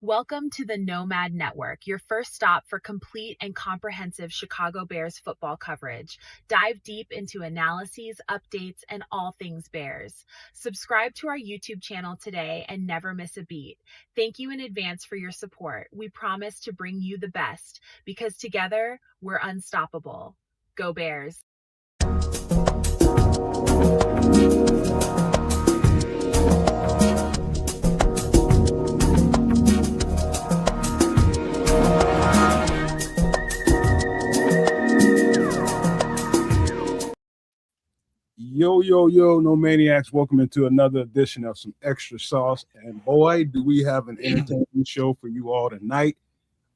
Welcome to the Nomad Network, your first stop for complete and comprehensive Chicago Bears football coverage. Dive deep into analyses, updates, and all things Bears. Subscribe to our YouTube channel today and never miss a beat. Thank you in advance for your support. We promise to bring you the best because together we're unstoppable. Go Bears! Yo, no maniacs. Welcome into another edition of Some Extra Sauce. And boy, do we have an entertaining show for you all tonight.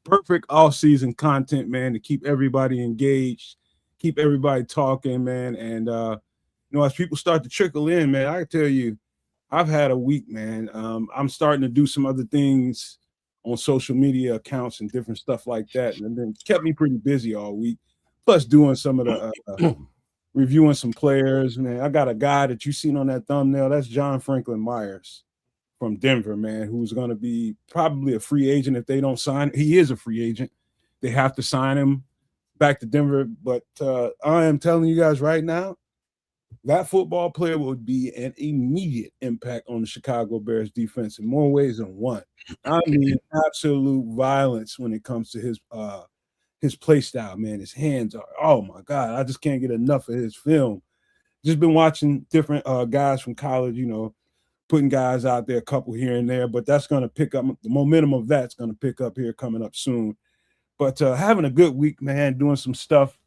Perfect off-season content, man, to keep everybody engaged, keep everybody talking, man. And, as people start to trickle in, man, I tell you, I've had a week, man. I'm starting to do some other things on social media accounts and different stuff like that. And then kept me pretty busy all week, plus doing some of the reviewing some players, man. I got a guy that you seen on that thumbnail. That's John Franklin Myers from Denver, man, who's going to be probably a free agent if they don't sign. He is a free agent. They have to sign him back to Denver. But I am telling you guys right now, that football player would be an immediate impact on the Chicago Bears defense in more ways than one. I mean, absolute violence when it comes to his play style, man. His hands are, oh my God, I just can't get enough of his film. Just been watching different guys from college, putting guys out there, a couple here and there, but that's going to pick up. The momentum of that's going to pick up here coming up soon. But having a good week, man, doing some stuff.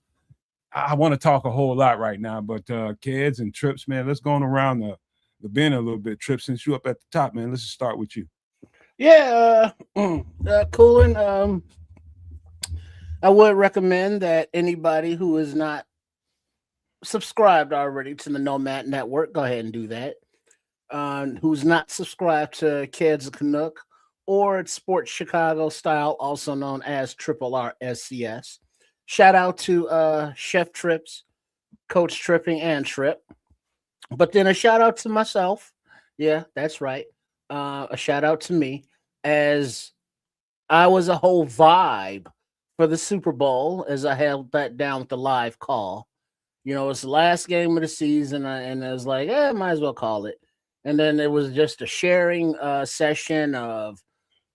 I want to talk a whole lot right now, but Keds and Trips, man, let's go on around the bend a little bit. Trips, since you up at the top, man, let's just start with you. Yeah, Coolin. I would recommend that anybody who is not subscribed already to the Nomad Network, go ahead and do that. Who's not subscribed to Keds Canuck or Sports Chicago Style, also known as RRSCS. Shout out to Chef Trips, Coach Tripping, and Trip. But then a shout out to myself. Yeah, that's right. A shout out to me, as I was a whole vibe for the Super Bowl as I held that down with the live call. It's the last game of the season, and I was like, might as well call it. And then it was just a sharing session of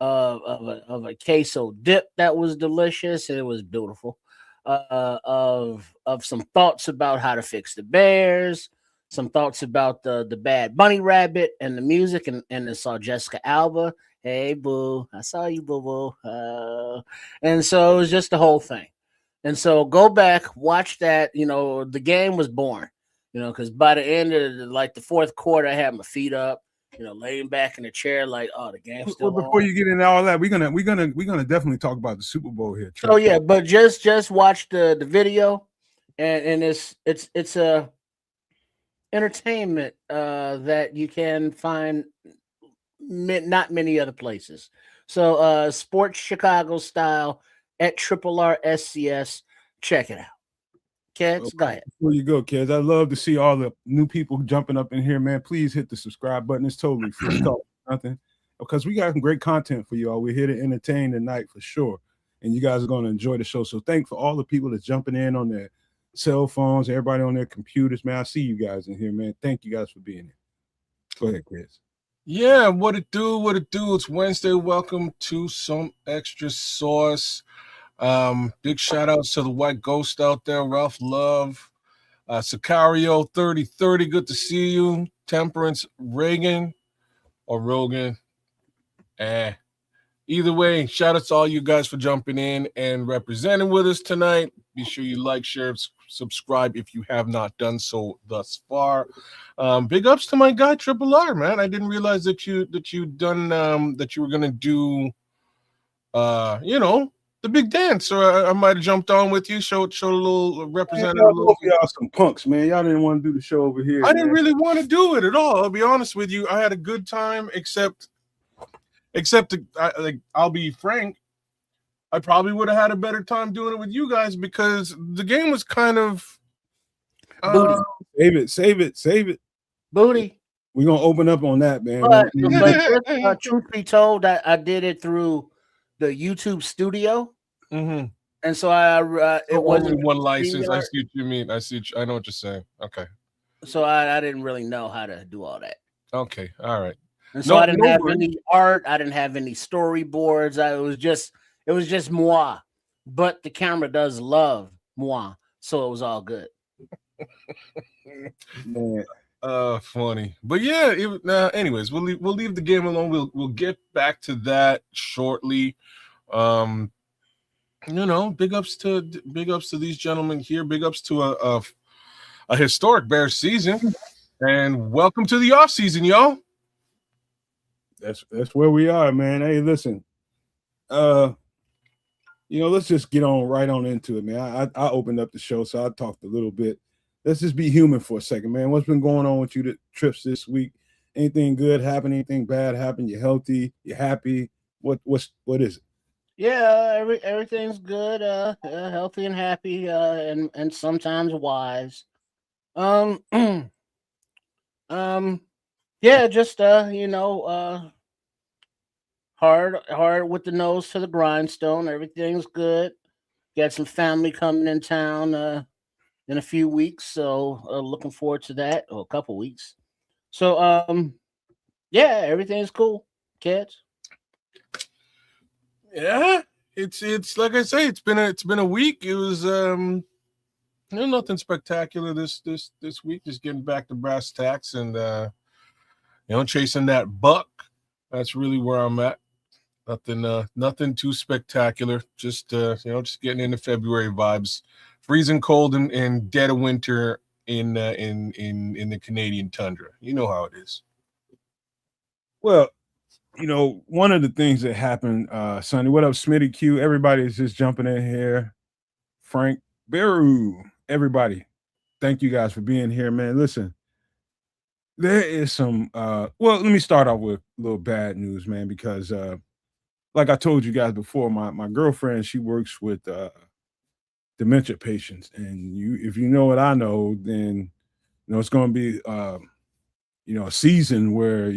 a queso dip that was delicious. It was beautiful. Of some thoughts about how to fix the Bears, some thoughts about the Bad Bunny Rabbit and the music, and I saw Jessica Alba. Hey, boo, I saw you, boo-boo. And so it was just the whole thing. And so go back, watch that. The game was boring, because by the end of the fourth quarter, I had my feet up, laying back in the chair, like, oh, the game's still before on. you get into all that, we're gonna definitely talk about the Super Bowl here. Oh yeah, but just watch the video, and it's a entertainment that you can find not many other places. So Sports Chicago Style at RRSCS. Check it out. Kids, go ahead. Before you go, kids, I'd love to see all the new people jumping up in here, man. Please hit the subscribe button. It's totally free. Nothing, because we got some great content for you all. We're here to entertain tonight for sure, and you guys are going to enjoy the show. So thank for all the people that's jumping in on their cell phones, everybody on their computers, man. I see you guys in here, man. Thank you guys for being here. Go ahead, Chris. Yeah, what it do? It's Wednesday. Welcome to Some Extra Sauce. Big shout outs to the White Ghost out there, Ralph Love, Sicario 3030, good to see you. Temperance Reagan or Rogan. Either way, shout out to all you guys for jumping in and representing with us tonight. Be sure you like, share, subscribe if you have not done so thus far. Big ups to my guy Triple R, man. I didn't realize that you were gonna do the big dance. So I might have jumped on with you, showed a little representative. Y'all some punks, man. Y'all didn't want to do the show over here. I didn't really want to do it at all. I'll be honest with you. I had a good time, except I'll be frank, I probably would have had a better time doing it with you guys because the game was kind of Booty. Save it. Booty. We're gonna open up on that, man. But just, truth be told, I did it through the YouTube Studio, Mm-hmm. and so it So wasn't only one license. I StreamYard, see what you mean. I know what you're saying. Okay. so I didn't really know how to do all that. Okay. All right. And so I didn't have worries. any art. I didn't have any storyboards. It was just moi. But the camera does love moi, so it was all good. Man, Funny, but yeah. Anyways, we'll leave the game alone. We'll get back to that shortly. Big ups to these gentlemen here. Big ups to a historic Bears season, and welcome to the offseason, y'all. that's where we are, man. Hey, listen, let's just get right on into it, man. I opened up the show, so I talked a little bit. Let's just be human for a second, man. What's been going on with you, the trips this week? Anything good happen? Anything bad happen? You healthy? You happy? What is it? Yeah, everything's good, healthy and happy, and sometimes wise. Yeah, just hard with the nose to the grindstone. Everything's good. Got some family coming in town in a few weeks, so looking forward to that. Or a couple weeks. So yeah, everything's cool, kids. Yeah, it's like I say, it's been a week. It was nothing spectacular this week. Just getting back to brass tacks and chasing that buck. That's really where I'm at. Nothing too spectacular. Just getting into February vibes. Freezing cold and dead of winter in the Canadian tundra. You know how it is. Well, one of the things that happened, Sonny, what up, Smitty Q? Everybody's just jumping in here. Frank Beru, everybody. Thank you guys for being here, man. Listen, there is some let me start off with a little bad news, man, because like I told you guys before, my girlfriend, she works with dementia patients, and if you know what I know, then it's going to be a season where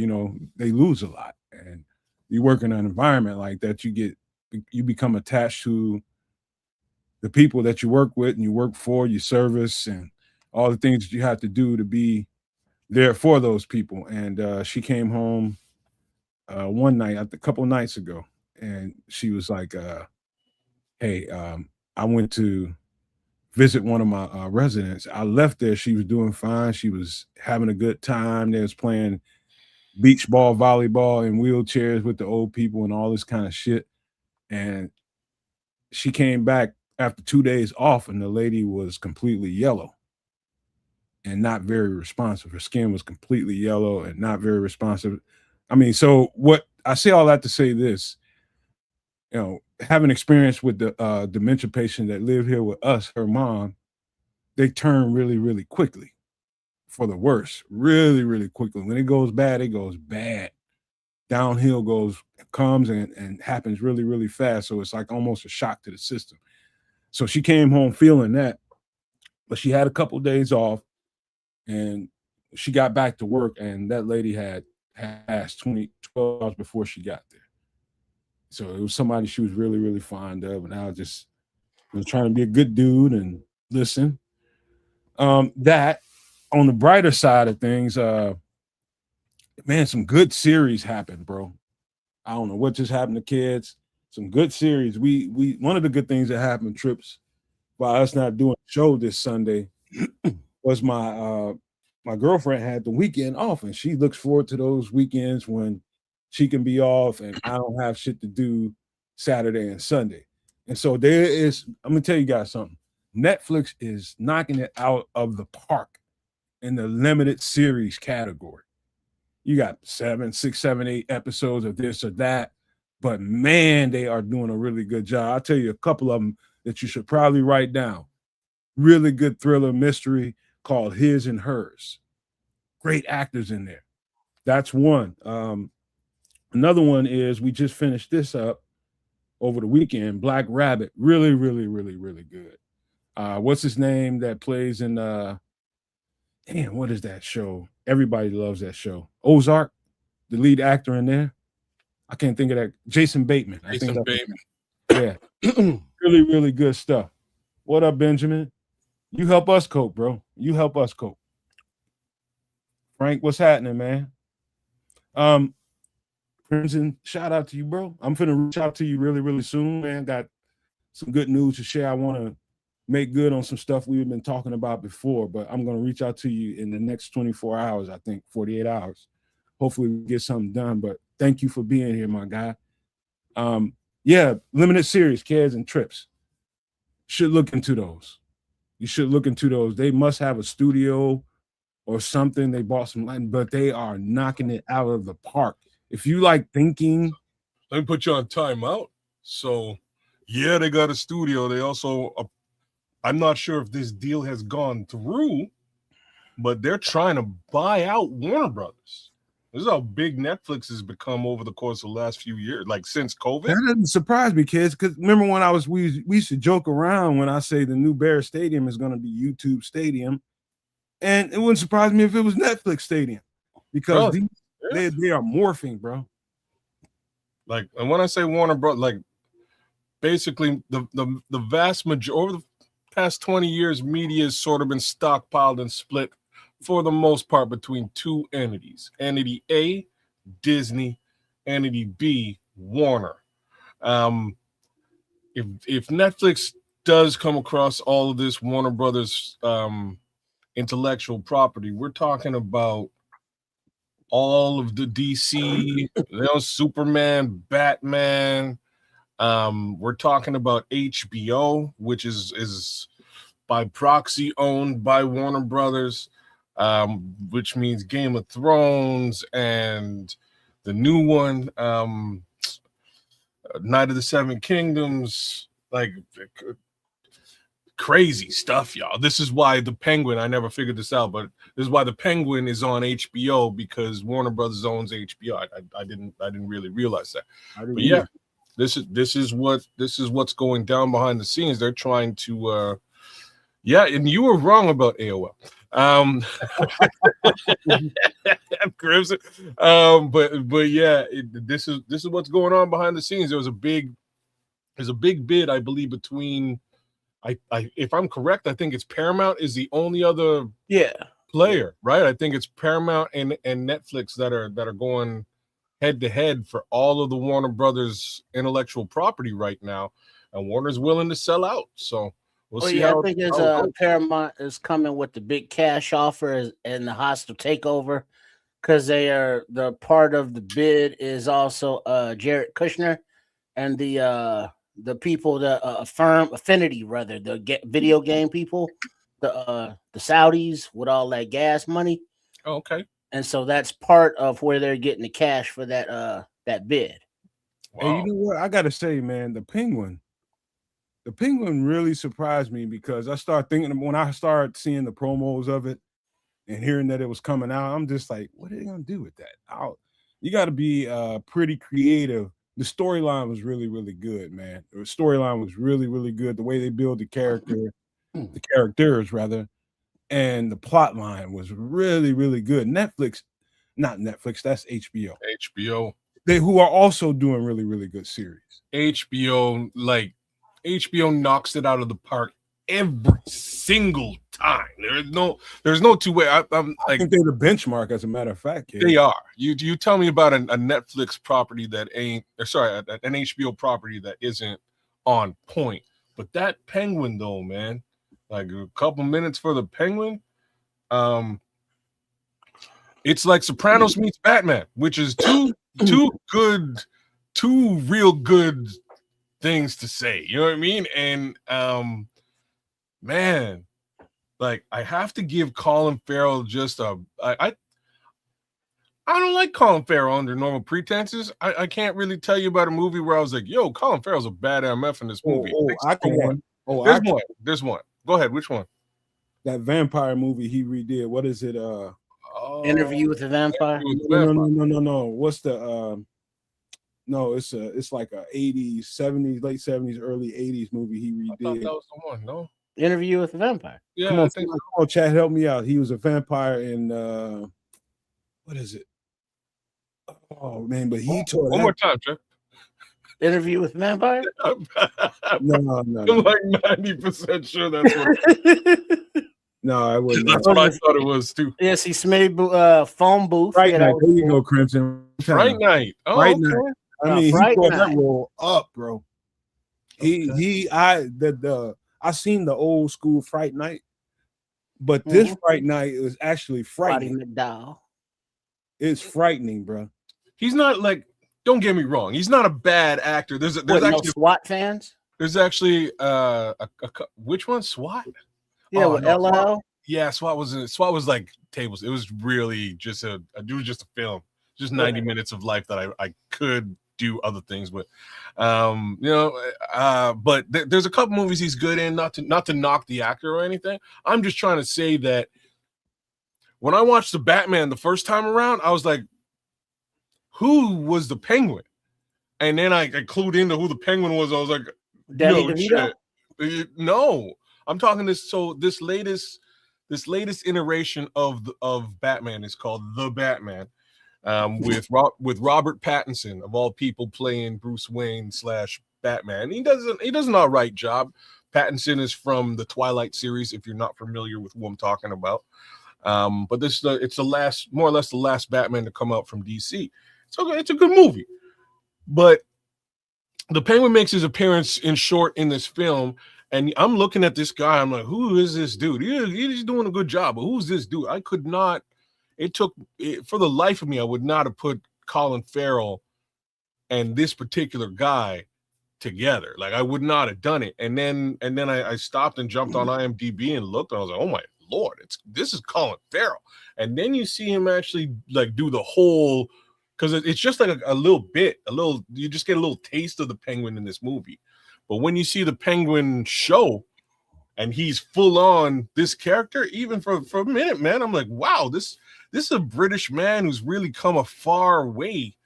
they lose a lot, and you work in an environment like that, you become attached to the people that you work with and you work for, you service, and all the things that you have to do to be there for those people. And she came home one night, a couple nights ago, and she was like, hey, I went to visit one of my residents. I left there. She was doing fine. She was having a good time. They was playing beach ball, volleyball in wheelchairs with the old people and all this kind of shit. And she came back after 2 days off, and the lady was completely yellow and not very responsive. Her skin was completely yellow and not very responsive. I mean, so what I say all that to say this, having experience with the dementia patient that live here with us, her mom, they turn really, really quickly for the worse, really, really quickly. When it goes bad, it goes bad. Downhill comes and happens really, really fast. So it's like almost a shock to the system. So she came home feeling that, but she had a couple of days off, and she got back to work, and that lady had passed 12 hours before she got there. So it was somebody she was really, really fond of, and I was trying to be a good dude and listen. That on the brighter side of things, man, some good series happened, bro. I don't know what just happened to kids. Some good series. We one of the good things that happened, Trips, by us not doing a show this Sunday, was my girlfriend had the weekend off, and she looks forward to those weekends when she can be off and I don't have shit to do Saturday and Sunday. And so I'm gonna tell you guys something. Netflix is knocking it out of the park in the limited series category. You got 6, 7, 8 episodes of this or that, but man, they are doing a really good job. I'll tell you a couple of them that you should probably write down. Really good thriller mystery called His and Hers. Great actors in there. That's one. Another one is, we just finished this up over the weekend, Black Rabbit. Really, really, really, really good. What's his name that plays in what is that show? Everybody loves that show. Ozark, the lead actor in there. I can't think of that. Jason Bateman. Jason Bateman. Yeah. Really, really good stuff. What up, Benjamin? You help us cope, bro. You help us cope. Frank, what's happening, man? Crimson, shout out to you, bro. I'm finna reach out to you really, really soon, man. Got some good news to share. I want to make good on some stuff we've been talking about before, but I'm going to reach out to you in the next 24 hours, I think, 48 hours. Hopefully we get something done, but thank you for being here, my guy. Yeah, limited series, kids and trips. Should look into those. You should look into those. They must have a studio or something. They bought some land, but they are knocking it out of the park. If you like thinking, let me put you on timeout. So, yeah, they got a studio. They also, I'm not sure if this deal has gone through, but they're trying to buy out Warner Brothers. This is how big Netflix has become over the course of the last few years, like since COVID. That doesn't surprise me, kids, because remember when we used to joke around when I say the new Bears Stadium is going to be YouTube Stadium, and it wouldn't surprise me if it was Netflix Stadium, because they are morphing, bro. Like, and when I say Warner Bros., like basically the vast majority over the past 20 years, media has sort of been stockpiled and split for the most part between two entities. Entity A, Disney. Entity B, Warner. If Netflix does come across all of this Warner Brothers intellectual property, we're talking about all of the DC, Superman, Batman. We're talking about HBO, which is by proxy owned by Warner Brothers, which means Game of Thrones and the new one, Night of the Seven Kingdoms, like crazy stuff, y'all. This is why the Penguin, I never figured this out, but this is why the Penguin is on HBO, because Warner Brothers owns HBO. I didn't really realize that. But yeah, this is what's going down behind the scenes. They're trying to yeah, and you were wrong about AOL. Crimson. But yeah, this is what's going on behind the scenes. There's a big bid, I believe, between I if I'm correct, I think it's Paramount is the only other player, right? I think it's Paramount and Netflix that are going head to head for all of the Warner Brothers intellectual property right now, and Warner's willing to sell out. So we'll see how. I think Paramount is coming with the big cash offer and the hostile takeover, because the part of the bid is also Jared Kushner and the people, the Affinity, rather, the video game people, the Saudis with all that gas money. Oh, okay. And so that's part of where they're getting the cash for that bid. Wow. And you know what? I gotta say, man, the Penguin really surprised me, because I started thinking, when I started seeing the promos of it and hearing that it was coming out, I'm just like, what are they gonna do with that? You got to be pretty creative. The storyline was really, really good, man. The storyline was really, really good. The way they build the characters rather, and the plot line was really, really good. Not Netflix, that's HBO. They who are also doing really, really good series. HBO knocks it out of the park every single time. There's no two way. I think they're the benchmark, as a matter of fact. Kid. They are. You tell me about a Netflix property that ain't, or sorry, an HBO property that isn't on point. But that Penguin, though, man, like a couple minutes for the Penguin, it's like Sopranos meets Batman, which is two real good things to say. You know what I mean? And man, like, I have to give Colin Farrell just I don't like Colin Farrell under normal pretenses. I can't really tell you about a movie where I was like, yo, Colin Farrell's a bad MF in this movie. There's one. Go ahead. Which one? That vampire movie he redid. What is it? Interview with the Vampire? No. What's the no, it's like a 80s, 70s, late 70s, early 80s movie he redid. I thought that was the one, no? Interview with the Vampire. Yeah, come on, Chad, help me out. He was a vampire in what is it? Oh man, but he tore One that. more time, Jeff. Interview with Vampire? No. I'm like 90% sure that's what. No, I wouldn't. That's what I thought it was too. Yes, he made phone booth. Fright Yeah, Night. that was There you cool. go, Crimson. Fright Night. Oh, Fright okay. Night. I No, mean, he Fright tore Night. that role up, bro. I seen the old school Fright Night, but this Fright Night is actually frightening. McDowell. It's frightening, bro. He's not like. Don't get me wrong. He's not a bad actor. There's actually no SWAT fans. There's actually which one? SWAT? Yeah, with no, LL. Yeah, SWAT was like tables. It was really just a film, just 90 minutes of life that I could do other things with. But there's a couple movies he's good in, not to knock the actor or anything. I'm just trying to say that when I watched the Batman the first time around, I was like, who was the Penguin? And then I clued into who the Penguin was. I was like, Danny DeVito? shit. No, I'm talking this. So this latest iteration of Batman is called The Batman, with Robert Pattinson of all people playing Bruce Wayne / Batman. He does an all right job. Pattinson is from the Twilight series, if you're not familiar with who I'm talking about. But it's more or less the last Batman to come out from DC. So it's a good movie. But the Penguin makes his appearance in short in this film, and I'm looking at this guy. I'm like, who is this dude? He's doing a good job, but who's this dude? I could not. For the life of me, I would not have put Colin Farrell and this particular guy together. Like I would not have done it. And then I stopped and jumped on IMDb and looked, and I was like, oh my Lord, this is Colin Farrell. And then you see him actually like do the whole. Because it's just like a little bit, you just get a little taste of the Penguin in this movie. But when you see the Penguin show and he's full on this character, even for a minute, man, I'm like, wow, this is a British man who's really come a far way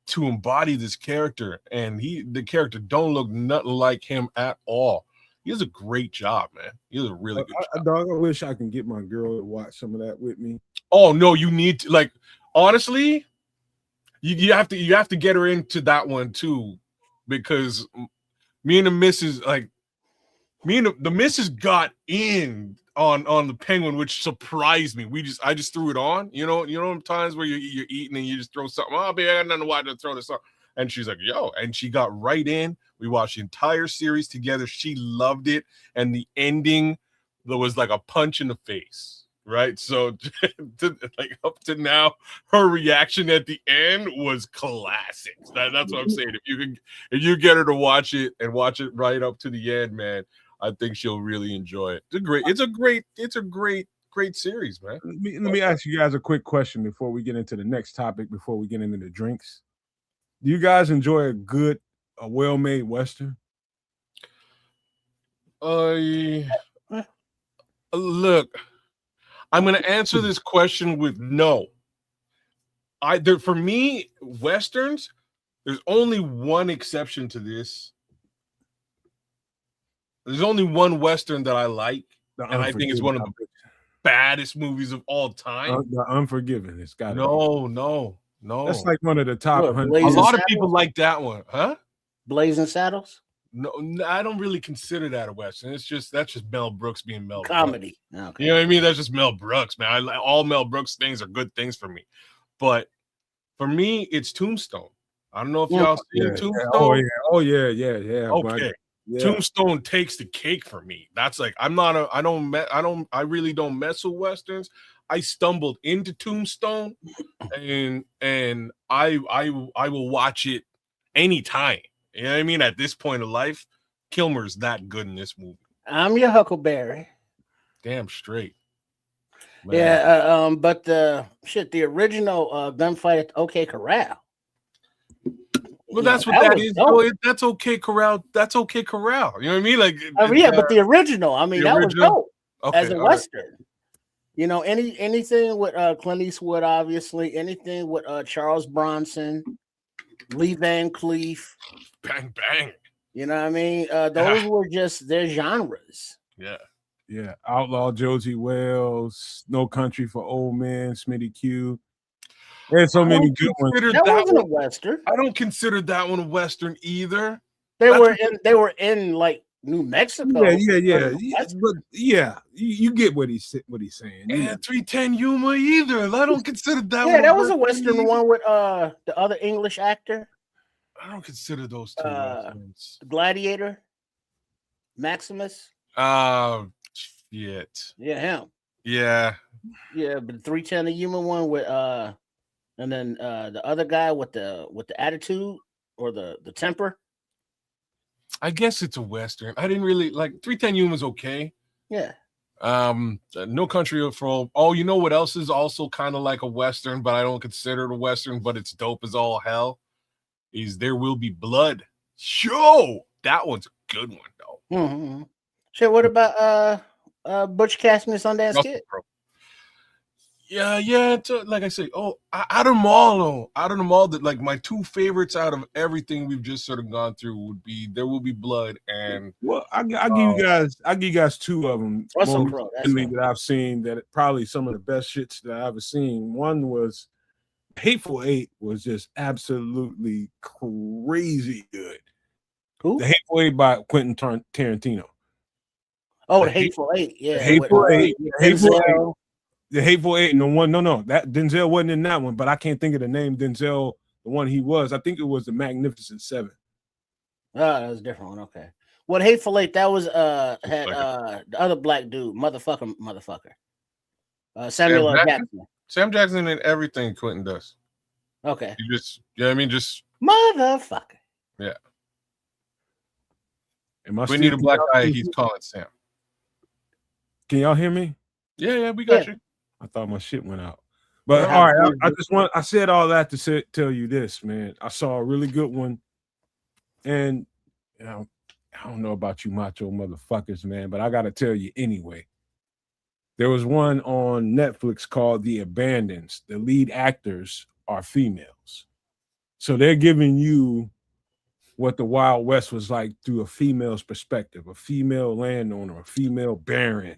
to embody this character. And the character don't look nothing like him at all. He does a great job, man. He does a really good job. Dog, I wish I can get my girl to watch some of that with me. Oh, no, you need to, like, honestly, You have to get her into that one too, because me and the missus got in on the Penguin, which surprised me. I just threw it on, times where you're eating and you just throw something. Oh, baby, I got nothing to watch. To throw this on, and she's like, yo, and she got right in. We watched the entire series together. She loved it, and the ending there was like a punch in the face. Right, so up to now, her reaction at the end was classic. That's what I'm saying. If you get her to watch it and watch it right up to the end, man, I think she'll really enjoy it. It's a great series, man. Let me ask you guys a quick question before we get into the next topic. Before we get into the drinks, do you guys enjoy a well-made Western? Look. I'm going to answer this question with no. For me, Westerns, there's only one exception to this. There's only one Western that I like, and I think it's one of the baddest movies of all time. The Unforgiven. It's got No. That's like one of the top 100. A lot of people like that one, huh? Blazing Saddles? No, I don't really consider that a Western. That's just Mel Brooks being Mel comedy. Brooks. Okay. You know what I mean? That's just Mel Brooks, man. All Mel Brooks things are good things for me. But for me, it's Tombstone. I don't know if y'all seen Tombstone. Oh yeah. Okay. Yeah. Tombstone takes the cake for me. That's like I really don't mess with Westerns. I stumbled into Tombstone and I will watch it anytime. You know what I mean? At this point of life, Kilmer's that good in this movie. I'm your Huckleberry. Damn straight. Man. Yeah, but the original gunfight at OK Corral. Well, that's what that is. Oh, that's OK Corral. That's OK Corral. You know what I mean? Like, but the original. I mean, that was dope as a Western. Right. Anything with Clint Eastwood, obviously. Anything with Charles Bronson, Lee Van Cleef. Bang bang. You know what I mean? Those were just their genres. Yeah. Outlaw Josie Wells, No Country for Old Men, Smitty Q. There's so many good ones. That wasn't a Western. I don't consider that one a Western either. They were in like New Mexico. Yeah. But yeah, you get what he's saying. And 310 Yuma either. I don't consider that one. Yeah, that was a Western one with the other English actor. I don't consider those two Westerns. The Gladiator, Maximus. Shit. Yeah, him. Yeah. Yeah, but 310 Yuma one with and then the other guy with the attitude or the temper. I guess it's a Western. I didn't really like 310 Yuma's okay. Yeah. No Country for Old. Oh, you know what else is also kind of like a Western, but I don't consider it a Western, but it's dope as all hell. Is There Will Be Blood. Show that one's a good one though. Mm-hmm. So what about Butch Cassidy and Sundance Kid? Yeah. Like I say, out of them all, that like my two favorites out of everything we've just sort of gone through would be There Will Be Blood and. Well, I give you guys two of them that I've seen that probably some of the best shits that I've ever seen. One was Hateful Eight, was just absolutely crazy good. Who? The Hateful Eight by Quentin Tarantino. Oh, the Hateful Eight, yeah. The Hateful Eight. The Hateful Eight, and the one, that Denzel wasn't in that one, but I can't think of the name. Denzel, the one he was, I think it was the Magnificent Seven. Oh, that was a different one. Okay. Well, Hateful Eight, that was the other black dude, motherfucker. Samuel L. Jackson. Sam Jackson in everything Quentin does. Okay. Just motherfucker. Yeah. And we need a black guy. He's calling Sam. Can y'all hear me? Yeah, we got you. I thought my shit went out. But all right, I said all that to tell you this, man. I saw a really good one. And I don't know about you macho motherfuckers, man, but I gotta tell you anyway. There was one on Netflix called The Abandons. The lead actors are females. So they're giving you what the Wild West was like through a female's perspective, a female landowner, a female baron,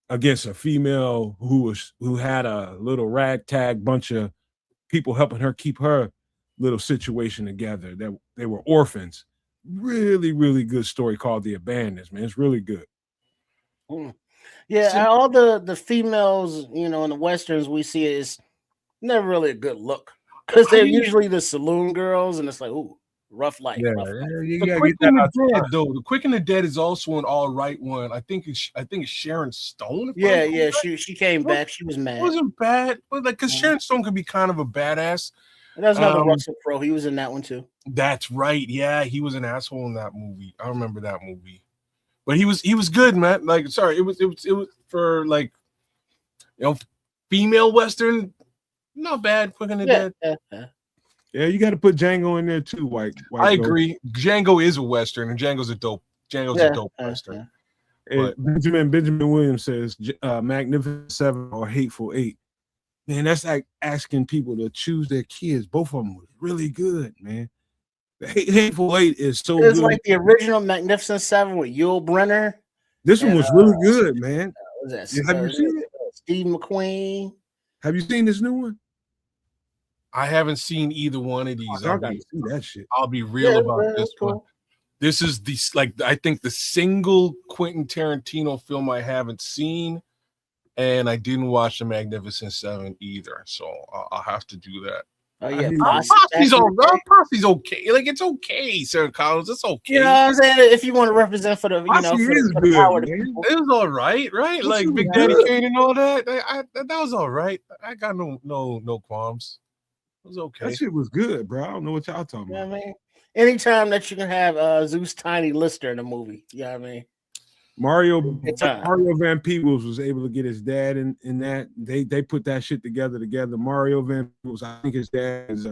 against a female who had a little ragtag bunch of people helping her keep her little situation together. That they were orphans. Really, really good story called The Abandons, man. It's really good. Yeah, all the females, in the Westerns we see is never really a good look because they're usually the saloon girls, and it's like, ooh, rough life. Yeah, rough life. The Quick and the Dead is also an all right one. I think it's Sharon Stone. Yeah, she came back. She was mad. It wasn't bad, but because Sharon Stone could be kind of a badass. And there's another Russell Crowe. He was in that one too. That's right. Yeah, he was an asshole in that movie. I remember that movie. But he was good, man. Like, sorry, it was for like, female Western, not bad. Quick and the Dead. Yeah, you got to put Django in there too. White I agree. Django is a Western, and Django's a dope Western. Benjamin Williams says Magnificent Seven or Hateful Eight. Man, that's like asking people to choose their kids. Both of them was really good, man. The Hateful Eight is so good. It's like the original Magnificent Seven with Yul Brynner. This one was really good, man. Have you seen it? Steve McQueen. Have you seen this new one? I haven't seen either one of these. I gotta see that shit. I'll be real about this one. This is I think the single Quentin Tarantino film I haven't seen, and I didn't watch The Magnificent Seven either. So I'll have to do that. Oh yeah, Posse's all right. Posse's okay. Like, it's okay, Sir Collins. It's okay. You know what I'm saying? If you want to represent for the, for the power of the people. It was all right, right? Like Big Daddy Kane and all that. That was all right. I got no qualms. It was okay. That shit was good, bro. I don't know what y'all talking about. You know what I mean? Anytime that you can have Zeus Tiny Lister in a movie, you know what I mean? Mario Van Peebles was able to get his dad in that. They put that shit together. Mario Van Peebles, I think his dad is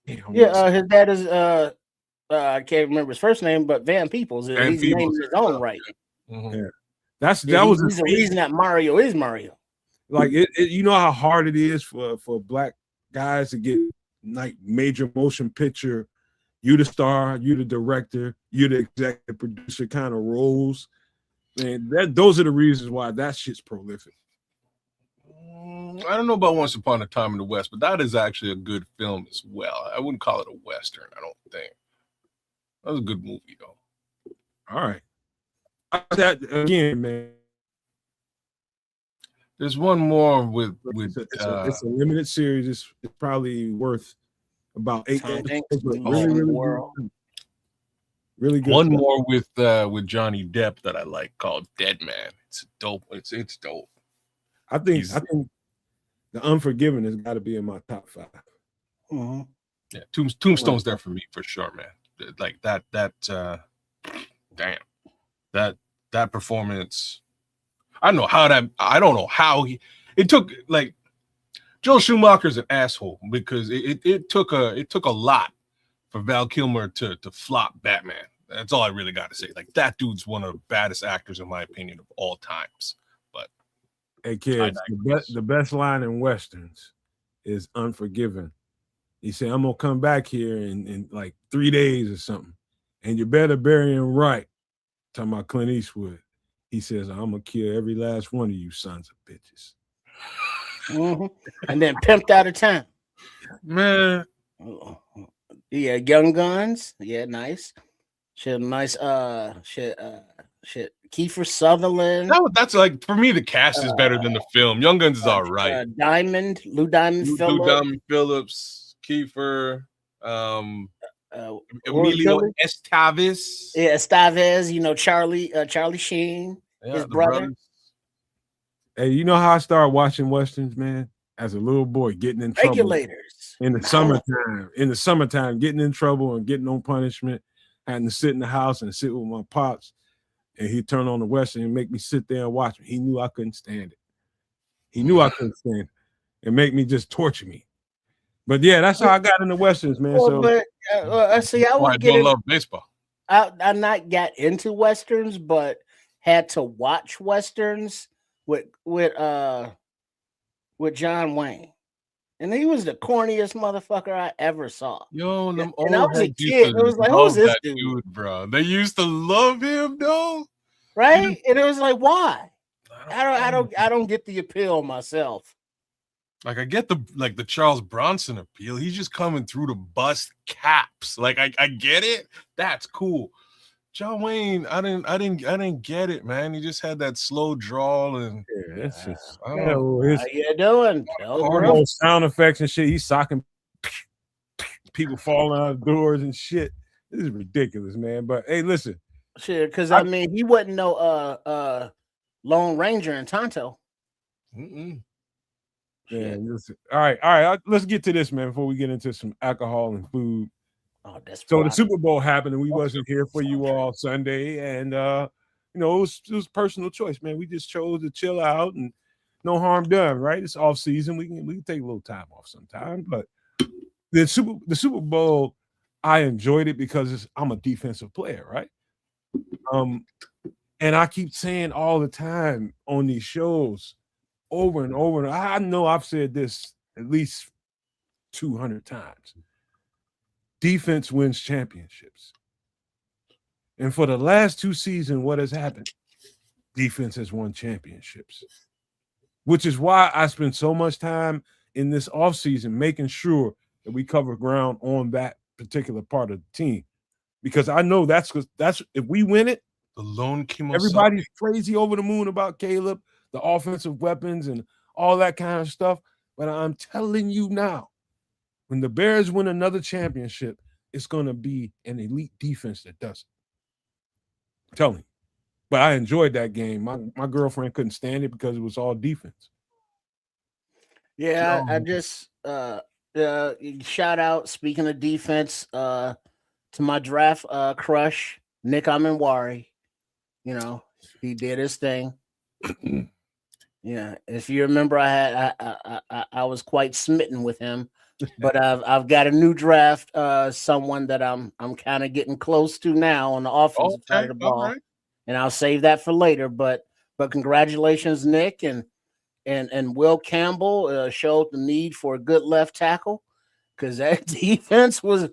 his dad is I can't remember his first name, but Van Peebles. He's named in his own right. Mm-hmm. Yeah. He's the reason that Mario is Mario. Like you know how hard it is for black guys to get like major motion picture. You the star, you the director, you the executive producer kind of roles. And those are the reasons why that shit's prolific. I don't know about Once Upon a Time in the West, but that is actually a good film as well. I wouldn't call it a Western, I don't think. That was a good movie, though. All right. That again, man. There's one more with it's a limited series. It's probably worth about 8 episodes. Really good. One more with Johnny Depp that I like called Dead Man. It's dope. It's dope. I think The Unforgiven has got to be in my top 5. Mm-hmm. Yeah, Tombstone's there for me for sure, man. Like that damn. That performance. I don't know how it took, like, Joel Schumacher's an asshole because it took a lot for Val Kilmer to flop Batman. That's all I really got to say. Like, that dude's one of the baddest actors in my opinion of all times. But hey kids, the best line in Westerns is Unforgiven. He said, I'm gonna come back here in like 3 days or something, and you better bury him right. Talking about Clint Eastwood. He says, I'm gonna kill every last one of you sons of bitches. Mm-hmm. And then Pimped Out of Town. Man. Yeah, Young Guns. Yeah, nice. Shit, nice. Shit. Kiefer Sutherland. That's like, for me, the cast is better than the film. Young Guns is all right. Lou Diamond Phillips, Kiefer, Emilio Estevez. Yeah, Estevez. You know, Charlie Sheen, his brother. Brothers. Hey, you know how I started watching Westerns, man? As a little boy, getting in trouble. Regulators. In the summertime, getting in trouble and getting no punishment, having to sit in the house and sit with my pops, and he'd turn on the Western and make me sit there and watch him. He knew I couldn't stand it. And make me just torture me. But yeah, that's how I got into Westerns, man. See, I would love baseball. I not got into Westerns, but had to watch Westerns with John Wayne. And he was the corniest motherfucker I ever saw. Yo, and I was a kid. It was like, who's this dude, bro? They used to love him, though. Right? And it was like, why? I don't get the appeal myself. Like, I get the Charles Bronson appeal. He's just coming through to bust caps. Like, I get it. That's cool. John Wayne, I didn't get it, man. He just had that slow drawl and that's just how you doing? All sound effects and shit. He's socking people falling out of doors and shit. This is ridiculous, man. But hey, listen. Shit, because I mean, he wasn't no Lone Ranger in Tonto. Mm-mm. Yeah, listen. All right. Let's get to this, man, before we get into some alcohol and food. Oh, that's so the Super Bowl happened, and we wasn't here for you all Sunday, and it was personal choice, man. We just chose to chill out and no harm done, right? It's off season. We can take a little time off sometime, but the Super Bowl, I enjoyed it because I'm a defensive player, right? And I keep saying all the time on these shows, over and over, and I know I've said this at least 200 times. Defense wins championships. And for the last 2 seasons, what has happened? Defense has won championships, which is why I spend so much time in this offseason making sure that we cover ground on that particular part of the team. Because I know that's if we win it, the lone chemo. Everybody's crazy over the moon about Caleb, the offensive weapons, and all that kind of stuff. But I'm telling you now, when the Bears win another championship, it's going to be an elite defense that does it. I'm telling you. But I enjoyed that game. My girlfriend couldn't stand it because it was all defense. Yeah, I just shout out, speaking of defense, to my draft crush, Nick Amenwari. He did his thing. Yeah, if you remember, I was quite smitten with him. But I've got a new draft, someone that I'm kind of getting close to now on the offensive side of the ball, and I'll save that for later. But congratulations, Nick, and Will Campbell showed the need for a good left tackle because that defense was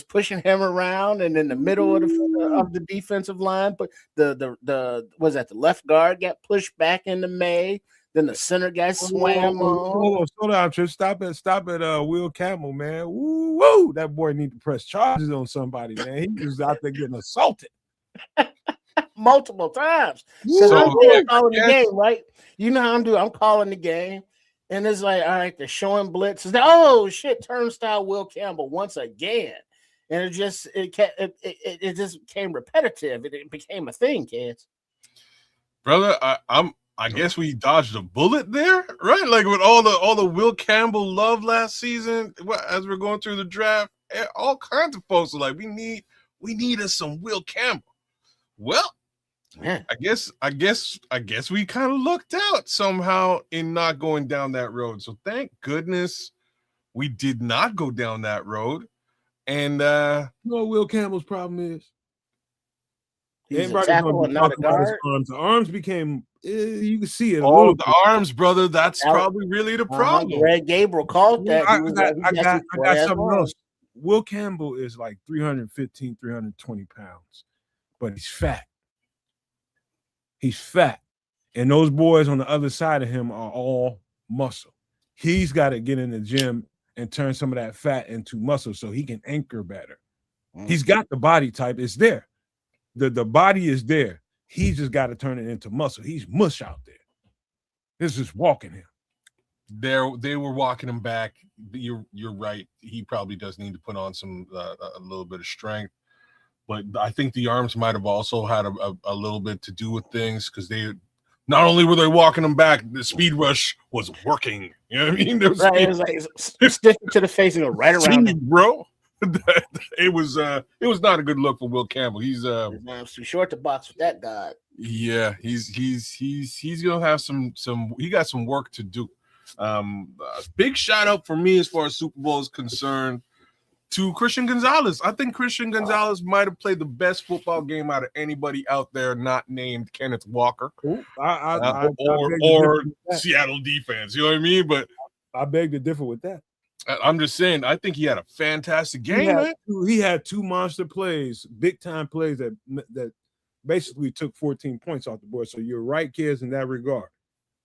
pushing him around and in the middle of the defensive line. But the left guard got pushed back into May. Then the center guy swam on. Slow down, Trish. Stop at Will Campbell, man. Woo! That boy need to press charges on somebody, man. He was out there getting assaulted multiple times. So I'm calling the game, right? You know how I'm doing. I'm calling the game, and it's like, all right, they're showing blitz. It's like, oh shit, turnstile Will Campbell once again, and it just became repetitive. It became a thing, kids. Brother, I guess we dodged a bullet there, right? Like with all the Will Campbell love last season, as we're going through the draft, all kinds of folks are like, we need us some Will Campbell. Well, man, I guess we kind of lucked out somehow in not going down that road. So thank goodness we did not go down that road. And you know what Will Campbell's problem is? He's a tackle and not a guard. The arms became, you can see it. The arms, brother. That's probably really the problem. Greg Gabriel called that. I got something else. Will Campbell is like 315, 320 pounds, but he's fat. He's fat. And those boys on the other side of him are all muscle. He's got to get in the gym and turn some of that fat into muscle so he can anchor better. He's got the body type. It's there. The body is there. He just got to turn it into muscle. He's mush out there. This is walking him. They were walking him back. You're right. He probably does need to put on some a little bit of strength. But I think the arms might have also had a little bit to do with things because they not only were they walking him back, the speed rush was working. You know what I mean? There was right, it was like sticking to the face and go right around him, bro. It was not a good look for Will Campbell. He's too short to box with that guy. Yeah, he's gonna have some he got some work to do. Big shout out for me as far as Super Bowl is concerned to Christian Gonzalez. I think Christian Gonzalez might have played the best football game out of anybody out there not named Kenneth Walker or Seattle defense. You know what I mean? But I beg to differ with that. I'm just saying, I think he had a fantastic game. He had two monster plays, big time plays that basically took 14 points off the board. So you're right, kids, in that regard.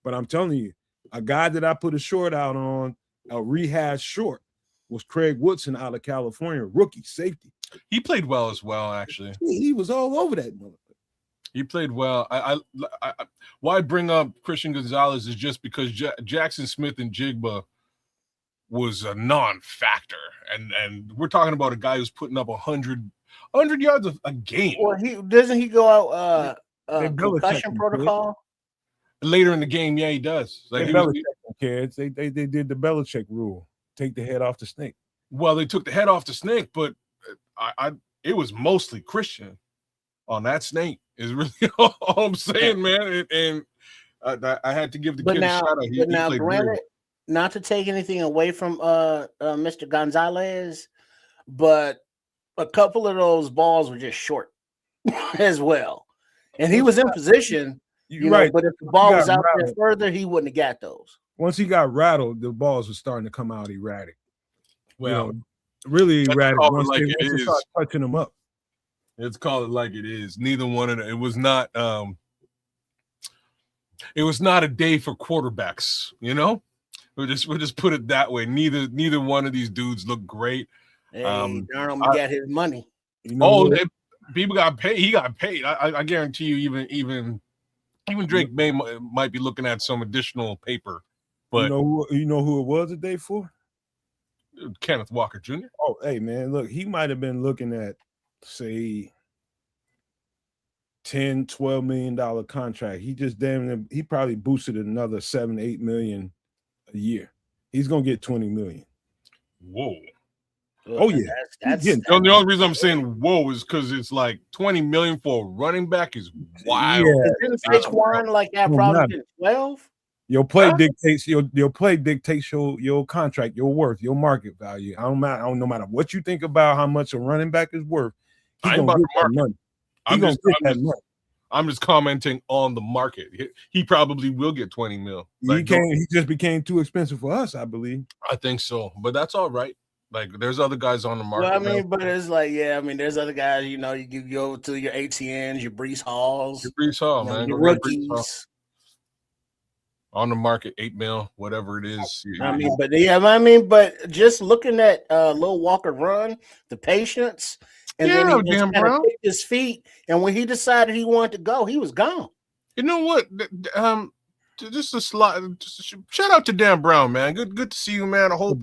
But I'm telling you, a guy that I put a short out on, a rehash short, was Craig Woodson out of California, rookie safety. He played well as well, actually. He was all over that motherfucker. He played well. Why I bring up Christian Gonzalez is just because Jackson Smith and Jigba was a non-factor, and we're talking about a guy who's putting up 100 yards a game. Well, doesn't he go out concussion protocol later in the game? Yeah, he does. Like kids, they did the Belichick rule: take the head off the snake. Well, they took the head off the snake, but it was mostly Christian on that snake. Is really all I'm saying, man. And I had to give the kid a shout out. He played granted, not to take anything away from Mr. Gonzalez, but a couple of those balls were just short as well. And he was in position, you know, but if the ball was out there further, he wouldn't have got those. Once he got rattled, the balls were starting to come out erratic. Well, really erratic once they start touching them up. Let's call it like it is. Neither one of them. It was not a day for quarterbacks, you know? We'll just put it that way. Neither one of these dudes look great. Hey, Darnold got his money. You know people got paid. He got paid. I guarantee you, even Drake May might be looking at some additional paper. But you know who it was a day for? Kenneth Walker Jr. Oh, hey man, look, he might have been looking at, say, $10-12 million contract. He just he probably boosted another $7-8 million a year. He's gonna get $20 million. Whoa. Oh yeah. The only reason I'm saying whoa is because it's like $20 million for a running back is wild. Yeah. Didn't Saquon like that probably 12? Your play dictates your contract, your worth, your market value. I don't no matter what you think about how much a running back is worth. He's gonna get that money. I'm just commenting on the market. He probably will get 20 mil. He just became too expensive for us, I believe. I think so, but that's all right. Like, there's other guys on the market. Well, I mean, but it's like, there's other guys. You know, you go to your ATNs, your Brees Halls, your Brees Hall, man, your rookies. on the market, $8 million, whatever it is. But just looking at Lil Walker run, the patience, and then he just kind of kicked his feet. And when he decided he wanted to go, he was gone. You know what? Just a slide. Shout out to Dan Brown, man. Good to see you, man. I hope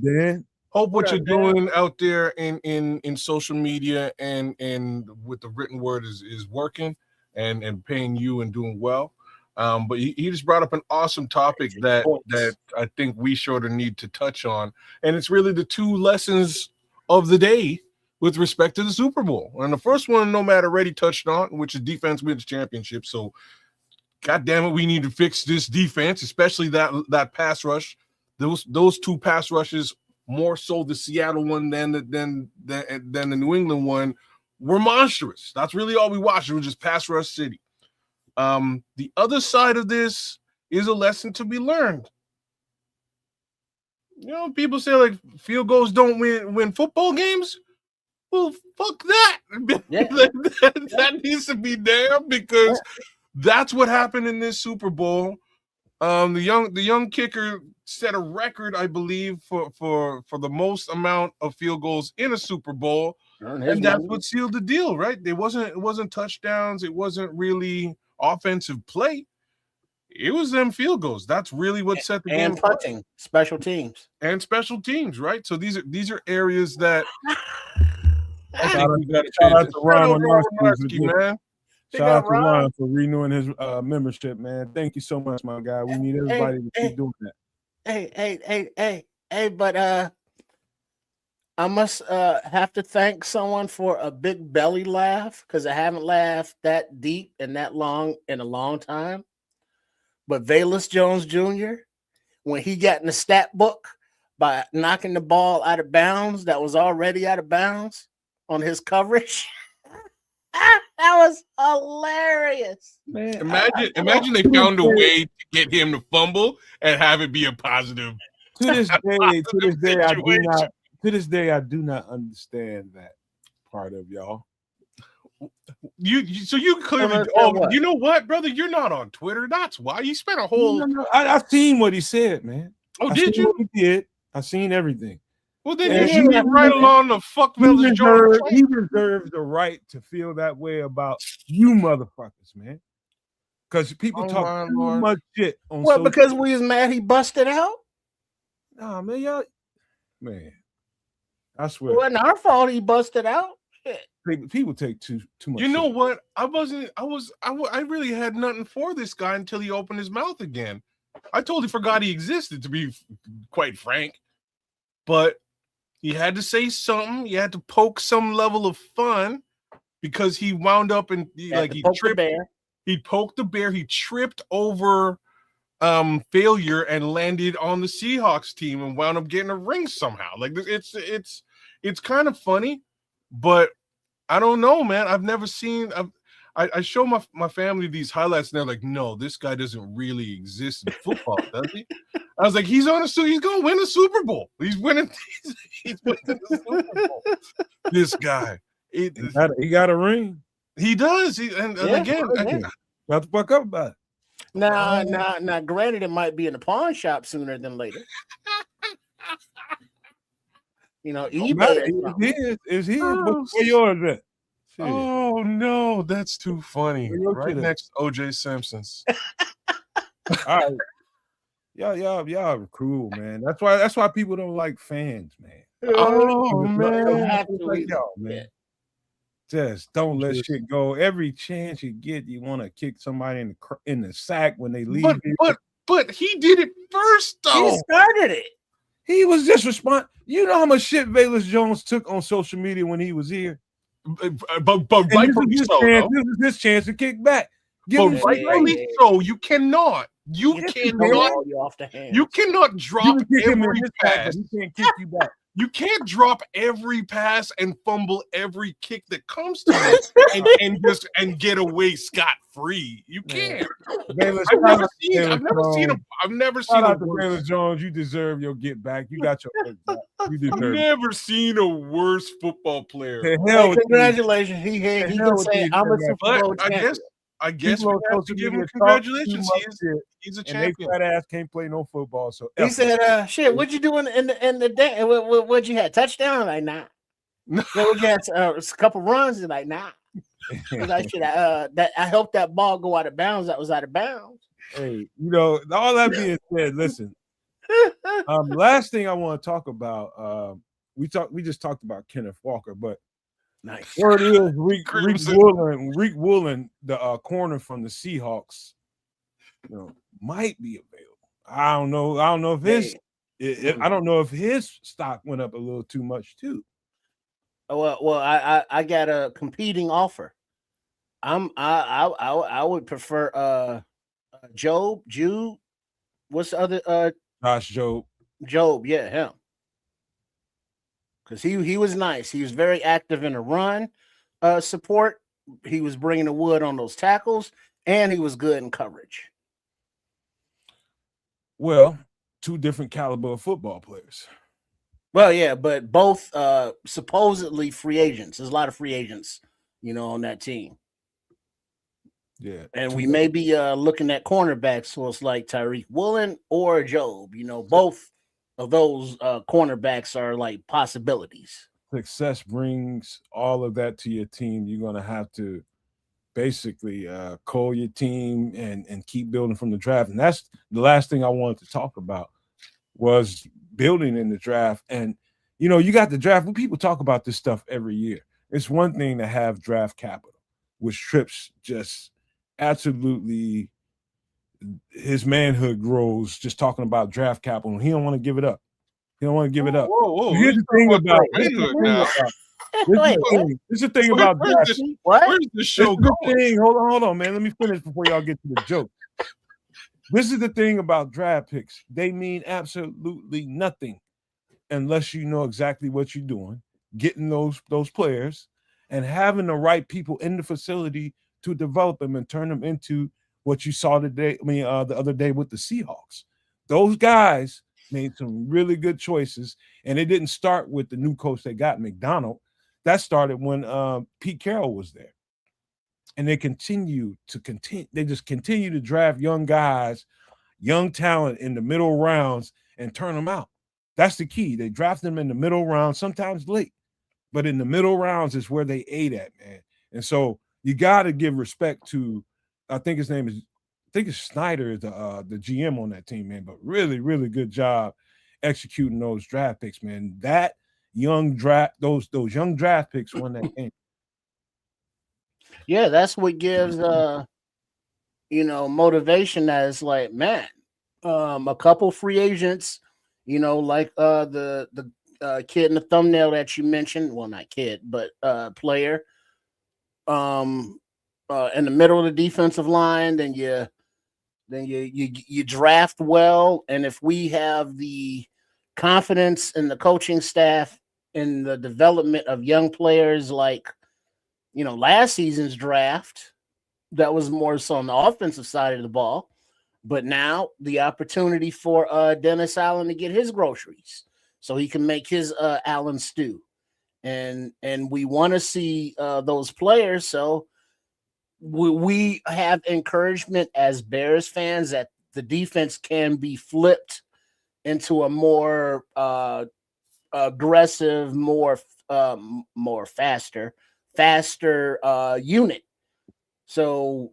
what you're doing out there in social media and with the written word is working and paying you and doing well. But he just brought up an awesome topic that I think we sort of need to touch on, and it's really the two lessons of the day with respect to the Super Bowl. And the first one, Nomad already touched on, which is defense wins championship. So, God damn it, we need to fix this defense, especially that pass rush. Those two pass rushes, more so the Seattle one than the New England one, were monstrous. That's really all we watched. It was just pass rush city. The other side of this is a lesson to be learned. You know, people say like field goals don't win football games. Well, fuck that. Yeah. that needs to be there because that's what happened in this Super Bowl. The young kicker set a record, I believe, for the most amount of field goals in a Super Bowl, and that's what sealed the deal, right? It wasn't touchdowns. It wasn't really offensive play. It was them field goals. That's really what set the game. And punting, special teams, right? So these are areas that. Shout out to Ron, man. Shout out to Ron for renewing his membership, man. Thank you so much, my guy. We need everybody to keep doing that. Hey, but I must have to thank someone for a big belly laugh because I haven't laughed that deep and that long in a long time. But Velus Jones Jr., when he got in the stat book by knocking the ball out of bounds that was already out of bounds on his coverage. That was hilarious, man. Imagine they found a way to get him to fumble and have it be a positive. To this day, I do not understand that part of y'all. You clearly. You know what, brother? You're not on Twitter. That's why you spent a whole. I've seen what he said, man. Oh, did you? What he did. I've seen everything. Well, then you get right along the fuck Velus Jones. He deserves the right to feel that way about you motherfuckers, man. Because people talk too much shit on social because we was mad he busted out? Nah, man, y'all. Man, I swear. It wasn't our fault he busted out. Shit. People take too much. You know what? I really had nothing for this guy until he opened his mouth again. I totally forgot he existed, to be quite frank. But he had to say something. He had to poke some level of fun because he wound up and he tripped. He poked the bear. He tripped over failure and landed on the Seahawks team and wound up getting a ring somehow. Like it's kind of funny, but I don't know, man. I've never seen. I show my family these highlights and they're like, no, this guy doesn't really exist in football, does he? I was like, he's going to win a Super Bowl. He's winning the Super Bowl. This guy. He got a ring. He does. Again, got the fuck up about it. Now, granted, it might be in the pawn shop sooner than later. You know, eBay is his. Where yours at? Shit. Oh no, that's too funny. Right next to OJ Simpson's. All right. Y'all are cool, man. That's why people don't like fans, man. Oh man. Like y'all, man. Just don't let shit go. Every chance you get, you want to kick somebody in the sack when they leave. But he did it first, though. He started it. He was just responding. You know how much shit Velus Jones took on social media when he was here? But rightfully so. This is his chance to kick back. But rightfully so. You cannot drop every pass. He can't kick you back. You can't drop every pass and fumble every kick that comes to you and get away scot-free. You can't. I've never seen a worse. Jones, you deserve your get back. You got your back. You deserve I've never seen a worse football player. Congratulations. He can say I'm a Super Bowl champion. I guess People we on have to social give him media talk too congratulations. much shit, He's a and champion. they fat ass can't play no football. So He F said, "Shit, what'd you do in the day? What'd you had? Touchdown? Like, nah. No. Yeah, we got a couple runs. And like, nah. He's like, shit, that I helped that ball go out of bounds. That was out of bounds. Hey, all that being said, listen. Last thing I want to talk about, we just talked about Kenneth Walker, but Nice. word is Reek Crimson. Woolen, the corner from the Seahawks, might be available. I don't know. I don't know if I don't know if his stock went up a little too much too. Well, I got a competing offer. I would prefer Jude. What's the other Josh Jobe. Job? Yeah, him. Because he was nice. He was very active in the run support. He was bringing the wood on those tackles, and he was good in coverage. Well, two different caliber of football players. Well, yeah, but both supposedly free agents. There's a lot of free agents, on that team. Yeah. And we may be looking at cornerbacks, so it's like Tyreek Woolen or Job. Both of those cornerbacks are like possibilities. Success brings all of that to your team. You're going to have to basically call your team and keep building from the draft. And that's the last thing I wanted to talk about was building in the draft. And, you got the draft. People talk about this stuff every year. It's one thing to have draft capital, which Trips just absolutely his manhood grows just talking about draft capital. He don't want to give it up. He don't want to give it up. Whoa. Here's the thing about this is the thing about draft. Where's the show going? Hold on, man. Let me finish before y'all get to the joke. This is the thing about draft picks. They mean absolutely nothing unless you know exactly what you're doing, getting those players, and having the right people in the facility to develop them and turn them into what you saw today. The other day with the Seahawks. Those guys made some really good choices, and it didn't start with the new coach they got, McDonald. That started when Pete Carroll was there, and they They just continue to draft young guys, young talent in the middle rounds, and turn them out. That's the key. They draft them in the middle rounds, sometimes late, but in the middle rounds is where they ate at, man. And so you got to give respect to. I think it's Snyder is the GM on that team, man. But really, really good job executing those draft picks, man. That young draft, those young draft picks won that game. Yeah, that's what gives motivation. That is like, man, a couple free agents, like the kid in the thumbnail that you mentioned. Well, not kid, but player. In the middle of the defensive line, then you draft well, and if we have the confidence in the coaching staff in the development of young players, like last season's draft, that was more so on the offensive side of the ball, but now the opportunity for Dennis Allen to get his groceries so he can make his Allen stew, and we want to see those players. So we have encouragement as Bears fans that the defense can be flipped into a more aggressive, more faster unit. So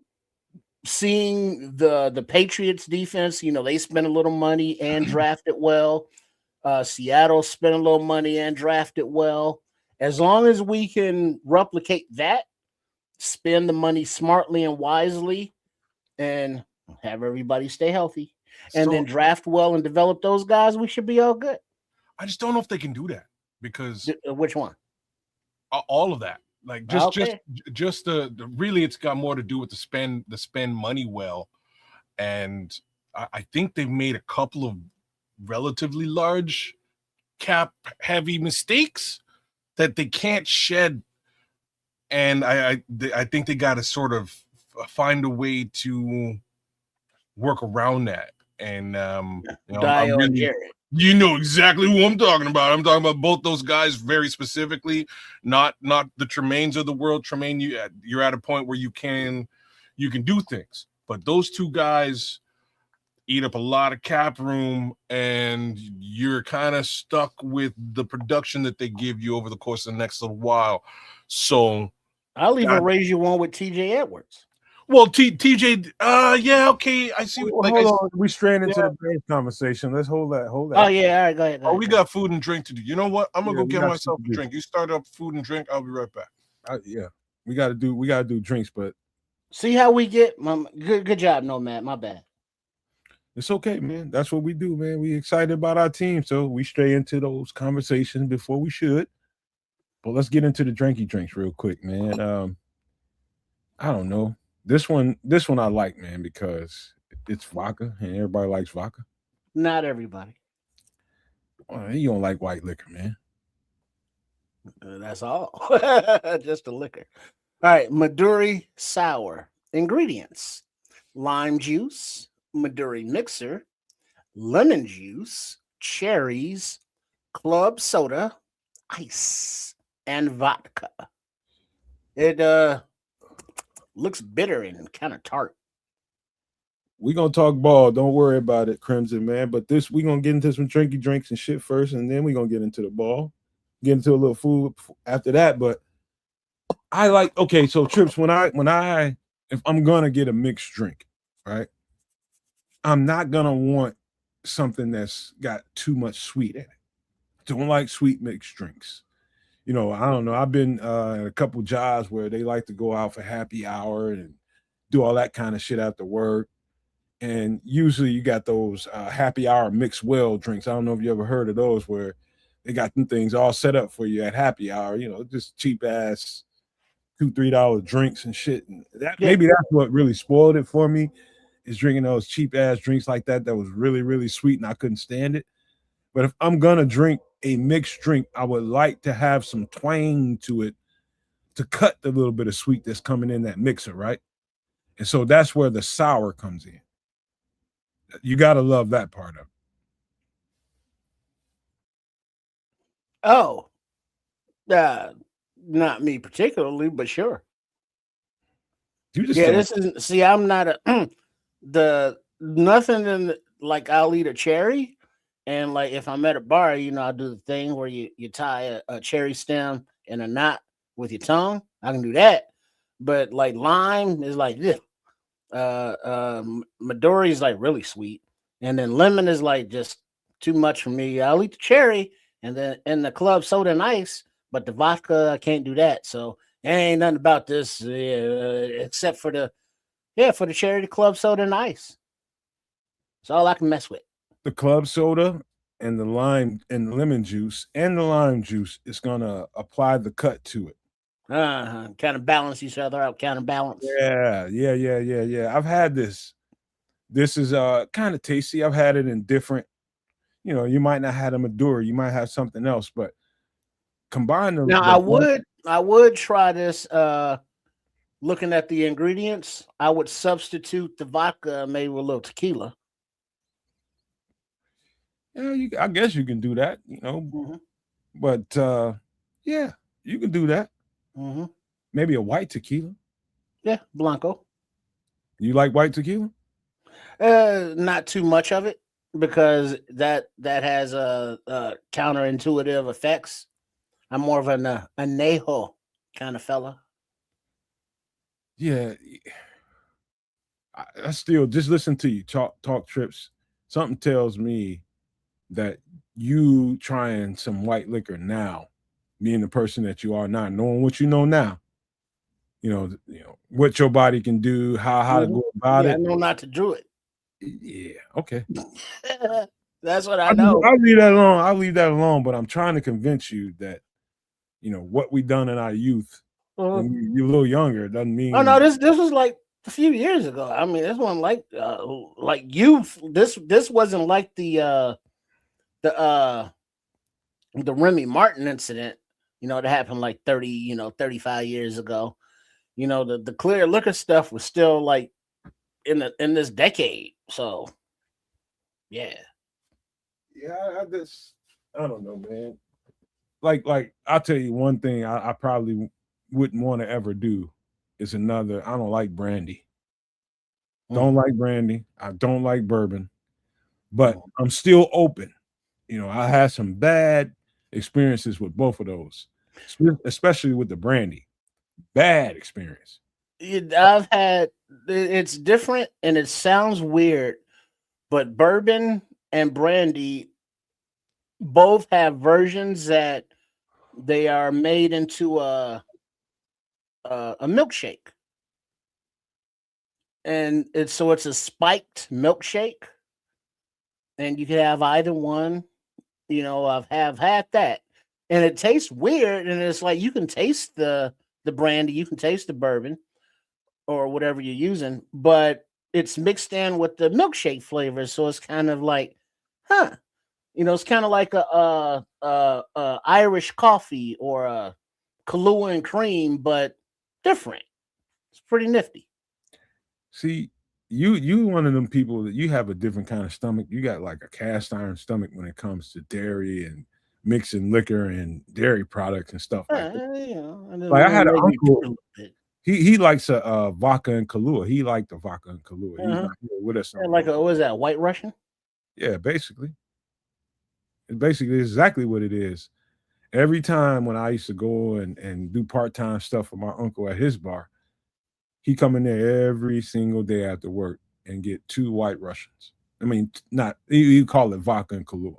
seeing the Patriots defense, they spent a little money and drafted well. Seattle spent a little money and drafted well. As long as we can replicate that, spend the money smartly and wisely, and have everybody stay healthy, and then draft well and develop those guys, we should be all good. I just don't know if they can do that because which one? All of that, like just the really, it's got more to do with the spend money well, and I think they've made a couple of relatively large cap heavy mistakes that they can't shed. And I think they got to sort of find a way to work around that. And you know exactly who I'm talking about. I'm talking about both those guys very specifically, not the Tremaines of the world. Tremaine, you're at a point where you can you can do things. But those two guys eat up a lot of cap room, and you're kind of stuck with the production that they give you over the course of the next little while. So I'll even raise you one with TJ Edwards. well, TJ, yeah, okay, I see. Well, hold on, we straying into the Bears conversation. Let's hold that. Oh yeah, all right, go ahead. We got food and drink to do. You know what? I'm gonna go get myself a drink. You start up food and drink. I'll be right back. We gotta do drinks, but see how we get. Good job, Nomad. My bad. It's okay, man. That's what we do, man. We excited about our team, so we stray into those conversations before we should. But let's get into the drinky drinks real quick, man. I don't know. This one I like, man, because it's vodka and everybody likes vodka. Not everybody. You don't like white liquor, man. That's all. Just the liquor. All right, Maduri Sour. Ingredients: lime juice, Maduri mixer, lemon juice, cherries, club soda, ice, and vodka. It looks bitter and kind of tart. We're gonna talk ball. Don't worry about it, Crimson, man. But we're gonna get into some drinky drinks and shit first, and then we're gonna get into the ball. Get into a little food after that. But I like, okay, so Trips, if I'm gonna get a mixed drink, right? I'm not gonna want something that's got too much sweet in it. Don't like sweet mixed drinks. I don't know. I've been at a couple jobs where they like to go out for happy hour and do all that kind of shit after work. And usually you got those happy hour mixed well drinks. I don't know if you ever heard of those, where they got them things all set up for you at happy hour, just cheap ass $2-3 drinks and shit. And maybe that's what really spoiled it for me, is drinking those cheap ass drinks like that was really, really sweet and I couldn't stand it. But if I'm gonna drink a mixed drink, I would like to have some twang to it to cut the little bit of sweet that's coming in that mixer, right? And so that's where the sour comes in. You gotta love that part of it. Oh, not me particularly, but sure. This is. See, I'm not nothing in like I'll eat a cherry, and like if I'm at a bar, I'll do the thing where you tie a cherry stem in a knot with your tongue. I can do that, but like lime is like this. Midori is like really sweet, and then lemon is like just too much for me. I'll eat the cherry, and then in the club soda and ice, but the vodka I can't do that. So there ain't nothing about this except for the cherry, the club soda, and ice. That's all I can mess with. The club soda and the lime and the lemon juice and the lime juice is gonna apply the cut to it. Kind of balance each other out, counterbalance. Yeah. I've had this. This is kind of tasty. I've had it in different, you might not have a Maduro, you might have something else, but combine them. Now I would try this. Looking at the ingredients, I would substitute the vodka maybe with a little tequila. Yeah, I guess you can do that, Mm-hmm. But yeah, you can do that. Mm-hmm. Maybe a white tequila. Yeah, Blanco. You like white tequila? Not too much of it, because that has counterintuitive effects. I'm more of an añejo kind of fella. Yeah, I still just listen to you talk Trips. Something tells me that you trying some white liquor now, being the person that you are now, knowing what you know now, what your body can do, how to go about it. I know not to do it. Yeah, okay. That's what I know. I'll leave that alone. But I'm trying to convince you that, what we done in our youth, when you're a little younger, doesn't mean. Oh no, this was like a few years ago. I mean, this wasn't like youth. This wasn't like the Remy Martin incident, that happened like 35 years ago. The clear liquor stuff was still like in this decade. So yeah. Yeah, I don't know, man. Like I'll tell you one thing I probably wouldn't want to ever do is I don't like brandy. Don't like brandy. I don't like bourbon, but I'm still open. You know, I had some bad experiences with both of those, especially with the brandy. Bad experience. I've had it's different and it sounds weird, but bourbon and brandy both have versions that they are made into a milkshake, and it's a spiked milkshake, and you can have either one. You know, have had that, and it tastes weird, and it's like you can taste the brandy, you can taste the bourbon or whatever you're using, but it's mixed in with the milkshake flavor, so it's kind of like, huh? You know, it's kind of like a Irish coffee or a Kahlua and cream, but different. It's pretty nifty. See, you one of them people that you have a different kind of stomach. You got like a cast iron stomach when it comes to dairy and mixing liquor and dairy products and stuff like that. You know, and then Like I had an maybe a uncle. little bit. He likes a vodka and Kahlua. He liked the vodka and Kahlua. He's not here with us. Yeah, like what is that, White Russian? Yeah, basically. It's basically exactly what it is. Every time when I used to go and do part-time stuff for my uncle at his bar, he come in there every single day after work and get 2 White Russians. I mean, not you call it vodka and Kahlua.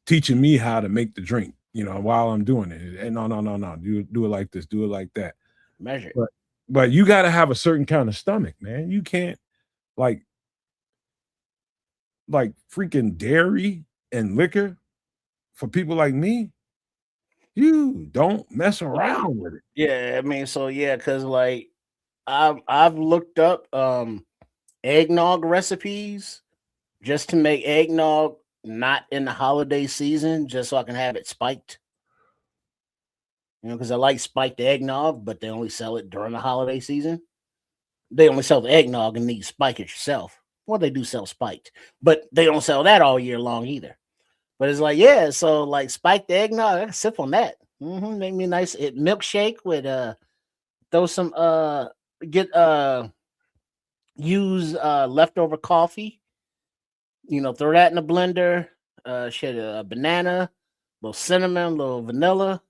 Teaching me how to make the drink, you know, while I'm doing it. And no. Do it like this, do it like that. Measure it. But you got to have a certain kind of stomach, man. You can't like freaking dairy and liquor for people like me. You don't mess around with it. Yeah, I mean, so yeah, because like I've looked up eggnog recipes just to make eggnog not in the holiday season, just so I can have it spiked. You know, because I like spiked eggnog, but they only sell it during the holiday season. They only sell the eggnog and you spike it yourself. Well, they do sell spiked, but they don't sell that all year long either. But it's like, yeah, so like spiked eggnog, I can sip on that. Make me a nice milkshake with throw some use leftover coffee. You know, throw that in the blender. Shit, a banana, a little cinnamon, a little vanilla,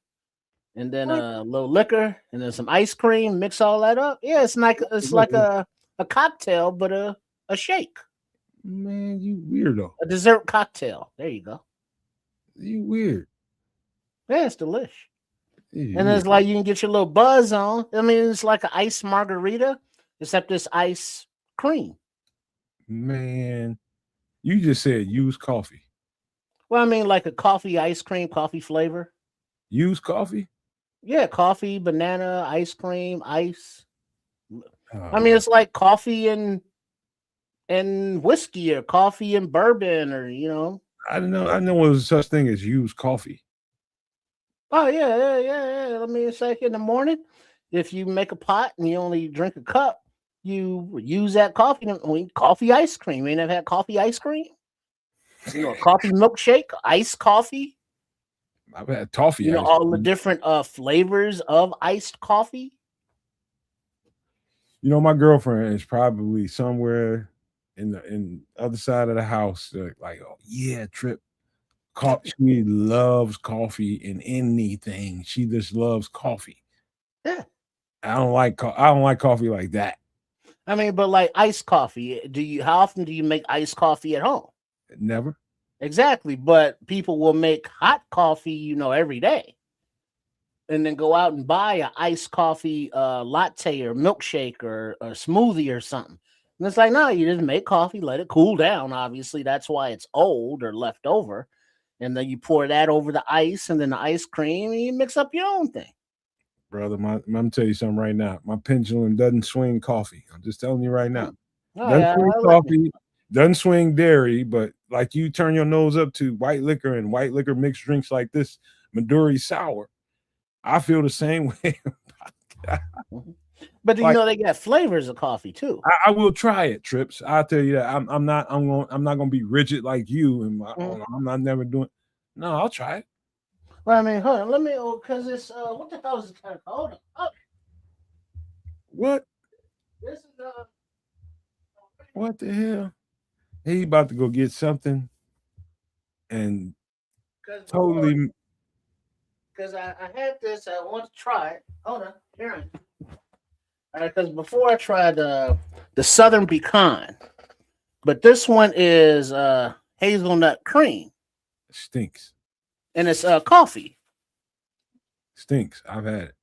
and then a little liquor, and then some ice cream. Mix all that up. Yeah, it's like a cocktail, but a shake. Man, you weirdo. A dessert cocktail. There you go. You weird. Yeah, it's delish. And it's like you can get your little buzz on. I mean, it's like an ice margarita, except it's ice cream. Man, you just said use coffee. Well, I mean, like a coffee ice cream, coffee flavor. Use coffee? Yeah, coffee, banana, ice cream, ice. I mean, it's like coffee and whiskey or coffee and bourbon, or you know. I don't know. I know there's such thing as used coffee. Oh yeah. Let me say, in the morning, if you make a pot and you only drink a cup, you use that coffee. Coffee ice cream. You ain't never had coffee ice cream? You know, coffee milkshake, iced coffee. I've had toffee. You know, all the different flavors of iced coffee. You know, my girlfriend is probably somewhere in the other side of the house. Like, oh yeah, Trip. She loves coffee in anything. She just loves coffee. Yeah, I don't like coffee like that. I mean, but like iced coffee. How often do you make iced coffee at home? Never. Exactly, but people will make hot coffee, you know, every day, and then go out and buy a iced coffee latte or milkshake or a smoothie or something. And it's like, no, you just make coffee, let it cool down. Obviously, that's why it's old or left over. And then you pour that over the ice and then the ice cream, and you mix up your own thing. Brother, I'm gonna tell you something right now. My pendulum doesn't swing coffee. I'm just telling you right now. Doesn't swing dairy, but like you turn your nose up to white liquor and white liquor mixed drinks like this Midori sour. I feel the same way. But you know they got flavors of coffee too. I will try it, Trips. I'll tell you that. I'm not gonna be rigid like you and I'm not never doing. No, I'll try it. Well, I mean, hold on. Let me because it's what the hell is it kind of hold on. Oh. What? This is What the hell? He about to go get something and totally. Because I had this, I want to try it. Hold on, here. All right, because before I tried the Southern Pecan, but this one is hazelnut cream, Stinks. and it's coffee. Stinks. I've had it.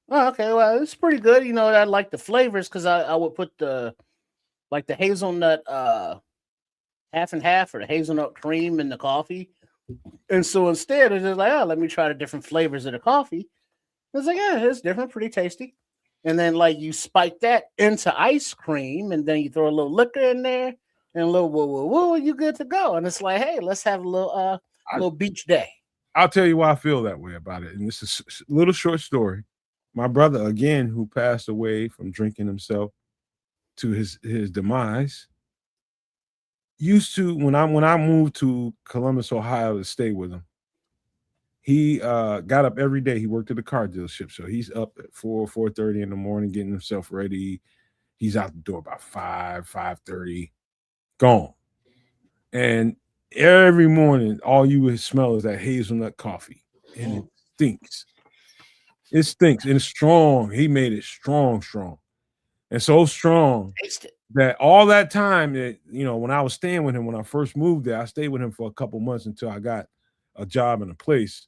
Oh, okay, well, it's pretty good. You know, I like the flavors because I would put the hazelnut half and half or the hazelnut cream in the coffee. And so instead, it's just like, oh, let me try the different flavors of the coffee. It's like, yeah, it's different, pretty tasty. And then like you spike that into ice cream, and then you throw a little liquor in there and a little woo woo woo, you good to go. And it's like, hey, let's have a little beach day. I'll tell you why I feel that way about it. And this is a little short story. My brother, again, who passed away from drinking himself to his demise, used to when I moved to Columbus, Ohio to stay with him. He got up every day. He worked at a car dealership, so he's up at 4:30 in the morning getting himself ready. He's out the door about 5:30, gone. And every morning, all you would smell is that hazelnut coffee, and it stinks. It stinks, and it's strong. He made it strong, and so strong Taste it. that all that time that when I was staying with him when I first moved there, I stayed with him for a couple months until I got a job in a place.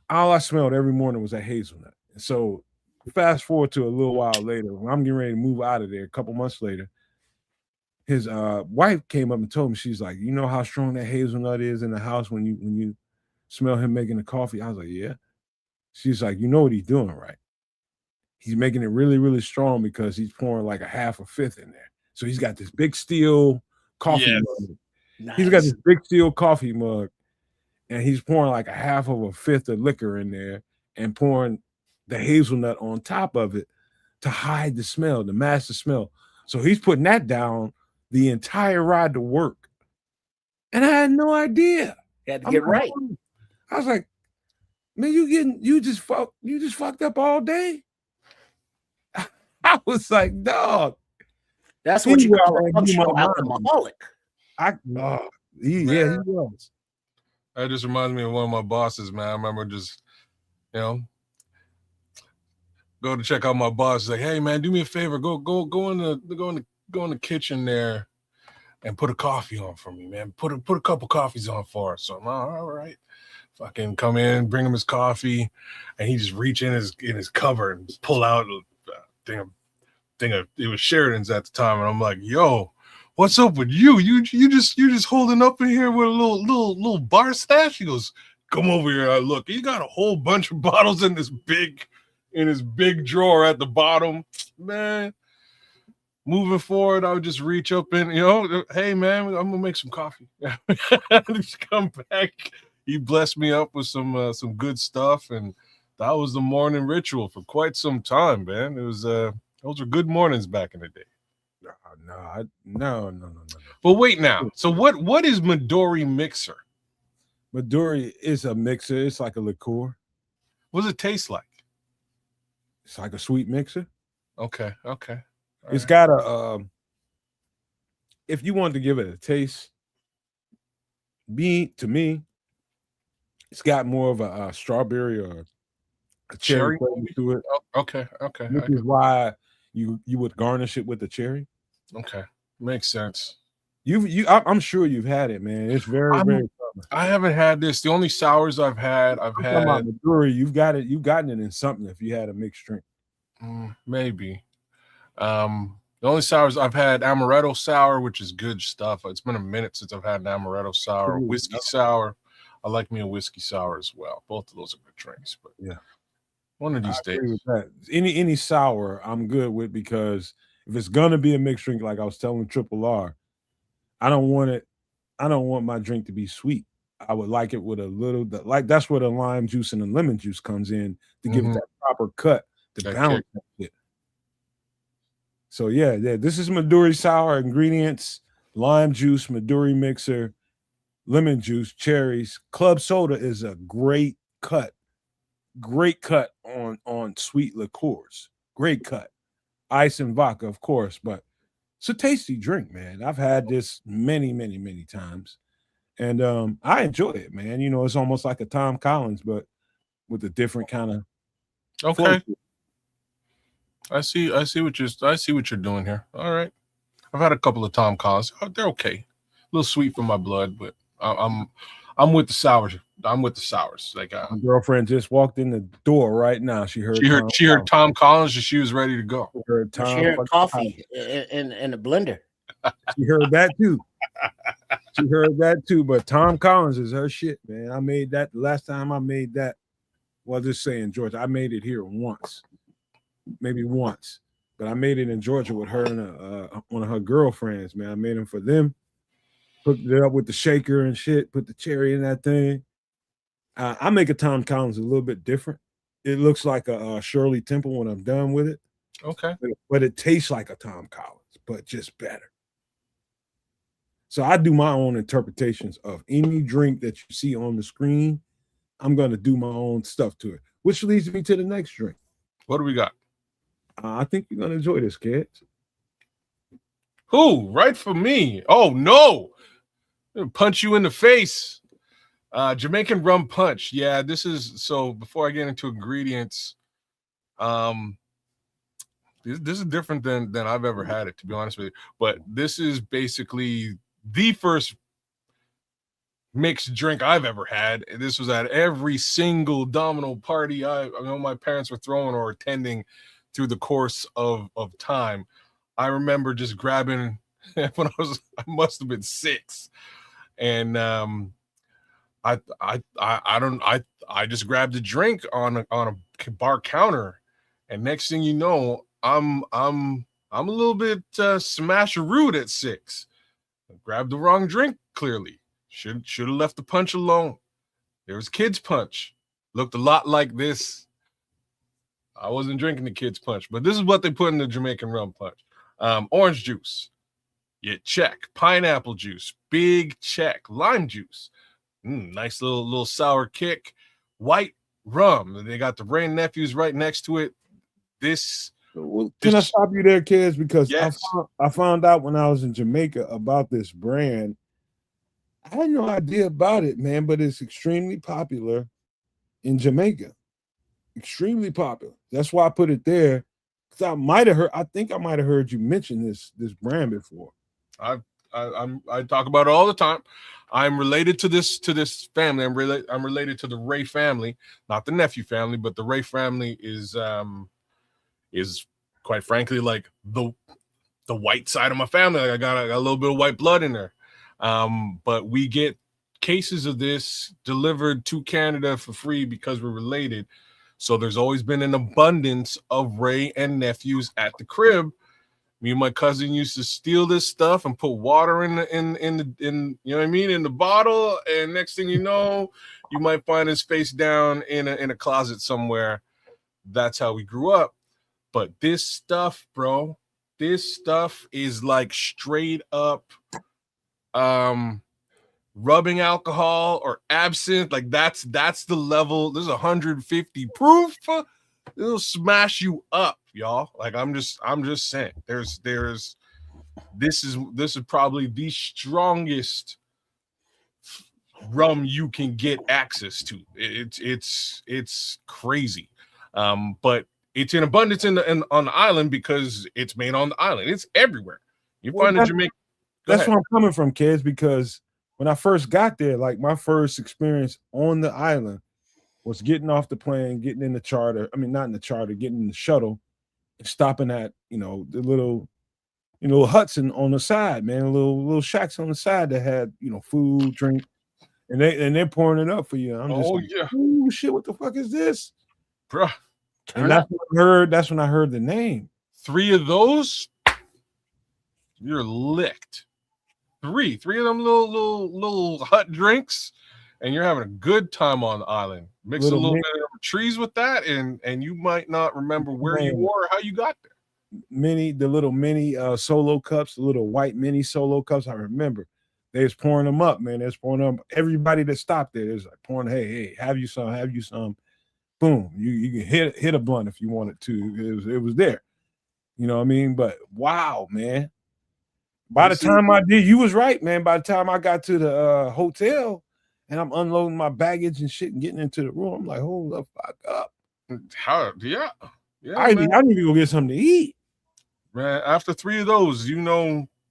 All I smelled every morning was that hazelnut. And so fast forward to a little while later, when I'm getting ready to move out of there, a couple months later, his wife came up and told me, she's like, you know how strong that hazelnut is in the house when you smell him making the coffee? I was like, yeah. She's like, you know what he's doing, right? He's making it really, really strong because he's pouring like a half a fifth in there. So he's got this big steel coffee mug. Nice. He's got this big steel coffee mug, and he's pouring like a half of a fifth of liquor in there and pouring the hazelnut on top of it to hide the smell, to mask the smell. So he's putting that down the entire ride to work. And I had no idea. You had to get right. I was like, man, you just fucked up all day. I was like, dog. That's what you call a functional alcoholic. He was. That just reminds me of one of my bosses, man. I remember just, go to check out my boss. He's like, hey man, do me a favor. Go in the kitchen there and put a coffee on for me, man. Put a couple coffees on for us. So I'm all right. Fucking come in, bring him his coffee, and he just reach in his cupboard and pull out a thing of it was Sheridan's at the time, and I'm like, yo, what's up with you? You just holding up in here with a little bar stash? He goes, come over here. I look, he got a whole bunch of bottles in his big drawer at the bottom, man. Moving forward, I would just reach up and hey man, I'm gonna make some coffee. Just come back. He blessed me up with some good stuff, and that was the morning ritual for quite some time, man. It was those were good mornings back in the day. No. But wait now. So what is Midori Mixer? Midori is a mixer. It's like a liqueur. What does it taste like? It's like a sweet mixer. Okay. It's got a if you wanted to give it a taste, to me, it's got more of a strawberry or a cherry flavor to it. Oh, okay. Which is why you would garnish it with the cherry. Okay, makes sense. I'm sure you've had it, man. It's very common. I haven't had this. The only sours I've had Midori. You've gotten it in something if you had a mixed drink. Maybe. The only sours I've had, amaretto sour, which is good stuff. It's been a minute since I've had an amaretto sour. Whiskey sour. I like me a whiskey sour as well. Both of those are good drinks. But yeah, one of these days. With that. Any sour I'm good with, because if it's gonna be a mixed drink, like I was telling Triple R, I don't want my drink to be sweet. I would like it with a little, that's where the lime juice and the lemon juice comes in to give it that proper cut to balance it. So yeah, this is Midori sour ingredients: lime juice, Midori mixer, lemon juice, cherries. Club soda is a great cut on sweet liqueurs. Great cut. Ice and vodka, of course, but It's a tasty drink, man. I've had this many, many, many times. And I enjoy it, man. You know, it's almost like a Tom Collins, but with a different kind of flow. Okay. I see what you're doing here. All right. I've had a couple of Tom Collins. They're okay. A little sweet for my blood, but I'm with the sours. I'm with the sours. Like my girlfriend just walked in the door right now. She heard Tom Collins and she was ready to go. She heard coffee in a blender. She heard that too. She heard that too. But Tom Collins is her shit, man. I made that the last time I made that. Well, just saying, Georgia. I made it here once, maybe once, but I made it in Georgia with her and one of her girlfriends. Man, I made them for them. Hooked it up with the shaker and shit. Put the cherry in that thing. I make a Tom Collins a little bit different. It looks like a Shirley Temple when I'm done with it. Okay, but it tastes like a Tom Collins, but just better. So I do my own interpretations of any drink that you see on the screen. I'm going to do my own stuff to it, which leads me to the next drink. What do we got? I think you're going to enjoy this, kids. Who? Right for me. Oh, no. Punch you in the face. Jamaican rum punch. Yeah, this is, so before I get into ingredients, this is different than I've ever had it, to be honest with you. But this is basically the first mixed drink I've ever had. This was at every single domino party I know my parents were throwing or attending through the course of time. I remember just grabbing when I must have been 6, and I just grabbed a drink on a bar counter, and next thing you know, I'm a little bit smash-a-root at 6. I grabbed the wrong drink, clearly. Should have left the punch alone. There was kids punch. Looked a lot like this. I wasn't drinking the kids punch, but this is what they put in the Jamaican rum punch. Orange juice. Yeah, check. Pineapple juice. Big check. Lime juice. Nice little sour kick. White rum. They got the Rain Nephews right next to it. Can I stop you there, kids? Because yes. I found out when I was in Jamaica about this brand. I had no idea about it, man, but it's extremely popular in Jamaica. Extremely popular. That's why I put it there. Because I think I might have heard you mention this brand before. I talk about it all the time. I'm related to this family. I'm related to the Ray family, not the Nephew family, but the Ray family is quite frankly like the white side of my family. Like I got a little bit of white blood in there. But we get cases of this delivered to Canada for free because we're related. So there's always been an abundance of Ray and Nephews at the crib. Me and my cousin used to steal this stuff and put water in you know what I mean, in the bottle, and next thing you know, you might find his face down in a closet somewhere. That's how we grew up. But this stuff, bro, is like straight up rubbing alcohol or absinthe. Like that's the level. There's 150 proof. It'll smash you up, y'all. Like I'm just saying. This is probably the strongest rum you can get access to. It's crazy. But it's in abundance on the island because it's made on the island. It's everywhere. You find in Jamaica. That's where I'm coming from, kids, because when I first got there, like my first experience on the island was getting off the plane, getting in the charter. I mean, not in the charter, getting in the shuttle, and stopping at, the little, huts on the side, man, little shacks on the side that had, food, drink, and they're pouring it up for you. I'm just oh shit, what the fuck is this? Bruh. And that's when I heard the name. 3 of those, you're licked. 3 of them little hut drinks, and you're having a good time on the island. Mix a little bit of trees with that, and you might not remember where you were or how you got there. The little mini solo cups, the little white mini solo cups. I remember they was pouring them up, man. They was pouring them. Everybody that stopped there is like pouring. Hey, have you some? Boom, you can hit a blunt if you wanted to. It was there. You know what I mean? But wow, man. By the time I did, you was right, man. By the time I got to the hotel and I'm unloading my baggage and shit and getting into the room, I'm like, hold the fuck up. How? Yeah, I man. need to go get something to eat. Man, after 3 of those,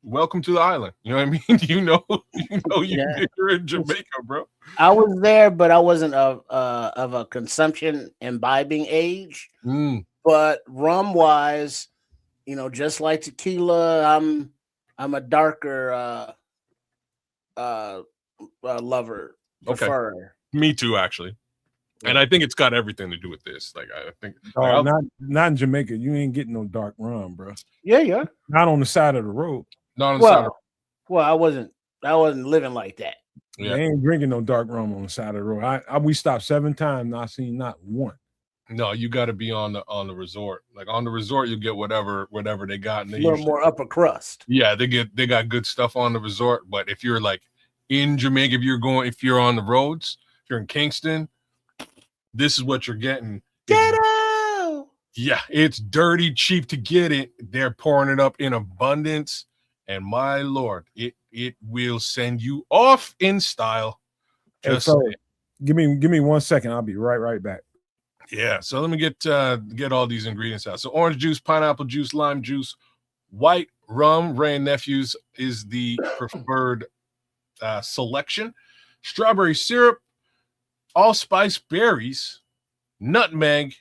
welcome to the island. You know what I mean? You're in Jamaica, bro. I was there, but I wasn't of a consumption imbibing age. But rum wise, just like tequila, I'm a darker lover, preferrer. Okay. Me too, actually. And I think it's got everything to do with this. Like, I think not in Jamaica. You ain't getting no dark rum, bro. Yeah. Not on the side of the road. Not on the side of the road. Well, I wasn't living like that. Yeah. They ain't drinking no dark rum on the side of the road. We stopped 7 times, and I seen not one. No, you got to be on the resort. Like on the resort, you get whatever they got. And a little more upper crust. Yeah, they got good stuff on the resort. But if you're like in Jamaica, if you're on the roads, if you're in Kingston, this is what you're getting. Get out! Yeah, it's dirty, cheap to get it. They're pouring it up in abundance, and my lord, it will send you off in style. Give me 1 second. I'll be right back. Yeah, so let me get all these ingredients out. So orange juice, pineapple juice, lime juice, white rum. Ray and Nephews is the preferred selection. Strawberry syrup, allspice berries, nutmeg,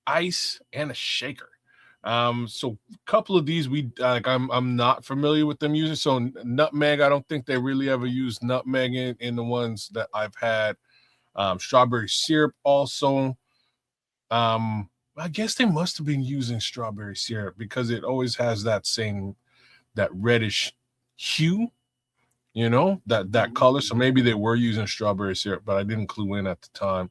ice, and a shaker. So a couple of these I'm not familiar with them using. So nutmeg, I don't think they really ever use nutmeg in the ones that I've had. Strawberry syrup also. I guess they must have been using strawberry syrup because it always has that reddish hue, that color. So maybe they were using strawberry syrup, but I didn't clue in at the time.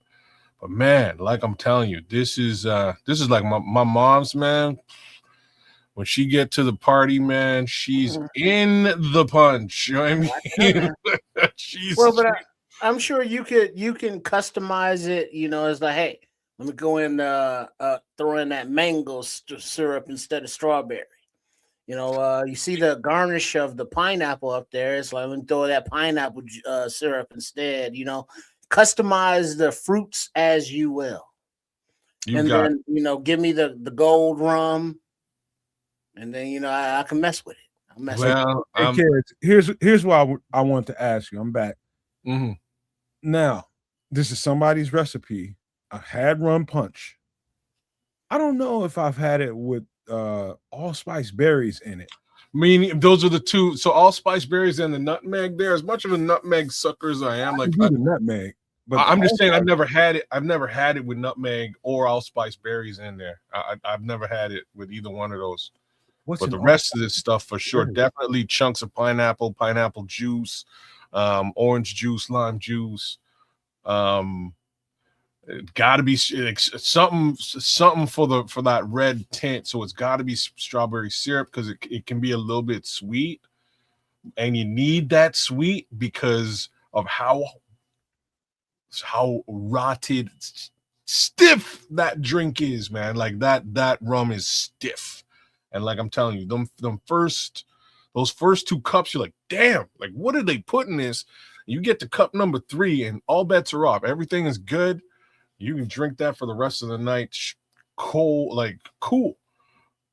But man, like I'm telling you, this is like my mom's, man. When she get to the party, man, she's in the punch. You know what I mean? I'm sure you can customize it. As like, hey, let me go in, throw in that mango syrup instead of strawberry. You see the garnish of the pineapple up there. It's like, let me throw that pineapple syrup instead. Customize the fruits as you will. Then give me the gold rum, and then I can mess with it. Here's why I want to ask you. I'm back. Mm-hmm. Now, this is somebody's recipe. I had rum punch. I don't know if I've had it with allspice berries in it. Meaning those are the two. So allspice berries and the nutmeg. There, as much of a nutmeg sucker as I am, the nutmeg. But I'm just saying, I've never had it. I've never had it with nutmeg or allspice berries in there. I've never had it with either one of those. But the rest of this stuff, for sure, definitely chunks of pineapple juice, orange juice, lime juice. It got to be something for that red tint. So it's got to be strawberry syrup because it can be a little bit sweet, and you need that sweet because of how rotted stiff that drink is, man. Like that rum is stiff, and like I'm telling you, those first 2 cups, you're like, damn, like what did they put in this? You get to cup number 3 and all bets are off. Everything is good. You can drink that for the rest of the night. Cool.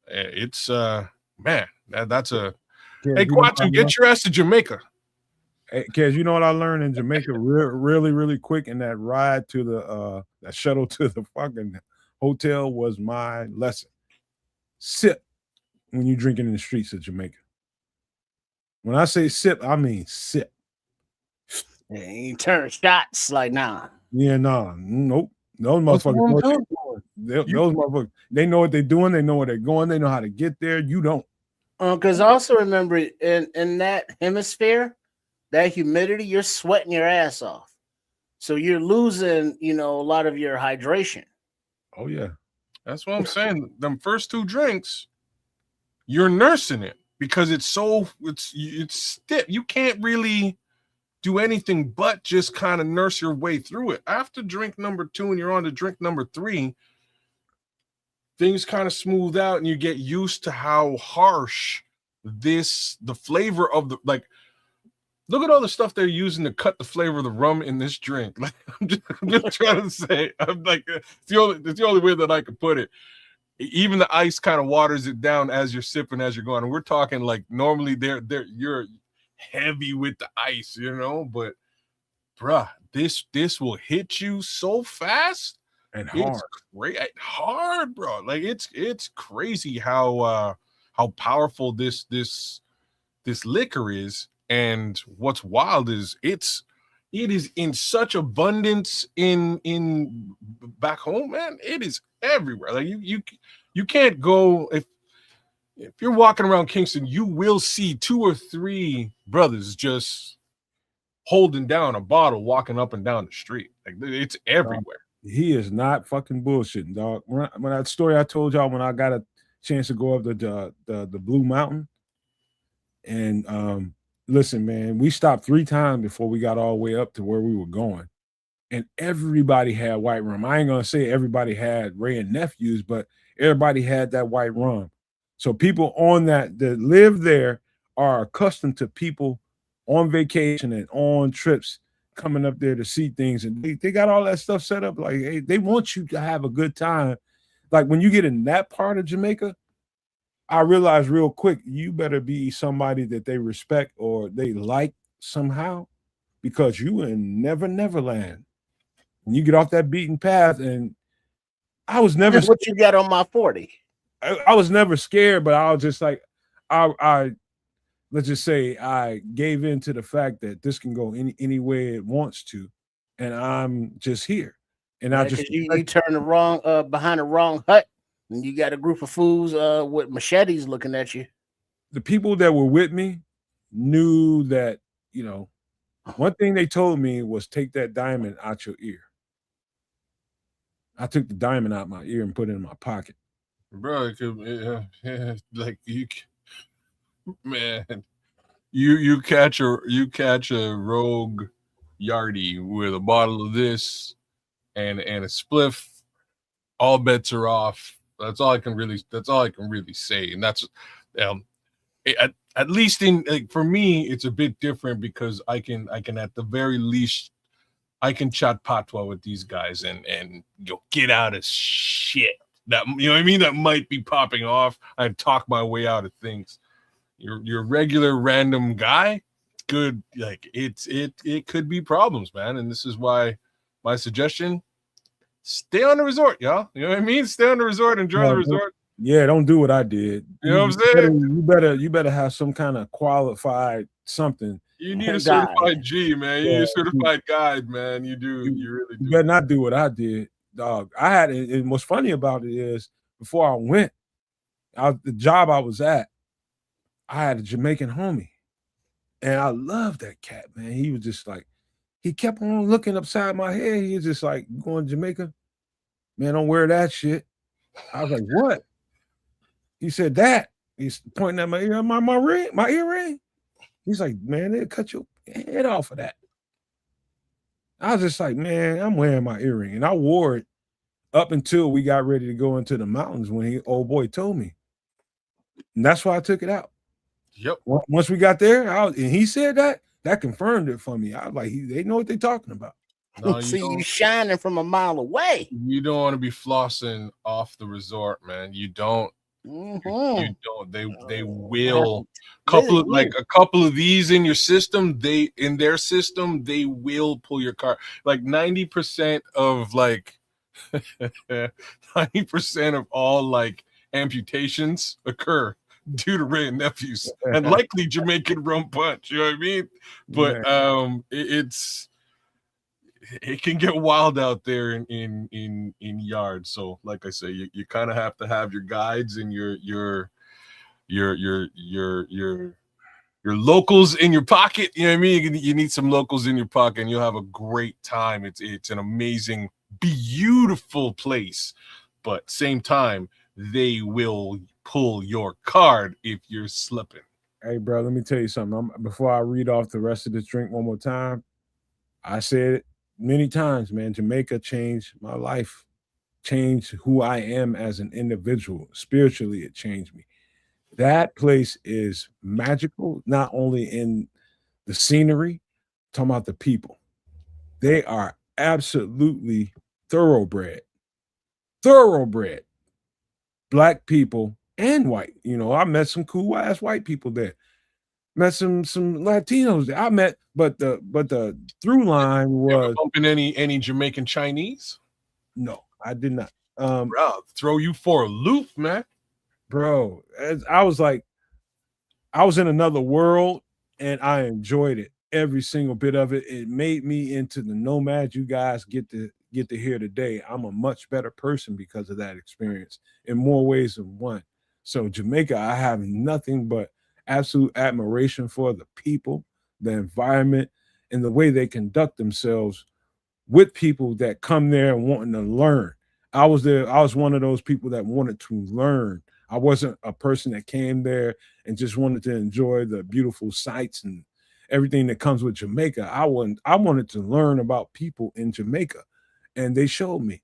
It's man, that's a hey, Quatu, get your ass to Jamaica. Hey, Kez, you know what I learned in Jamaica really, really quick in that ride to the that shuttle to the fucking hotel was my lesson. Sip when you're drinking in the streets of Jamaica. When I say sip, I mean sip. Yeah, you turn shots like nah. Yeah, nope. Those motherfuckers, those motherfuckers, they know what they're doing. They know where they're going. They know how to get there. You don't. Because also remember, in that hemisphere, that humidity, you're sweating your ass off. So you're losing, a lot of your hydration. Oh, yeah. That's what I'm saying. Them first 2 drinks, you're nursing it because it's stiff. You can't really do anything but just kind of nurse your way through it. After drink number 2 and you're on to drink number 3, things kind of smooth out and you get used to how harsh the flavor of the, like, look at all the stuff they're using to cut the flavor of the rum in this drink. Like, I'm just trying to say, I'm like, it's the only way that I could put it. Even the ice kind of waters it down as you're sipping, as you're going. And we're talking like normally you're heavy with the ice, but bruh, this will hit you so fast and hard. It's great, hard, bro. Like it's crazy how powerful this liquor is. And what's wild is it is in such abundance in back home, man. It is everywhere. Like you can't go if you're walking around Kingston, you will see 2 or 3 brothers just holding down a bottle, walking up and down the street. Like it's everywhere. He is not fucking bullshitting, dog. When that story I told y'all when I got a chance to go up the Blue Mountain, and listen, man, we stopped 3 times before we got all the way up to where we were going, and everybody had white rum. I ain't gonna say everybody had Ray and Nephews, but everybody had that white rum. So people on that live there are accustomed to people on vacation and on trips coming up there to see things, and they got all that stuff set up. Like, hey, they want you to have a good time. Like when you get in that part of Jamaica, I realized real quick, you better be somebody that they respect or they like somehow, because you in Neverland. When you get off that beaten path, and I was never what you got on my 40. I was never scared, but I was just like, I let's just say I gave in to the fact that this can go any way it wants to, and I'm just here. And I just you turn the wrong behind the wrong hut, and you got a group of fools with machetes looking at you. The people that were with me knew that, one thing they told me was take that diamond out your ear. I took the diamond out my ear and put it in my pocket. Bro, like man, you catch a rogue yardie with a bottle of this and a spliff, all bets are off. That's all I can really say. And that's at least in, like, for me it's a bit different because I can at the very least I can chat patois with these guys and get out of shit that, what I mean, that might be popping off. I talk my way out of things. Your regular random guy, good, like it could be problems, man. And this is why my suggestion: stay on the resort, y'all. You know what I mean? Stay on the resort, enjoy the resort. Yeah, don't do what I did. You know what I'm saying? You better have some kind of qualified something. You need a certified G, man. You need a certified guide, man. You do. You really do. You better not do what I did, dog. I had it. And what's funny about it is before I went, the job I was at, I had a Jamaican homie, and I loved that cat, man. He was just like, he kept on looking upside my head. He was just like, going to Jamaica? Man, don't wear that shit. I was like, what? He said that. He's pointing at my ear, my earring. He's like, man, they'll cut your head off of that. I was just like, man, I'm wearing my earring. And I wore it up until we got ready to go into the mountains when old boy told me. And that's why I took it out. Yep. Once we got there, and he said that confirmed it for me. I was like, they know what they're talking about. No, see you shining from a mile away. You don't want to be flossing off the resort, man. You don't. Mm-hmm. You don't. They will a couple of these in your system. In their system they will pull your car. Like 90% of 90% of all like amputations occur due to Ray and Nephews and likely Jamaican rum punch. You know what I mean? But it can get wild out there in yards. So like I say, you kind of have to have your guides and your locals in your pocket. You know what I mean? You need some locals in your pocket and you'll have a great time. It's an amazing, beautiful place, but same time they will pull your card if you're slipping. Hey bro, let me tell you something. Before I read off the rest of this drink one more time, I said it many times, man. Jamaica changed my life, changed who I am as an individual. Spiritually, it changed me. That place is magical, not only in the scenery, talking about the people. They are absolutely thoroughbred. Thoroughbred. Black people and white. You know, I met some cool ass white people there. Met some Latinos there. I met, but the through line was bumping any Jamaican Chinese. no, I did not. Bro, throw you for a loop, man. Bro, I was like, I was in another world and I enjoyed it. Every single bit of it. It made me into the nomad you guys get to hear today. I'm a much better person because of that experience in more ways than one. So Jamaica, I have nothing but absolute admiration for the people, the environment, and the way they conduct themselves with people that come there and wanting to learn. I was there. I was one of those people that wanted to learn. I wasn't a person that came there and just wanted to enjoy the beautiful sights and everything that comes with Jamaica. I wanted to learn about people in Jamaica, and they showed me.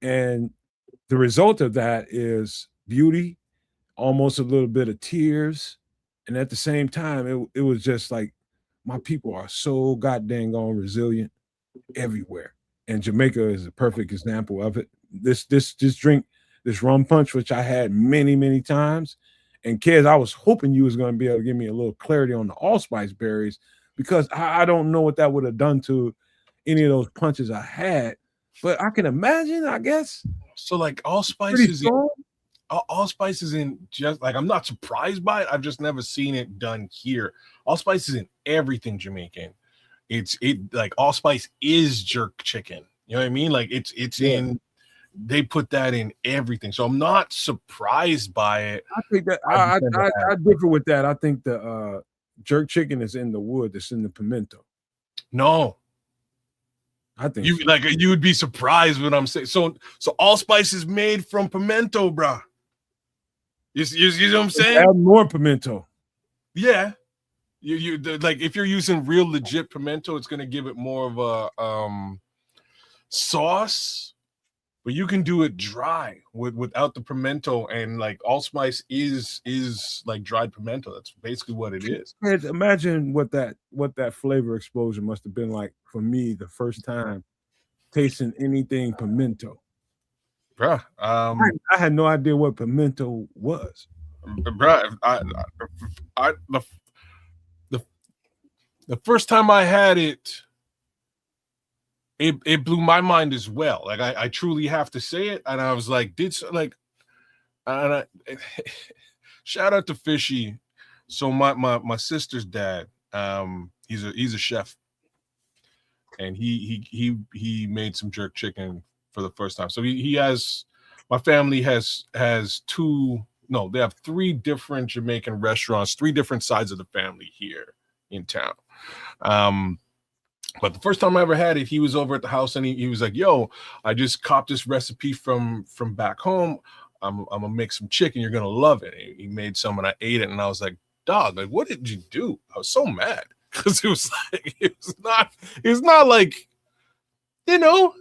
And the result of that is beauty, almost a little bit of tears, and at the same time, it was just like my people are so goddamn resilient everywhere, and Jamaica is a perfect example of it. This drink, this rum punch, which I had many times, and kids, I was hoping you was going to be able to give me a little clarity on the allspice berries because I don't know what that would have done to any of those punches I had, but I can imagine. I guess so. Like allspice pretty is strong. Allspice isn't just like I'm not surprised by it. I've just never seen it done here. Allspice is in everything Jamaican. It like allspice is jerk chicken. You know what I mean? Like it's in. They put that in everything, so I'm not surprised by it. I think that I differ with that. I think the jerk chicken is in the wood. It's in the pimento. No, I think you so. like you would be surprised what I'm saying. So allspice is made from pimento, bro. You know what I'm saying? Add more pimento. Yeah, you like if you're using real legit pimento, it's gonna give it more of a sauce. But you can do it dry without the pimento, and like allspice is like dried pimento. That's basically what it is. Imagine what that flavor explosion must have been like for me the first time tasting anything pimento. Bruh, I had no idea what pimento was. Bruh, the first time I had it, it blew my mind as well. Like I truly have to say it, and I was like, shout out to Fishy. So my sister's dad, he's a chef, and he made some jerk chicken for the first time. So he has, my family has they have 3 different Jamaican restaurants, 3 different sides of the family here in town. But the first time I ever had it, he was over at the house and he was like, yo, I just copped this recipe from back home. I'm gonna make some chicken. You're gonna love it. He made some and I ate it and I was like, dog, like, what did you do? I was so mad because it was not like, you know,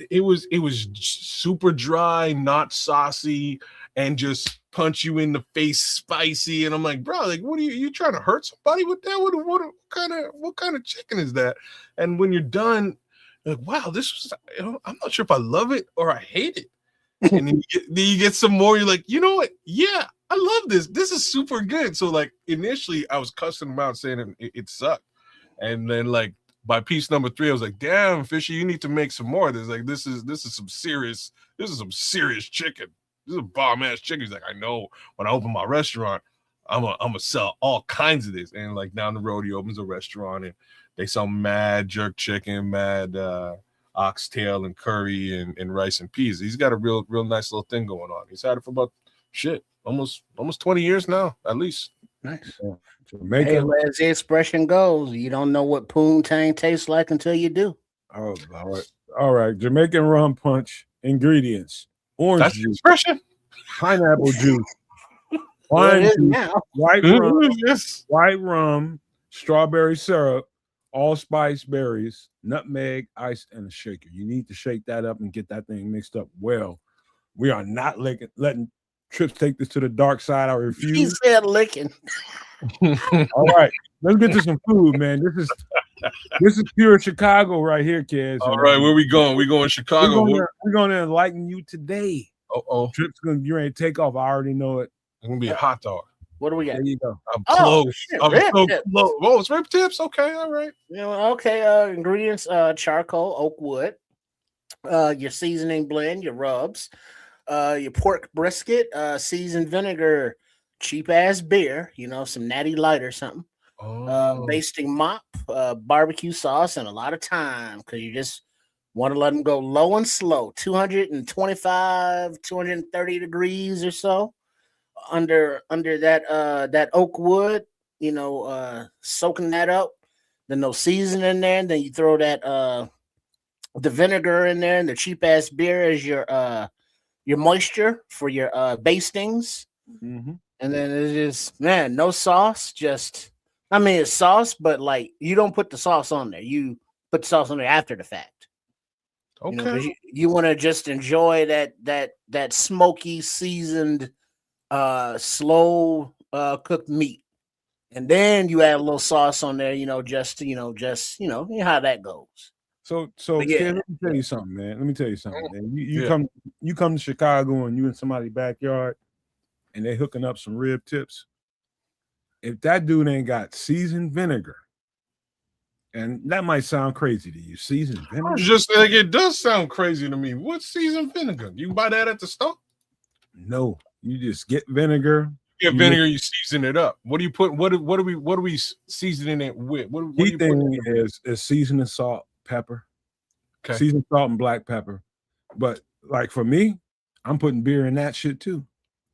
it was super dry, not saucy, and just punch you in the face spicy. And I'm like, bro, like, what are you trying to hurt somebody with that? What kind of chicken is that? And when you're done, you're like, wow, this was, I'm not sure if I love it or I hate it. And then you get some more. You're like, you know what? Yeah, I love this. This is super good. So like initially I was cussing him out saying it sucked. And then like by piece number 3, I was like, damn, Fishy, you need to make some more of this. Like, this is some serious chicken. This is a bomb ass chicken. He's like, I know, when I open my restaurant, I'm gonna sell all kinds of this. And like down the road, he opens a restaurant and they sell mad jerk chicken, mad oxtail and curry and rice and peas. He's got a real nice little thing going on. He's had it for about almost 20 years now, at least. Nice. Jamaica. Hey, as the expression goes, you don't know what poontang tastes like until you do. Oh, all right. Jamaican rum punch ingredients: orange juice, expression, pineapple juice, Well, wine juice, white rum, strawberry syrup, allspice berries, nutmeg, ice, and a shaker. You need to shake that up and get that thing mixed up well. We are not letting Trips take this to the dark side. I He refuse. said licking. All right, let's get to some food, man. This is pure Chicago right here, kids. All right, where we going? We going Chicago. We're going to enlighten you today. Trips going to be ready to take off. I already know it. It's going to be a hot dog. What do we got? There you go. I'm close. Shit, I'm rib so tips. close. Oh, it's rib tips? Okay, all right. Okay, ingredients, charcoal, oak wood, your seasoning blend, your rubs, your pork brisket, seasoned vinegar, cheap ass beer, some Natty Light or something. Basting mop, barbecue sauce, and a lot of time because you just want to let them go low and slow, 225, 230 degrees or so under that oak wood, soaking that up. Then no seasoning in there, and then you throw that the vinegar in there and the cheap ass beer as your moisture for your bastings. Mm-hmm. And then it's just, man, no sauce, it's sauce, but like you don't put the sauce on there. You put the sauce on there after the fact. Okay. You want to just enjoy that smoky, seasoned, slow cooked meat. And then you add a little sauce on there, just how that goes. So Yeah. kid, let me tell you something, man. Let me tell you something, man. You come to Chicago and you in somebody's backyard and they hooking up some rib tips. If that dude ain't got seasoned vinegar, and that might sound crazy to you, seasoned vinegar. Just like it does sound crazy to me. What's seasoned vinegar? You can buy that at the store? No, you just get vinegar. You get vinegar, you season it up. What do you put? What are we seasoning it with? What Key thing is seasoning salt, pepper, seasoned salt and black pepper. But like for me, I'm putting beer in that shit too.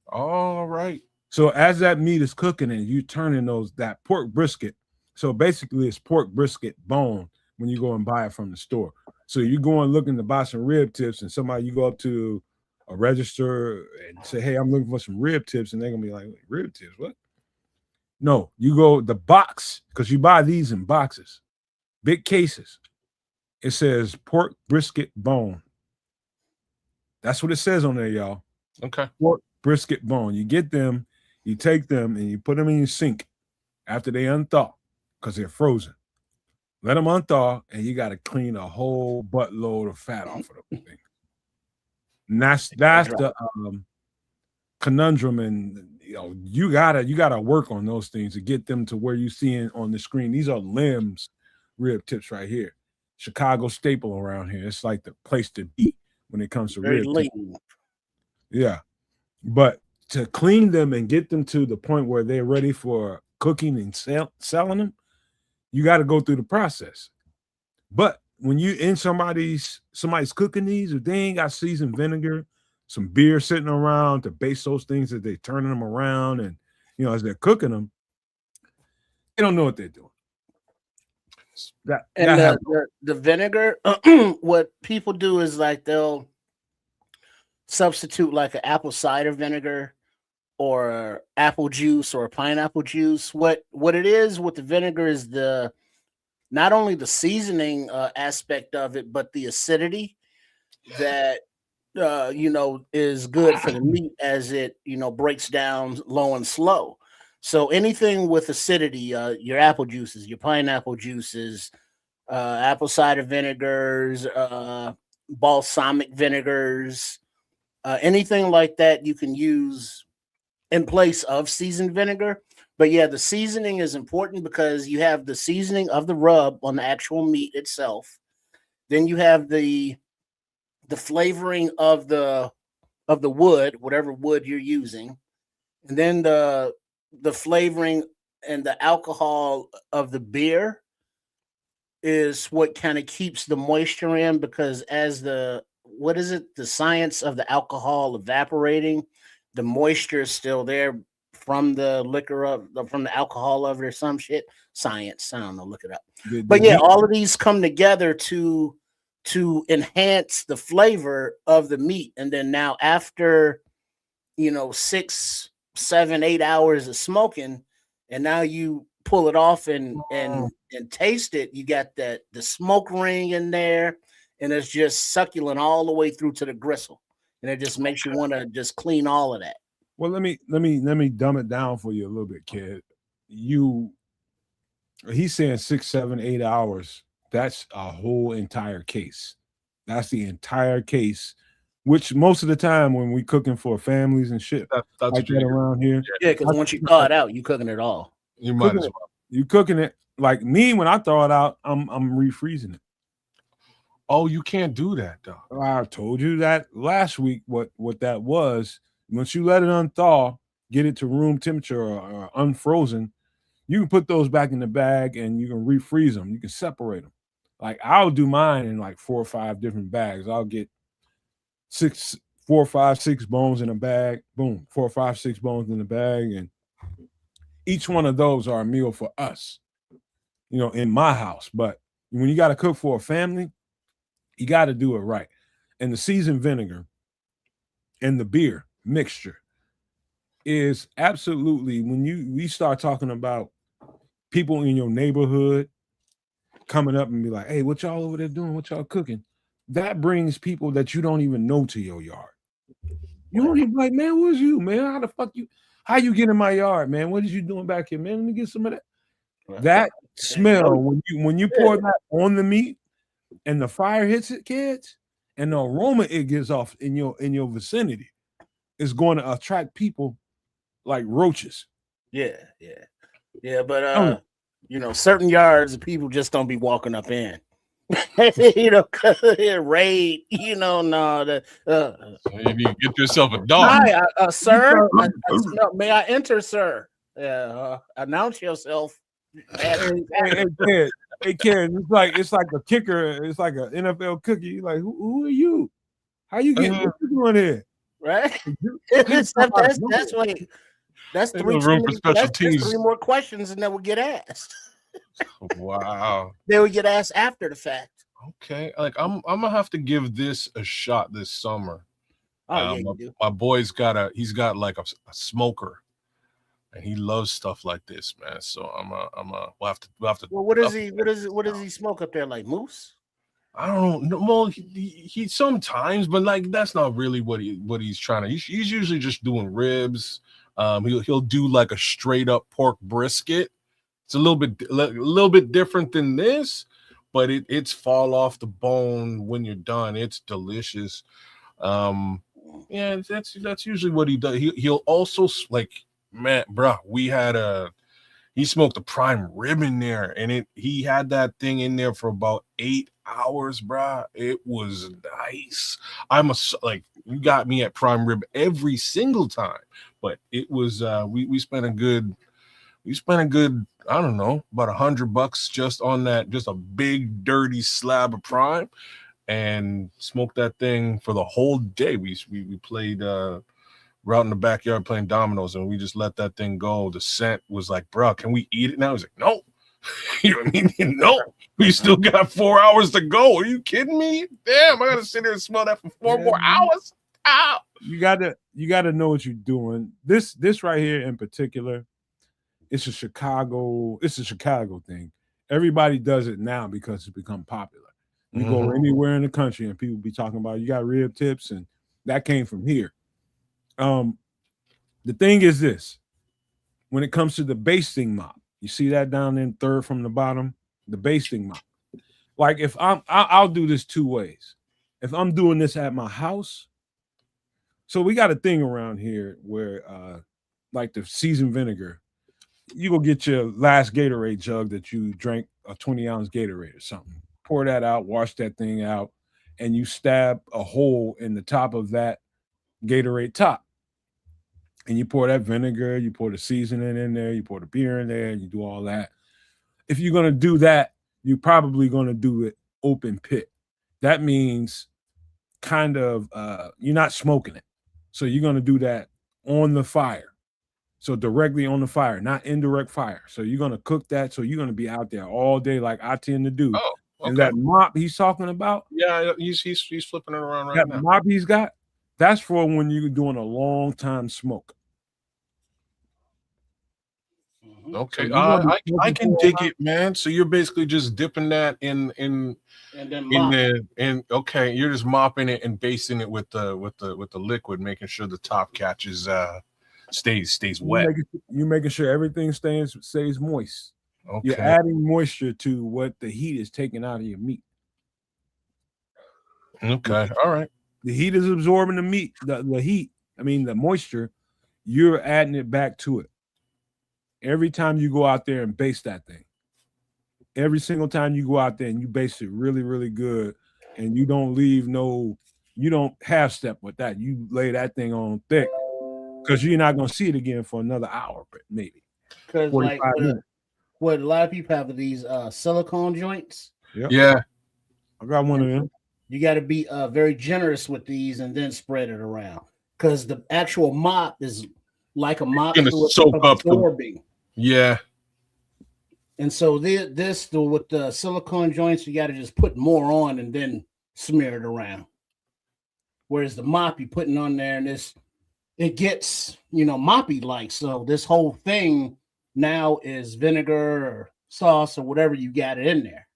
All right. So as that meat is cooking and you turning that pork brisket, so basically it's pork brisket bone when you go and buy it from the store. So you go and looking to buy some rib tips, and you go up to a register and say, "Hey, I'm looking for some rib tips," and they're gonna be like, "Rib tips? What?" No, you go the box because you buy these in boxes, big cases. It says pork brisket bone. That's what it says on there, y'all. Okay. Pork brisket bone. You get them, you take them, and you put them in your sink after they unthaw because they're frozen. Let them unthaw, and you got to clean a whole buttload of fat off of them things. And that's the conundrum, and you gotta work on those things to get them to where you see on the screen. These are limbs rib tips right here. Chicago staple around here. It's like the place to be when it comes to rib tips. Yeah, but to clean them and get them to the point where they're ready for cooking and selling them, you got to go through the process. But when you in somebody's cooking these, if they ain't got seasoned vinegar, some beer sitting around to base those things as they turning them around, and as they're cooking them, they don't know what they're doing. The vinegar, what people do is like they'll substitute like an apple cider vinegar or apple juice or pineapple juice. What it is with the vinegar is not only the seasoning aspect of it, but the acidity that is good for the meat as it breaks down low and slow. So anything with acidity, your apple juices, your pineapple juices, apple cider vinegars, balsamic vinegars, anything like that you can use in place of seasoned vinegar. But yeah, the seasoning is important because you have the seasoning of the rub on the actual meat itself. Then you have the flavoring of the wood, whatever wood you're using, and then the flavoring and the alcohol of the beer is what kind of keeps the moisture in, because as the science of the alcohol evaporating, the moisture is still there from the from the alcohol of it or some shit. Science, I don't know, look it up. But yeah, all of these come together to enhance the flavor of the meat. And then now after 6, 7, 8 hours of smoking, and now you pull it off and taste it, you got the smoke ring in there, and it's just succulent all the way through to the gristle, and it just makes you want to just clean all of that. Well, let me dumb it down for you a little bit, kid. He's saying 6, 7, 8 hours. That's a whole entire case. That's the entire case. Which most of the time when we cooking for families and shit That's like what that you're around here, Yeah, because once you thaw it out, you cooking it all. You might cooking as it, well. you cooking it like me when I thaw it out, I'm refreezing it. Oh, you can't do that though. I told you that last week. What that was? Once you let it unthaw, get it to room temperature or unfrozen, you can put those back in the bag and you can refreeze them. You can separate them. Like I'll do mine in like 4 or 5 different bags. I'll get 4, 5, 6 bones in a bag. Boom, 4, 5, 6 bones in the bag, and each one of those are a meal for us. In my house. But when you got to cook for a family, you got to do it right. And the seasoned vinegar and the beer mixture is absolutely, when we start talking about people in your neighborhood coming up and be like, hey, what y'all over there doing? What y'all cooking? That brings people that you don't even know to your yard. You don't even like, man, where's you, man? How you get in my yard, man? What is you doing back here, man? Let me get some of that. That smell when you pour that on the meat and the fire hits it, kids, and the aroma it gives off in your vicinity is going to attract people like roaches. Yeah. But certain yards people just don't be walking up in. Cause raid. No. If you get yourself a dog. Hi, sir. May I enter, sir? Announce yourself. Hey, kid, it's like a kicker. It's like an NFL cookie. You're like, who are you? How you getting? What you doing here? Right. That's why. That's three room for special teams. 3 more questions, and then we'll get asked. Wow. They would get asked after the fact. Okay, like I'm gonna have to give this a shot this summer. Oh yeah, you do. My boy's he's got like a smoker, and he loves stuff like this, man. So we'll have to. Well, what does he smoke up there? Like moose? I don't know. Well, he sometimes, but like that's not really what he's trying to. He's usually just doing ribs. He'll do like a straight up pork brisket. It's a little bit different than this, but it's fall off the bone when you're done. It's delicious. Yeah, that's usually what he does. He'll also like, man, bro, he smoked a prime rib in there, and he had that thing in there for about 8 hours, bro. It was nice. You got me at prime rib every single time, but it was we spent a good I don't know, about $100 just on that, just a big dirty slab of prime, and smoked that thing for the whole day. We played we're out in the backyard playing dominoes, and we just let that thing go. The scent was like, bro, can we eat it now? He's like, no. You know what I mean? No, we still got 4 hours to go. Are you kidding me? Damn, I gotta sit there and smell that for 4 more hours. Ow. You gotta know what you're doing. This right here in particular, it's a Chicago thing. Everybody does it now because it's become popular. You go anywhere in the country and people be talking about you got rib tips, and that came from here. The thing is this: when it comes to the basting mop, you see that down in third from the bottom, the basting mop. Like if I'll do this 2 ways. If I'm doing this at my house, so we got a thing around here where like the seasoned vinegar, you go get your last Gatorade jug that you drank, a 20-ounce Gatorade or something. Pour that out, wash that thing out, and you stab a hole in the top of that Gatorade top. And you pour that vinegar, you pour the seasoning in there, you pour the beer in there, and you do all that. If you're going to do that, you're probably going to do it open pit. That means kind of you're not smoking it. So you're going to do that on the fire. So directly on the fire, not indirect fire. So you're going to cook that. So you're going to be out there all day like I tend to do. Oh, okay. And that mop he's talking about? Yeah, he's flipping it around right now. That mop he's got, that's for when you're doing a long time smoke. Okay, I can dig it, man. So you're basically just dipping that in there, and okay, you're just mopping it and basting it with the liquid, making sure the top catches stays wet. You're making sure everything stays moist. Okay. You're adding moisture to what the heat is taking out of your meat. Okay. All right. The heat is absorbing the meat, the heat. I mean, the moisture. You're adding it back to it. Every time you go out there and baste that thing. Every single time you go out there and you baste it really, really good, and you don't you don't half step with that. You lay that thing on thick because you're not going to see it again for another hour, maybe. Because like what a lot of people have these silicone joints. Yep. Yeah. I got one of them. You got to be very generous with these and then spread it around because the actual mop is like a mop gonna soak up absorbing. Yeah. And so with the silicone joints, you got to just put more on and then smear it around. Whereas the mop you putting on there and it gets, moppy like. So this whole thing now is vinegar or sauce or whatever you got it in there.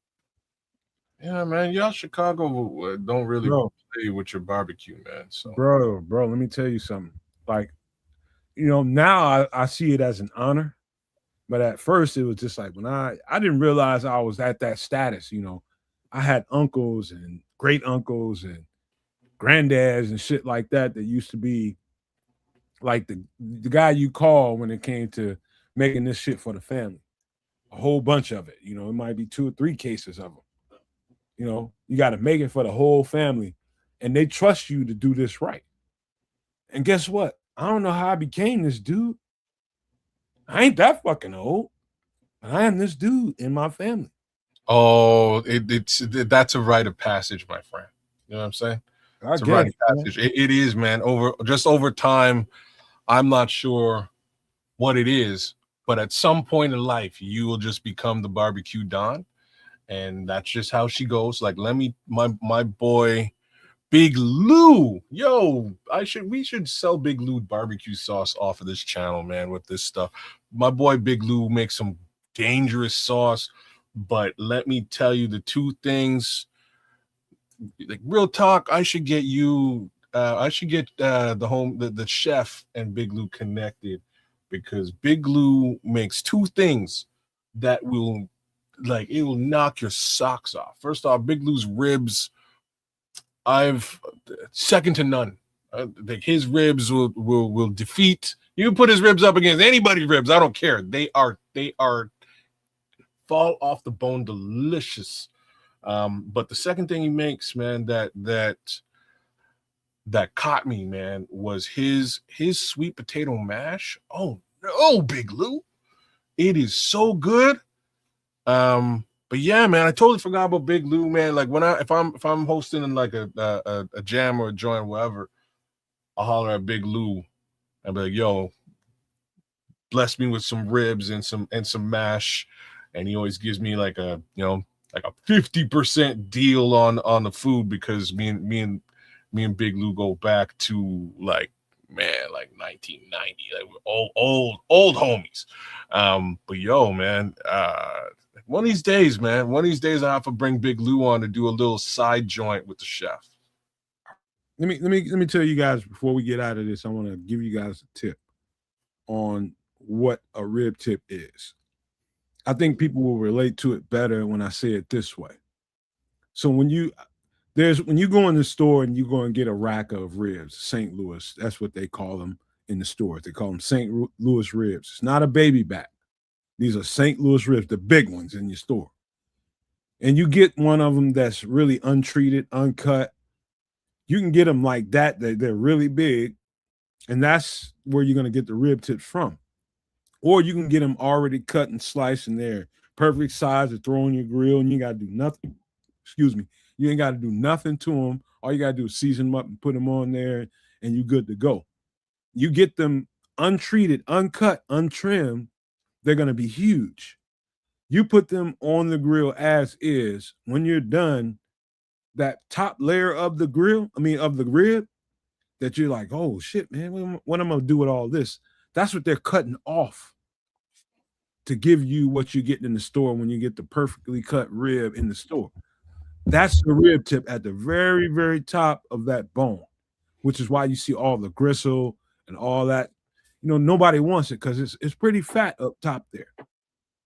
Yeah, man. Y'all Chicago don't really play with your barbecue, man. So Bro, let me tell you something. Like, now I see it as an honor. But at first it was just like when I didn't realize I was at that status, I had uncles and great uncles and granddads and shit like that used to be like the guy you call when it came to making this shit for the family. A whole bunch of it, it might be 2 or 3 cases of them. You got to make it for the whole family and they trust you to do this right. And guess what? I don't know how I became this dude. I ain't that fucking old. I am this dude in my family. Oh, that's a rite of passage, my friend. You know what I'm saying? It's a rite of passage. It is, man. Over time, I'm not sure what it is, but at some point in life, you will just become the barbecue don, and that's just how she goes. Like, my boy, Big Lou, yo, we should sell Big Lou barbecue sauce off of this channel, man, with this stuff. My boy Big Lou makes some dangerous sauce, but let me tell you the 2 things, like real talk, I should get the chef and Big Lou connected because Big Lou makes 2 things that will knock your socks off. First off, Big Lou's ribs, I've second to none. Like his ribs will defeat. You can put his ribs up against anybody's ribs. I don't care. They are fall off the bone, delicious. But the second thing he makes, man, that caught me, man, was his sweet potato mash. Oh no, Big Lou, it is so good. But yeah, man, I totally forgot about Big Lou, man. Like if I'm hosting in like a jam or a joint, whatever, I'll holler at Big Lou and be like, "Yo, bless me with some ribs and some mash," and he always gives me like a 50% deal on the food because me and Big Lou go back to like 1990, like we're old homies. But yo, man, one of these days, I have to bring Big Lou on to do a little side joint with the chef. Let me tell you guys before we get out of this. I want to give you guys a tip on what a rib tip is. I think people will relate to it better when I say it this way. So when you go in the store and you go and get a rack of ribs, St. Louis, that's what they call them in the stores. They call them St. Louis ribs. It's not a baby back. These are St. Louis ribs, the big ones in your store. And you get one of them that's really untreated, uncut. You can get them like that. They're really big. And that's where you're going to get the rib tips from. Or you can get them already cut and sliced and they're perfect size to throw on your grill and you got to do nothing. Excuse me. You ain't got to do nothing to them. All you got to do is season them up and put them on there and you're good to go. You get them untreated, uncut, untrimmed, they're going to be huge. You put them on the grill as is. When you're done, that top layer of the of the rib, that you're like, oh shit, man, what am I going to do with all this? That's what they're cutting off to give you what you're getting in the store when you get the perfectly cut rib in the store. That's the rib tip at the very, very top of that bone, which is why you see all the gristle and all that. nobody wants it because it's pretty fat up top there.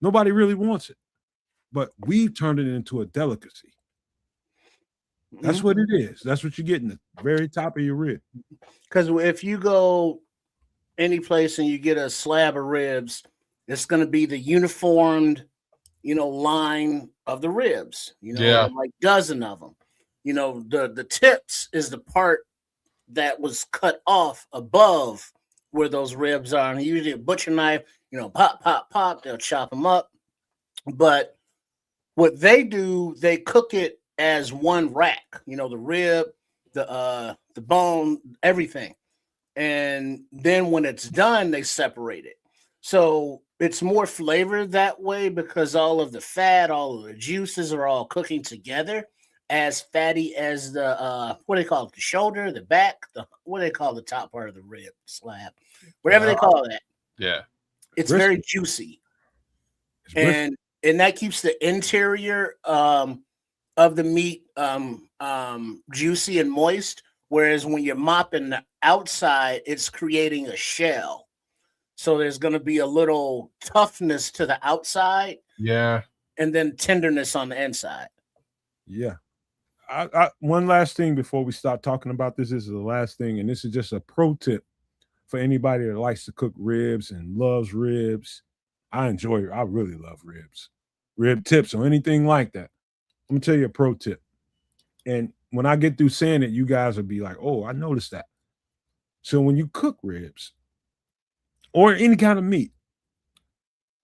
Nobody really wants it, but we've turned it into a delicacy. That's what it is. That's what you get in the very top of your rib. Because if you go any place and you get a slab of ribs, it's going to be the uniformed, line of the ribs. Like dozen of them. The tips is the part that was cut off above where those ribs are. And usually a butcher knife, pop, pop, pop, they'll chop them up. But what they do, they cook it as one rack, the rib, the bone, everything. And then when it's done, they separate it. So it's more flavor that way because all of the fat, all of the juices are all cooking together. As fatty as the what do they call it? The shoulder, the back, what do they call the top part of the rib slab? Whatever they call that. Yeah. It's very juicy. And that keeps the interior of the meat juicy and moist. Whereas when you're mopping the outside, it's creating a shell. So there's going to be a little toughness to the outside. Yeah. And then tenderness on the inside. Yeah. One last thing before we start talking about this. This is the last thing, and this is just a pro tip for anybody that likes to cook ribs and loves ribs. I really love ribs, rib tips or anything like that. I'm gonna tell you a pro tip, and when I get through saying it, you guys will be like, "Oh, I noticed that." So when you cook ribs or any kind of meat,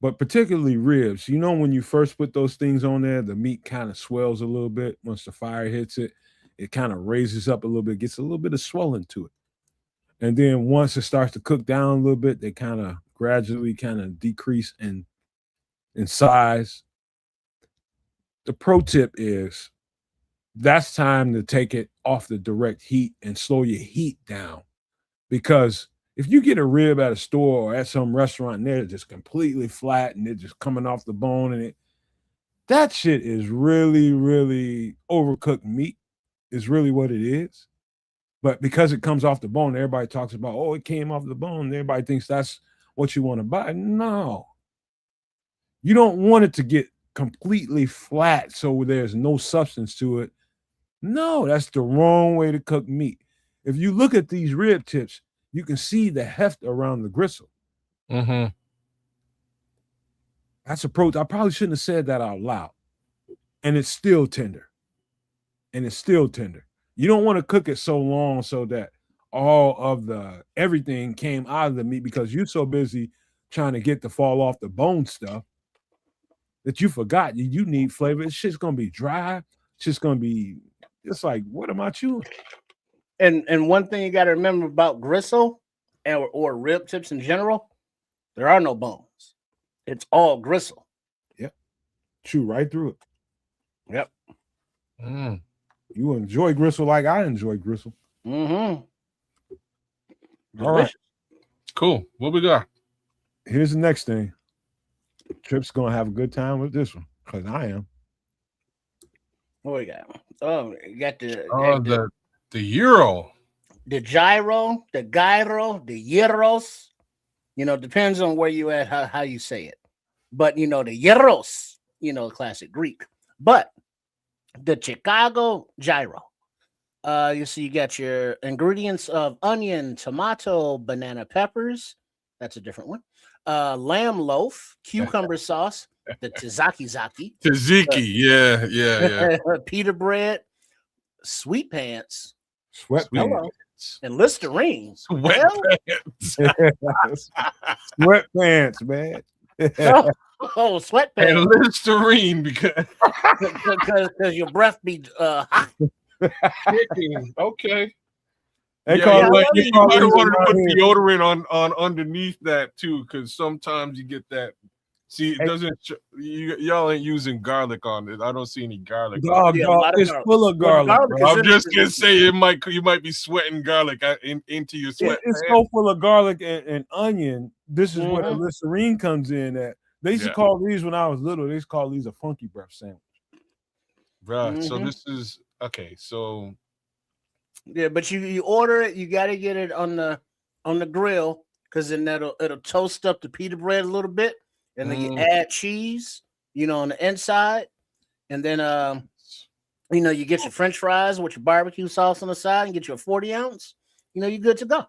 but particularly ribs, when you first put those things on there, the meat kind of swells a little bit. Once the fire hits it, it kind of raises up a little bit, gets a little bit of swelling to it. And then once it starts to cook down a little bit, they kind of gradually kind of decrease in size. The pro tip is that's time to take it off the direct heat and slow your heat down. Because if you get a rib at a store or at some restaurant and they're just completely flat and they're just coming off the bone and that shit is really, really overcooked meat is really what it is. But because it comes off the bone, everybody talks about, oh, it came off the bone. And everybody thinks that's what you want to buy. No. You don't want it to get completely flat so there's no substance to it. No, that's the wrong way to cook meat. If you look at these rib tips, you can see the heft around the gristle. Mm-hmm. That's a pro. I probably shouldn't have said that out loud. And it's still tender. You don't want to cook it so long so that all of everything came out of the meat because you're so busy trying to get the fall off the bone stuff that you forgot you need flavor. This shit's gonna be dry. It's just gonna be. It's like, what am I chewing? And one thing you got to remember about gristle or rib tips in general, there are no bones. It's all gristle. Yep. Chew right through it. Yep. You enjoy gristle like I enjoy gristle. Mm-hmm. All right. Cool. What we got? Here's the next thing. Trip's going to have a good time with this one because I am. What we got? Oh, you got the Euro. The gyro, the gyro, the gyros. Depends on where you at, how you say it. But, the gyros, classic Greek. But the Chicago gyro. You see, you got your ingredients of onion, tomato, banana peppers. That's a different one. Lamb loaf, cucumber sauce, the tzatziki. Yeah. Pita bread, sweet pants, sweatpants, and Listerine. Sweatpants, man. Oh, sweatpants. And Listerine because your breath be hot. Okay. You might want to put deodorant on underneath that too, because sometimes you get that. See, it doesn't. Y'all ain't using garlic on it. I don't see any garlic. It's full of garlic. I'm just gonna say you might be sweating garlic into your sweat. It's so full of garlic and onion. This is where the Listerine comes in at. They used to call these when I was little. They used to call these a funky breath sandwich. Right. So this is okay. So yeah, but you order it. You got to get it on the grill. because then it'll toast up the pita bread a little bit, and then you add cheese, on the inside, and then you get your French fries with your barbecue sauce on the side, and get you a 40-ounce. You're good to go.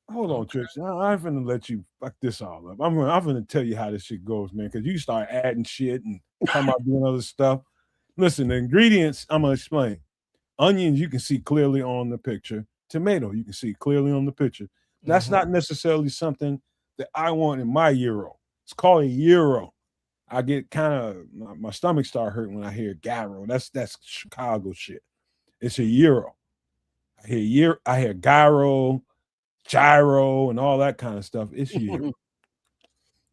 Hold on, Trish. I'm finna let you fuck this all up. I'm gonna tell you how this shit goes, man. Because you start adding shit and talking about doing other stuff. Listen, the ingredients I'm gonna explain. Onions, you can see clearly on the picture. Tomato, you can see clearly on the picture. That's not necessarily something that I want in my gyro. It's called a gyro. I get kind of my stomach start hurting when I hear gyro. That's Chicago shit. It's a gyro. I hear gyro, and all that kind of stuff. It's gyro.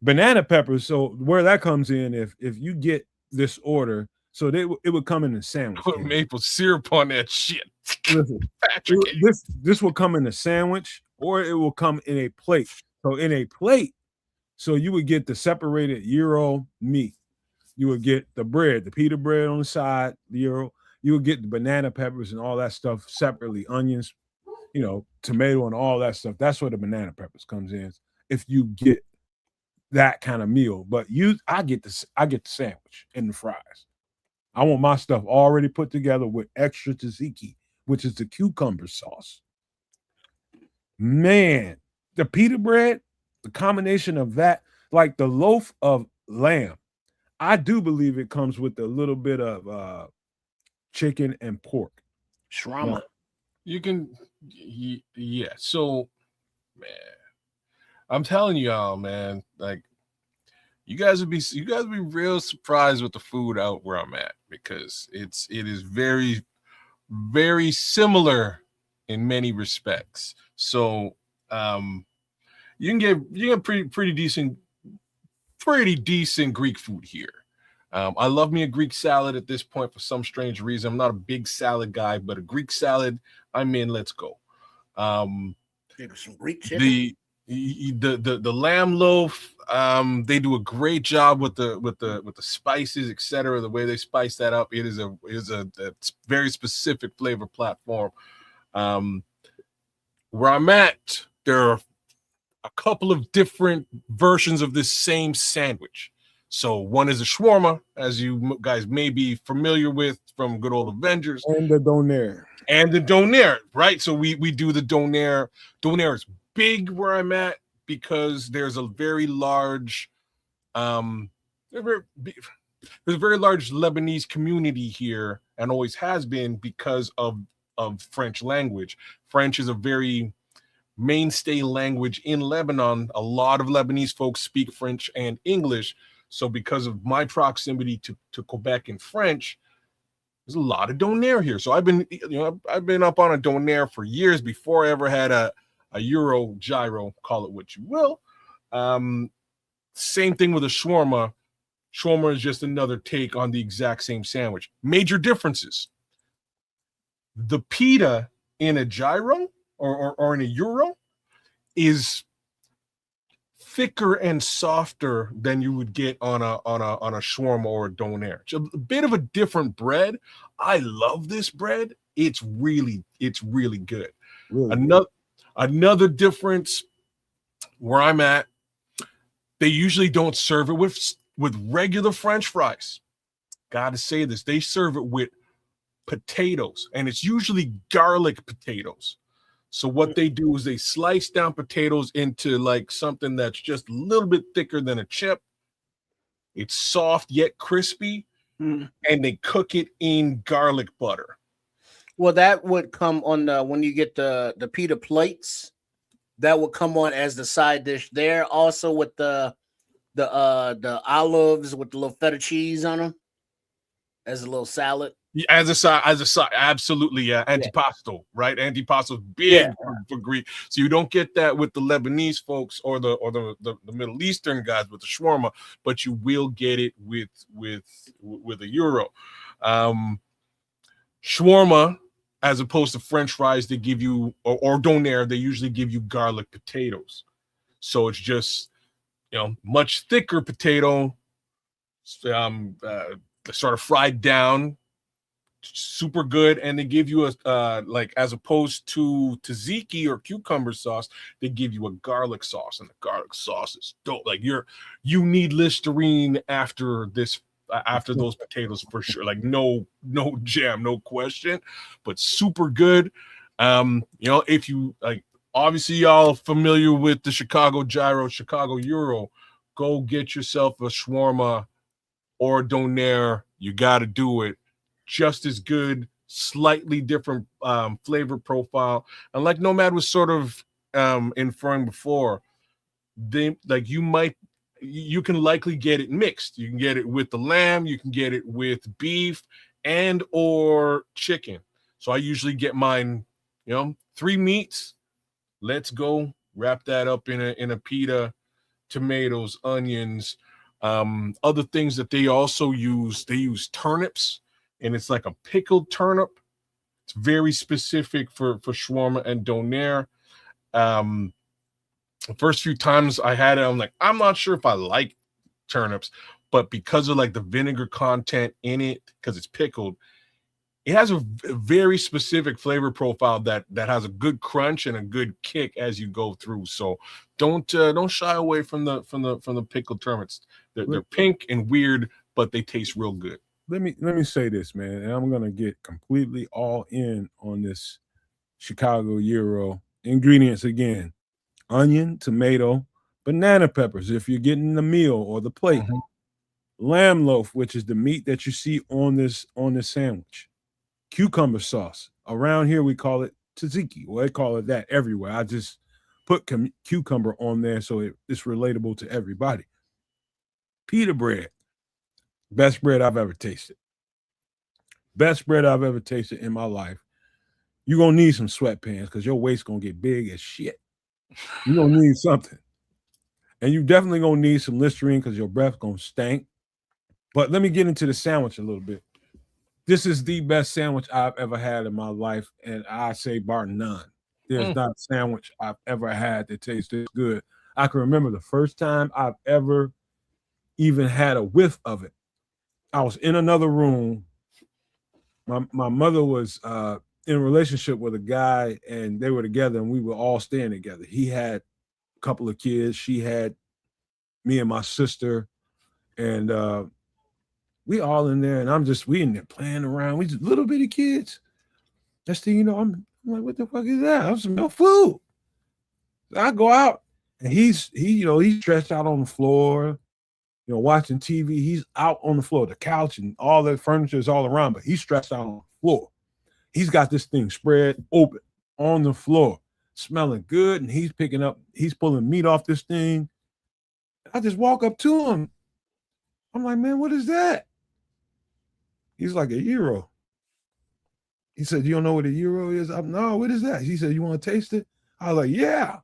Banana peppers. So where that comes in, if you get this order, so it would come in a sandwich. Put maple syrup on that shit. Listen, this will come in a sandwich, or it will come in a plate. So in a plate, so you would get the separated gyro meat. You would get the bread, the pita bread on the side, the gyro. You would get the banana peppers and all that stuff separately, onions, tomato and all that stuff. That's where the banana peppers comes in. If you get that kind of meal, but I get the sandwich and the fries. I want my stuff already put together with extra tzatziki, which is the cucumber sauce. Man, the pita bread, the combination of that, like the loaf of lamb, I do believe it comes with a little bit of chicken and pork. Shawarma. You can, yeah. So, man, I'm telling y'all, man, like you guys would be real surprised with the food out where I'm at, because it is very, very similar in many respects. So, you can get pretty decent Greek food here. I love me a Greek salad at this point for some strange reason. I'm not a big salad guy, but a Greek salad, I'm in. Let's go. Some Greek chicken. The lamb loaf, they do a great job with the spices, etc. The way they spice that up, it is a very specific flavor platform. Where I'm at, there are a couple of different versions of this same sandwich. So one is a shawarma, as you guys may be familiar with from good old Avengers, and the doner, right? So we do the doner. Doner is big where I'm at because there's a very large, there's a very large Lebanese community here, and always has been, because of French language. French is a very mainstay language in Lebanon. A lot of Lebanese folks speak French and English. So because of my proximity to Quebec and French, there's a lot of doner here. So I've been up on a doner for years before I ever had a Euro gyro, call it what you will. Same thing with a shawarma. Shawarma is just another take on the exact same sandwich. Major differences. The pita in a gyro or in a Euro is thicker and softer than you would get on a shawarma or a doner. It's a bit of a different bread. I love this bread. It's really good. Really? Another difference where I'm at, they usually don't serve it with regular French fries. Gotta say this, they serve it with potatoes, and it's usually garlic potatoes. So what they do is they slice down potatoes into like something that's just a little bit thicker than a chip. It's soft yet crispy, and they cook it in garlic butter. Well, that would come on when you get the pita plates. That would come on as the side dish there. Also with the olives with the little feta cheese on them as a little salad. As a side, absolutely, yeah. Antipasto, right? Antipasto is big for Greek, so you don't get that with the Lebanese folks or the Middle Eastern guys with the shawarma, but you will get it with a Euro. Shawarma, as opposed to French fries, they give you or doner, they usually give you garlic potatoes, so it's just much thicker potato, sort of fried down. super good. And they give you a like, as opposed to tzatziki or cucumber sauce, they give you a garlic sauce, and the garlic sauce is dope. Like you need Listerine after this. After those potatoes for sure, like no jam, no question, but super good. If you like, obviously y'all familiar with the Chicago gyro, Chicago euro, go get yourself a shawarma or a donair. You got to do it. Just as good, slightly different flavor profile, and like Nomad was sort of inferring before, you can likely get it mixed. You can get it with the lamb, you can get it with beef and or chicken. So I usually get mine, 3 meats. Let's go. Wrap that up in a pita, tomatoes, onions. Other things that they also use, they use turnips, and it's like a pickled turnip. It's very specific for shawarma and donair. The first few times I had it, I'm like, I'm not sure if I like turnips, but because of like the vinegar content in it, because it's pickled, it has a very specific flavor profile that has a good crunch and a good kick as you go through. So don't shy away from the pickled turnips. They're pink and weird, but they taste real good. Let me say this, man, and I'm gonna get completely all in on this Chicago Euro ingredients again. Onion, tomato, banana peppers if you're getting the meal or the plate, lamb loaf, which is the meat that you see on this sandwich, cucumber sauce. Around here we call it tzatziki. Well, they call it that everywhere. I just put cucumber on there so it's relatable to everybody. Pita bread, best bread I've ever tasted. Best bread I've ever tasted in my life. You're gonna need some sweatpants because your waist gonna get big as shit. You're gonna need something. And you definitely gonna need some Listerine because your breath gonna stink. But let me get into the sandwich a little bit. This is the best sandwich I've ever had in my life, and I say bar none. There's not a sandwich I've ever had that tastes this good. I can remember the first time I've ever even had a whiff of it. I was in another room. My mother was in a relationship with a guy, and they were together, and we were all staying together. He had a couple of kids. She had me and my sister, and we all in there, and we in there playing around. We just little bitty kids. Next thing you know, I'm like, what the fuck is that? I'm some no food. So I go out, and he's stretched out on the floor, watching TV. He's out on the floor, the couch and all the furniture is all around, but he's stretched out on the floor. He's got this thing spread open on the floor, smelling good, and he's pulling meat off this thing. I just walk up to him. I'm like, man, what is that? He's like, a gyro. He said, you don't know what a gyro is? No, what is that? He said, you want to taste it? I was like, yeah.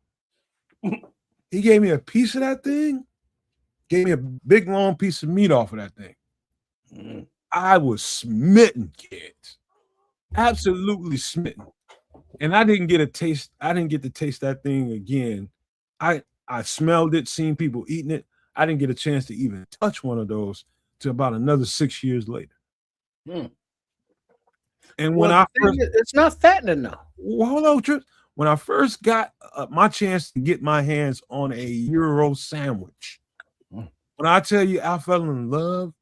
He gave me a piece of that thing, gave me a big, long piece of meat off of that thing. I was smitten, kids. Absolutely smitten. And I didn't get to taste that thing again. I smelled it, seen people eating it. I didn't get a chance to even touch one of those till about another 6 years later. And when it's not fattening though. Hold on, Trips. When I first got my chance to get my hands on a Euro sandwich, when I tell you I fell in love,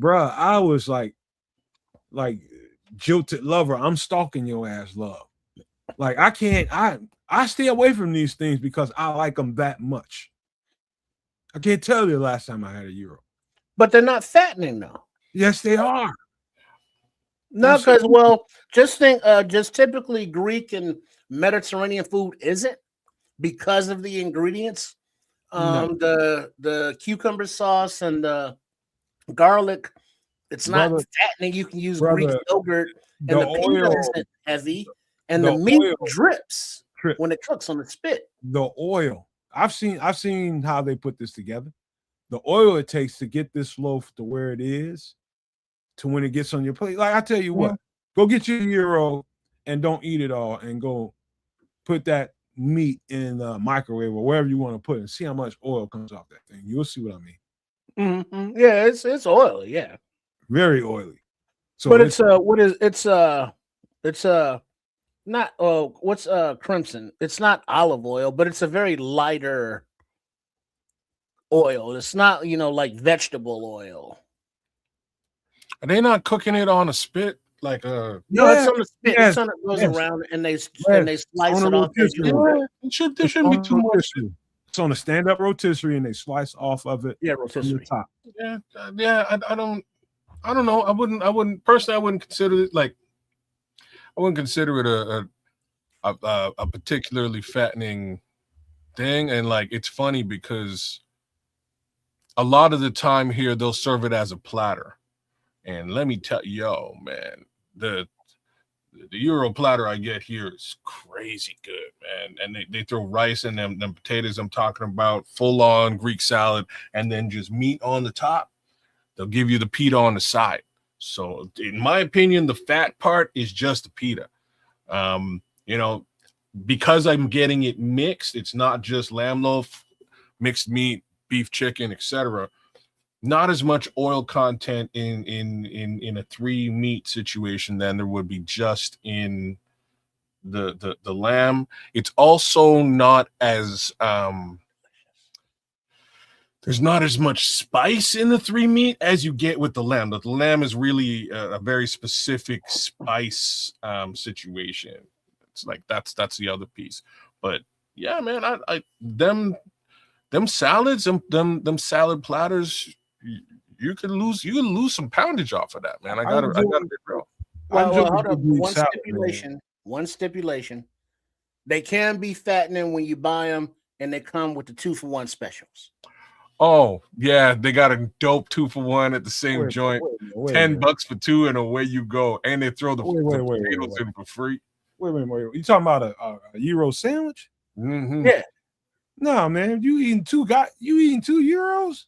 bruh, I was like jilted lover. I'm stalking your ass, love. Like I stay away from these things because I like them that much. I can't tell you the last time I had a Euro. But they're not fattening though. Yes, they are. No, because just think, just typically Greek and Mediterranean food isn't because of the ingredients. No. The cucumber sauce and the garlic, it's not fattening. You can use Greek yogurt, and the pita isn't heavy, and the meat drips when it cooks on the spit. The oil. I've seen how they put this together. The oil it takes to get this loaf to where it is, to when it gets on your plate. Like I tell you what, go get your Euro and don't eat it all, and go put that meat in the microwave or wherever you want to put it, and see how much oil comes off that thing. You'll see what I mean. Yeah, it's oily. Yeah, very oily. So but it's not what's crimson? It's not olive oil, but it's a very lighter oil. It's not, like vegetable oil. Are they not cooking it on a spit like a? No, it's yeah, on the spit. yes, It's on it goes yes, around and they yes. slice On a it off as you cook. rotisserie. Yeah, there It's shouldn't be on a too much. rotisserie. It's on a stand-up rotisserie, and they slice off of it Yeah, from the rotisserie. top. Yeah, I don't know. I wouldn't personally. I wouldn't consider it like. I wouldn't consider it a particularly fattening thing, and like it's funny because a lot of the time here they'll serve it as a platter, and let me tell yo, man, the Euro platter I get here is crazy good, man. And they throw rice in them potatoes I'm talking about, full on Greek salad, and then just meat on the top. They'll give you the pita on the side. So in my opinion, the fat part is just the pita. Because I'm getting it mixed, it's not just lamb loaf, mixed meat, beef, chicken, etc. Not as much oil content in a 3 meat situation than there would be just in the lamb. It's also not as there's not as much spice in the 3 meat as you get with the lamb. The lamb is really a very specific spice situation. It's like that's the other piece. But yeah, man, I them salads, them salad platters, you could lose some poundage off of that, man. I gotta be real. Well, hold up. Greek salad, man. One stipulation. They can be fattening when you buy them, and they come with the 2-for-1 specials. Oh yeah, they got a dope 2-for-1 at the same joint. Wait, $10 for 2, and away you go. And they throw the wait. in for free. Wait. You talking about a Euro sandwich? Mm-hmm. Yeah. No, man. You eating 2 euros?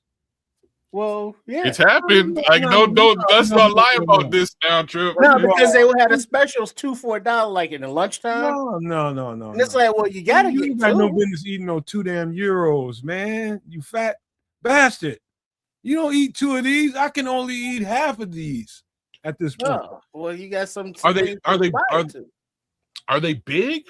Well, yeah. It's happened. Like, don't let's not lie about this now, Trip. No, because they had a specials $2 for $1, like in the lunchtime. No. And it's like, well, you gotta get You got no business eating no 2 damn euros, man. You fat bastard. You don't eat 2 of these. I can only eat half of these at this point. Oh, well, you got some. Are they big?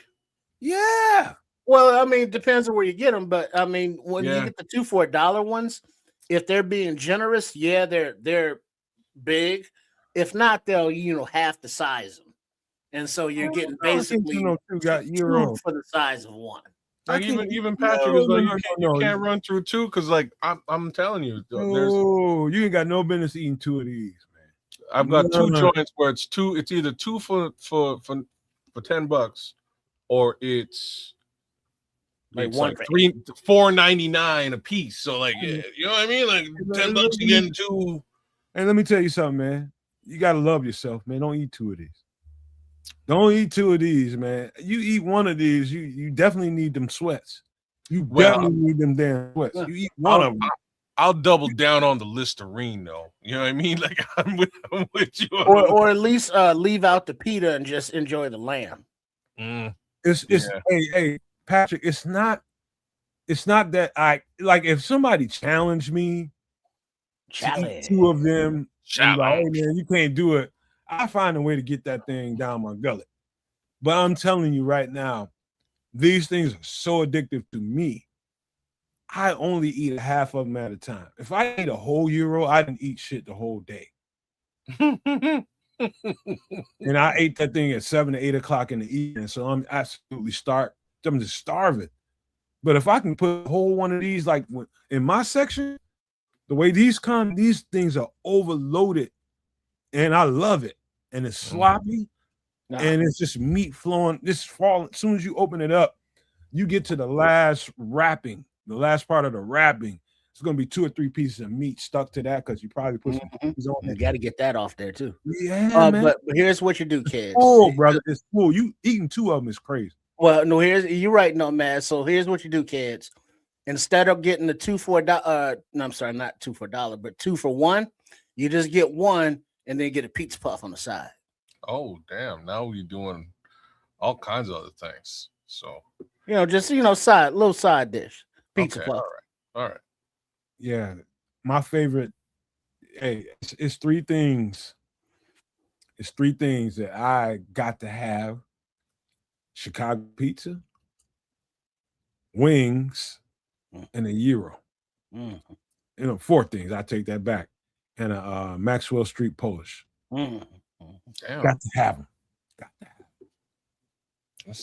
Yeah. Well, I mean, it depends on where you get them, but I mean, when you Yeah. get the 2 for $1 ones, if they're being generous, yeah, they're big. If not, they'll half the size of them, and so you're getting basically 2 euros for the size of one. Like even Patrick is like, you can't run through 2 because like I'm telling you, you ain't got no business eating 2 of these, man. I've got 2 joints where it's either 2 for $10 or it's Like it's one like for $4.99 a piece. So like, you know what I mean? Like $10 again, 2. And let me tell you something, man. You gotta love yourself, man. Don't eat 2 of these. Don't eat 2 of these, man. You eat 1 of these, you definitely need them sweats. You definitely need them damn sweats. You eat 1 of them. I'll double down on the Listerine though. You know what I mean? Like I'm with you. Or at least leave out the pita and just enjoy the lamb. Hey, Patrick, it's not that I like if somebody challenged me to eat 2 of them, like, hey man, you can't do it. I find a way to get that thing down my gullet. But I'm telling you right now, these things are so addictive to me. I only eat a half of them at a time. If I ate a whole euro, I didn't eat shit the whole day. And I ate that thing at 7 to 8 o'clock in the evening. So I'm absolutely I'm just starving. But if I can put a whole one of these, like in my section, the way these come, these things are overloaded. And I love it. And it's sloppy. And it's just meat flowing. This fall, as soon as you open it up, you get to the last wrapping, the last part of the wrapping. It's going to be 2 or 3 pieces of meat stuck to that because you probably put some cheese on it. You got to get that off there too. Yeah, man. But here's what you do, kids. Oh, brother, it's cool. You eating 2 of them is crazy. Well, no, you're right, no, man. So here's what you do, kids. Instead of getting the 2 for $1, no, I'm sorry, not 2 for $1, but 2 for $1, you just get 1 and then get a pizza puff on the side. Oh, damn. Now we're doing all kinds of other things. So, just, little side dish. Pizza puff. All right. Yeah. My favorite, it's 3 things It's 3 things that I got to have: Chicago pizza, wings, and a gyro. Mm. 4 things. I take that back. And a Maxwell Street Polish. Mm. Damn. Got to have them. Got to have them.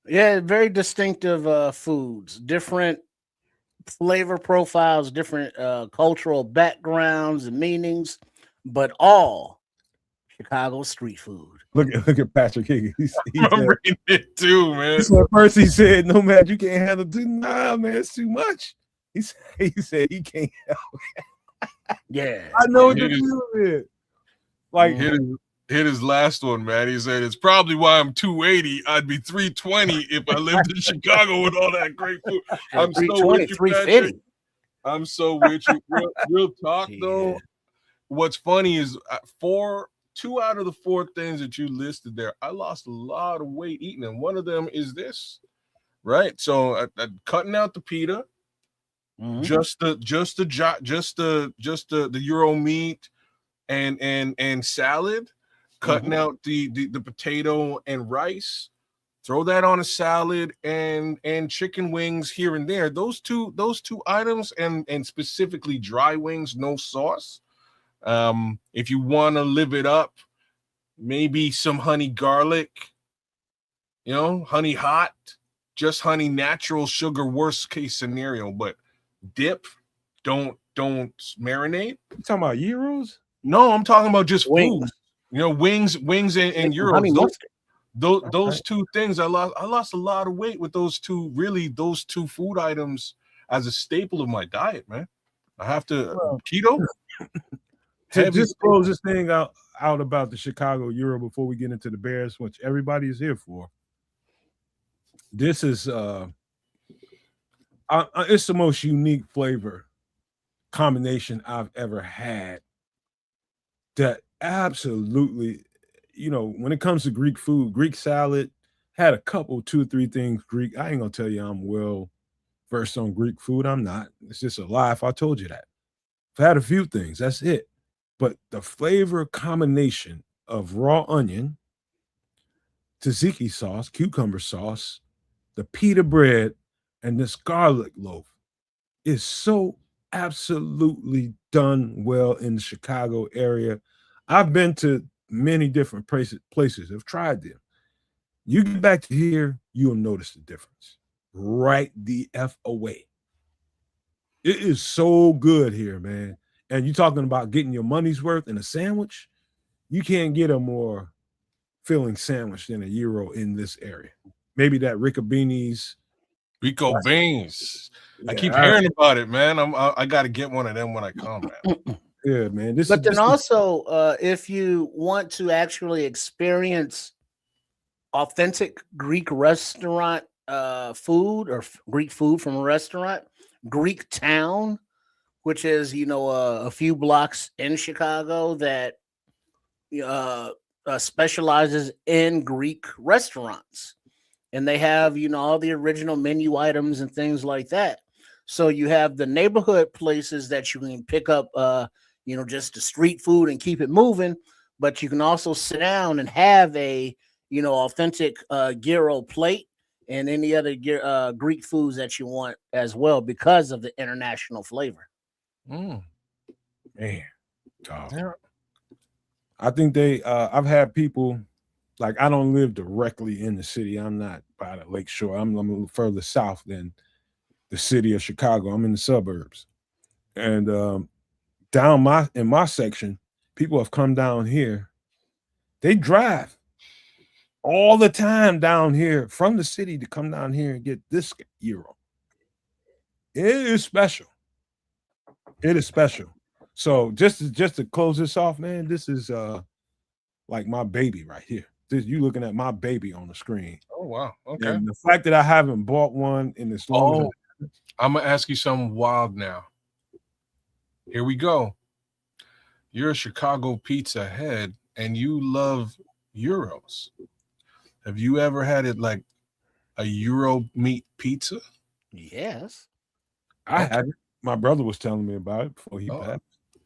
Yeah, very distinctive foods, different flavor profiles, different cultural backgrounds and meanings, but all Chicago street food. Look at Patrick Higgins. I'm reading it too, man. So at first he said, "No, man, you can't handle it." Nah, man, it's too much. He said he can't help it. Yeah, I know what the deal is. Like, hit his last one, man. He said, "It's probably why I'm 280. I'd be 320 if I lived in Chicago with all that great food." I'm so with you, Patrick. I'm so with you. Real talk, though. What's funny is 2 out of the 4 things that you listed there, I lost a lot of weight eating them. One of them is this, right? So cutting out the pita, just the gyro meat and salad, cutting out the potato and rice, throw that on a salad and chicken wings here and there. Those two items and specifically dry wings, no sauce. If you want to live it up, maybe some honey garlic, honey hot, just honey natural, sugar, worst case scenario, but dip, don't marinate. You talking about gyros? No, I'm talking about just wings. Food. Wings and gyros. Those 2 things, I lost a lot of weight with those two food items as a staple of my diet, man. I have to keto. To just close this thing out about the Chicago gyro before we get into the Bears, which everybody is here for. This is it's the most unique flavor combination I've ever had. That absolutely, when it comes to Greek food, Greek salad, had a couple, 2 or 3 things Greek. I ain't gonna tell you I'm well versed on Greek food. I'm not. It's just a lie if I told you that. I've had a few things. That's it. But the flavor combination of raw onion, tzatziki sauce, cucumber sauce, the pita bread, and this garlic loaf is so absolutely done well in the Chicago area. I've been to many different places. I've tried them. You get back to here, you'll notice the difference right the F away. It is so good here, man. And you're talking about getting your money's worth in a sandwich. You can't get a more filling sandwich than a gyro in this area. Maybe that Rico Beans. I keep hearing about it, man. I got to get one of them when I come, man. Yeah, man. Also, if you want to actually experience authentic Greek restaurant food or Greek food from a restaurant, Greek Town, which is a few blocks in Chicago that specializes in Greek restaurants, and they have all the original menu items and things like that. So you have the neighborhood places that you can pick up just the street food and keep it moving, but you can also sit down and have a authentic gyro plate and any other Greek foods that you want as well because of the international flavor. Man, I think I've had people, like, I don't live directly in the city. I'm not by the lake shore. I'm a little further south than the city of Chicago. I'm in the suburbs. And in my section, people have come down here. They drive all the time down here from the city to come down here and get this gyro. It is special. It is special. So just to close this off, man, this is like my baby right here. You looking at my baby on the screen. Oh wow. Okay. And the fact that I haven't bought one in this long. I'm gonna ask you something wild now. Here we go. You're a Chicago pizza head and you love gyros. Have you ever had it like a gyro meat pizza? Yes. I had it. My brother was telling me about it before he passed.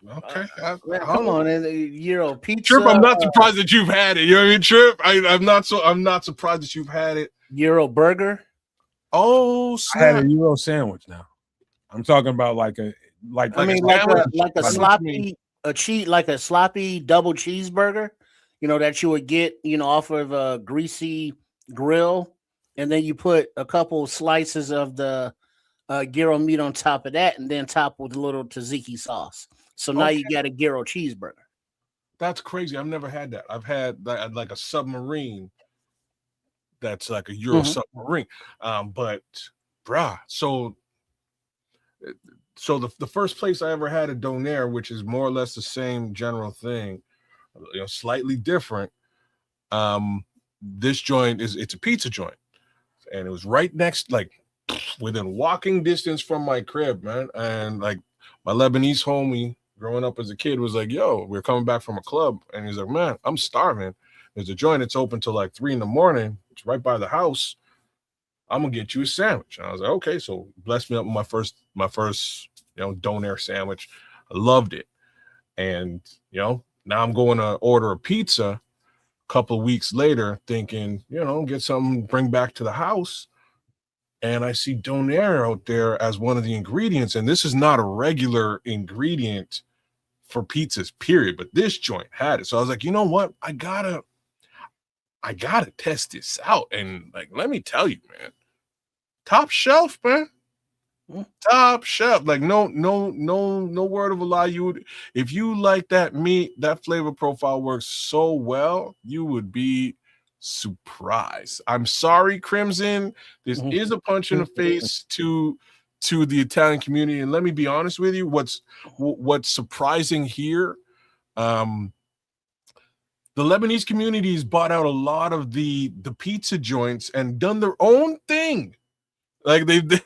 Okay. Man, come on, and Euro pizza. Trip, I'm not surprised that you've had it. You know what I mean, Trip? I'm not surprised that you've had it. Euro burger. Oh, I had snap. a Euro sandwich now. I'm talking about like a I mean, a sandwich? like a I know what you sloppy like a sloppy double cheeseburger. You know that you would get, off of a greasy grill, and then you put a couple slices of the gyro meat on top of that, and then top with a little tzatziki sauce. So now Okay. you got a gyro cheeseburger. That's crazy. I've never had that. I've had like a submarine. That's like a Euro submarine. But bruh, so the first place I ever had a donair, which is more or less the same general thing, slightly different. This joint it's a pizza joint, and it was right next, like within walking distance from my crib, man. And like my Lebanese homie growing up as a kid was like, yo, we're coming back from a club, and he's like, man, I'm starving. There's a joint that's open till like 3 a.m. It's right by the house. I'm gonna get you a sandwich. And I was like, okay. So blessed me up with my first donair sandwich. I loved it. And now I'm going to order a pizza a couple of weeks later, thinking, get something to bring back to the house. And I see donair out there as one of the ingredients. And this is not a regular ingredient for pizzas, period. But this joint had it. So I was like, you know what? I gotta test this out. And like, let me tell you, man, top shelf, man. Top shelf. Like no word of a lie. If you like that meat, that flavor profile works so well, you would be surprised. I'm sorry, Crimson. This is a punch in the face to the Italian community. And let me be honest with you, what's surprising here, the Lebanese community has bought out a lot of the pizza joints and done their own thing. Like they've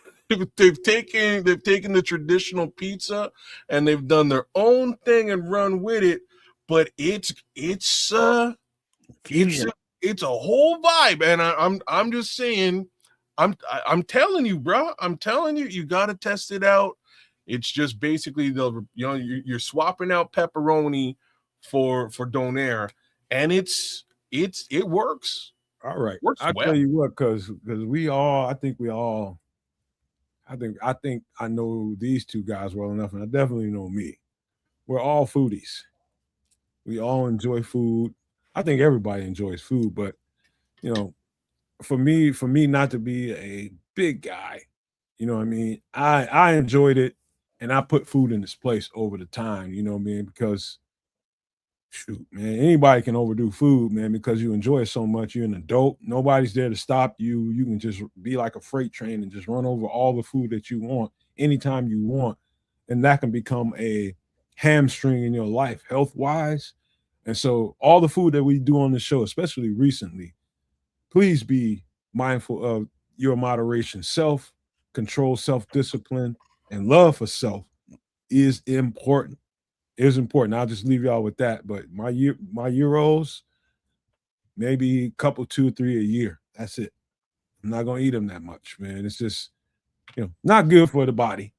taken the traditional pizza and they've done their own thing and run with it. But it's Fusion. It's a whole vibe, and I'm just saying, I'm telling you, bro. I'm telling you, you got to test it out. It's just basically you're swapping out pepperoni for donair, and it works. All right. Works I'll well. tell you what, because I think I know these two guys well enough, and I definitely know me. We're all foodies. We all enjoy food. I think everybody enjoys food, but for me not to be a big guy, you know what I mean? I enjoyed it, and I put food in its place over the time, you know what I mean? Because shoot, man, anybody can overdo food, man, because you enjoy it so much. You're an adult. Nobody's there to stop you. You can just be like a freight train and just run over all the food that you want anytime you want. And that can become a hamstring in your life, health-wise. And so all the food that we do on the show, especially recently, please be mindful of your moderation. Self-control, self-discipline, and love for self is important. Is important. I'll just leave y'all with that. But my Euros, maybe a couple, 2 or 3 a year. That's it. I'm not gonna eat them that much, man. It's just not good for the body.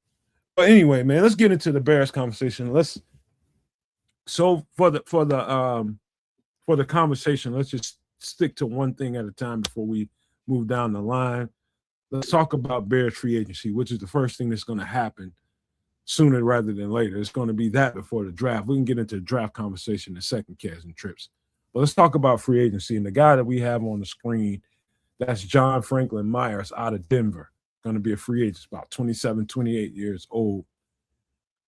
But anyway, man, let's get into the Bears conversation. For the conversation, let's just stick to one thing at a time before we move down the line. Let's talk about Bears free agency, which is the first thing that's going to happen sooner rather than later. It's going to be that before the draft. We can get into the draft conversation in a second, Kaz and Trips. But let's talk about free agency. And the guy that we have on the screen, that's John Franklin Myers out of Denver. Going to be a free agent, about 27, 28 years old.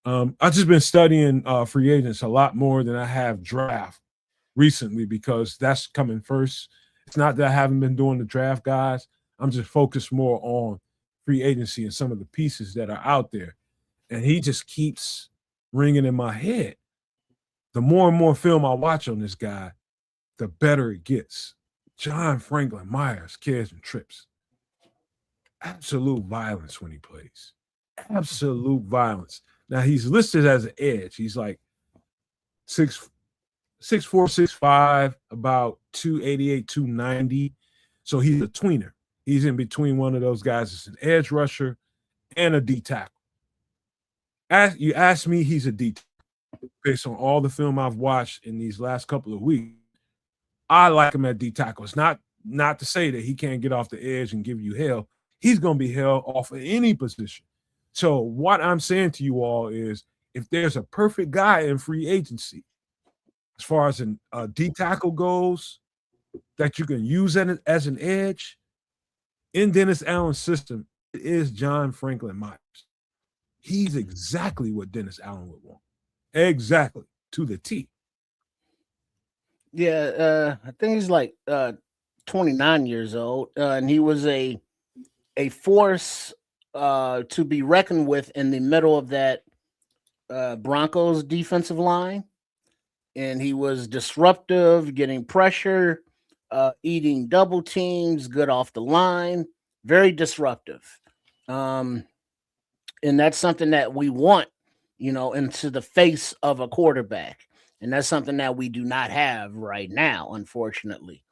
I've just been studying free agents a lot more than I have draft recently because that's coming first. It's not that I haven't been doing the draft, guys. I'm just focused more on free agency and some of the pieces that are out there. And he just keeps ringing in my head. The more and more film I watch on this guy, the better it gets. John Franklin Myers, Kaz and Trips. Absolute violence when he plays. Absolute violence. Now, he's listed as an edge. He's like 6'4", 6'5", about 288, 290. So he's a tweener. He's in between one of those guys that's an edge rusher and a D tackle. You ask me, he's a D tackle. based on all the film I've watched in these last couple of weeks, I like him at D tackle. It's not to say that he can't get off the edge and give you hell. He's going to be held off of any position. So what I'm saying to you all is, if there's a perfect guy in free agency, as far as a D tackle goes, that you can use as an edge in Dennis Allen's system, it is John Franklin Myers. He's exactly what Dennis Allen would want. Exactly, to the T. Yeah, I think he's like 29 years old, and he was a force to be reckoned with in the middle of that Broncos defensive line. And he was disruptive, getting pressure, eating double teams, good off the line, very disruptive. And that's something that we want, into the face of a quarterback. And that's something that we do not have right now, unfortunately.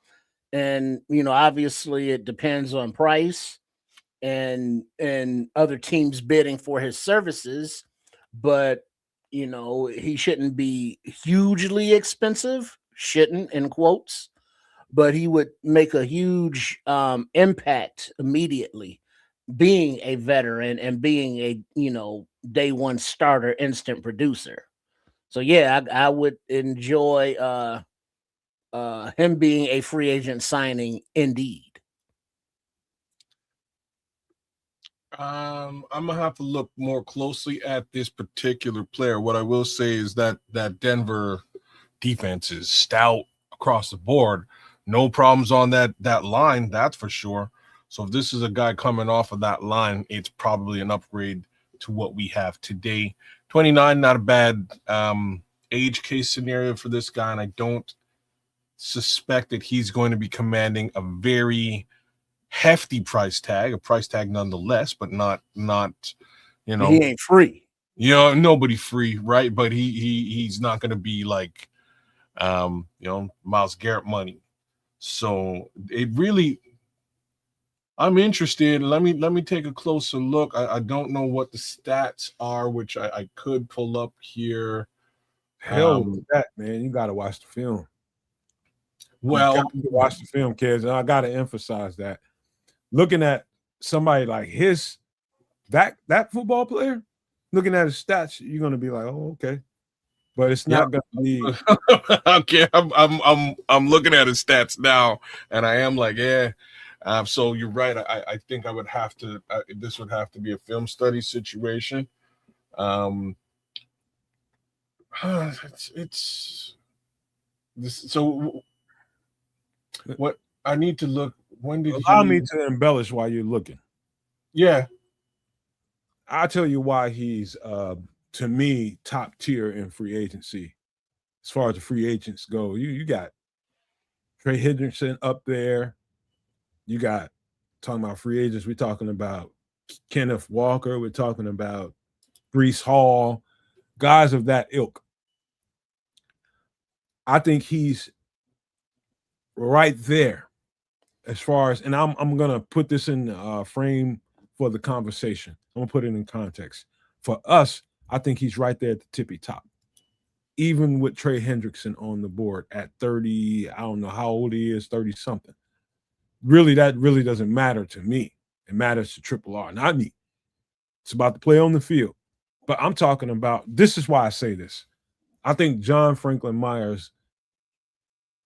And, obviously it depends on price and other teams bidding for his services, but he shouldn't be hugely expensive, shouldn't in quotes, but he would make a huge impact immediately, being a veteran and being a day one starter, instant producer. So yeah, I would enjoy him being a free agent signing indeed. I'm gonna have to look more closely at this particular player. What I will say is that Denver defense is stout across the board. No problems on that line, that's for sure. So if this is a guy coming off of that line, it's probably an upgrade to what we have today. 29, not a bad age case scenario for this guy, and I don't suspect that he's going to be commanding a very hefty price tag, nonetheless, but not he ain't free. Nobody free, right? But he's not going to be like Myles Garrett money. So it really, I'm interested. Let me take a closer look. I don't know what the stats are, which I could pull up here. Hell with that, man. You got to watch the film. Well, you got to watch the film, kids. And I got to emphasize that. Looking at somebody like that football player, looking at his stats, you're going to be like, oh, okay. But it's not going to be okay. I'm looking at his stats now, and I am like, yeah. So you're right. I think I would have to. This would have to be a film study situation. It's this. So what I need to look. When did allow me to embellish while you're looking? Yeah, I'll tell you why he's to me top tier in free agency. As far as the free agents go, you got Trey Hendrickson up there. You got, talking about free agents, we're talking about Kenneth Walker, we're talking about Breece Hall, guys of that ilk. I think he's right there as far as, and I'm gonna put this in frame for the conversation. I'm gonna put it in context. For us, I think he's right there at the tippy top. Even with Trey Hendrickson on the board at 30, I don't know how old he is, 30 something. Really, that really doesn't matter to me. It matters to Triple R, not me. It's about the play on the field. But I'm talking about, this is why I say this. I think John Franklin Myers,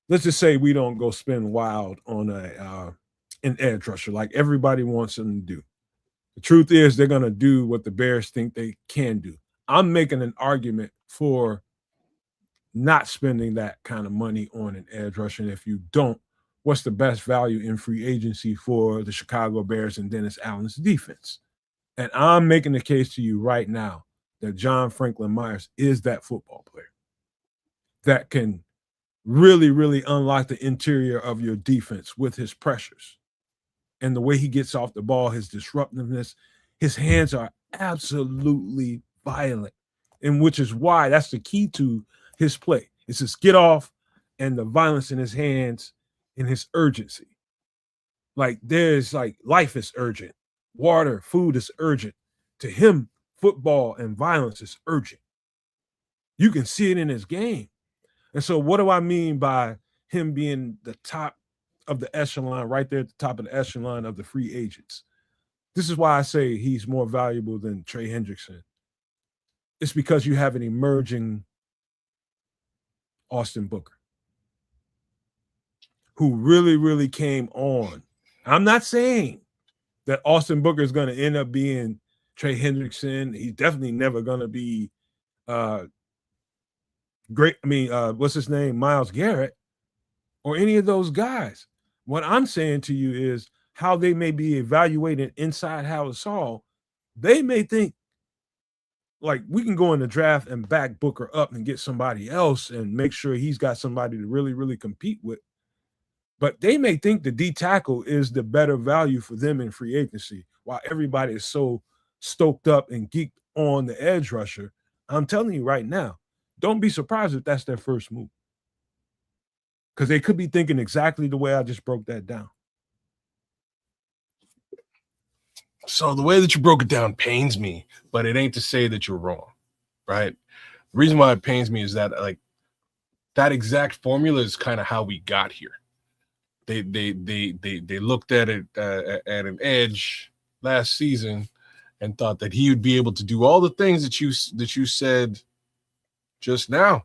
let's just say we don't go spin wild on an edge rusher like everybody wants them to do. The truth is they're going to do what the Bears think they can do. I'm making an argument for not spending that kind of money on an edge rusher. And if you don't, what's the best value in free agency for the Chicago Bears and Dennis Allen's defense? And I'm making the case to you right now that John Franklin Myers is that football player that can really, really unlock the interior of your defense with his pressures and the way he gets off the ball, his disruptiveness. His hands are absolutely violent, and which is why that's the key to his play. It's his get off and the violence in his hands and his urgency. Like there's like life is urgent. Water, food is urgent. To him, football and violence is urgent. You can see it in his game. And so what do I mean by him being the top of the echelon, right there at the top of the echelon of the free agents? This is why I say he's more valuable than Trey Hendrickson. It's because you have an emerging Austin Booker who really, really came on. I'm not saying that Austin Booker is going to end up being Trey Hendrickson. He's definitely never going to be great. I mean, what's his name? Myles Garrett or any of those guys. What I'm saying to you is how they may be evaluated inside Howard Saul. They may think, like, we can go in the draft and back Booker up and get somebody else and make sure he's got somebody to really, really compete with. But they may think the D tackle is the better value for them in free agency while everybody is so stoked up and geeked on the edge rusher. I'm telling you right now, don't be surprised if that's their first move. Because they could be thinking exactly the way I just broke that down. So the way that you broke it down pains me, but it ain't to say that you're wrong, right? The reason why it pains me is that, like, that exact formula is kind of how we got here. They looked at it at an edge last season and thought that he would be able to do all the things that you said just now,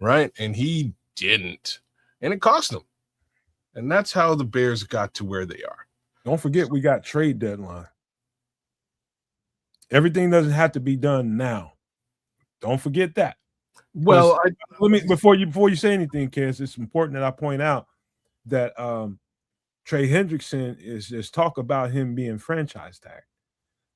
right? And he didn't, and it cost them. And that's how the Bears got to where they are. Don't forget, we got trade deadline. Everything doesn't have to be done now. Don't forget that. Well, let me before you say anything, Kez, it's important that I point out that Trey Hendrickson is talk about him being franchise tagged.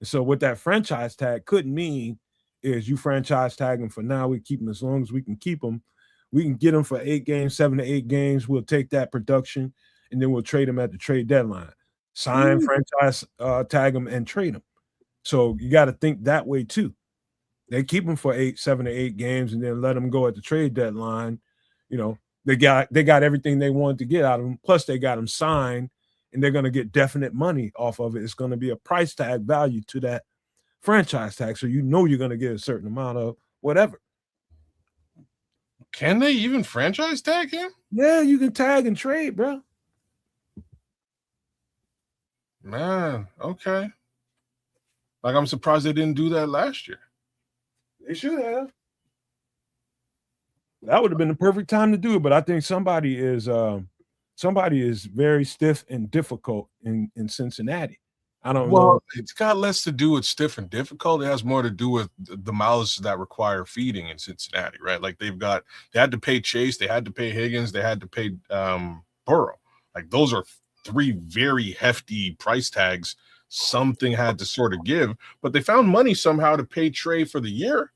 And so what that franchise tag could mean is you franchise tag him for now. We keep him as long as we can keep him. We can get him for 8 games, 7 to 8 games. We'll take that production, and then we'll trade him at the trade deadline. Sign, franchise tag him, and trade him. So you got to think that way too. They keep him for 7 to 8 games, and then let him go at the trade deadline. You know, they got everything they wanted to get out of him. Plus, they got him signed, and they're going to get definite money off of it. It's going to be a price tag value to that franchise tag, so you know you're going to get a certain amount of whatever. Can they even franchise tag him? Yeah, you can tag and trade, bro. Man, okay. Like, I'm surprised they didn't do that last year. They should have. That would have been the perfect time to do it, but I think somebody is very stiff and difficult in Cincinnati. I don't know. Well, it's got less to do with stiff and difficult. It has more to do with the mouths that require feeding in Cincinnati, right? Like, they had to pay Chase, they had to pay Higgins, they had to pay Burrow. Like, those are 3 very hefty price tags. Something had to sort of give, but they found money somehow to pay Trey for the year.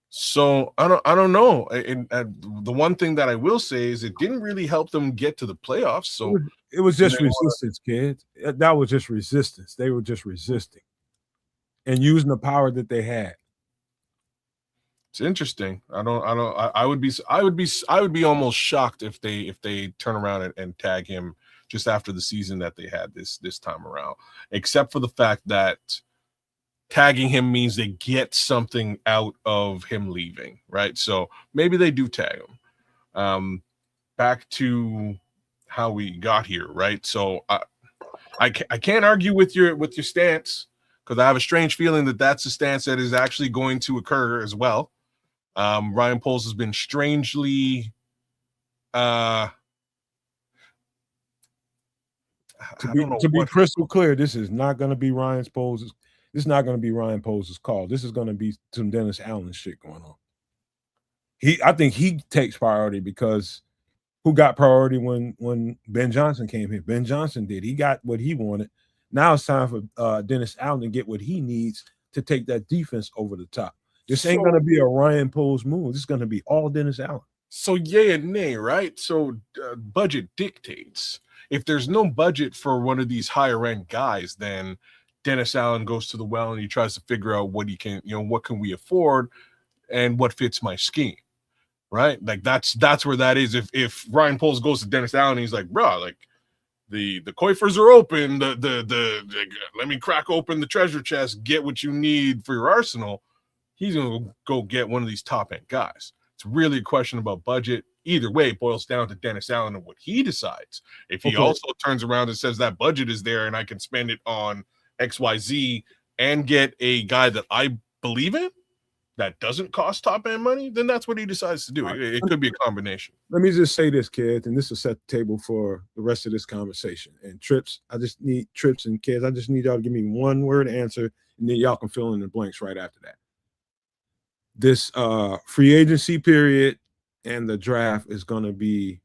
So I don't know. And the one thing that I will say is it didn't really help them get to the playoffs. So it was just resistance, kids. That was just resistance. They were just resisting and using the power that they had. It's interesting. I would be almost shocked if they turn around and tag him just after the season that they had this time around, except for the fact that tagging him means they get something out of him leaving, right? So maybe they do tag him. Back to how we got here, right? So I can't argue with your stance, because I have a strange feeling that that's a stance that is actually going to occur as well. Ryan Poles has been strangely to be crystal clear, this is not going to be Ryan Poles' call. This is going to be some Dennis Allen shit going on. I think he takes priority, because who got priority when Ben Johnson came here? Ben Johnson did. He got what he wanted. Now it's time for Dennis Allen to get what he needs to take that defense over the top. This ain't going to be a Ryan Poles move. This is going to be all Dennis Allen. So yay and nay, right? So budget dictates. If there's no budget for one of these higher end guys, then Dennis Allen goes to the well and he tries to figure out what he can, what can we afford and what fits my scheme, right? Like that's where that is. If Ryan Poles goes to Dennis Allen, he's like, bro, like the coifers are open. The let me crack open the treasure chest, get what you need for your arsenal. he's going to go get one of these top-end guys. It's really a question about budget. Either way, it boils down to Dennis Allen and what he decides. If he also turns around and says that budget is there and I can spend it on XYZ and get a guy that I believe in that doesn't cost top-end money, then that's what he decides to do. It could be a combination. Let me just say this, kids, and this will set the table for the rest of this conversation. And Trips, I just need Trips and kids, I just need y'all to give me one word answer, and then y'all can fill in the blanks right after that. This free agency period and the draft is going to be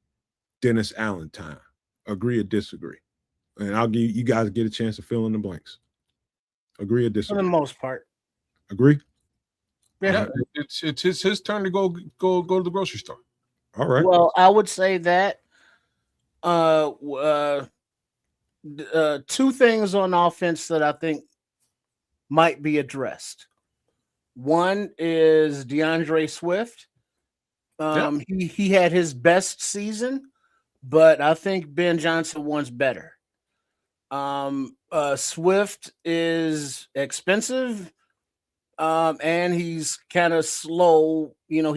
Dennis Allen time. Agree or disagree? And I'll give you guys get a chance to fill in the blanks. Agree or disagree? For the most part. Agree? Yeah. It's his turn to go to the grocery store. All right. Well, I would say that two things on offense that I think might be addressed. One is DeAndre Swift. He had his best season, but I think Ben Johnson wants better. Swift is expensive, and he's kind of slow. You know,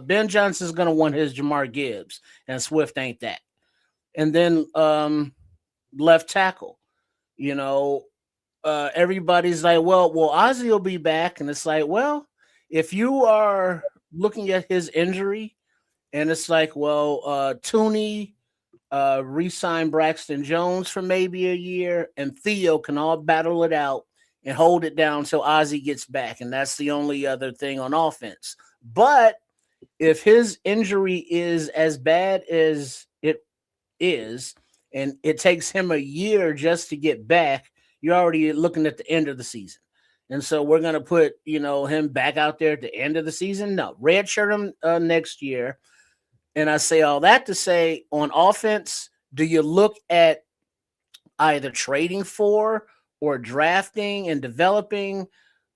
Ben Johnson's going to want his Jamar Gibbs, and Swift ain't that. And then left tackle, you know, everybody's like, well, Ozzie will be back. And it's like, well, if you are looking at his injury and it's like, well, Tooney re-sign Braxton Jones for maybe a year and Theo can all battle it out and hold it down till Ozzie gets back. And that's the only other thing on offense. But if his injury is as bad as it is, and it takes him a year just to get back, you're already looking at the end of the season. And so we're going to put, you know, him back out there at the end of the season. No, redshirt him next year. And I say all that to say, on offense, do you look at either trading for or drafting and developing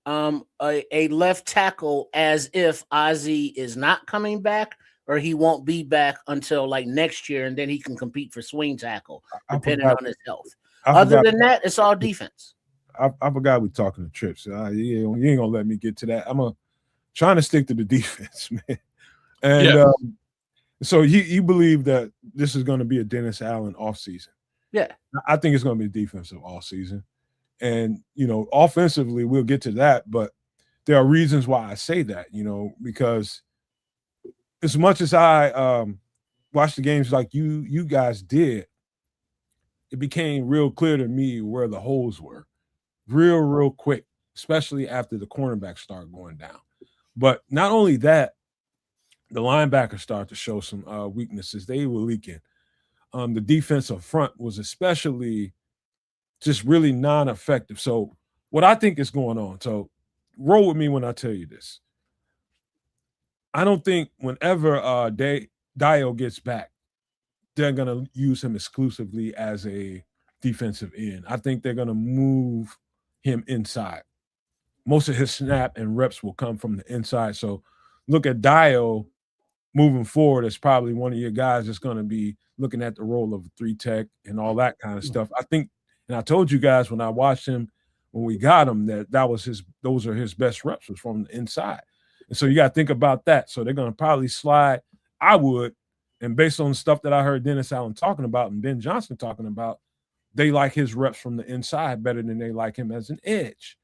a left tackle as if Ozzie is not coming back, or he won't be back until like next year, and then he can compete for swing tackle, depending on his health. Other than that, it's all defense. I forgot we're talking to Trips. You ain't gonna let me get to that. I'm trying to stick to the defense, man. And so you believe that this is going to be a Dennis Allen offseason? Yeah, I think it's going to be defensive all season. And you know, offensively, we'll get to that, but there are reasons why I say that. You know, because as much as I watched the games like you guys did, it became real clear to me where the holes were real quick, especially after the cornerbacks start going down. But not only that, the linebackers start to show some weaknesses. They were leaking. The defensive front was especially just really non-effective. So what I think is going on, so roll with me when I tell you this. I don't think whenever Dio gets back, they're going to use him exclusively as a defensive end. I think they're going to move him inside. Most of his snap and reps will come from the inside. So look at Dio moving forward as probably one of your guys that's going to be looking at the role of a 3-tech and all that kind of stuff. I think, and I told you guys when I watched him, when we got him, those are his best reps was from the inside. And so you got to think about that. So they're going to probably slide. I would, and based on the stuff that I heard Dennis Allen talking about and Ben Johnson talking about, they like his reps from the inside better than they like him as an edge,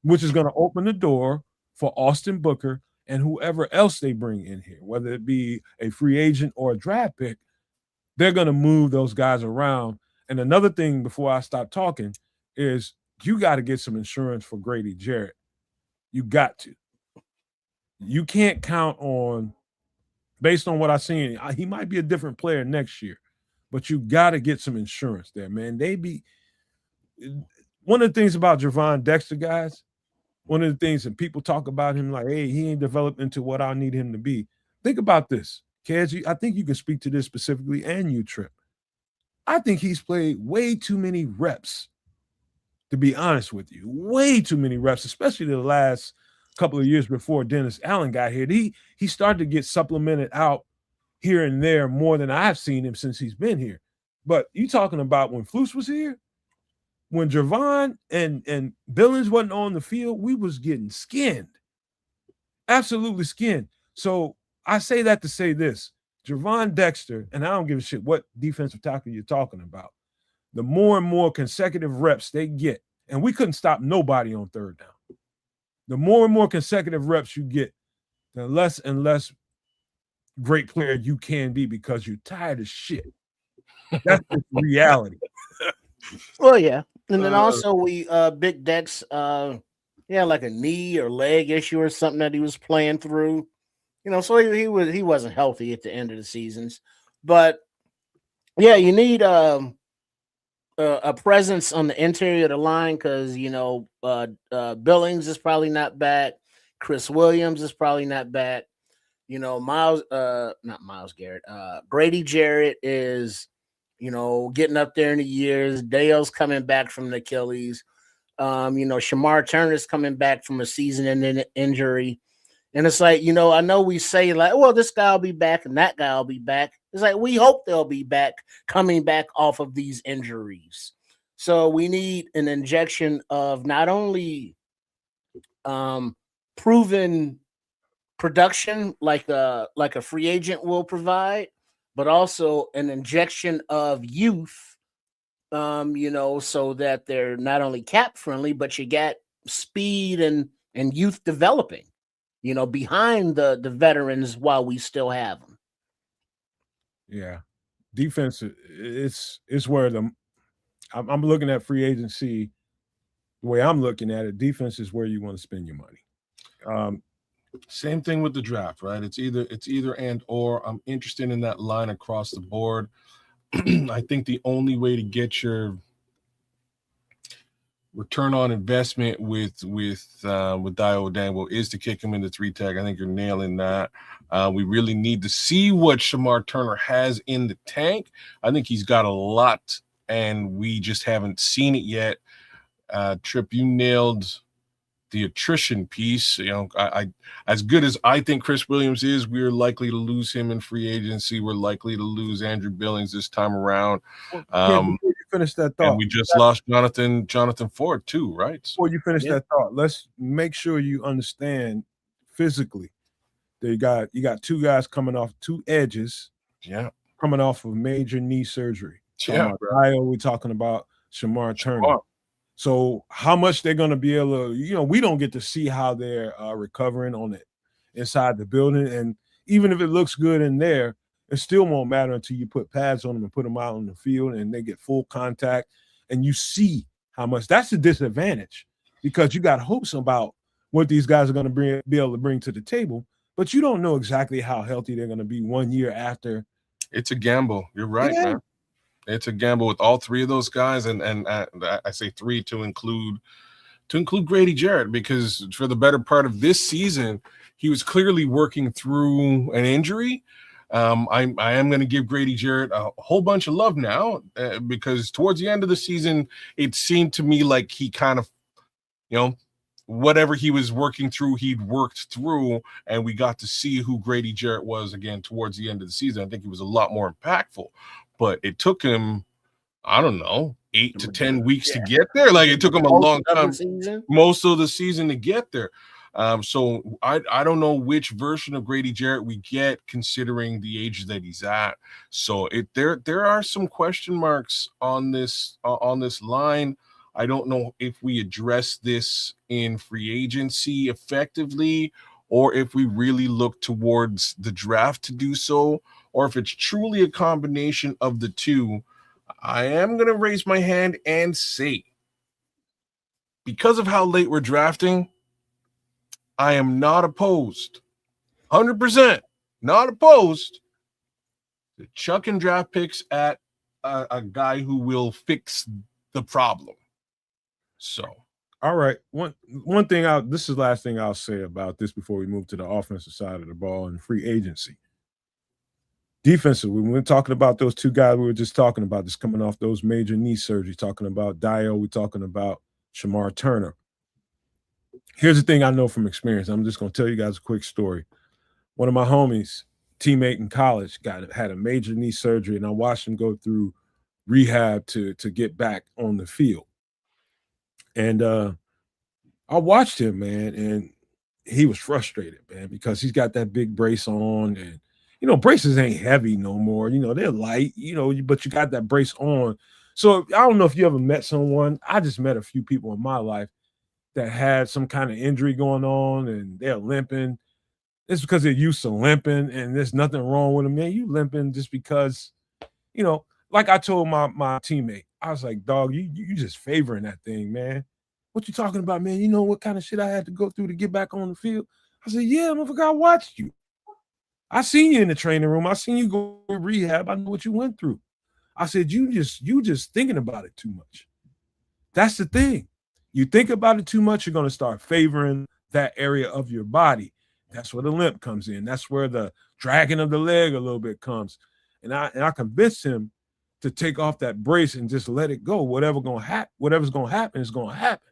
which is going to open the door for Austin Booker and whoever else they bring in here, whether it be a free agent or a draft pick. They're going to move those guys around. And another thing before I stop talking is you got to get some insurance for Grady Jarrett. You got to. You can't count on, based on what I've seen, he might be a different player next year, but you got to get some insurance there, man. One of the things about Javon Dexter, guys, one of the things that people talk about him like, hey, he ain't developed into what I need him to be. Think about this, Kaz. I think you can speak to this specifically, and you, Trip. I think he's played way too many reps, to be honest with you. Way too many reps, especially the last couple of years before Dennis Allen got here. He started to get supplemented out here and there more than I've seen him since he's been here. But you talking about when Flus was here, when Javon and Billings wasn't on the field, we was getting skinned. absolutely skinned. So I say that to say this. Javon Dexter, and I don't give a shit what defensive tackle you're talking about, the more and more consecutive reps they get, and we couldn't stop nobody on third down. The more and more consecutive reps you get, the less and less great player you can be because you're tired of shit. That's the reality. Well, yeah. And then also we Big Dex yeah, like a knee or leg issue or something that he was playing through. So he wasn't healthy at the end of the seasons. But yeah, you need a presence on the interior of the line because Billings is probably not back. Chris Williams is probably not back. Not Miles Garrett. Grady Jarrett is, getting up there in the years. Dale's coming back from the Achilles. Shamar Turner's coming back from a season-ending injury. And it's like, I know we say like, well, this guy will be back and that guy will be back. It's like, we hope they'll be back, coming back off of these injuries. So we need an injection of not only proven production like a free agent will provide, but also an injection of youth, so that they're not only cap friendly, but you get speed and youth developing, behind the veterans while we still have them. Yeah, defense. It's where I'm looking at free agency. The way I'm looking at it, defense is where you want to spend your money. Same thing with the draft, right? It's either and or. I'm interested in that line across the board. I think the only way to get your return on investment with Dio Dangle is to kick him in the 3 tag. I think you're nailing that. We really need to see what Shamar Turner has in the tank. I think he's got a lot, and we just haven't seen it yet. Trip, you nailed the attrition piece. I as good as I think Chris Williams is, we're likely to lose him in free agency. We're likely to lose Andrew Billings this time around. Before you finish that thought, and we just lost Jonathan Ford too, right? Before you finish that thought, let's make sure you understand physically that you got two guys coming off two edges, coming off of major knee surgery. We're talking about Shamar Turner. So how much they're going to be able to, we don't get to see how they're recovering on it inside the building. And even if it looks good in there, it still won't matter until you put pads on them and put them out on the field and they get full contact. And you see how much that's a disadvantage because you got hopes about what these guys are going to be able to bring to the table, but you don't know exactly how healthy they're going to be 1 year after. It's a gamble. You're right, man. It's a gamble with all three of those guys, and I say three to include Grady Jarrett, because for the better part of this season, he was clearly working through an injury. I am going to give Grady Jarrett a whole bunch of love now because towards the end of the season, it seemed to me like he kind of, whatever he was working through, he'd worked through, and we got to see who Grady Jarrett was again towards the end of the season. I think he was a lot more impactful. But it took him, I don't know, 8 to 10 weeks to get there. Like it took him a long time, most of the season to get there. So I don't know which version of Grady Jarrett we get considering the age that he's at. So there are some question marks on this line. I don't know if we address this in free agency effectively, or if we really look towards the draft to do so, or if it's truly a combination of the two. I am going to raise my hand and say, because of how late we're drafting, I am not opposed, 100% not opposed to chucking draft picks at a guy who will fix the problem. So, all right. One thing this is the last thing I'll say about this before we move to the offensive side of the ball and free agency. Defensively, when we're talking about those two guys we were just talking about, just coming off those major knee surgeries, talking about Dio, we're talking about Shamar Turner. Here's the thing I know from experience. I'm just going to tell you guys a quick story. One of my homies, teammate in college, had a major knee surgery, and I watched him go through rehab to get back on the field. And I watched him, man, and he was frustrated, man, because he's got that big brace on, and braces ain't heavy no more. They're light, but you got that brace on. So I don't know if you ever met someone. I just met a few people in my life that had some kind of injury going on and they're limping. It's because they're used to limping, and there's nothing wrong with them, man. You limping just because, like I told my teammate, I was like, dog, you just favoring that thing, man. What you talking about, man? You know what kind of shit I had to go through to get back on the field? I said, yeah, motherfucker, I watched you. I seen you in the training room. I seen you go to rehab. I know what you went through. I said, you just thinking about it too much. That's the thing. You think about it too much, you're going to start favoring that area of your body. That's where the limp comes in. That's where the dragging of the leg a little bit comes. And I convinced him to take off that brace and just let it go. Whatever's going to happen is going to happen.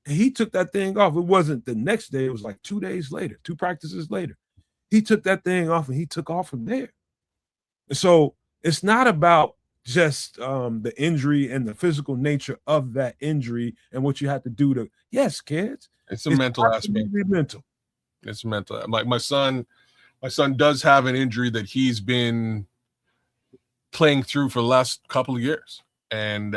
And he took that thing off. It wasn't the next day. It was like 2 days later, 2 practices later. He took that thing off and he took off from there. And so it's not about just the injury and the physical nature of that injury and what you have to do to, yes, kids. It's a mental aspect. Mental. It's mental. Like my son does have an injury that he's been playing through for the last couple of years. And,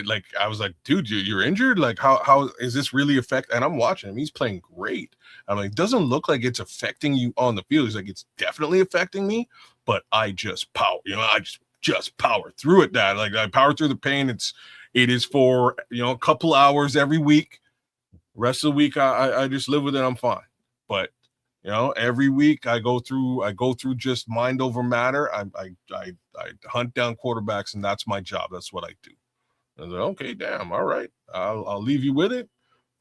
like I was like, dude, you're injured? Like, how is this really affect? And I'm watching him. He's playing great. I'm like, it doesn't look like it's affecting you on the field. He's like, it's definitely affecting me, but I just power, I just power through it, Dad. Like I power through the pain. It is for, a couple hours every week. Rest of the week, I just live with it. I'm fine. But, every week I go through just mind over matter. I hunt down quarterbacks, and that's my job. That's what I do. I was like, okay, damn. All right. I'll leave you with it.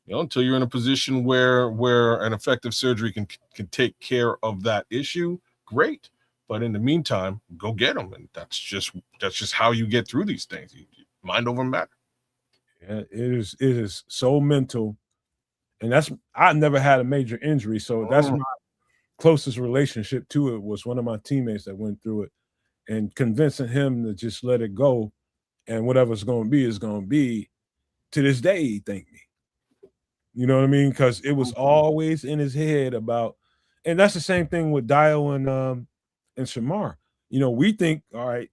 Until you're in a position where an effective surgery can take care of that issue, great. But in the meantime, go get them, and that's just how you get through these things. Mind over matter. Yeah, it is so mental, and I never had a major injury, so that's my closest relationship to it was one of my teammates that went through it, and convincing him to just let it go, and whatever's going to be is going to be. To this day, he thanked me. You know what I mean? Because it was always in his head about, and that's the same thing with Dio and Shamar. We think, all right,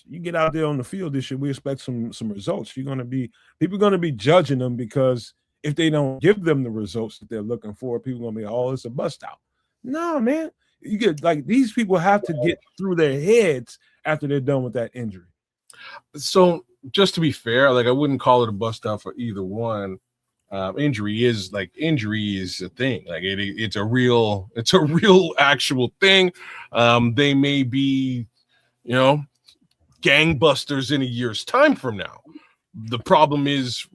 you get out there on the field this year, we expect some results. People are gonna be judging them because if they don't give them the results that they're looking for, people are gonna be, oh, it's a bust out. No, man. You get like these people have to get through their heads after they're done with that injury. So just to be fair, like I wouldn't call it a bust out for either one. Injury is a thing. Like it's a real actual thing. They may be, gangbusters in a year's time from now. The problem is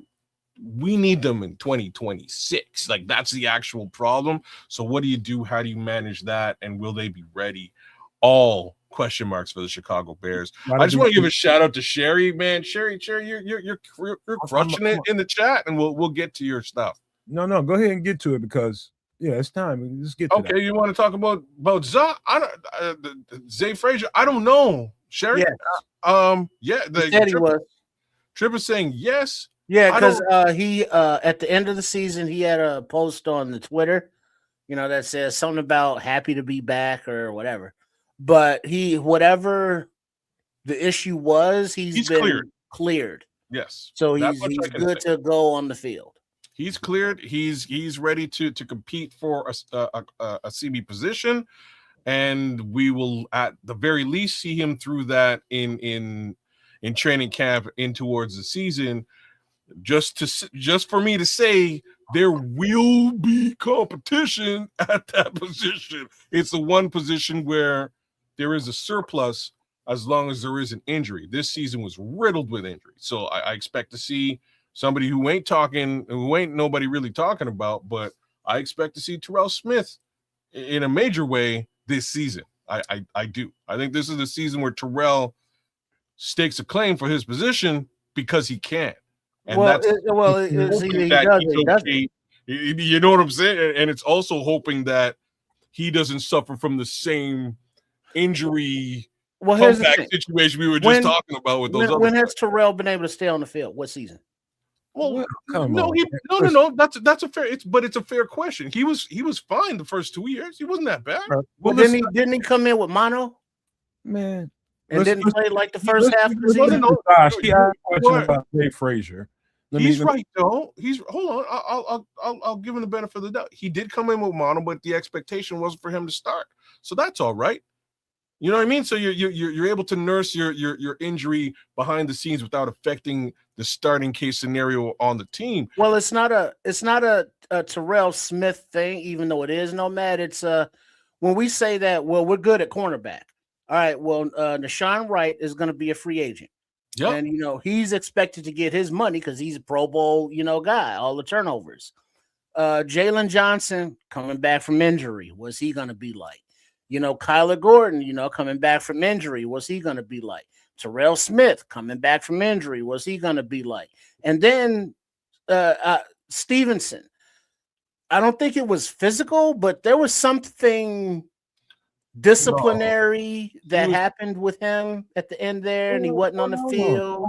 we need them in 2026. Like that's the actual problem. So what do you do? How do you manage that? And will they be ready? All question marks for the Chicago Bears. I just want to give a shout out to Sherry, man. Sherry, you're crushing it in the chat, and we'll get to your stuff. No, go ahead and get to it because it's time. Let's get to okay. That. You want to talk about Zay Frazier? I don't know, Sherry. Yes. The he was. Trip is saying yes. Yeah, because he at the end of the season he had a post on the Twitter, that says something about happy to be back or whatever. But whatever the issue was, he's been cleared. Yes. So he's good to go on the field. He's cleared. He's ready to compete for a CB position, and we will at the very least see him through that in training camp in towards the season. Just for me to say there will be competition at that position. It's the one position where there is a surplus as long as there is an injury. This season was riddled with injury. So I expect to see somebody who ain't nobody really talking about, but I expect to see Terrell Smith in a major way this season. I do. I think this is the season where Terrell stakes a claim for his position because he can. And he does. You know what I'm saying? And it's also hoping that he doesn't suffer from the same injury comeback situation we were just talking about with those other. When has Terrell been able to stay on the field? What season? Well, come on. No. That's a fair. It's a fair question. He was fine the first 2 years. He wasn't that bad. Well, didn't he come in with mono? Man. And didn't play like the first half of the season? He asked a question about Jay Frazier. He's right though. Hold on. I'll give him the benefit of the doubt. He did come in with mono, but the expectation wasn't for him to start. So that's all right. You know what I mean? So you're able to nurse your injury behind the scenes without affecting the starting case scenario on the team. Well, it's not a Terrell Smith thing, even though it is Nomad. It's when we say that, well, we're good at cornerback. All right, well, Nashawn Wright is going to be a free agent. Yep. And, he's expected to get his money because he's a Pro Bowl, guy, all the turnovers. Jalen Johnson coming back from injury. What's he going to be like? Kyler Gordon, coming back from injury. What's he going to be like? Terrell Smith coming back from injury. What's he going to be like? And then Stevenson. I don't think it was physical, but there was something disciplinary that happened with him at the end there, and he wasn't on the field.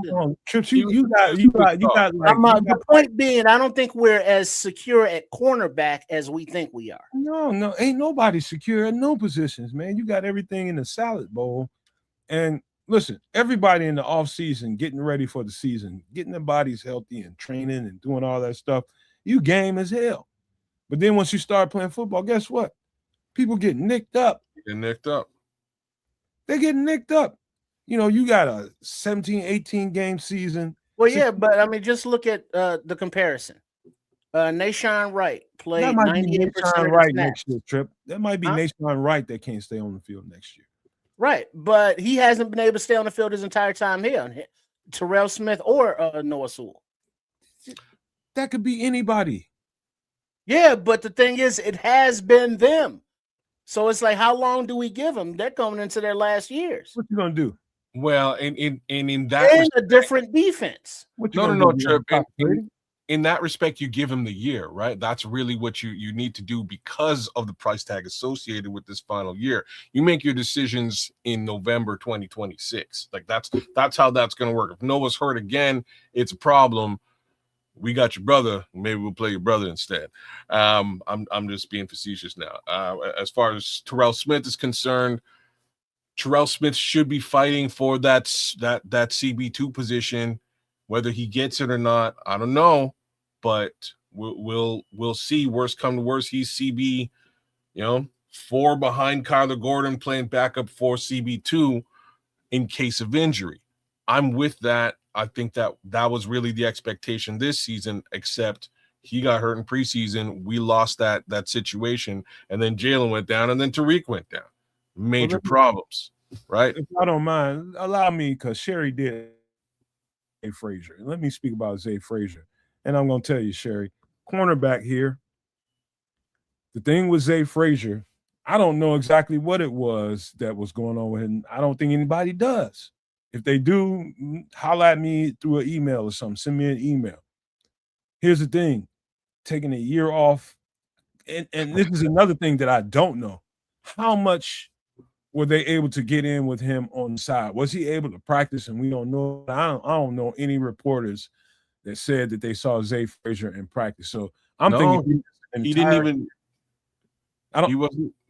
Trips, you got. The point being, I don't think we're as secure at cornerback as we think we are. No, ain't nobody secure at no positions, man. You got everything in the salad bowl. And listen, everybody in the offseason getting ready for the season, getting their bodies healthy and training and doing all that stuff, you game as hell. But then once you start playing football, guess what? People get nicked up. They get nicked up. You got a 17, 18 game season. Well, yeah, but I mean, just look at the comparison. Nashawn Wright played 98% of Wright next year, Trip. That might be Nashawn Wright that can't stay on the field next year. Right, but he hasn't been able to stay on the field his entire time here. Terrell Smith or Noah Sewell. That could be anybody. Yeah, but the thing is, it has been them. So it's like, how long do we give them? They're coming into their last years. What you gonna do? Well, in that and a different defense. No, Trip. In that respect, you give him the year, right? That's really what you need to do because of the price tag associated with this final year. You make your decisions in November 2026. Like that's how that's going to work. If Noah's hurt again, it's a problem. We got your brother. Maybe we'll play your brother instead. I'm just being facetious now. As far as Terrell Smith is concerned, Terrell Smith should be fighting for that CB2 position. Whether he gets it or not, I don't know, but we'll see. Worst come to worst, he's CB, 4 behind Kyler Gordon, playing backup for CB2 in case of injury. I'm with that. I think that was really the expectation this season, except he got hurt in preseason. We lost that situation, and then Jalen went down, and then Tariq went down. Major problems, right? If I don't mind, allow me, because Sherry did Zay Frazier. Let me speak about Zay Frazier. And I'm going to tell you, Sherry, cornerback here, the thing with Zay Frazier, I don't know exactly what it was that was going on with him. I don't think anybody does. If they do, holler at me through an email or something. Send me an email. Here's the thing. Taking a year off, and this is another thing that I don't know. How much were they able to get in with him on the side? Was he able to practice? And we don't know. I don't know any reporters that said that they saw Zay Frazier in practice. So I'm thinking he didn't even.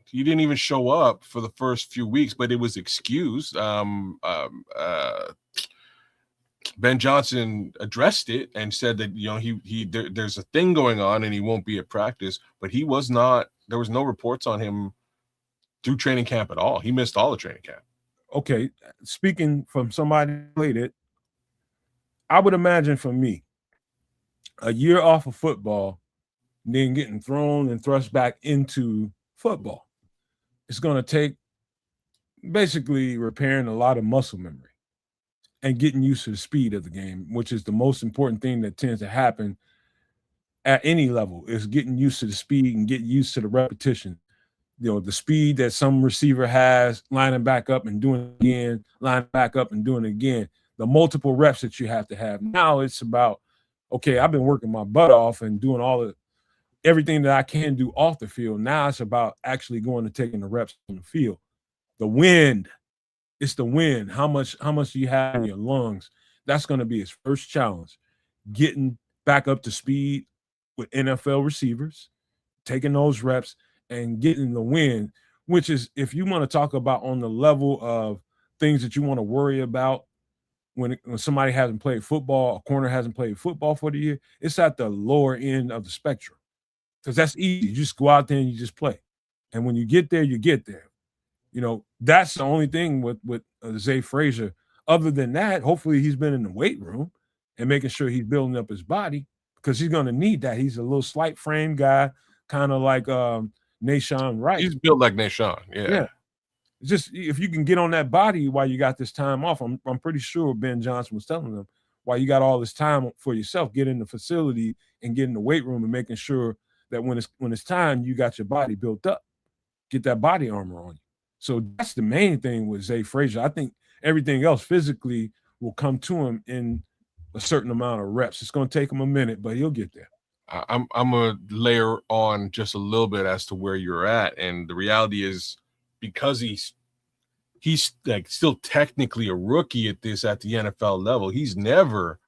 He didn't even show up for the first few weeks, but it was excused. Ben Johnson addressed it and said that there's a thing going on and he won't be at practice, but he was not. There was no reports on him through training camp at all. He missed all the training camp. Okay, speaking from somebody who played it, I would imagine for me, a year off of football, then getting thrown and thrust back into football. It's going to take basically repairing a lot of muscle memory and getting used to the speed of the game, which is the most important thing that tends to happen at any level, is getting used to the speed and getting used to the repetition. The speed that some receiver has, lining back up and doing it again, lining back up and doing it again, the multiple reps that you have to have. Now it's about, okay, I've been working my butt off and doing everything that I can do off the field. Now it's about actually going and taking the reps on the field. The wind, it's the wind. How much do you have in your lungs? That's going to be his first challenge, getting back up to speed with NFL receivers, taking those reps and getting the win, which is, if you want to talk about on the level of things that you want to worry about when somebody hasn't played football, a corner hasn't played football for the year, it's at the lower end of the spectrum. Because that's easy. You just go out there and you just play. And when you get there, you get there. That's the only thing with Zay Frazier. Other than that, hopefully he's been in the weight room and making sure he's building up his body, because he's going to need that. He's a little slight frame guy, kind of like Nashawn Wright. He's built like Nashawn. Yeah. Just if you can get on that body while you got this time off, I'm pretty sure Ben Johnson was telling them, while you got all this time for yourself, get in the facility and get in the weight room and making sure that when it's time, you got your body built up, get that body armor on you. So that's the main thing with Zay Frazier. I think everything else physically will come to him in a certain amount of reps. It's going to take him a minute, but he'll get there. I'm gonna layer on just a little bit as to where you're at, and the reality is, because he's like still technically a rookie at the NFL level, he's never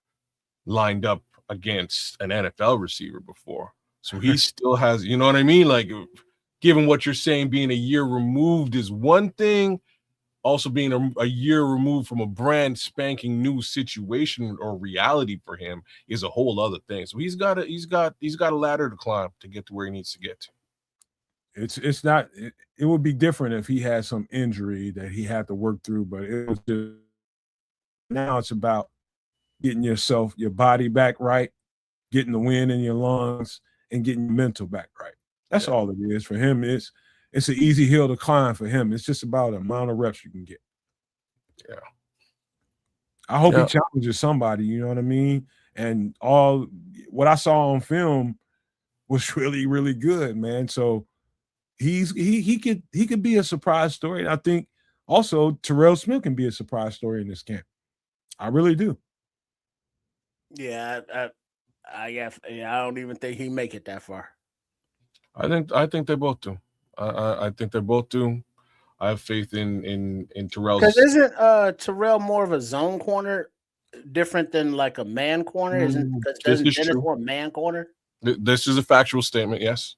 lined up against an NFL receiver before. So he still has, you know what I mean? Like, given what you're saying, being a year removed is one thing. Also being a year removed from a brand spanking new situation or reality for him is a whole other thing. So he's got a ladder to climb to get to where he needs to get to. It's not. It would be different if he had some injury that he had to work through, but it was just, now it's about getting your body back right, getting the wind in your lungs, and getting your mental back right. That's all it is for him. It's an easy hill to climb for him. It's just about the amount of reps you can get. Yeah. I hope he challenges somebody, you know what I mean? And all what I saw on film was really, really good, man. So he could be a surprise story. And I think also Terrell Smith can be a surprise story in this camp. I really do. Yeah, I don't even think he make it that far. I think they both do. I think they both do. I have faith in Terrell. Because isn't Terrell more of a zone corner, different than like a man corner? Isn't Dennis more a man corner? This is a factual statement. Yes,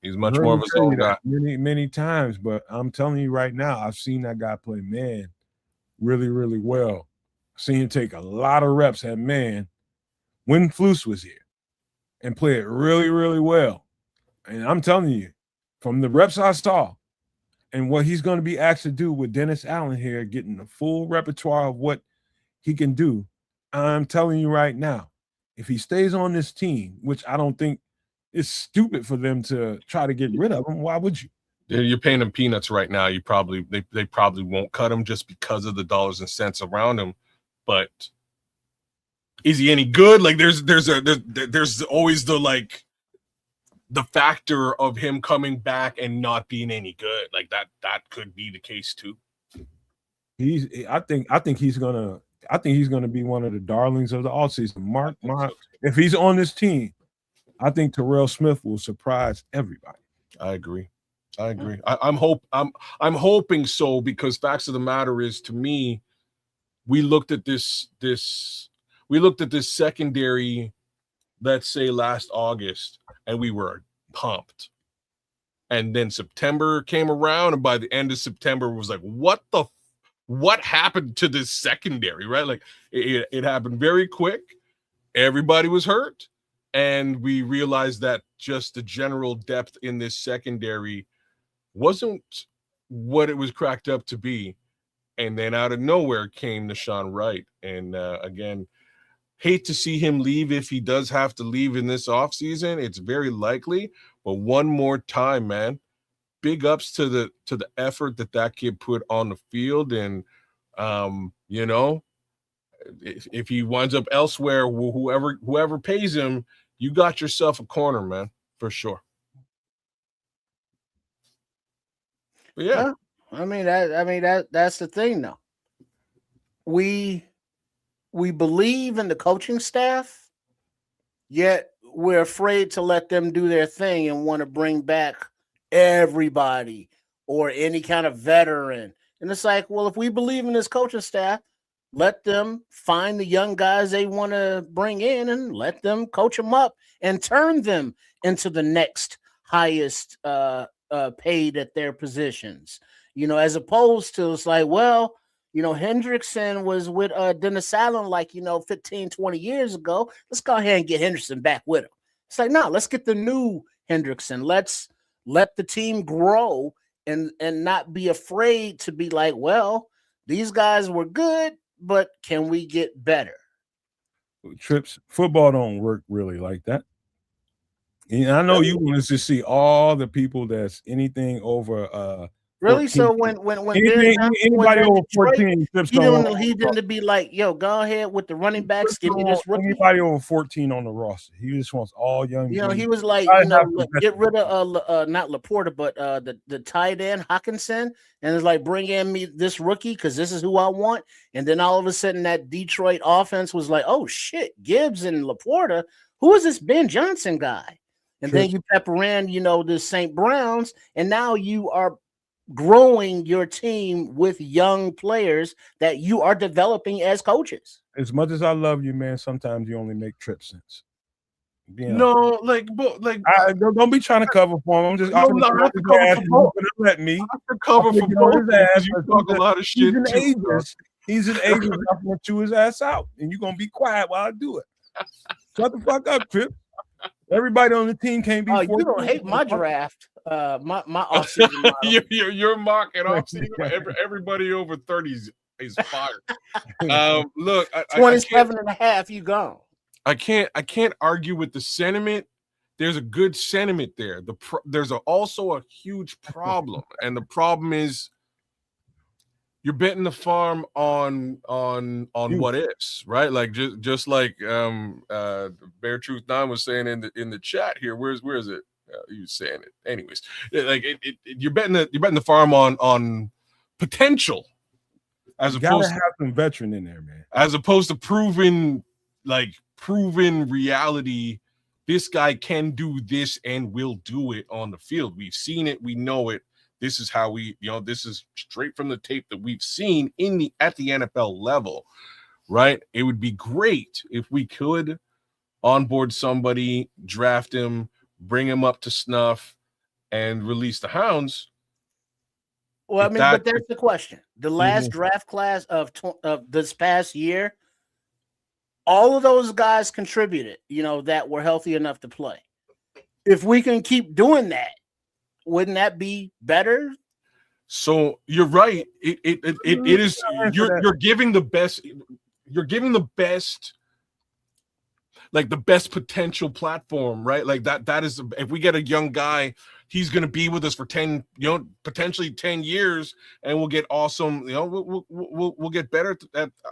he's much more of a zone guy. Many times, but I'm telling you right now, I've seen that guy play man really, really well. I've seen him take a lot of reps at man when Flus was here and play it really, really well. And I'm telling you, from the reps I saw and what he's going to be asked to do with Dennis Allen here, getting the full repertoire of what he can do, I'm telling you right now, if he stays on this team, which I don't think is stupid for them to try to get rid of him, why would you? You're paying him peanuts right now. They probably won't cut him just because of the dollars and cents around him. But is he any good? Like there's always the factor of him coming back and not being any good. Like that could be the case too. I think he's gonna be one of the darlings of the offseason. If he's on this team, I think Terrell Smith will surprise everybody. I agree. I'm hoping so, because facts of the matter is, to me, we looked at this secondary, let's say last August, and we were pumped. And then September came around, and by the end of September, it was like, what happened to this secondary, right? Like it happened very quick. Everybody was hurt. And we realized that just the general depth in this secondary wasn't what it was cracked up to be. And then out of nowhere came Nashawn Wright. And again, hate to see him leave if he does have to leave in this offseason. It's very likely. But one more time, man, big ups to the effort that kid put on the field. And, if he winds up elsewhere, whoever pays him, you got yourself a corner, man, for sure. But yeah. That's the thing, though. We believe in the coaching staff, yet we're afraid to let them do their thing and want to bring back everybody or any kind of veteran. And it's like, well, if we believe in this coaching staff, Let them find the young guys they want to bring in and let them coach them up and turn them into the next highest paid at their positions. As opposed to it's like, well, Hendrickson was with Dennis Allen like, 15, 20 years ago. Let's go ahead and get Henderson back with him. It's like, no, let's get the new Hendrickson. Let's let the team grow and not be afraid to be like, well, these guys were good, but can we get better? Trips, football don't work really like that. And I know you want to see all the people that's anything over Really? 14. So when anybody over 14, Trips he didn't be like, yo, go ahead with the running backs, give me this rookie. Anybody over 14 on the roster. He just wants all young. He was like, get rid of not Laporta, but the tight end Hawkinson, and it's like, bring in me this rookie because this is who I want. And then all of a sudden that Detroit offense was like, oh shit, Gibbs and Laporta. Who is this Ben Johnson guy? And then you pepper in, the St. Browns, and now you are growing your team with young players that you are developing as coaches. As much as I love you, man, sometimes you only make Trip sense. No, don't be trying to cover for him. I'm just let me. I have to cover for both because you talk a lot of shit. He's an agent. I'm gonna chew his ass out, and you're gonna be quiet while I do it. Shut the fuck up, Trip. Everybody on the team can't be. Oh, you don't hate my draft. My offseason. You're mocking offseason. Everybody over 30 is fired. Look, 27 and a half. You gone. I can't argue with the sentiment. There's a good sentiment there. There's also a huge problem, and the problem is you're betting the farm on what ifs, right? Like just like Bear Truth 9 was saying in the chat here. Where is it? You saying it anyways? Like you're betting the farm on potential, as opposed to have some veteran in there, man. As opposed to proven reality. This guy can do this and will do it on the field. We've seen it. We know it. This is how this is straight from the tape that we've seen at the NFL level, right? It would be great if we could onboard somebody, draft him, bring him up to snuff, and release the hounds. Well, but that's the question. The last draft class of this past year, all of those guys contributed, that were healthy enough to play. If we can keep doing that, wouldn't that be better? So you're right. It is. You're giving the best. You're giving the best, like the best potential platform, right? Like that is. If we get a young guy, he's going to be with us for 10, potentially 10 years, and we'll get awesome. We'll get better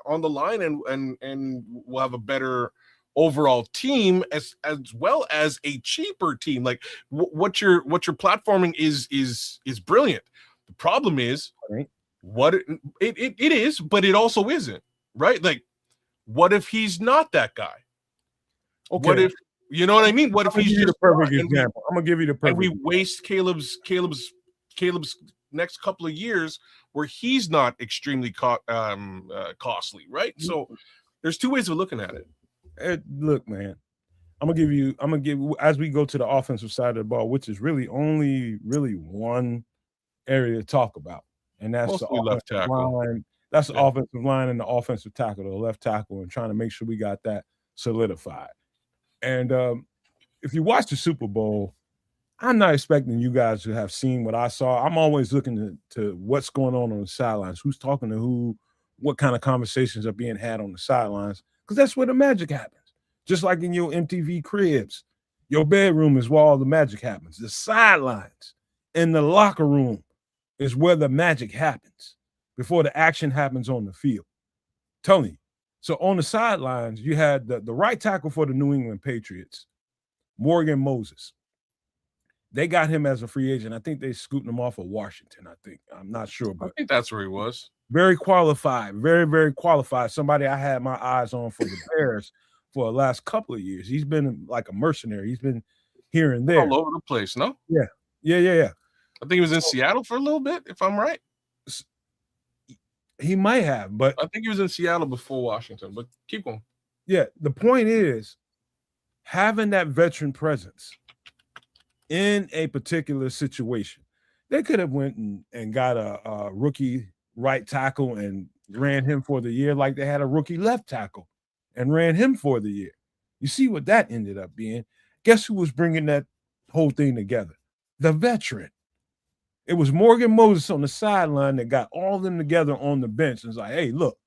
on the line, and we'll have a better overall team as well as a cheaper team. Like what you're platforming is brilliant. The problem is what it is, but it also isn't, right? Like, what if he's not that guy? Okay. What if, you know what I mean? What if he's just the perfect example? I'm gonna give you the perfect. And we waste Caleb's next couple of years where he's not extremely costly, right? So there's two ways of looking at it. Look, man, I'm gonna give as we go to the offensive side of the ball, which is really only one area to talk about, and that's mostly the left tackle line. That's the offensive line and the offensive tackle, the left tackle, and trying to make sure we got that solidified. And if you watch the Super Bowl, I'm not expecting you guys to have seen what I saw. I'm always looking to what's going on the sidelines, who's talking to who, what kind of conversations are being had on the sidelines. Because that's where the magic happens. Just like in your MTV cribs, your bedroom is where all the magic happens. The sidelines in the locker room is where the magic happens before the action happens on the field. Tony. So on the sidelines, you had the right tackle for the New England Patriots, Morgan Moses. They got him as a free agent. I think they scooped him off of Washington, I think. I'm not sure. But I think that's where he was. Very qualified, very, very qualified. Somebody I had my eyes on for the Bears for the last couple of years. He's been like a mercenary. He's been here and there. All over the place, no? Yeah. I think he was in Seattle for a little bit, if I'm right. He might have, but I think he was in Seattle before Washington. But keep going. yeah, the point is having that veteran presence in a particular situation. They could have went and got a rookie right tackle and ran him for the year like they had a rookie left tackle and ran him for the year. You see what that ended up being. Guess who was bringing that whole thing together? The veteran. It was Morgan Moses on the sideline that got all of them together on the bench and was like, hey, look,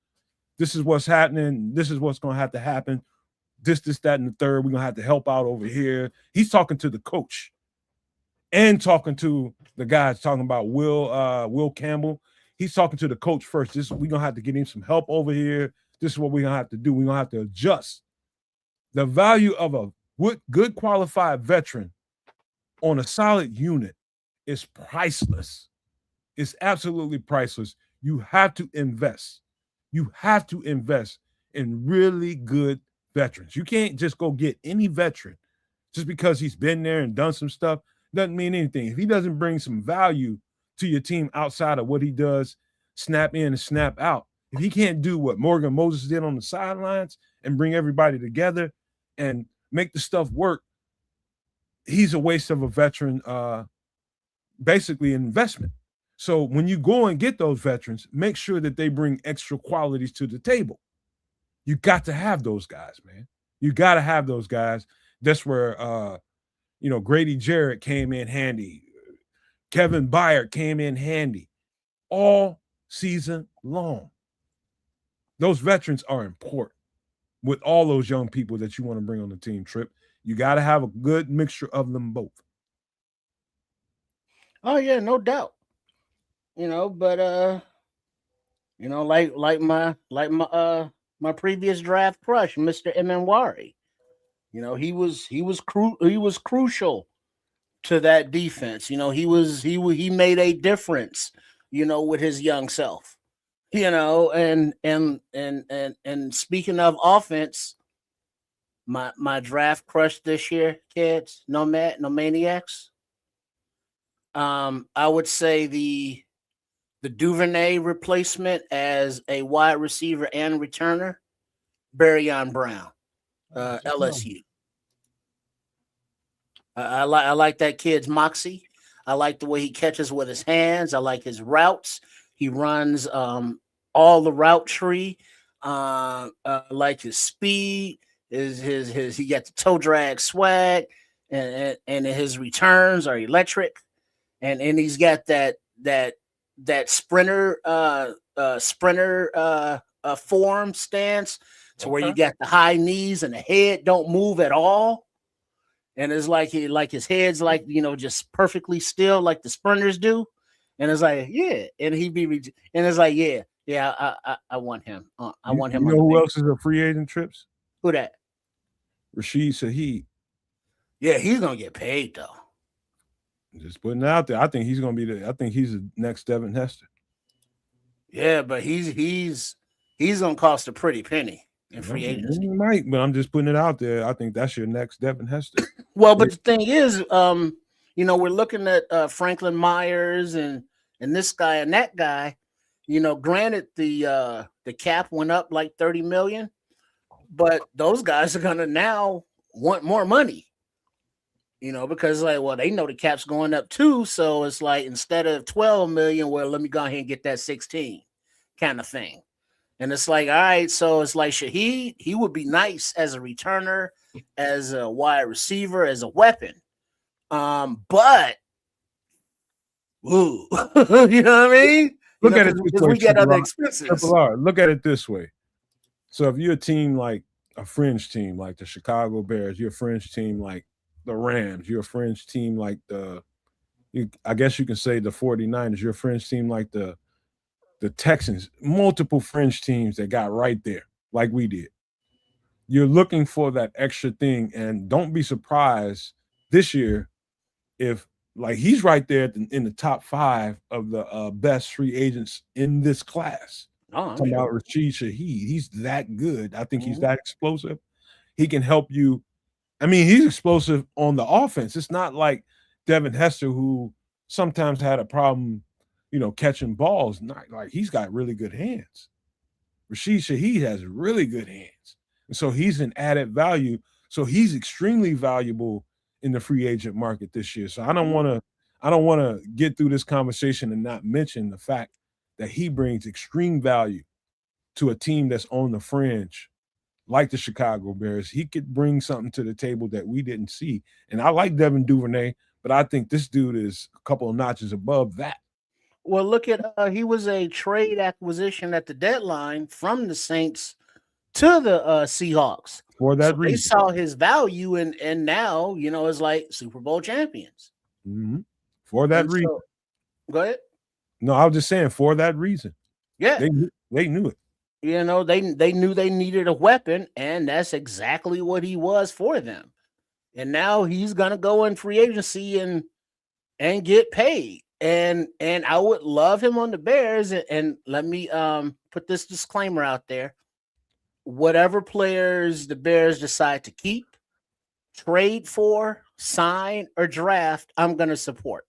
this is what's happening. This is what's going to have to happen. This, that, and the third. We're going to have to help out over here. He's talking to the coach and talking to the guys talking about Will Campbell. He's talking to the coach first. We're going to have to get him some help over here. This is what we're going to have to do. We're going to have to adjust. The value of a good qualified veteran on a solid unit is priceless. It's absolutely priceless. You have to invest. You have to invest in really good veterans. You can't just go get any veteran just because he's been there and done some stuff. Doesn't mean anything. If he doesn't bring some value to your team outside of what he does, snap in and snap out, if he can't do what Morgan Moses did on the sidelines and bring everybody together and make the stuff work, he's a waste of a veteran, basically an investment. So when you go and get those veterans, make sure that they bring extra qualities to the table. You got to have those guys, man. You got to have those guys. That's where, Grady Jarrett came in handy. Kevin Byard came in handy all season long. Those veterans are important with all those young people that you want to bring on the team, Trip. You got to have a good mixture of them both. Oh yeah, no doubt. But like my previous draft crush, Mr. Emenwari. He was crucial to that defense. He made a difference, with his young self. And speaking of offense, my draft crush this year, kids, no maniacs. I would say the Duvernay replacement as a wide receiver and returner, Barryon Brown, LSU. I like that kid's moxie. I like the way he catches with his hands. I like his routes. He runs all the route tree. I like his speed. His he got the toe drag swag, and his returns are electric. And he's got that sprinter form stance to where you got the high knees and the head don't move at all. And it's like his head's like, just perfectly still like the sprinters do. And it's like, yeah. And and it's like, yeah, I want him. I want him. You know who else is a free agent, Trips? Who that? Rashid Shaheed. Yeah, he's gonna get paid though. Just putting it out there. I think he's gonna be I think he's the next Devin Hester. Yeah, but he's gonna cost a pretty penny in free agency. He might, but I'm just putting it out there. I think that's your next Devin Hester. Well, but the thing is, we're looking at Franklin Myers and this guy and that guy. Granted the cap went up like $30 million, but those guys are gonna now want more money. Because they know the cap's going up too. So it's like, instead of 12 million, well, let me go ahead and get that 16 kind of thing. And it's like, all right, so it's like Shaheed, he would be nice as a returner, as a wide receiver, as a weapon. But ooh, you know what I mean? Look at it this way. We get other expenses. Look at it this way. So if you're a team like a fringe team, like the Chicago Bears, you're a fringe team like the Rams, you're a fringe team like I guess you can say the 49ers, you're a fringe team like the Texans, multiple fringe teams that got right there like we did. You're looking for that extra thing, and don't be surprised this year if he's right there in the top 5 of the best free agents in this class. Talking about Rashid Shaheed, he's that good. I think he's that explosive. He can help you. I mean, he's explosive on the offense. It's not like Devin Hester, who sometimes had a problem catching balls. Not like he's got really good hands. Rashid Shaheed has really good hands. And so he's an added value. So he's extremely valuable in the free agent market this year. So I don't want to get through this conversation and not mention the fact that he brings extreme value to a team that's on the fringe like the Chicago Bears. He could bring something to the table that we didn't see. And I like Devin Duvernay, but I think this dude is a couple of notches above that. Well, look at he was a trade acquisition at the deadline from the Saints to the Seahawks. For that So reason. they saw his value, and now it's like Super Bowl champions. Mm-hmm. For that reason. So, go ahead. No, I was just saying for that reason. Yeah, they knew it. They knew they needed a weapon, and that's exactly what he was for them. And now he's gonna go in free agency and get paid. And I would love him on the Bears. And let me put this disclaimer out there. Whatever players the Bears decide to keep, trade for, sign, or draft, I'm going to support.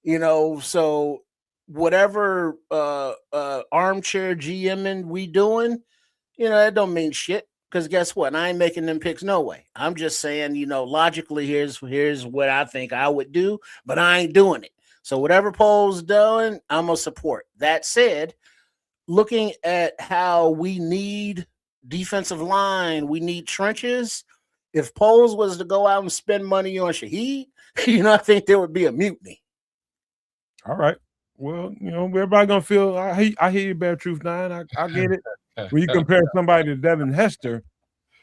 So whatever armchair GMing we doing, that don't mean shit. Because guess what? I ain't making them picks no way. I'm just saying, logically, here's what I think I would do, but I ain't doing it. So whatever Pole's doing, I'm going to support. That said, looking at how we need defensive line, we need trenches. If Poles was to go out and spend money on Shaheed, I think there would be a mutiny. All right. Well, everybody going to feel, I hear you, Bear Truth 9. I get it. When you compare somebody to Devin Hester,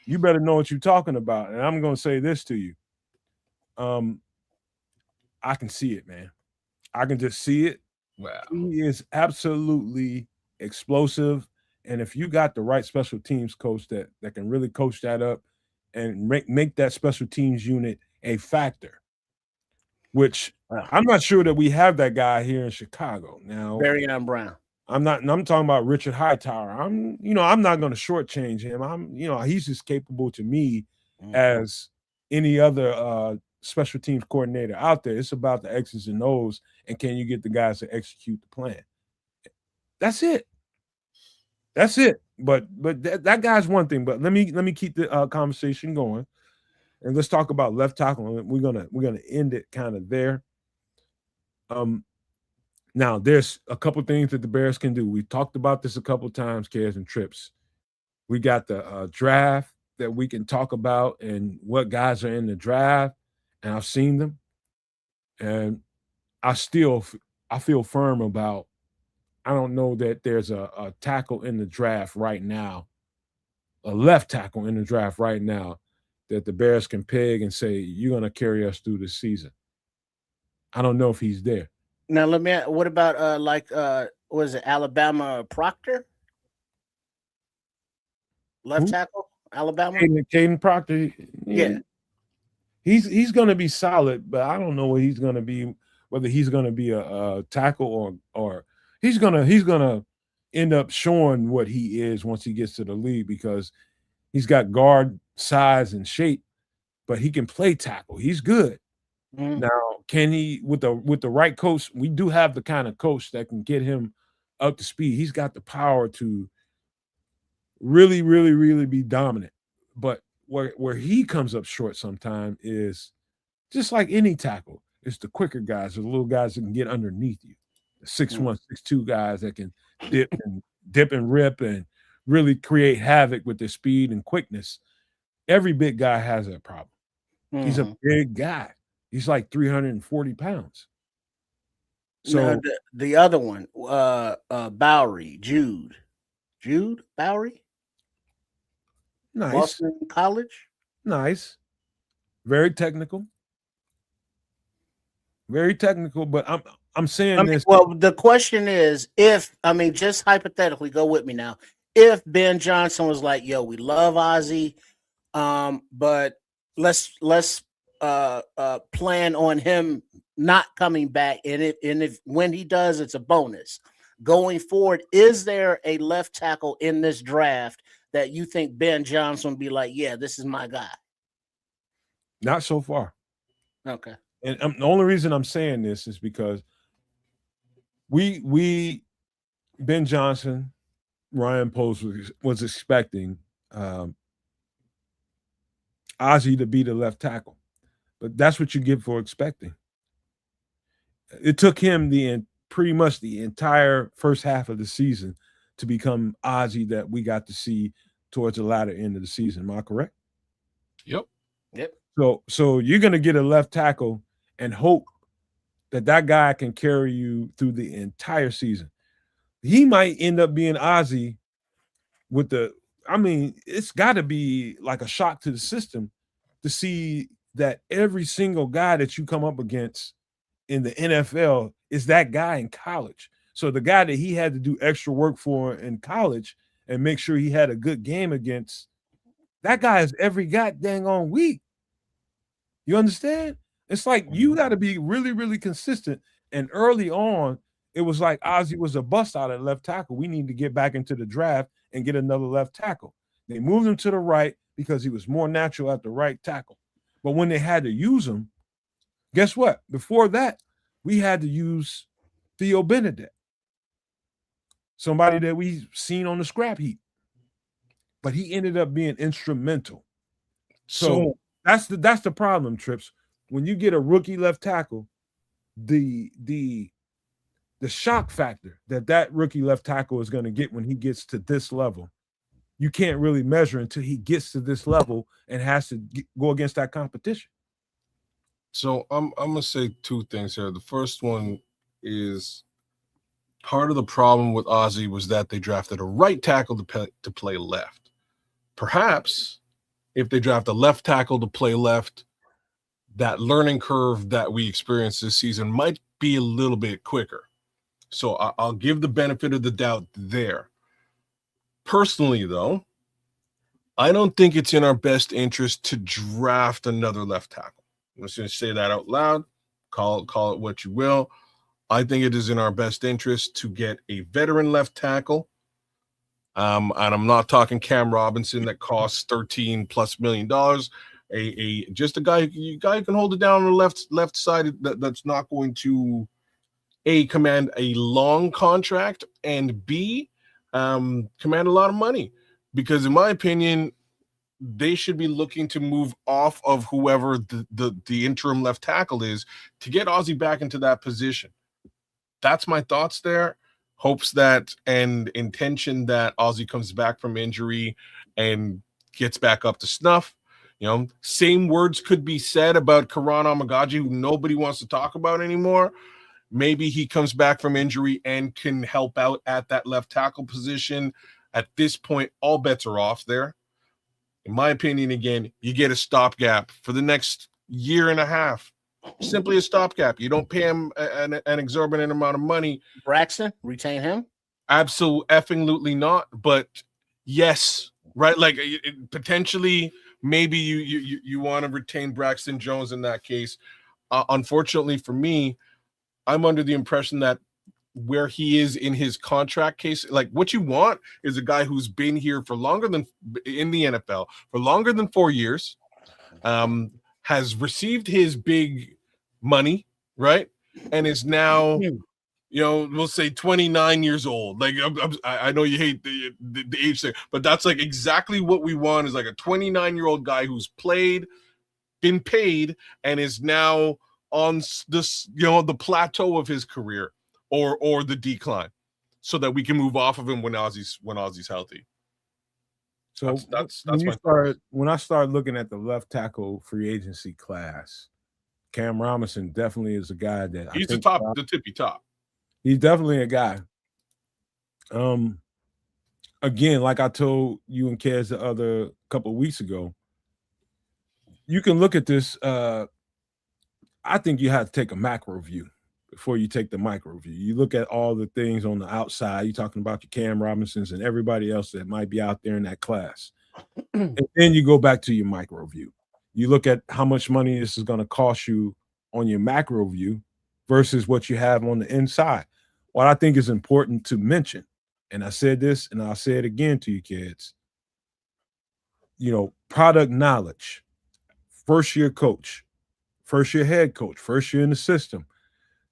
you better know what you're talking about. And I'm going to say this to you. I can see it, man. I can just see it. Wow. He is absolutely explosive. And if you got the right special teams coach that can really coach that up and make that special teams unit a factor, which I'm not sure that we have that guy here in Chicago. Now, Barryon Brown. I'm talking about Richard Hightower. I'm not going to shortchange him. He's as capable to me as any other special teams coordinator out there. It's about the X's and O's, and can you get the guys to execute the plan? That's it. But that guy's one thing. But let me keep the conversation going, and let's talk about left tackle. We're gonna end it kind of there. Now there's a couple things that the Bears can do. We talked about this a couple times, Cares and Trips. We got the draft that we can talk about and what guys are in the draft. And I've seen them, and I feel firm about. I don't know that there's a tackle in the draft right now, a left tackle in the draft right now, that the Bears can peg and say you're going to carry us through this season. I don't know if he's there. Now what about was it Alabama Proctor? Left tackle, Alabama. Caden Proctor. Yeah. He's going to be solid, but I don't know what he's going to be. Whether he's going to be a tackle or he's gonna end up showing what he is once he gets to the league, because he's got guard size and shape, but he can play tackle. He's good. Now, can he with the right coach? We do have the kind of coach that can get him up to speed. He's got the power to really, really, really be dominant, but where he comes up short sometimes is just like any tackle. It's the quicker guys, the little guys that can get underneath you, the 6'1", 6'2" guys that can dip and rip and really create havoc with their speed and quickness. Every big guy has that problem. He's a big guy. He's like 340 pounds. So the other one, Bowery, Jude Bowery. Nice. Boston College. Nice. Very technical. Very technical, but I'm saying this. Well, the question is, just hypothetically, go with me now. If Ben Johnson was like, "Yo, we love Ozzie, but let's plan on him not coming back, and if when he does, it's a bonus going forward." Is there a left tackle in this draft that you think Ben Johnson would be like, "Yeah, this is my guy"? Not so far. Okay. And the only reason I'm saying this is because we Ben Johnson, Ryan Post was expecting Ozzie to be the left tackle, but that's what you get for expecting. It took him pretty much the entire first half of the season to become Ozzie that we got to see towards the latter end of the season. Am I correct? Yep. So you're going to get a left tackle and hope that guy can carry you through the entire season. He might end up being Ozzie it's got to be like a shock to the system to see that every single guy that you come up against in the NFL is that guy in college. So the guy that he had to do extra work for in college and make sure he had a good game against, that guy is every goddamn on week. You understand? It's like you got to be really, really consistent. And early on, it was like Ozzie was a bust out at left tackle. We need to get back into the draft and get another left tackle. They moved him to the right because he was more natural at the right tackle. But when they had to use him, guess what? Before that, we had to use Theo Benedict, somebody that we've seen on the scrap heap. But he ended up being instrumental. So that's the problem, Trips. When you get a rookie left tackle, the shock factor that rookie left tackle is going to get when he gets to this level, you can't really measure until he gets to this level and has to go against that competition. So I'm gonna say two things here. The first one is part of the problem with Ozzie was that they drafted a right tackle to play left. Perhaps if they draft a left tackle to play left, that learning curve that we experienced this season might be a little bit quicker. So I'll give the benefit of the doubt there. Personally, though, I don't think it's in our best interest to draft another left tackle. I'm just going to say that out loud. Call it what you will. I think it is in our best interest to get a veteran left tackle. And I'm not talking Cam Robinson that costs $13+ million. Just a guy who can hold it down on the left side that's not going to A, command a long contract, and B, command a lot of money. Because in my opinion, they should be looking to move off of whoever the interim left tackle is to get Ozzie back into that position. That's my thoughts there. Hopes that and intention that Ozzie comes back from injury and gets back up to snuff. You know, same words could be said about Karan Amagaji, who nobody wants to talk about anymore. Maybe he comes back from injury and can help out at that left tackle position. At this point, all bets are off there. In my opinion, again, you get a stopgap for the next year and a half. Simply a stopgap. You don't pay him an exorbitant amount of money. Braxton, retain him? Absolutely not. But yes, right? Like potentially, maybe you want to retain Braxton Jones in that case. Unfortunately for me, I'm under the impression that where he is in his contract case, like what you want is a guy who's been here for longer than in the NFL for longer than 4 years, has received his big money, right? And is now, we'll say 29 years old. Like I know you hate the age thing, but that's like exactly what we want is like a 29-year-old guy who's been paid, and is now on this, the plateau of his career or the decline, so that we can move off of him when Ozzie's healthy. So that's when I start looking at the left tackle free agency class, Cam Robinson definitely is a guy that he's the tippy top. He's definitely a guy. Again, like I told you and Kez the other couple of weeks ago, you can look at this. I think you have to take a macro view before you take the micro view. You look at all the things on the outside. You're talking about your Cam Robinsons and everybody else that might be out there in that class. And then you go back to your micro view. You look at how much money this is going to cost you on your macro view versus what you have on the inside. What I think is important to mention, and I said this and I'll say it again to you kids, product knowledge, first-year coach, first-year head coach, first year in the system,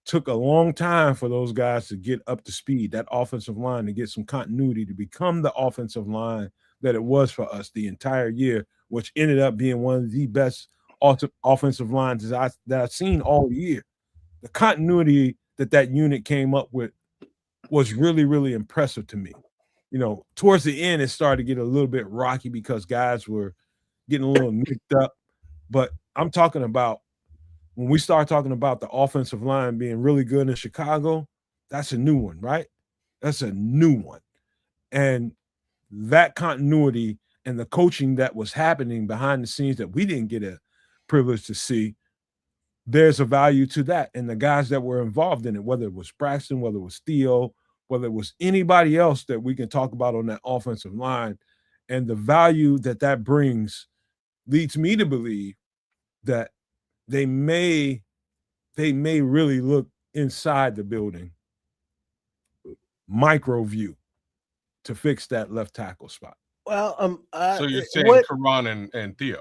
took a long time for those guys to get up to speed, that offensive line, to get some continuity to become the offensive line that it was for us the entire year, which ended up being one of the best offensive lines that I've seen all year. The continuity that unit came up with was really, really impressive to me. Towards the end, it started to get a little bit rocky because guys were getting a little nicked up. But I'm talking about when we start talking about the offensive line being really good in Chicago, that's a new one, right? That's a new one. And that continuity and the coaching that was happening behind the scenes that we didn't get a privilege to see, there's a value to that. And the guys that were involved in it, whether it was Braxton, whether it was Theo, whether it was anybody else that we can talk about on that offensive line, and the value that brings leads me to believe that they may really look inside the building, micro view, to fix that left tackle spot. Well, so you're saying Karan and Theo?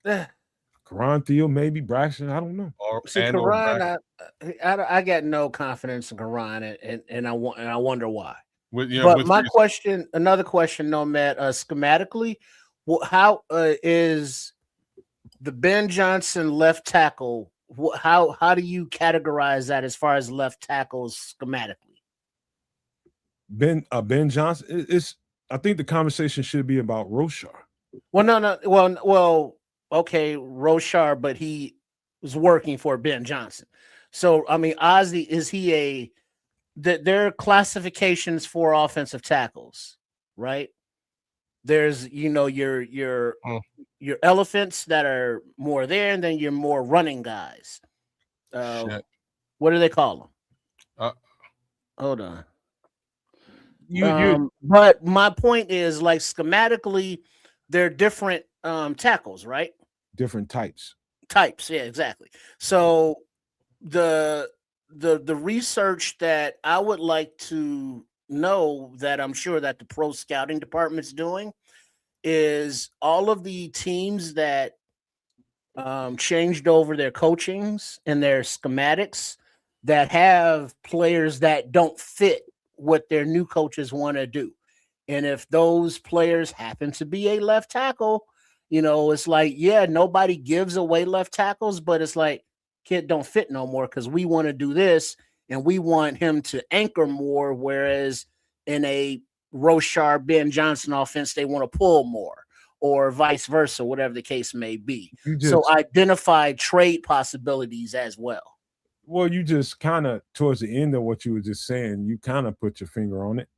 Karan, Theo, maybe Braxton. I don't know. Karan, I got no confidence in Karan, and I wonder why. Another question, Nomad, schematically, how is the Ben Johnson left tackle? How do you categorize that as far as left tackles schematically? Ben Johnson is. I think the conversation should be about Roshar. Well, no. Well, okay, Roshar, but he was working for Ben Johnson. So, I mean, Ozzy, is he there are classifications for offensive tackles, right? There's, your elephants that are more there, and then your more running guys. What do they call them? Hold on. But my point is, like, schematically, they're different tackles, right? Different types, yeah, exactly. So the research that I would like to know, that I'm sure that the pro scouting department's doing, is all of the teams that changed over their coachings and their schematics that have players that don't fit what their new coaches want to do. And if those players happen to be a left tackle, it's like, yeah, nobody gives away left tackles, but it's like, kid don't fit no more because we want to do this and we want him to anchor more. Whereas in a Roshar Ben Johnson offense, they want to pull more, or vice versa, whatever the case may be. So identify trade possibilities as well. Well, you just kind of, towards the end of what you were just saying, you kind of put your finger on it.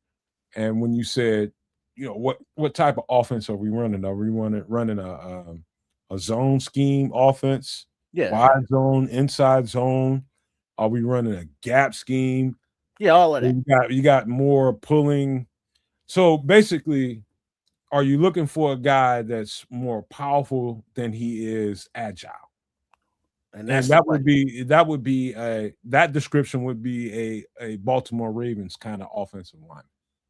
And when you said, what type of offense are we running? Are we running a zone scheme offense? Yeah. Wide zone, inside zone? Are we running a gap scheme? Yeah, all of that. You got more pulling. So basically, are you looking for a guy that's more powerful than he is agile? And that would be that description would be a Baltimore Ravens kind of offensive line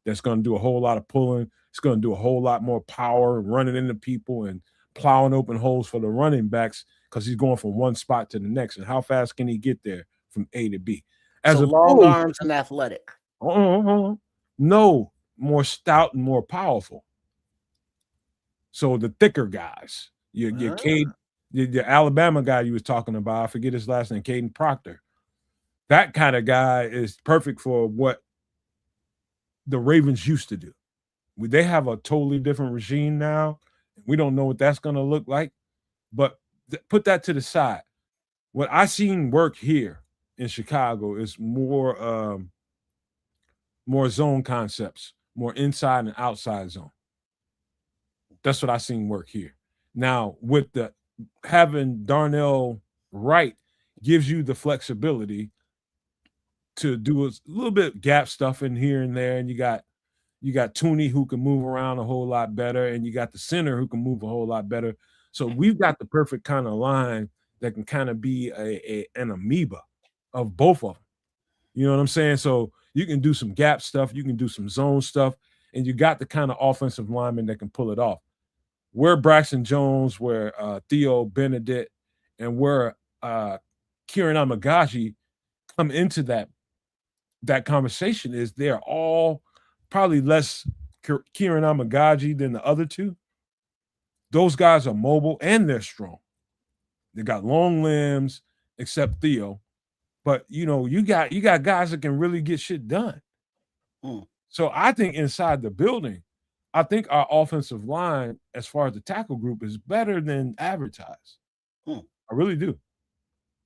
that's going to do a whole lot of pulling. It's going to do a whole lot more power, running into people and plowing open holes for the running backs, because he's going from one spot to the next. And how fast can he get there from A to B? As a long arms and athletic. No, more stout and more powerful. So the thicker guys, your Cade. The Alabama guy you was talking about, I forget his last name, Caden Proctor. That kind of guy is perfect for what the Ravens used to do. They have a totally different regime now. We don't know what that's going to look like. But put that to the side. What I seen work here in Chicago is more zone concepts, more inside and outside zone. That's what I seen work here. Now, with having Darnell Wright gives you the flexibility to do a little bit of gap stuff in here and there, and you got Tooney who can move around a whole lot better, and you got the center who can move a whole lot better. So we've got the perfect kind of line that can kind of be an amoeba of both of them. You know what I'm saying? So you can do some gap stuff, you can do some zone stuff, and you got the kind of offensive lineman that can pull it off. Where Braxton Jones, where Theo Benedict, and where Kieran Amagashi come into that conversation is they're all probably less Kieran Amagaji than the other two. Those guys are mobile and they're strong. They got long limbs, except Theo. But you got guys that can really get shit done. So I think inside the building, I think our offensive line, as far as the tackle group, is better than advertised. I really do.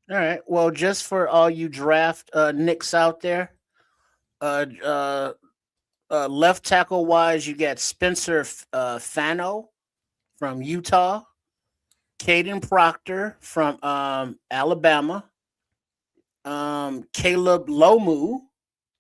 All right. Well, just for all you draft Knicks out there, left tackle wise, you got Spencer Fano from Utah, Caden Proctor from Alabama, Caleb Lomu.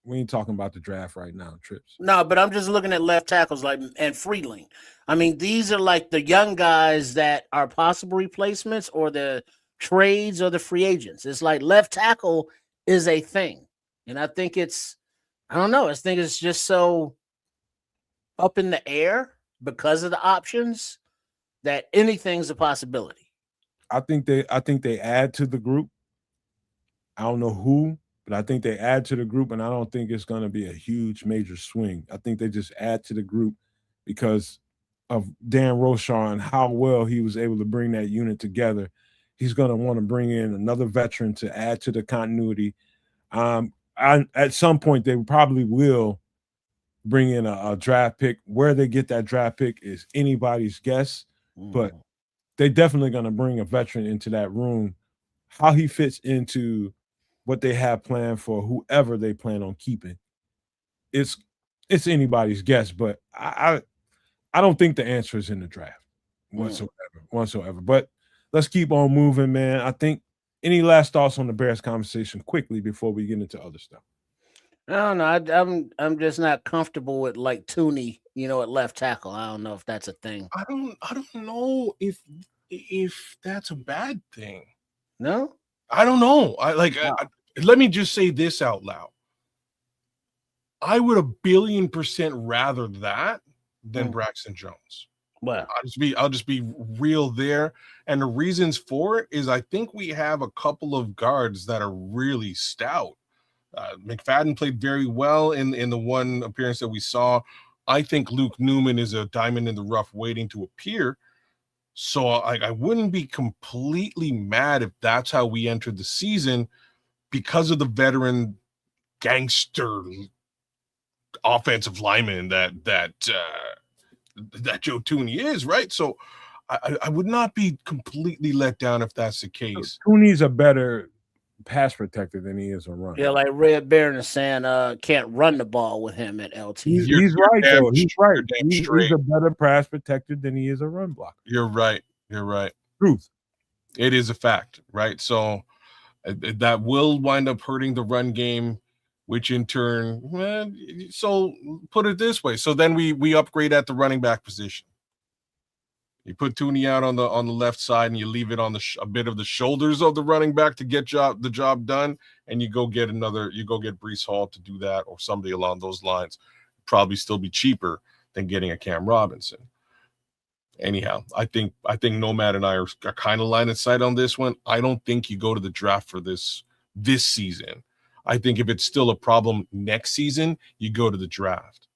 We ain't talking about the draft right now, Trips. No, but I'm just looking at left tackles and Freeling. I mean, these are like the young guys that are possible replacements or the trades or the free agents. It's like left tackle is a thing. And I think I don't know. I think it's just so up in the air because of the options that anything's a possibility. I think they add to the group. I don't know who, but I think they add to the group, and I don't think it's going to be a huge major swing. I think they just add to the group because of Dan Rochar and how well he was able to bring that unit together. He's going to want to bring in another veteran to add to the continuity. At some point, they probably will bring in a draft pick. Where they get that draft pick is anybody's guess, but they're definitely going to bring a veteran into that room. How he fits into what they have planned for whoever they plan on keeping, it's anybody's guess. But I don't think the answer is in the draft whatsoever. But let's keep on moving, man. I think any last thoughts on the Bears conversation quickly before we get into other stuff? I don't know. I'm just not comfortable with like Tooney, at left tackle. I don't know if that's a thing. I don't know if that's a bad thing. No, I don't know. Let me just say this out loud. I would 1,000,000,000% rather that than Braxton Jones. Well, I'll just be real there. And the reasons for it is I think we have a couple of guards that are really stout. McFadden played very well in the one appearance that we saw. I think Luke Newman is a diamond in the rough waiting to appear. So I wouldn't be completely mad if that's how we entered the season because of the veteran gangster offensive lineman that Joe Tooney is, right? So I would not be completely let down if that's the case. Tooney's a better pass protector than he is a runner. Yeah, like Red Baron is saying, can't run the ball with him at LT. He's right, though. He's right. He's a better pass protector than he is a run blocker. You're right. Truth. It is a fact, right? So that will wind up hurting the run game, which in turn, so put it this way. So then we upgrade at the running back position. You put Tooney out on the left side and you leave it on a bit of the shoulders of the running back to get the job done, and you go get Breece Hall to do that or somebody along those lines. Probably still be cheaper than getting a Cam Robinson. Anyhow, I think Nomad and I are kind of line of sight on this one. I don't think you go to the draft for this season. I think if it's still a problem next season, you go to the draft.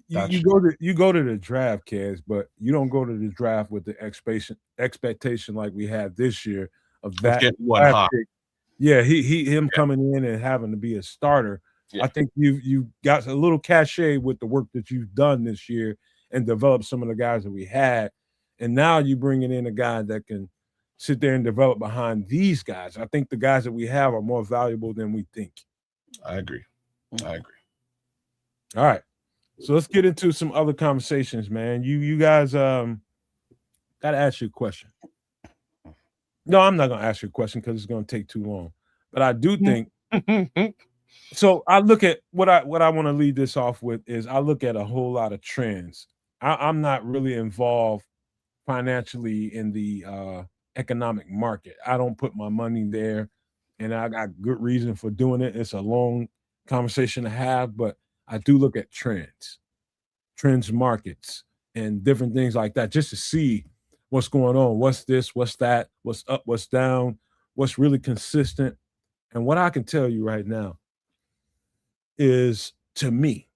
You go to the draft, Kaz, but you don't go to the draft with the expectation like we had this year of that one hot. Pick. Yeah, him coming in and having to be a starter. Yeah. I think you got a little cachet with the work that you've done this year and developed some of the guys that we had, and now you bringing in a guy that can sit there and develop behind these guys. I think the guys that we have are more valuable than we think. I agree. All right. So let's get into some other conversations, man. You guys got to ask you a question. No, I'm not going to ask you a question because it's going to take too long. But I do think so. I look at what I want to lead this off with is I look at a whole lot of trends. I'm not really involved financially in the economic market. I don't put my money there, and I got good reason for doing it. It's a long conversation to have, but I do look at trends markets, and different things like that just to see what's going on. What's this? What's that? What's up? What's down? What's really consistent? And what I can tell you right now is, to me,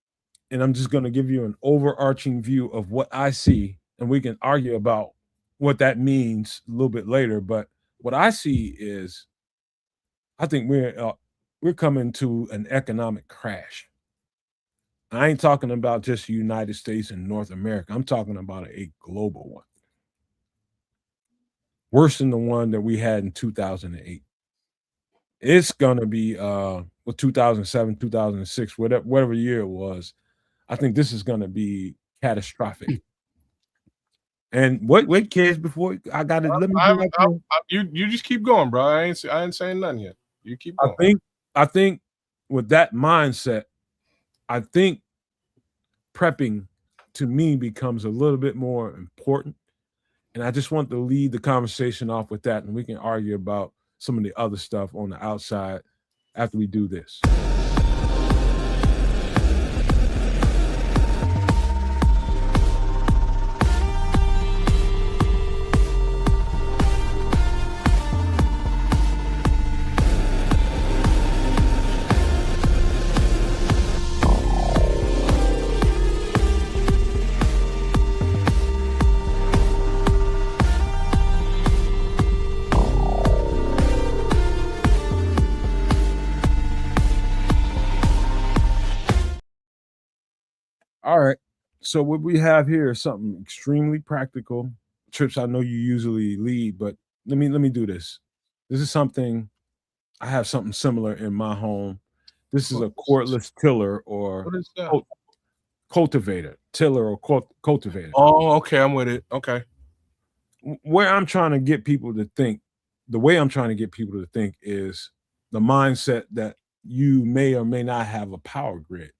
and I'm just going to give you an overarching view of what I see, and we can argue about what that means a little bit later. But what I see is, I think we're coming to an economic crash. I ain't talking about just the United States and North America. I'm talking about a global one, worse than the one that we had in 2008. It's gonna be 2007, 2006, whatever year it was. I think this is gonna be catastrophic. And wait, kids, before I got to let me I, do that. you just keep going, bro. I ain't saying nothing yet. You keep I going. think with that mindset, I think prepping to me becomes a little bit more important. And I just want to lead the conversation off with that, and we can argue about some of the other stuff on the outside after we do this. All right. So what we have here is something extremely practical. Trips, I know you usually lead, but let me do this. This is something I have something similar in my home. This is a cordless tiller or What is that? cultivator, tiller or cultivator. Oh, okay, I'm with it. Okay. Where I'm trying to get people to think, the way I'm trying to get people to think is the mindset that you may or may not have a power grid.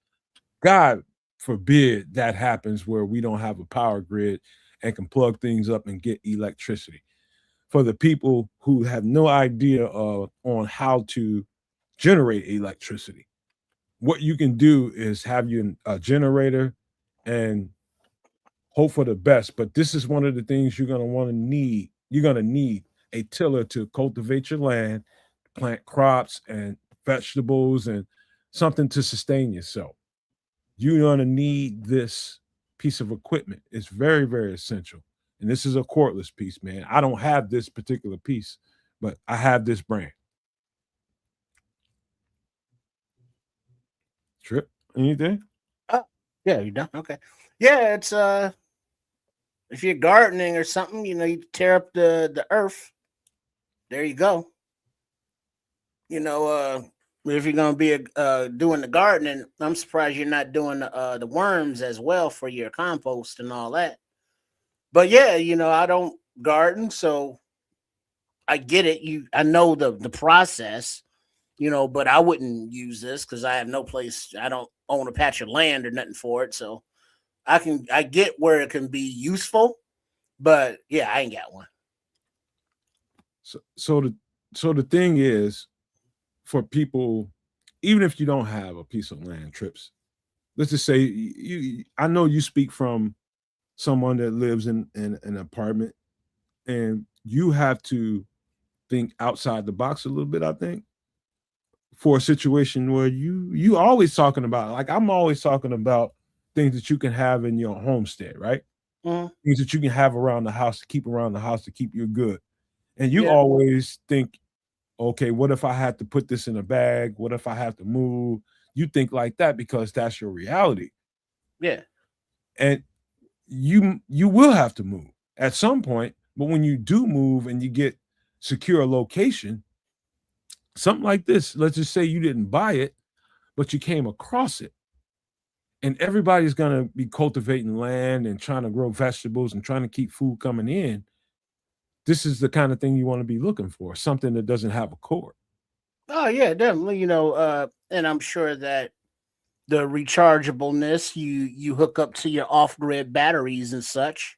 God forbid that happens where we don't have a power grid and can plug things up and get electricity. For the people who have no idea on how to generate electricity, what you can do is have a generator and hope for the best. But this is one of the things you're going to want to need. You're going to need a tiller to cultivate your land, plant crops and vegetables, and something to sustain yourself. You're going to need this piece of equipment. It's very, very essential. And this is a cordless piece, man. I don't have this particular piece, but I have this brand. Trip, anything? Yeah, you done? Okay. Yeah, it's if you're gardening or something, you tear up the earth. There you go. If you're gonna be doing the gardening, I'm surprised you're not doing the worms as well for your compost and all that. But yeah, I don't garden, so I get it. I know the process, but I wouldn't use this because I have no place. I don't own a patch of land or nothing for it, so I get where it can be useful, but yeah, I ain't got one. So the thing is, for people, even if you don't have a piece of land, Trips, let's just say I know you speak from someone that lives in an apartment, and you have to think outside the box a little bit, I think, for a situation where you always talking about, like I'm always talking about things that you can have in your homestead, right? Mhm. Things that you can have around the house to keep around the house to keep you good. And you Yeah. always think, okay, what if I had to put this in a bag? What if I have to move? You think like that because that's your reality. Yeah. And you will have to move at some point, but when you do move and you get secure location, something like this, let's just say you didn't buy it, but you came across it. And everybody's going to be cultivating land and trying to grow vegetables and trying to keep food coming in. This is the kind of thing you want to be looking for, something that doesn't have a cord. Oh yeah, definitely. And I'm sure that the rechargeableness you hook up to your off grid batteries and such,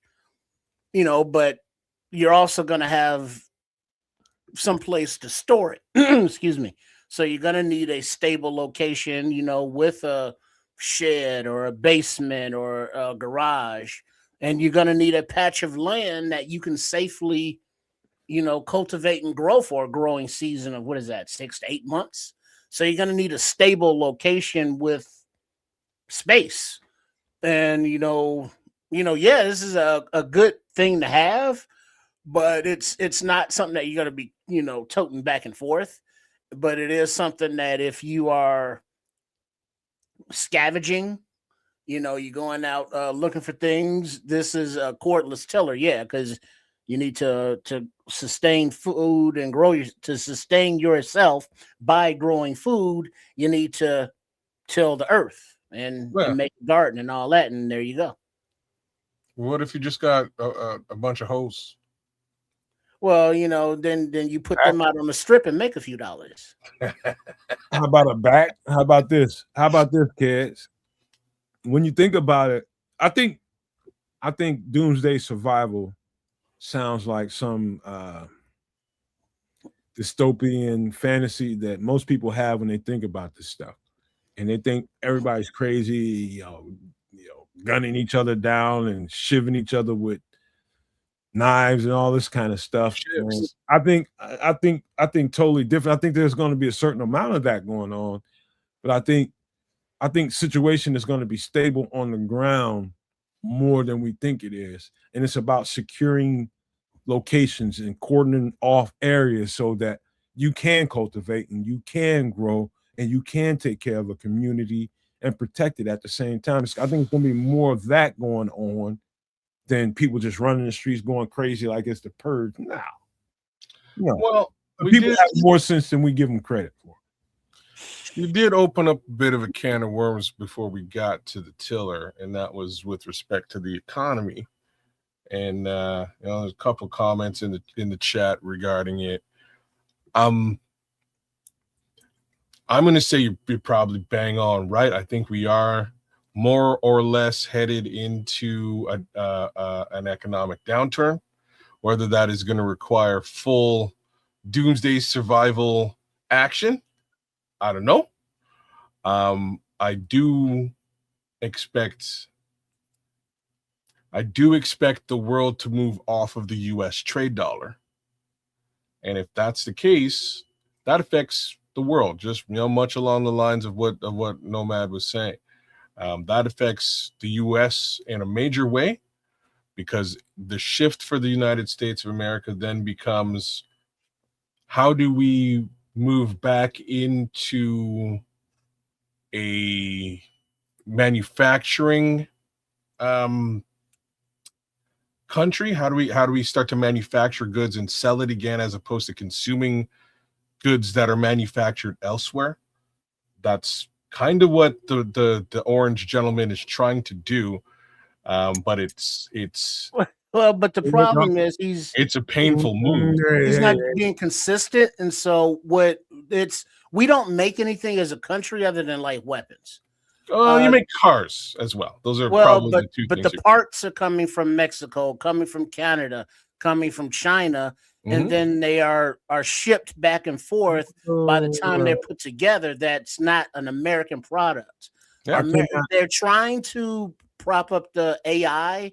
but you're also gonna have some place to store it. Excuse me. So you're gonna need a stable location, with a shed or a basement or a garage, and you're gonna need a patch of land that you can safely cultivate and grow for a growing season of, what is that, 6 to 8 months. So you're going to need a stable location with space. And yeah, this is a good thing to have, but it's not something that you're going to be toting back and forth. But it is something that if you are scavenging, you're going out looking for things, this is a cordless tiller. Yeah, because you need to sustain food and to sustain yourself by growing food. You need to till the earth and make a garden and all that, and there you go. What if you just got a bunch of hoes? Well, then you put them out on the strip and make a few dollars. How about a back? How about this? How about this, kids? When you think about it, I think doomsday survival sounds like some dystopian fantasy that most people have when they think about this stuff, and they think everybody's crazy, gunning each other down and shivving each other with knives and all this kind of stuff. I think totally different. I think there's going to be a certain amount of that going on, but I think situation is going to be stable on the ground more than we think it is, and it's about securing locations and cordoning off areas so that you can cultivate and you can grow and you can take care of a community and protect it at the same time. I think it's going to be more of that going on than people just running the streets going crazy like it's the purge. No. Well, people have more sense than we give them credit for. You did open up a bit of a can of worms before we got to the tiller, and that was with respect to the economy. And there's a couple comments in the chat regarding it. I'm going to say you're probably bang on right. I think we are more or less headed into an economic downturn. Whether that is going to require full doomsday survival action, I don't know. I do expect the world to move off of the U.S. trade dollar, and if that's the case, that affects the world. Just much along the lines of what Nomad was saying. That affects the U.S. in a major way, because the shift for the United States of America then becomes, how do we move back into a manufacturing country? How do we start to manufacture goods and sell it again, as opposed to consuming goods that are manufactured elsewhere? That's kind of what the orange gentleman is trying to do, but it's well, but the problem is it's a painful move. He's not being consistent, and so we don't make anything as a country other than like weapons. You make cars as well. Those are probably the two things. But the parts are coming from Mexico, coming from Canada, coming from China, and then they are shipped back and forth. By the time they're put together, that's not an American product. Yeah, they're trying to prop up the AI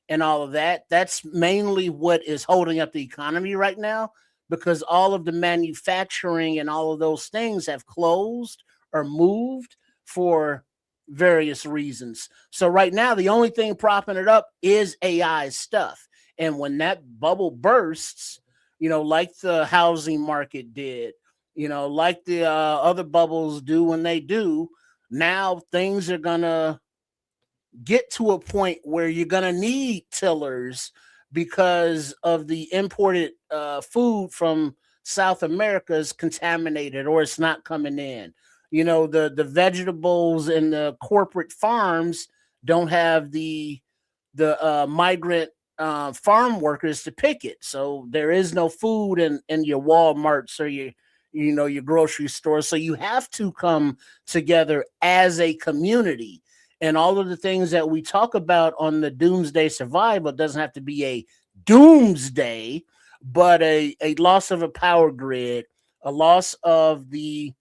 and all of that. That's mainly what is holding up the economy right now, because all of the manufacturing and all of those things have closed or moved for various reasons. So right now, the only thing propping it up is AI stuff. And when that bubble bursts, like the housing market did, like the other bubbles do when they do, now things are going to get to a point where you're going to need tillers because of the imported food from South America is contaminated or it's not coming in. The vegetables and the corporate farms don't have the migrant farm workers to pick it. So there is no food in your Walmarts or your grocery stores. So you have to come together as a community. And all of the things that we talk about on the doomsday survival doesn't have to be a doomsday, but a loss of a power grid, a loss of the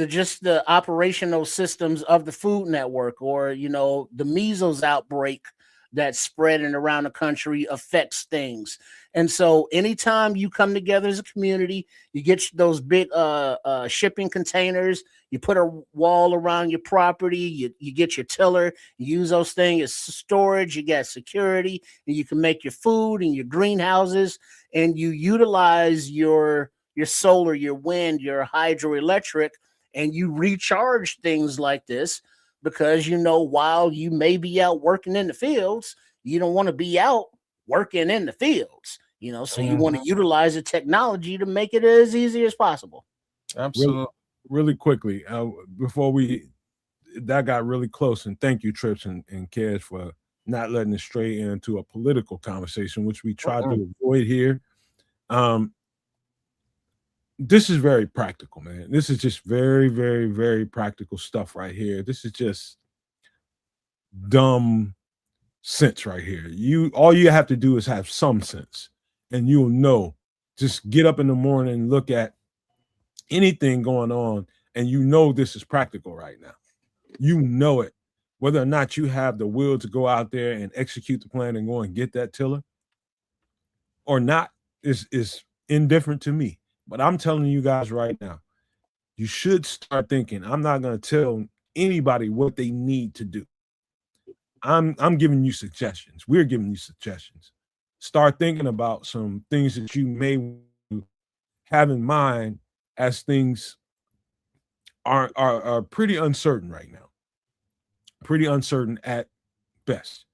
just the operational systems of the food network, or the measles outbreak that's spreading around the country affects things. And so anytime you come together as a community, you get those big shipping containers, you put a wall around your property, you get your tiller, you use those things as storage, you got security, and you can make your food and your greenhouses, and you utilize your solar, your wind, your hydroelectric, and you recharge things like this, because while you may be out working in the fields, you don't want to be out working in the fields, so you want to utilize the technology to make it as easy as possible. Absolutely. Really quickly, before that got really close, and thank you, Trips and Kez, for not letting us stray into a political conversation, which we tried to avoid here. This is very practical, man. This is just very, very, very practical stuff right here. This is just dumb sense right here. All you have to do is have some sense, and you'll know. Just get up in the morning and look at anything going on, and this is practical right now. You know it. Whether or not you have the will to go out there and execute the plan and go and get that tiller or not is indifferent to me. But I'm telling you guys right now, you should start thinking. I'm not going to tell anybody what they need to do. I'm giving you suggestions. We're giving you suggestions. Start thinking about some things that you may have in mind, as things are pretty uncertain right now. Pretty uncertain at best.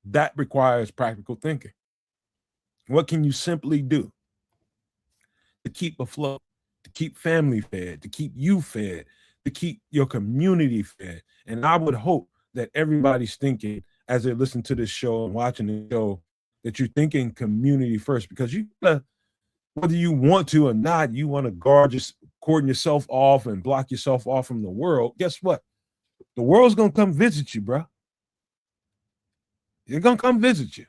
That requires practical thinking. What can you simply do to keep afloat, to keep family fed, to keep you fed, to keep your community fed? And I would hope that everybody's thinking, as they listen to this show and watching the show, that you're thinking community first, because whether you want to or not, you want to cordon yourself off and block yourself off from the world. Guess what? The world's gonna come visit you, bro. They're gonna come visit you.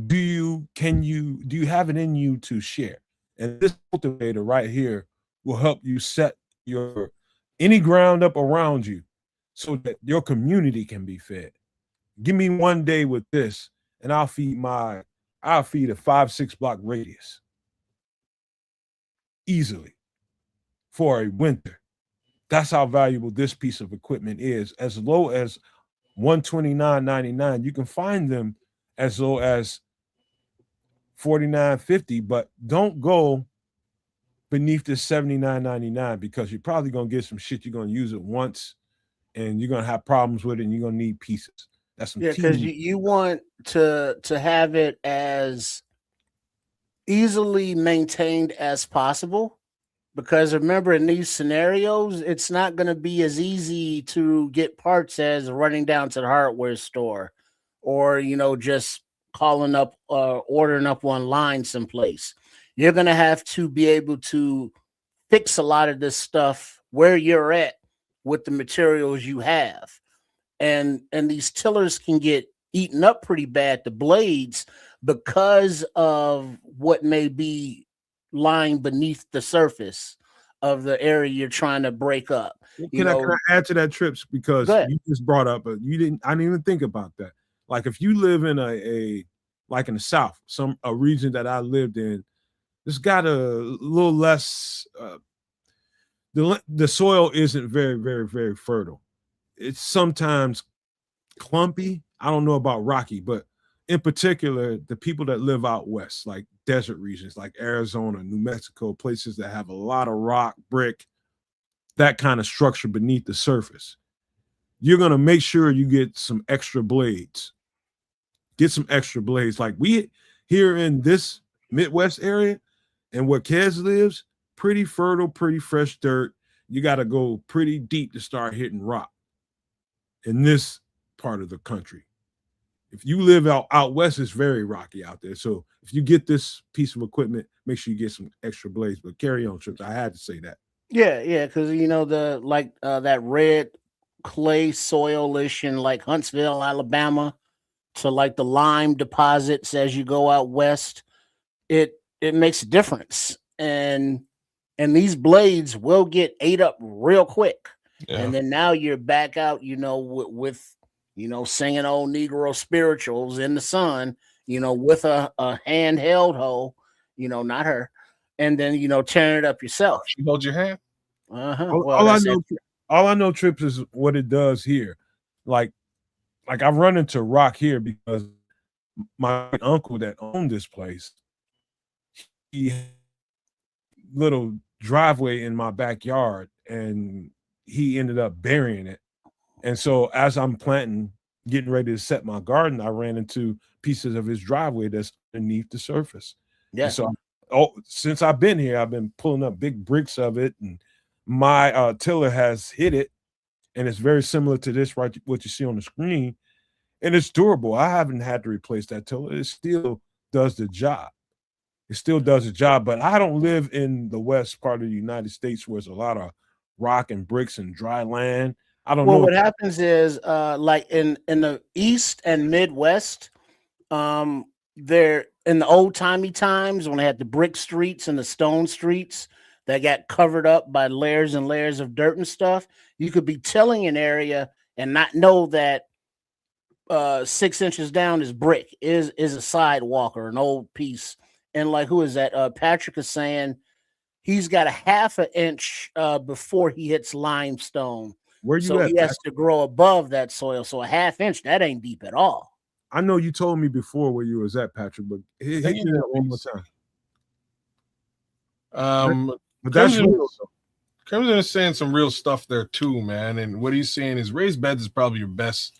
Do you have it in you to share? And this cultivator right here will help you set any ground up around you so that your community can be fed. Give me one day with this, and I'll feed a 5-6 block radius easily for a winter. That's how valuable this piece of equipment is. As low as $129.99, you can find them as low as $49.50, but don't go beneath the $79.99, because you're probably gonna get some shit. You're gonna use it once, and you're gonna have problems with it, and you're gonna need pieces. That's some because you want to have it as easily maintained as possible. Because remember, in these scenarios, it's not going to be as easy to get parts as running down to the hardware store, or just calling up, ordering up online someplace. You're going to have to be able to fix a lot of this stuff where you're at with the materials you have, and these tillers can get eaten up pretty bad, the blades, because of what may be lying beneath the surface of the area you're trying to break up. Can I add to that, Trips? Because you just brought up, I didn't even think about that. Like, if you live in like in the South, a region that I lived in, it's got a little less, the soil isn't very, very, very fertile. It's sometimes clumpy. I don't know about rocky, but in particular, the people that live out west, like desert regions like Arizona, New Mexico, places that have a lot of rock, brick, that kind of structure beneath the surface, you're going to make sure you get some extra blades. Get some extra blades. Like we here in this Midwest area and where Kez lives, pretty fertile, pretty fresh dirt. You got to go pretty deep to start hitting rock in this part of the country. If you live out west, it's very rocky out there. So if you get this piece of equipment, make sure you get some extra blades. But carry on, Trips. I had to say that. Yeah, because that red clay soil-ish in like Huntsville, Alabama, to like the lime deposits as you go out west, it makes a difference. And these blades will get ate up real quick. Yeah. And then now you're back out, with singing old Negro spirituals in the sun, with a handheld hoe, not her, and then tearing it up yourself. She hold your hand. Well, all I know, Trips, is what it does here. Like I've run into rock here because my uncle that owned this place, he had a little driveway in my backyard, and he ended up burying it. And so as I'm planting, getting ready to set my garden, I ran into pieces of his driveway that's underneath the surface. Yeah. And so since I've been here, I've been pulling up big bricks of it, and my tiller has hit it, and it's very similar to this, right? What you see on the screen, and it's durable. I haven't had to replace that tiller. It still does the job. It still does the job, but I don't live in the west part of the United States where there's a lot of rock and bricks and dry land. I don't know. What happens is, like in the East and Midwest, they're in the old timey times when they had the brick streets and the stone streets that got covered up by layers and layers of dirt and stuff. You could be tilling an area and not know that 6 inches down is brick, is a sidewalk or an old piece. And like, who is that? Patrick is saying he's got a half an inch before he hits limestone. Where you so at, he has Patrick? to grow above that soil. So a half inch, that ain't deep at all. I know you told me before where you was at, Patrick, but hit me that one more time. But that's real. Crimson is saying some real stuff there too, man. And what he's saying is raised beds is probably your best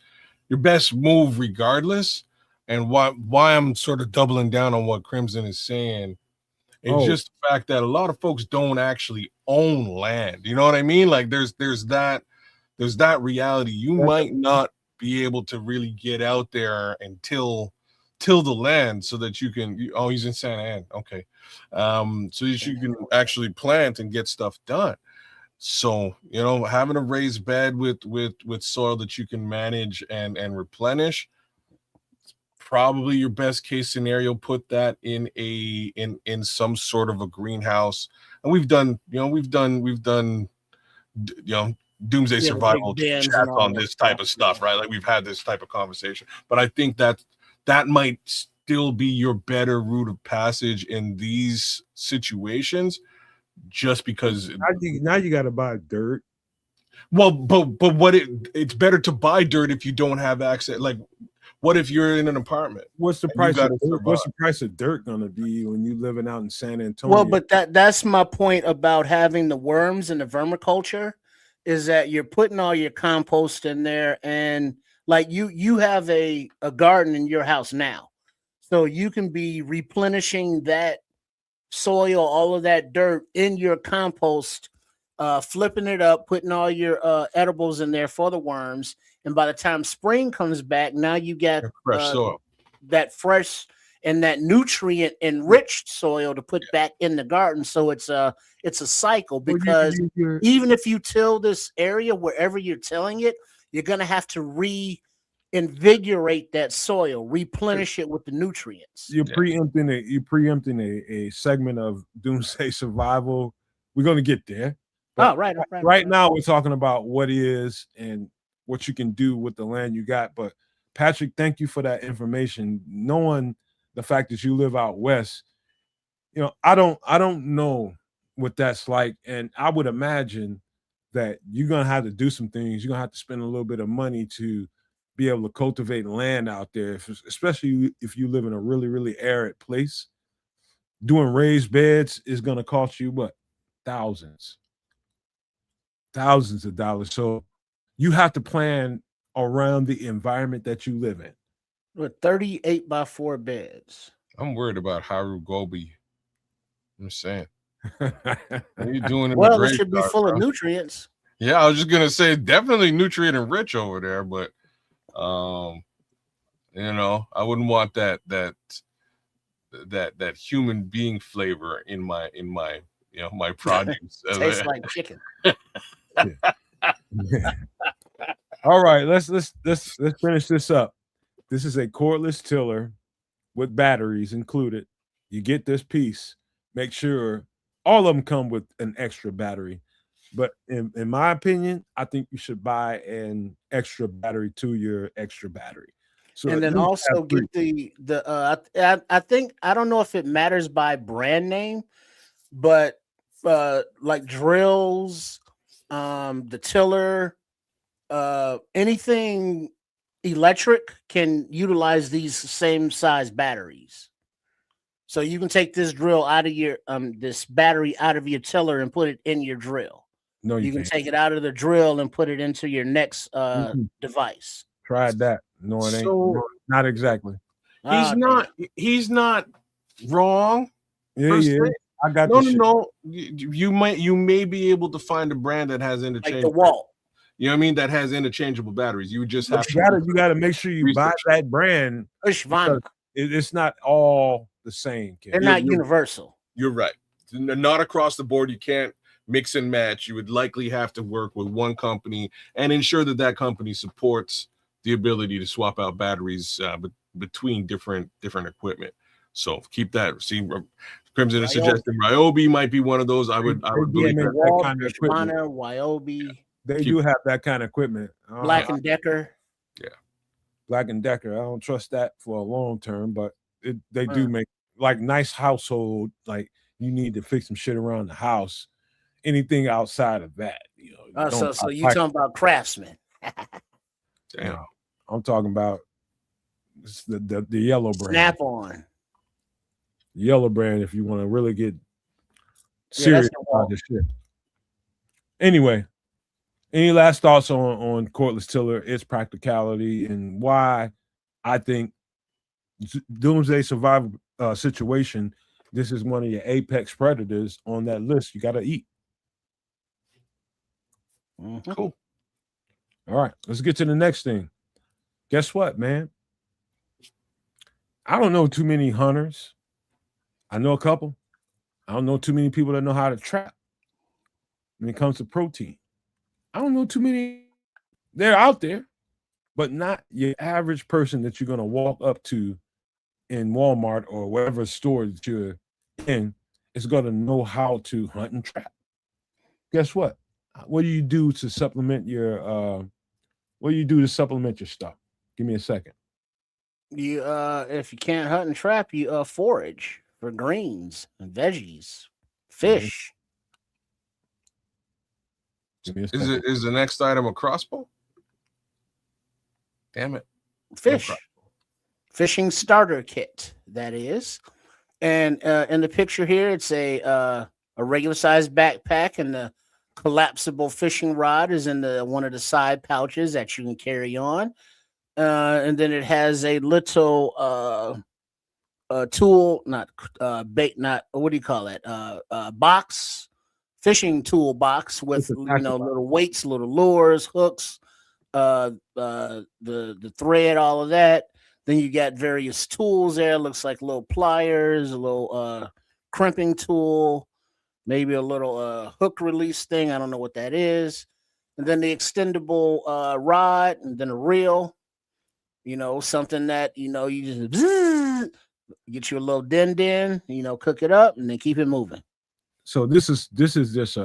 move regardless. And why I'm sort of doubling down on what Crimson is saying is just the fact that a lot of folks don't actually own land. You know what I mean? Like there's that reality. You might not be able to really get out there and till the land so that you can. He's in Santa Ana. Okay, so that you can actually plant and get stuff done. So having a raised bed with soil that you can manage and replenish, probably your best case scenario. Put that in some sort of a greenhouse. And we've done doomsday survival chats on this type of stuff, right? Like we've had this type of conversation. But I think that might still be your better route of passage in these situations, just because now you got to buy dirt. Well, but it's better to buy dirt if you don't have access. Like, what if you're in an apartment? What's the price of dirt? What's the price of dirt gonna be when you're living out in San Antonio? Well, but that's my point about having the worms and the vermiculture, is that you're putting all your compost in there, and like you have a garden in your house now, so you can be replenishing that soil, all of that dirt in your compost, flipping it up, putting all your edibles in there for the worms. And by the time spring comes back, now you got fresh soil, that fresh and that nutrient enriched soil to put back in the garden. So it's a cycle, because even if you till this area, wherever you're tilling it, you're going to have to reinvigorate that soil, replenish it with the nutrients. You're preempting a segment of doomsday survival. We're going to get there. Right now we're talking about what is and what you can do with the land you got. But Patrick, thank you for that information. Knowing the fact that you live out west, I don't know what that's like, and I would imagine that you're gonna have to do some things. You're gonna have to spend a little bit of money to be able to cultivate land out there, especially if you live in a really, really arid place. Doing raised beds is gonna cost you what? Thousands of dollars. So you have to plan around the environment that you live in. With 38 by 4 beds. I'm worried about Haru Gobi. I'm saying. What are you doing? Well, it should be full of nutrients. Yeah, I was just gonna say definitely nutrient enriched over there, but I wouldn't want that human being flavor in my my produce. Tastes like chicken. All right, let's finish this up. This is a cordless tiller with batteries included. You get this piece. Make sure all of them come with an extra battery. But in my opinion, I think you should buy an extra battery to your extra battery. So And at then least have also three. get I think I don't know if it matters by brand name, but like drills, the tiller, anything electric can utilize these same size batteries. So you can take this drill out of your this battery out of your tiller and put it in your drill. No, you You can can't. take it out of the drill and put it into your next Mm-mm. device. Tried that. No, it ain't. So No, not exactly. he's Ah, damn. not wrong Yeah, per se. yeah. I got No, the shit. no. You may be able to find a brand that has Like interchangeable. the wall. You know what I mean? That has interchangeable batteries. You would just have But to you gotta make sure you buy research. that brand because Ushvana. it's not all the same, kid. They're not universal. You're right. Not across the board. You can't mix and match. You would likely have to work with one company and ensure that that company supports the ability to swap out batteries between different equipment. So keep that. See, Crimson is Ryobi. suggesting Ryobi might be one of those. I would They believe make that. that Walt, kind of equipment. Ushvana, Wyobi, They do have that kind of equipment. Black and Decker. Black and Decker. I don't trust that for a long term, but they do make like nice household. Like you need to fix some shit around the house. Anything outside of that, you know. So you talking about Craftsman? Damn. No, I'm talking about the yellow brand. Snap on. Yellow brand. If you want to really get serious about this shit. Anyway, any last thoughts on cordless tiller, its practicality, and why I think doomsday survival situation, this is one of your apex predators on that list you got to eat. Mm-hmm. Cool. All right, let's get to the next thing. Guess what, man? I don't know too many hunters. I know a couple. I don't know too many people that know how to trap when it comes to protein. I don't know too many. They're out there, but not your average person that you're going to walk up to in Walmart or whatever store that you're in is going to know how to hunt and trap. Guess what? What do you do to supplement your stuff? Give me a second. You if you can't hunt and trap, you forage for greens and veggies, fish. Give me a Is second. it is the next item a crossbow? Damn it. Fish. Fishing starter kit, that is. And in the picture here, it's a regular sized backpack, and the collapsible fishing rod is in the one of the side pouches that you can carry on. And then it has a little tool, not bait, not what do you call it? Box, fishing tool box with little weights, little lures, hooks, the thread, all of that. Then you got various tools there. Looks like little pliers, a little crimping tool, maybe a little hook release thing. I don't know what that is. And then the extendable rod, and then a reel. Something that you just get you a little din, cook it up, and then keep it moving. So this is just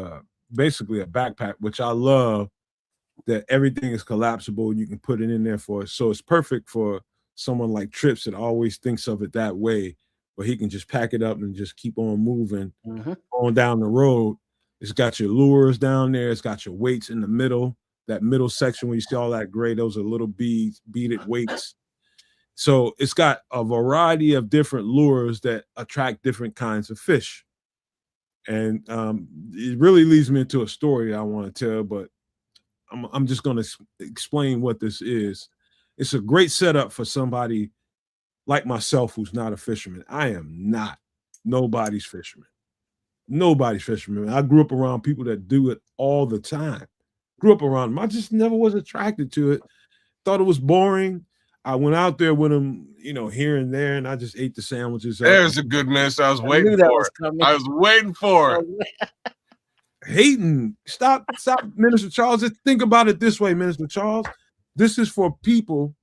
basically a backpack, which I love that everything is collapsible and you can put it in there for. So it's perfect for someone like Trips that always thinks of it that way, where he can just pack it up and just keep on moving on down the road. It's got your lures down there. It's got your weights in the middle. That middle section where you see all that gray, those are little beaded weights. So it's got a variety of different lures that attract different kinds of fish. And it really leads me into a story I want to tell, but I'm just going to explain what this is. It's a great setup for somebody like myself who's not a fisherman. I am not nobody's fisherman. Nobody's fisherman. I grew up around people that do it all the time. Grew up around them. I just never was attracted to it. Thought it was boring. I went out there with them, here and there, and I just ate the sandwiches. There's a good miss. I was waiting for it. I was waiting for it. Hating. Stop, Minister Charles. Just think about it this way, Minister Charles. This is for people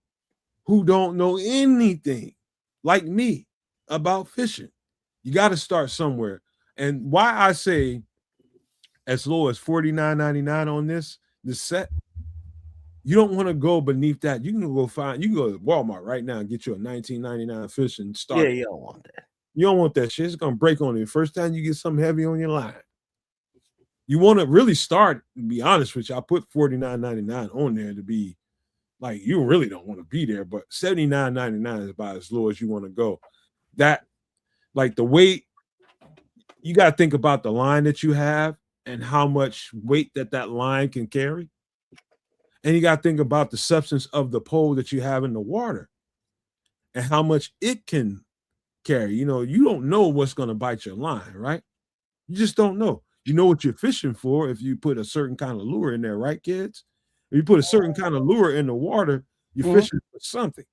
who don't know anything, like me, about fishing. You got to start somewhere. And why I say as low as $49.99 on this set. You don't want to go beneath that. You can go to Walmart right now and get you a $19.99 fish and start. Yeah, you don't want that. You don't want that shit. It's gonna break on you. First time you get something heavy on your line. You want to really start, to be honest with you. I put $49.99 on there to be like, you really don't want to be there, but $79.99 is about as low as you want to go. That, like, the weight, you got to think about the line that you have and how much weight that line can carry. And you got to think about the substance of the pole that you have in the water and how much it can carry. You know, you don't know what's going to bite your line, right? You just don't know. You know what you're fishing for if you put a certain kind of lure in there, right, kids? If you put a certain kind of lure in the water, you're fishing for something.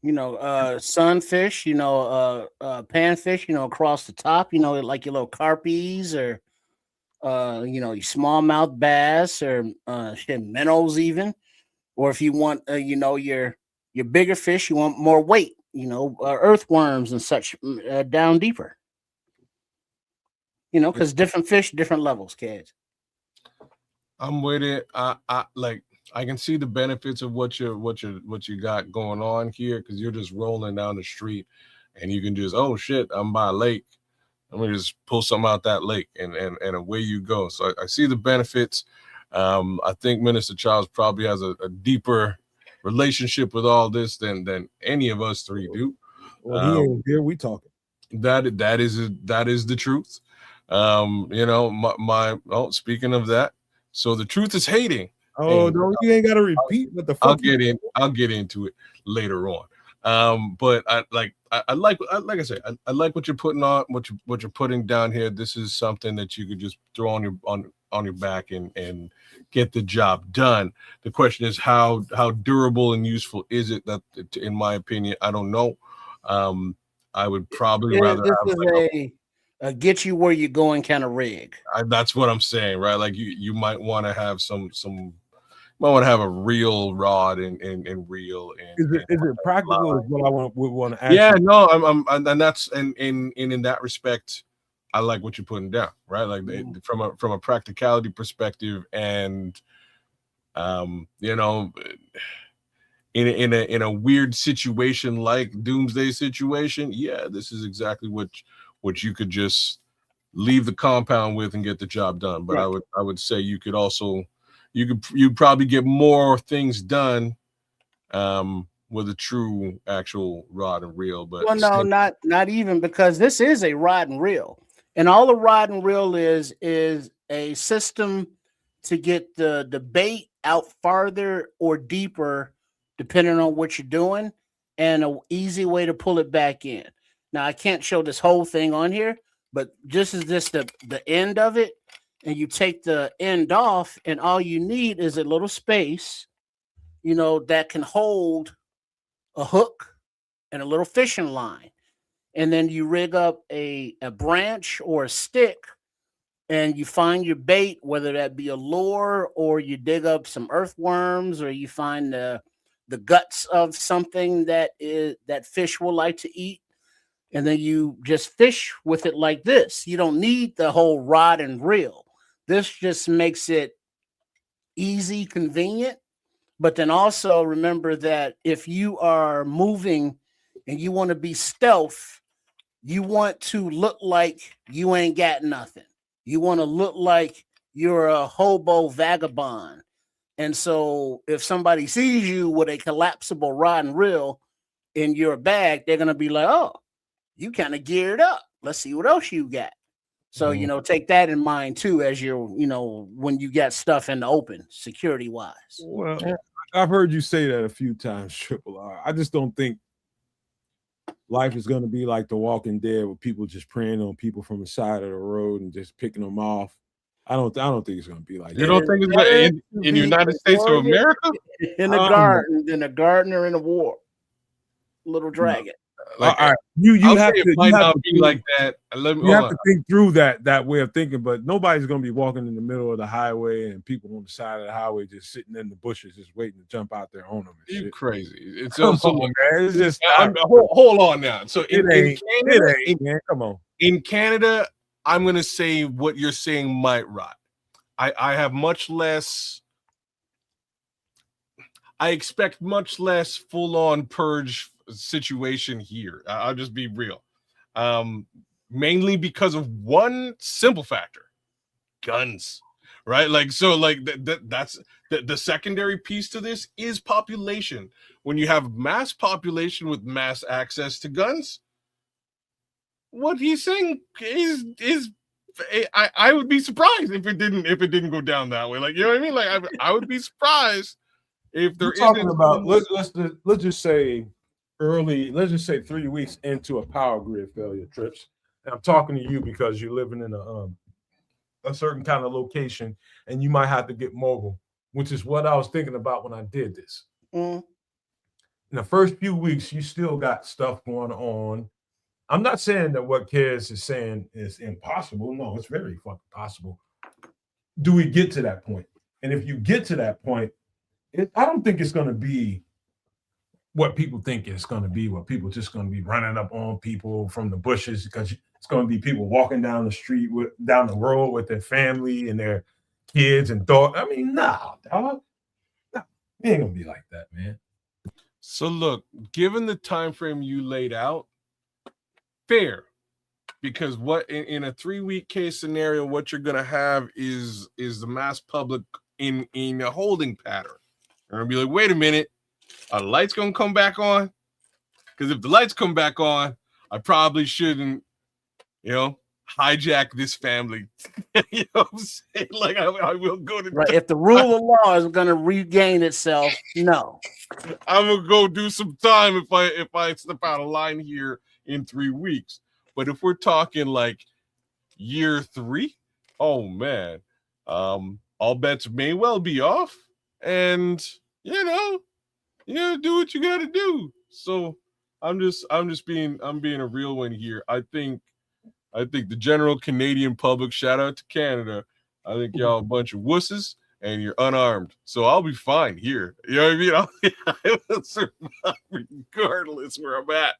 You know, sunfish, you know, panfish, you know, across the top, you know, like your little carpies or, you know, your smallmouth bass or minnows even. Or if you want, you know, your bigger fish, you want more weight, you know, earthworms and such down deeper. You know, because different fish, different levels, kids. I'm with it. I can see the benefits of what you got going on here, because you're just rolling down the street and you can just, oh shit, I'm by a lake. I'm gonna just pull something out that lake and away you go. So I see the benefits. I think Minister Charles probably has a deeper relationship with all this than any of us three do. Well, he ain't here. We talking. That is the truth. You know, speaking of that, so the truth is hating. Oh, no, you ain't got to repeat what the fuck. I'll get into it later on. But I like I said, I like what you're putting on, what you're putting down here. This is something that you could just throw on your back and get the job done. The question is how durable and useful is it? That, in my opinion, I don't know. I would probably rather have a get you where you're going kind of rig. That's what I'm saying, right? Like you might want to have might want to have a real rod and reel. Is it practical? Is what I would want to ask. Yeah, no, I'm and that's and in that respect, I like what you're putting down, right? Like from a practicality perspective, and you know, in a weird situation like doomsday situation, yeah, this is exactly what you could just leave the compound with and get the job done. But right. I would say you could also you'd probably get more things done with a true actual rod and reel. But well, no, not even, because this is a rod and reel, and all a rod and reel is a system to get the bait out farther or deeper, depending on what you're doing, and an easy way to pull it back in. Now, I can't show this whole thing on here, but just as this the end of it, and you take the end off, and all you need is a little space, you know, that can hold a hook and a little fishing line. And then you rig up a branch or a stick, and you find your bait, whether that be a lure or you dig up some earthworms or you find the guts of something that fish will like to eat. And then you just fish with it like this. You don't need the whole rod and reel. This just makes it easy, convenient. But then also remember that if you are moving and you want to be stealth, you want to look like you ain't got nothing. You want to look like you're a hobo vagabond. And so if somebody sees you with a collapsible rod and reel in your bag, they're going to be like, oh, you kind of geared up. Let's see what else you got. So, you know, take that in mind too, as you're, you know, when you got stuff in the open, security wise. Well, I've heard you say that a few times, Triple R. I just don't think life is going to be like The Walking Dead, with people just preying on people from the side of the road and just picking them off. I don't think it's going to be like that. You don't think it's going in the United States of America? In the garden, in a gardener in a war, little dragon. Like, all right, you have to might not be like that. You have to think through that way of thinking, but nobody's going to be walking in the middle of the highway and people on the side of the highway just sitting in the bushes, just waiting to jump out there on them. And you shit. Crazy? It's also man. It's just hold on now. So it ain't, man. Come on. In Canada, I'm going to say what you're saying might rot. I have much less. I expect much less full-on purge situation here. I'll just be real. Mainly because of one simple factor: guns. Right? Like, so, like, that's the secondary piece to this is population. When you have mass population with mass access to guns, what he's saying is I would be surprised if it didn't go down that way. Like, you know what I mean? Like, I would be surprised if there We're talking isn't about let's just say 3 weeks into a power grid failure, Trips. And I'm talking to you because you're living in a certain kind of location and you might have to get mobile, which is what I was thinking about when I did this. In the first few weeks, you still got stuff going on. I'm not saying that what Kez is saying is impossible. No, it's very fucking possible. Do we get to that point? And if you get to that point, I don't think it's going to be what people think it's going to be, where people just going to be running up on people from the bushes, because it's going to be people walking down the street, down the road with their family and their kids and dog. I mean, nah, dog. Nah, it ain't going to be like that, man. So look, given the time frame you laid out, fair, because what in a 3-week case scenario, what you're going to have is the mass public in a holding pattern. They're going to be like, wait a minute, are the lights going to come back on? Because if the lights come back on, I probably shouldn't, hijack this family. You know what I'm saying? Like, I will go to... Right. If the rule of law is going to regain itself, no. I'm going to go do some time if I step out of line here in 3 weeks. But if we're talking like year 3, oh, man, all bets may well be off. And, do what you got to do. So I'm being a real one here. I think the general Canadian public, shout out to Canada, I think y'all a bunch of wusses and you're unarmed. So I'll be fine here. You know what I mean? I will survive regardless where I'm at.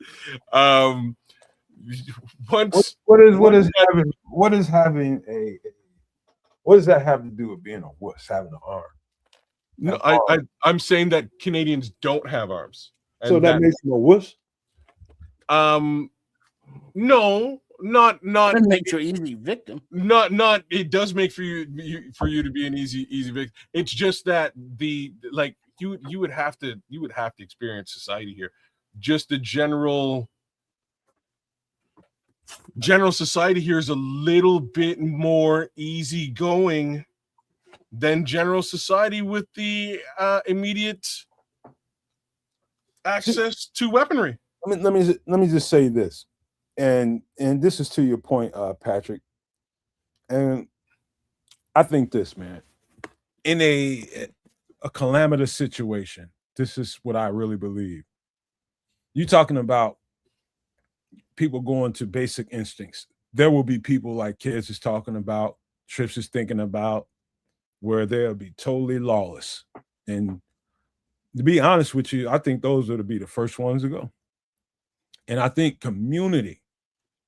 What does that have to do with being a wuss, having an arm? No, I'm saying that Canadians don't have arms. So that makes you a wuss? No, not It makes you an easy victim. Not it does make for you to be an easy victim. It's just that you would have to experience society here. Just the general society here is a little bit more easygoing than general society with the immediate access to weaponry. Let me just say this, and this is to your point, Patrick. And I think this, man, in a calamitous situation, this is what I really believe. You talking about people going to basic instincts. There will be people like Kids is talking about, Trips is thinking about, where they'll be totally lawless. And to be honest with you, I think those are to be the first ones to go. And I think community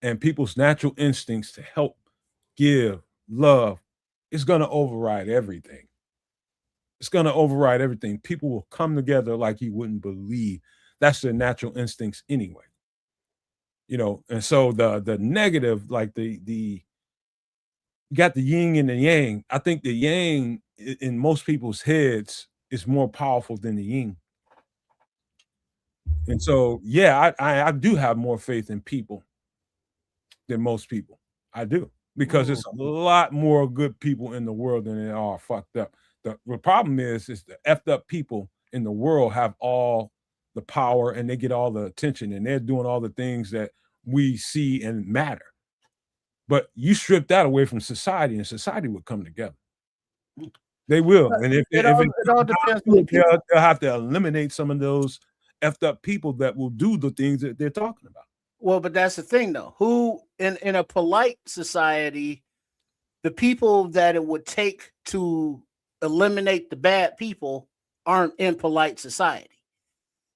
and people's natural instincts to help, give, love is going to override everything. It's going to override everything. People will come together like you wouldn't believe. That's their natural instincts anyway. And so the negative, like you got the yin and the yang. I think the yang in most people's heads is more powerful than the yin. And so, yeah, I do have more faith in people than most people. I do, because there's a lot more good people in the world than there are fucked up. The problem is the effed up people in the world have all the power and they get all the attention and they're doing all the things that we see and matter. But you strip that away from society and society would come together. They will. And if it all depends, they'll have to eliminate some of those effed up people that will do the things that they're talking about. Well, but that's the thing, though. Who in a polite society, the people that it would take to eliminate the bad people aren't in polite society.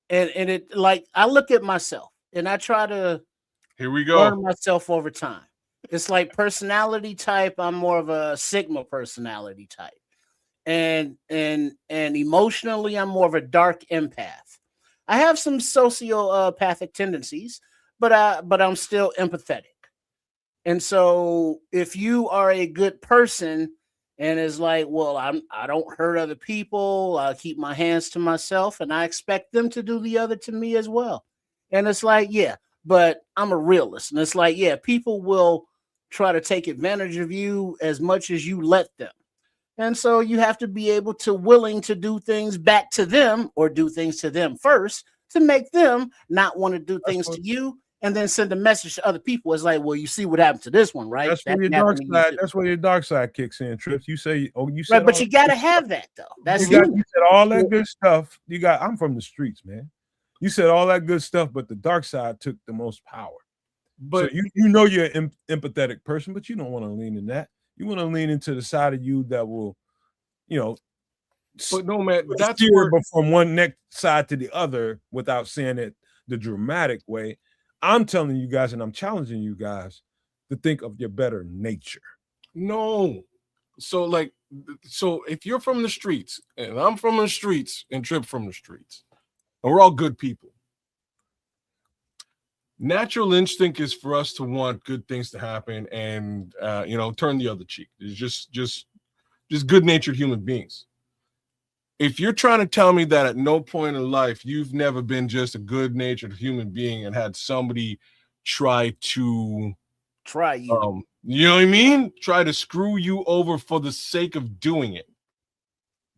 And it, like, I look at myself and I try to here we go learn myself over time. It's like personality type. I'm more of a Sigma personality type, and emotionally, I'm more of a dark empath. I have some sociopathic tendencies, but I'm still empathetic. And so if you are a good person and is like, well, I don't hurt other people, I keep my hands to myself, and I expect them to do the other to me as well. And it's like, yeah, but I'm a realist. And it's like, yeah, people will try to take advantage of you as much as you let them. And so you have to be able to willing to do things back to them or do things to them first to make them not want to do things to you and then send a message to other people. It's like, well, you see what happened to this one, right? That's where your dark side. That's where your dark side kicks in, Trips. You say, you said, right, but you gotta have that though. That's you said all that good stuff. I'm from the streets, man. You said all that good stuff, but the dark side took the most power. But so you know you're an empathetic person, but you don't want to lean in that. You want to lean into the side of you that will, But no, man, that's steer from one neck side to the other without saying it the dramatic way. I'm telling you guys, and I'm challenging you guys to think of your better nature. No. So if you're from the streets and I'm from the streets and Trip from the streets, and we're all good people, natural instinct is for us to want good things to happen and turn the other cheek. It's just good-natured human beings. If you're trying to tell me that at no point in life you've never been just a good-natured human being and had somebody try you, you know what I mean? Try to screw you over for the sake of doing it,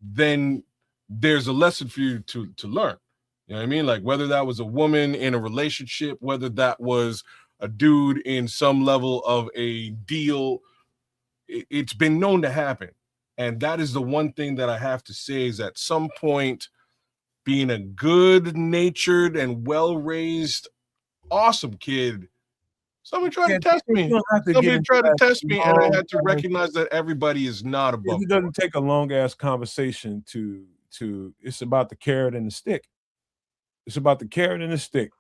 then there's a lesson for you to learn. You know what I mean? Like whether that was a woman in a relationship, whether that was a dude in some level of a deal, it's been known to happen. And that is the one thing that I have to say is at some point, being a good-natured and well-raised, awesome kid, somebody tried to test me. Somebody tried to test me, and I had to recognize that everybody is not above. It doesn't take a long-ass conversation to. It's about the carrot and the stick. It's about the carrot and the stick.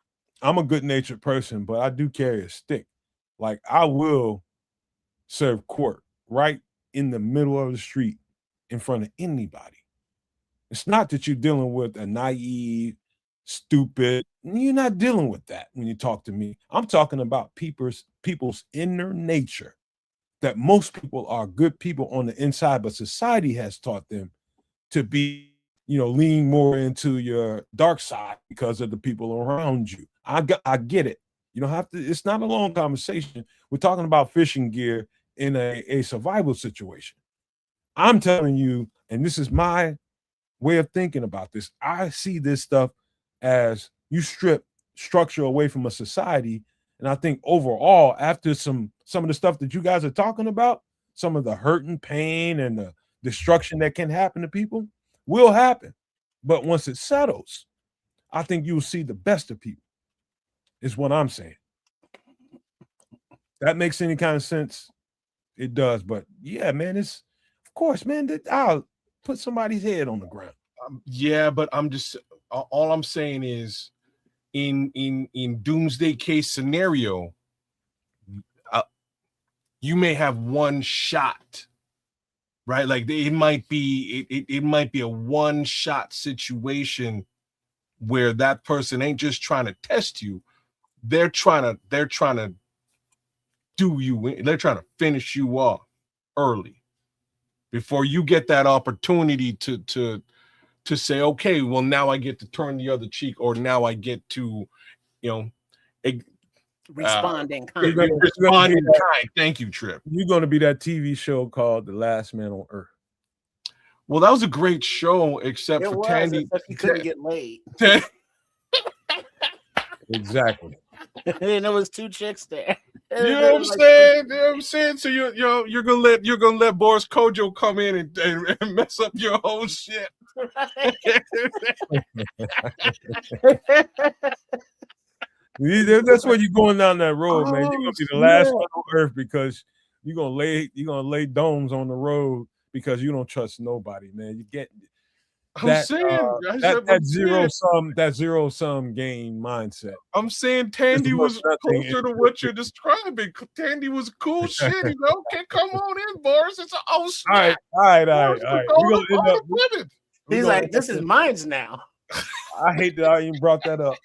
I'm a good-natured person, but I do carry a stick. Like I will serve court right in the middle of the street in front of anybody. It's not that you're dealing with a naive, stupid. You're not dealing with that when you talk to me. I'm talking about people's inner nature, that most people are good people on the inside, but society has taught them to be, lean more into your dark side because of the people around you. I get it. You don't have to, it's not a long conversation. We're talking about fishing gear in a survival situation. I'm telling you, and this is my way of thinking about this. I see this stuff as you strip structure away from a society. And I think overall, after some of the stuff that you guys are talking about, some of the hurt and pain and the destruction that can happen to people will happen. But once it settles, I think you'll see the best of people, is what I'm saying. That makes any kind of sense? It does. But yeah, man, it's, of course, man, I'll put somebody's head on the ground. Yeah, but all I'm saying is in doomsday case scenario, you may have one shot, right? Like it might be a one shot situation where that person ain't just trying to test you. They're trying to do you in. They're trying to finish you off early before you get that opportunity to say, okay, well, now I get to turn the other cheek, or now I get to, respond in kind. Respond in kind. Thank you, Trip. You're going to be that TV show called The Last Man on Earth. Well, that was a great show, except it for was, Tandy. Except you couldn't get laid. Exactly. And there was two chicks there. You know what I'm saying? You know what I'm saying? So you're gonna let Boris Kojo come in and mess up your whole shit. That's where you're going down that road, man. You're gonna be the last one on earth because you're gonna lay domes on the road because you don't trust nobody, man. that zero sum game mindset. I'm saying Tandy was closer to what you're describing. Tandy was cool shit. He's okay, come on in, Boris. It's all right. We're gonna end up. He's like, this is mine's now. I hate that I even brought that up.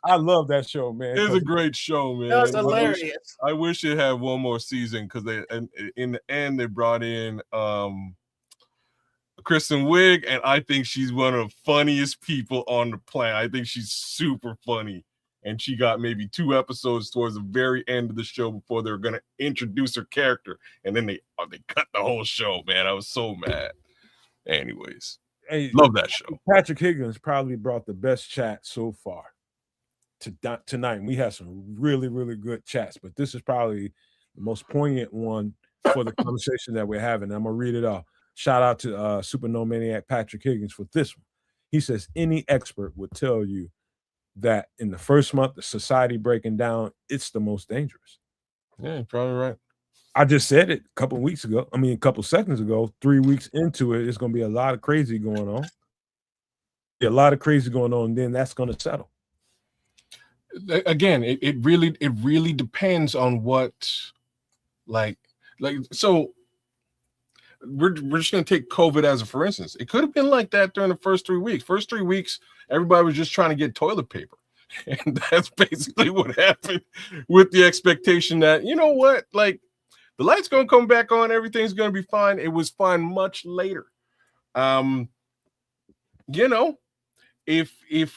I love that show, man. It's a great show, man. That was hilarious. I wish it had one more season because in the end they brought in Kristen Wiig, and I think she's one of the funniest people on the planet. I think she's super funny, and she got maybe 2 episodes towards the very end of the show before they were gonna introduce her character, and then they cut the whole show. Man, I was so mad. Anyways, love that show. Patrick Higgins probably brought the best chat so far tonight. We had some really, really good chats, but this is probably the most poignant one for the conversation that we're having. I'm gonna read it off. Shout out to Super No Maniac Patrick Higgins for this one. He says, any expert would tell you that in the first month of society breaking down, it's the most dangerous. Yeah, you're probably right. I just said it a couple seconds ago. 3 weeks into it, it's going to be a lot of crazy going on. Then that's going to settle. Again, it really depends on what, so we're just going to take COVID as a for instance. It could have been like that during the first 3 weeks. First 3 weeks, everybody was just trying to get toilet paper. And that's basically what happened, with the expectation that, you know what, like, the light's going to come back on, everything's going to be fine. It was fine much later. You know, if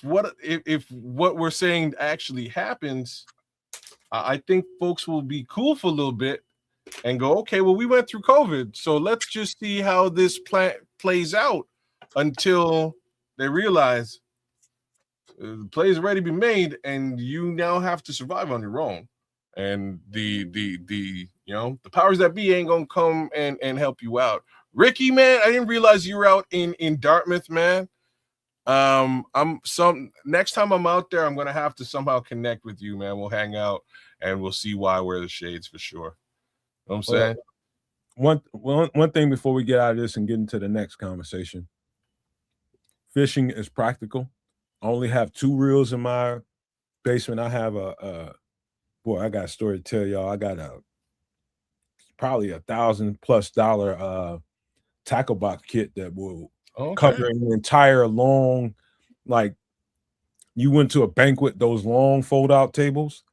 what we're saying actually happens, I think folks will be cool for a little bit and go, okay, well, we went through COVID, so let's just see how this plays out until they realize the play's already been made and you now have to survive on your own. And the powers that be ain't gonna come and help you out. Ricky, man, I didn't realize you were out in Dartmouth, man. Next time I'm out there, I'm gonna have to somehow connect with you, man. We'll hang out and we'll see why I wear the shades for sure. You know what I'm saying? One thing before we get out of this and get into the next conversation. Fishing is practical. I only have 2 reels in my basement. I have I got a story to tell y'all. I got probably $1,000+ tackle box kit that will cover an entire long, like, you went to a banquet, those long fold-out tables.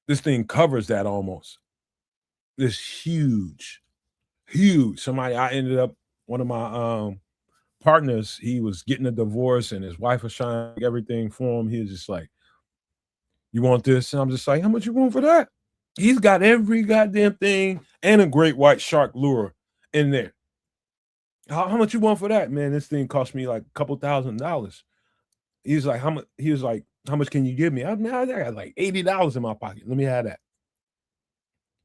This thing covers that almost. This huge. I ended up, one of my partners, he was getting a divorce and his wife was trying to do everything for him. He was just like, you want this? And I'm just like, how much you want for that? He's got every goddamn thing and a great white shark lure in there. How much you want for that, man? This thing cost me like a couple $1,000. He was like, how much? He was like, how much can you give me? I got like $80 in my pocket. Let me have that.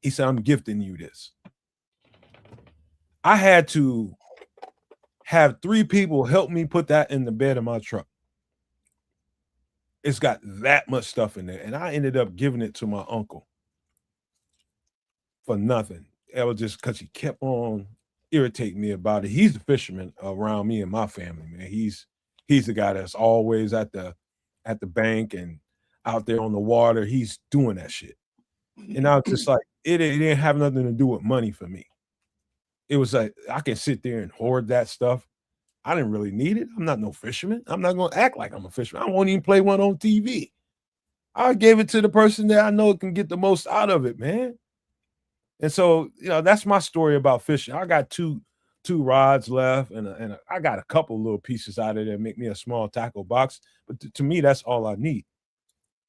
He said, I'm gifting you this. I had to have 3 people help me put that in the bed of my truck. It's got that much stuff in there. And I ended up giving it to my uncle for nothing. It was just because he kept on irritating me about it. He's the fisherman around me and my family, man. He's the guy that's always at the bank and out there on the water. He's doing that shit. And I was just like, it didn't have nothing to do with money for me. It was like, I can sit there and hoard that stuff. I didn't really need it. I'm not no fisherman. I'm not going to act like I'm a fisherman. I won't even play one on TV. I gave it to the person that I know can get the most out of it, man. And so, that's my story about fishing. I got two rods left, and I got a couple little pieces out of there make me a small tackle box. But to me, that's all I need.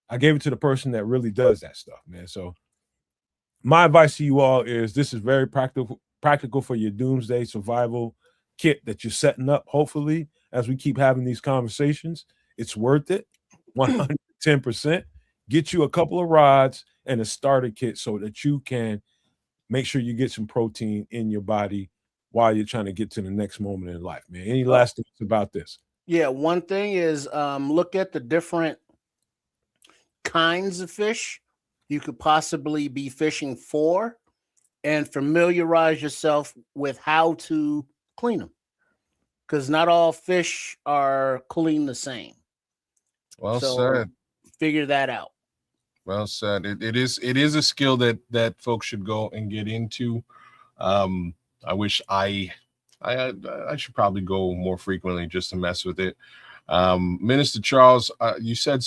I gave it to the person that really does that stuff, man. So my advice to you all is this is very practical for your doomsday survival kit that you're setting up. Hopefully, as we keep having these conversations, it's worth it. 110%. Get you a couple of rods and a starter kit so that you can make sure you get some protein in your body while you're trying to get to the next moment in life, man. Any last things about this? Yeah, one thing is look at the different kinds of fish you could possibly be fishing for and familiarize yourself with how to clean them. because not all fish are clean the same. Well said. Figure that out. Well said. It is a skill that folks should go and get into. I wish I should probably go more frequently just to mess with it. Minister Charles, you said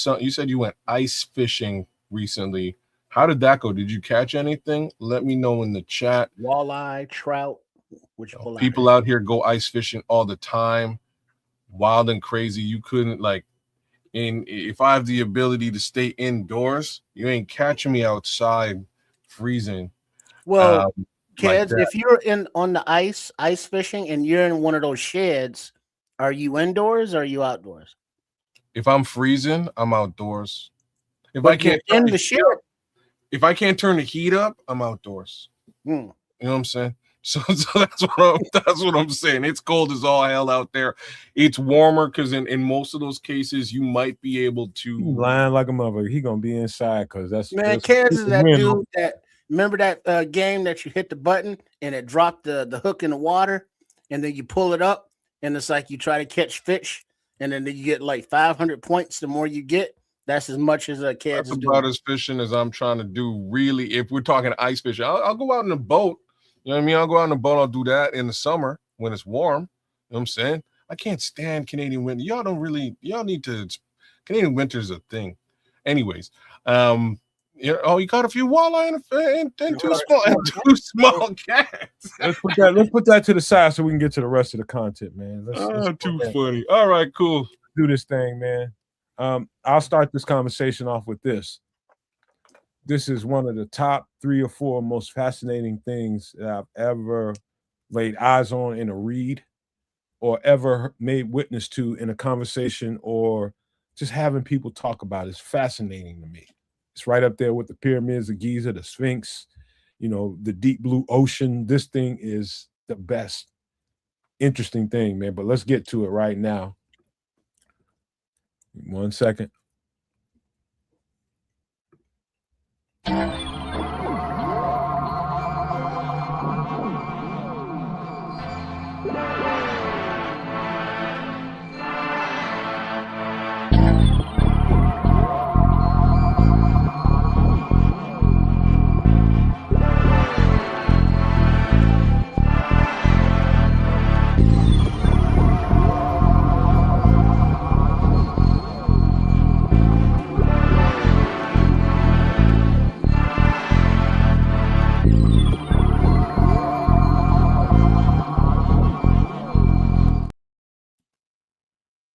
you went ice fishing recently. How did that go? Did you catch anything? Let me know in the chat. Walleye, trout, people out here go ice fishing all the time, wild and crazy. You couldn't if I have the ability to stay indoors, you ain't catching me outside freezing. Well, kids, if you're on the ice fishing, and you're in one of those sheds, are you indoors or are you outdoors? If I'm freezing, I'm outdoors. If I can't turn the shed, if I can't turn the heat up, I'm outdoors. You know what I'm saying? So that's what I'm saying. It's cold as all hell out there. It's warmer because in most of those cases, you might be able to lying like a mother. He gonna be inside because that's Kaz is that dude that remember that game that you hit the button and it dropped the hook in the water, and then you pull it up and it's like you try to catch fish, and then you get like 500 points. The more you get, that's as much as a Kaz is doing. About as fishing as I'm trying to do. Really, if we're talking ice fishing, I'll go out in a boat. You know what I mean? I'll go out in a boat. I'll do that in the summer when it's warm. You know what I'm saying? I can't stand Canadian winter. Y'all need to. Canadian winter is a thing. Anyways, you got a few walleye and two small cats. Let's put that to the side so we can get to the rest of the content, man. Let's too funny. All right, cool. Do this thing, man. I'll start this conversation off with this. This is one of the top 3 or 4 most fascinating things that I've ever laid eyes on in a read or ever made witness to in a conversation or just having people talk about. It's fascinating to me. It's right up there with the pyramids of Giza, the Sphinx, the deep blue ocean. This thing is the best interesting thing, man. But let's get to it right now. 1 second.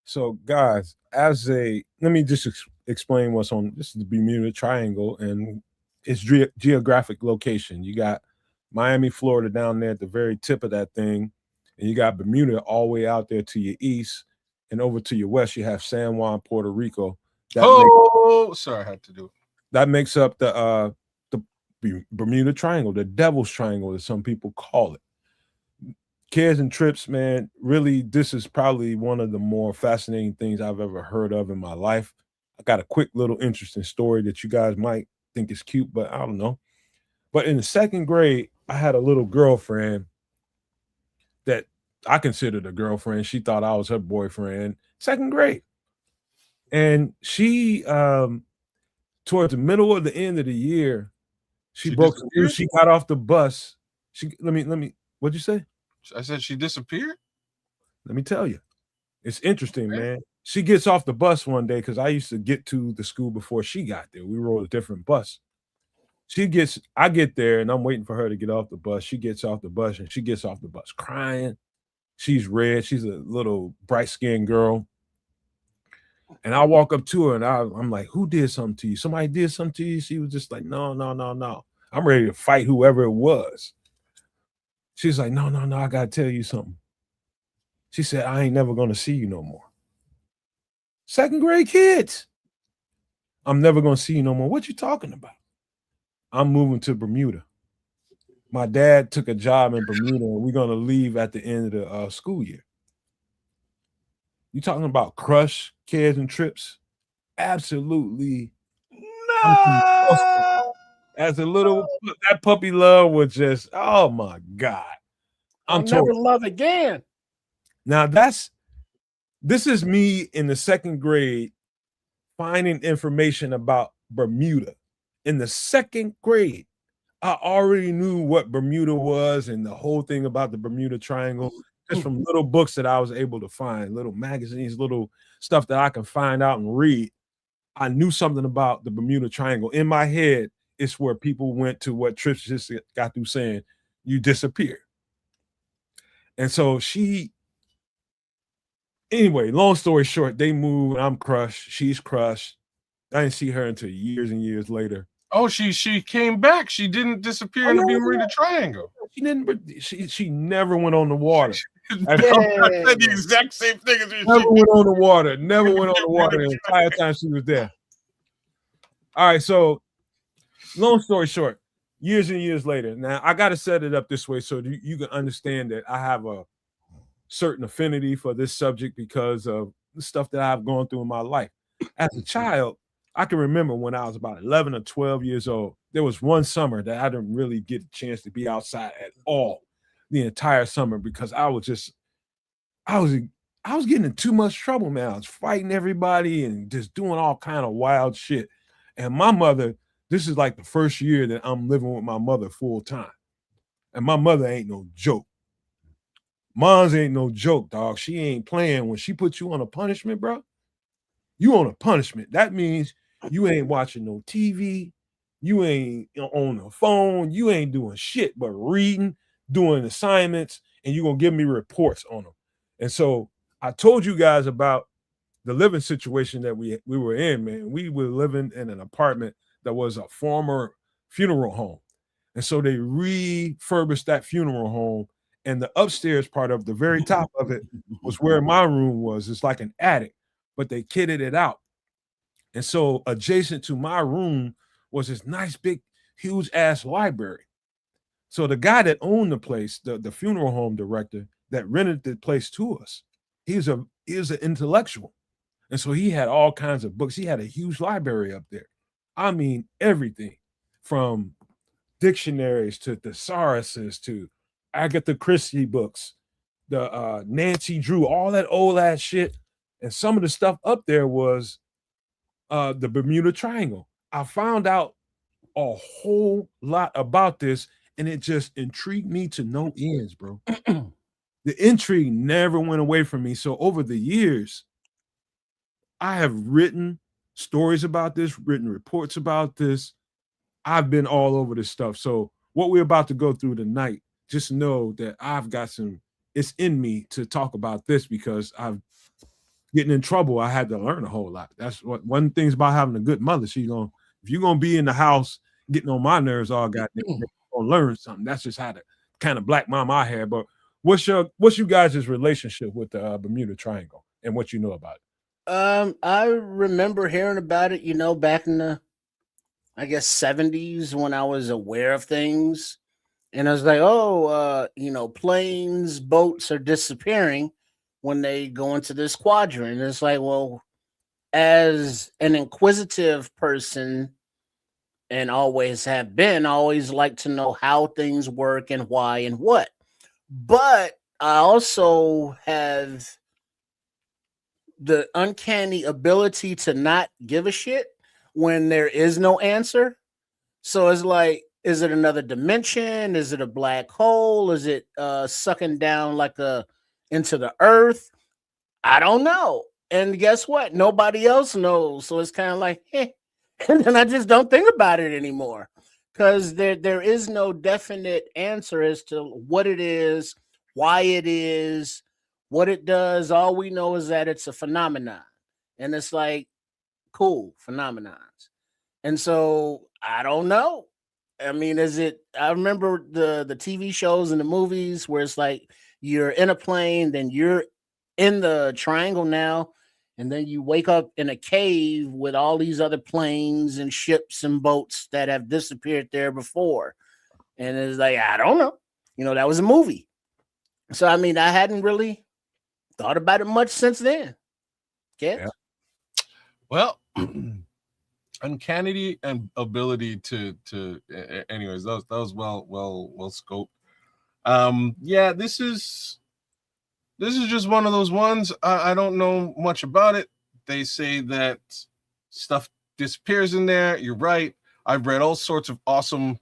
So, guys, let me just explain what's on. This is the Bermuda Triangle and its geographic location. You got Miami, Florida down there at the very tip of that thing, and you got Bermuda all the way out there to your east, and over to your west, you have San Juan, Puerto Rico. Sorry, I had to do it. That makes up the Bermuda Triangle, the Devil's Triangle, as some people call it. Cares and Trips, man, really, this is probably one of the more fascinating things I've ever heard of in my life. I got a quick little interesting story that you guys might think is cute, but I don't know. But in the 2nd grade, I had a little girlfriend that I considered a girlfriend. She thought I was her boyfriend. 2nd grade. And she, towards the middle of the end of the year, she broke the news. She got off the bus. Let me, what'd you say? I said she disappeared? Let me tell you. It's interesting, man. She gets off the bus one day because I used to get to the school before she got there. We rode a different bus. I get there and I'm waiting for her to get off the bus. She gets off the bus and she gets off the bus crying. She's red. She's a little bright-skinned girl. And I walk up to her and I'm like, who did something to you? Somebody did something to you? She was just like, no. I'm ready to fight whoever it was. She's like, no, I got to tell you something. She said, I ain't never going to see you no more. 2nd grade kids. I'm never going to see you no more. What you talking about? I'm moving to Bermuda. My dad took a job in Bermuda and we're going to leave at the end of the school year. You talking about crush, Cares and Trips? Absolutely. No. As a little, that puppy love was just, oh my God. I'll never love again. Now this is me in the second grade finding information about Bermuda. In the second grade, I already knew what Bermuda was and the whole thing about the Bermuda Triangle, just from little books that I was able to find, little magazines, little stuff that I can find out and read. I knew something about the Bermuda Triangle. In my head, it's where people went to what Trish just got through saying, you disappear. And so anyway, long story short, they moved. I'm crushed. She's crushed. I didn't see her until years and years later. Oh, she came back. She didn't disappear in the Bermuda Triangle. She didn't. She never went on the water. I said the exact same thing as you. Never went on the water. Never went on the water the entire time she was there. All right. So, long story short, years and years later. Now I got to set it up this way so you can understand that I have a certain affinity for this subject because of the stuff that I've gone through in my life. As a child, I can remember when I was about 11 or 12 years old, there was one summer that I didn't really get a chance to be outside at all the entire summer because I was getting in too much trouble, man. I was fighting everybody and just doing all kind of wild shit. And my mother, this is like the first year that I'm living with my mother full time. And my mother ain't no joke. Mom's ain't no joke, dog. She ain't playing. When she puts you on a punishment, bro, you on a punishment. That means you ain't watching no TV. You ain't on the phone. You ain't doing shit but reading, doing assignments, and you're going to give me reports on them. And so I told you guys about the living situation that we were in, man. We were living in an apartment that was a former funeral home. And so they refurbished that funeral home. And the upstairs part of the very top of it was where my room was. It's like an attic, but they kitted it out. And so adjacent to my room was this nice, big, huge ass library. So the guy that owned the place, the funeral home director that rented the place to us, he was an intellectual. And so he had all kinds of books. He had a huge library up there. I mean, everything from dictionaries to thesauruses to Agatha Christie books, the Nancy Drew, all that old ass shit. And some of the stuff up there was the Bermuda Triangle. I found out a whole lot about this, and it just intrigued me to no ends, bro. The intrigue never went away from me. So over the years, I have written stories about this, written reports about this. I've been all over this stuff. So what we're about to go through tonight, just know that I've got it's in me to talk about this because I've getting in trouble. I had to learn a whole lot. That's what one thing's about having a good mother. If you're gonna be in the house getting on my nerves all goddamn, you're gonna learn something. That's just how the kind of black mom I had. But what's you guys' relationship with the Bermuda Triangle and what you know about it? I remember hearing about it, back in the, I guess, 70s when I was aware of things. And I was like, planes, boats are disappearing when they go into this quadrant. And it's like, well, as an inquisitive person and always have been, I always like to know how things work and why and what. But I also have the uncanny ability to not give a shit when there is no answer. So it's like, is it another dimension? Is it a black hole? Is it sucking down into the earth? I don't know. And guess what? Nobody else knows. So it's kind of like, and then I just don't think about it anymore because there is no definite answer as to what it is, why it is, what it does. All we know is that it's a phenomenon. And it's like, cool, phenomenons. And so I don't know. I mean, I remember the TV shows and the movies where it's like you're in a plane, then you're in the triangle now, and then you wake up in a cave with all these other planes and ships and boats that have disappeared there before. And it's like, I don't know. That was a movie. So, I mean, I hadn't really thought about it much since then. Yeah. Well, uncanny and ability to anyways, that was well scoped. This this is just one of those ones. I don't know much about it. They say that stuff disappears in there. You're right. I've read all sorts of awesome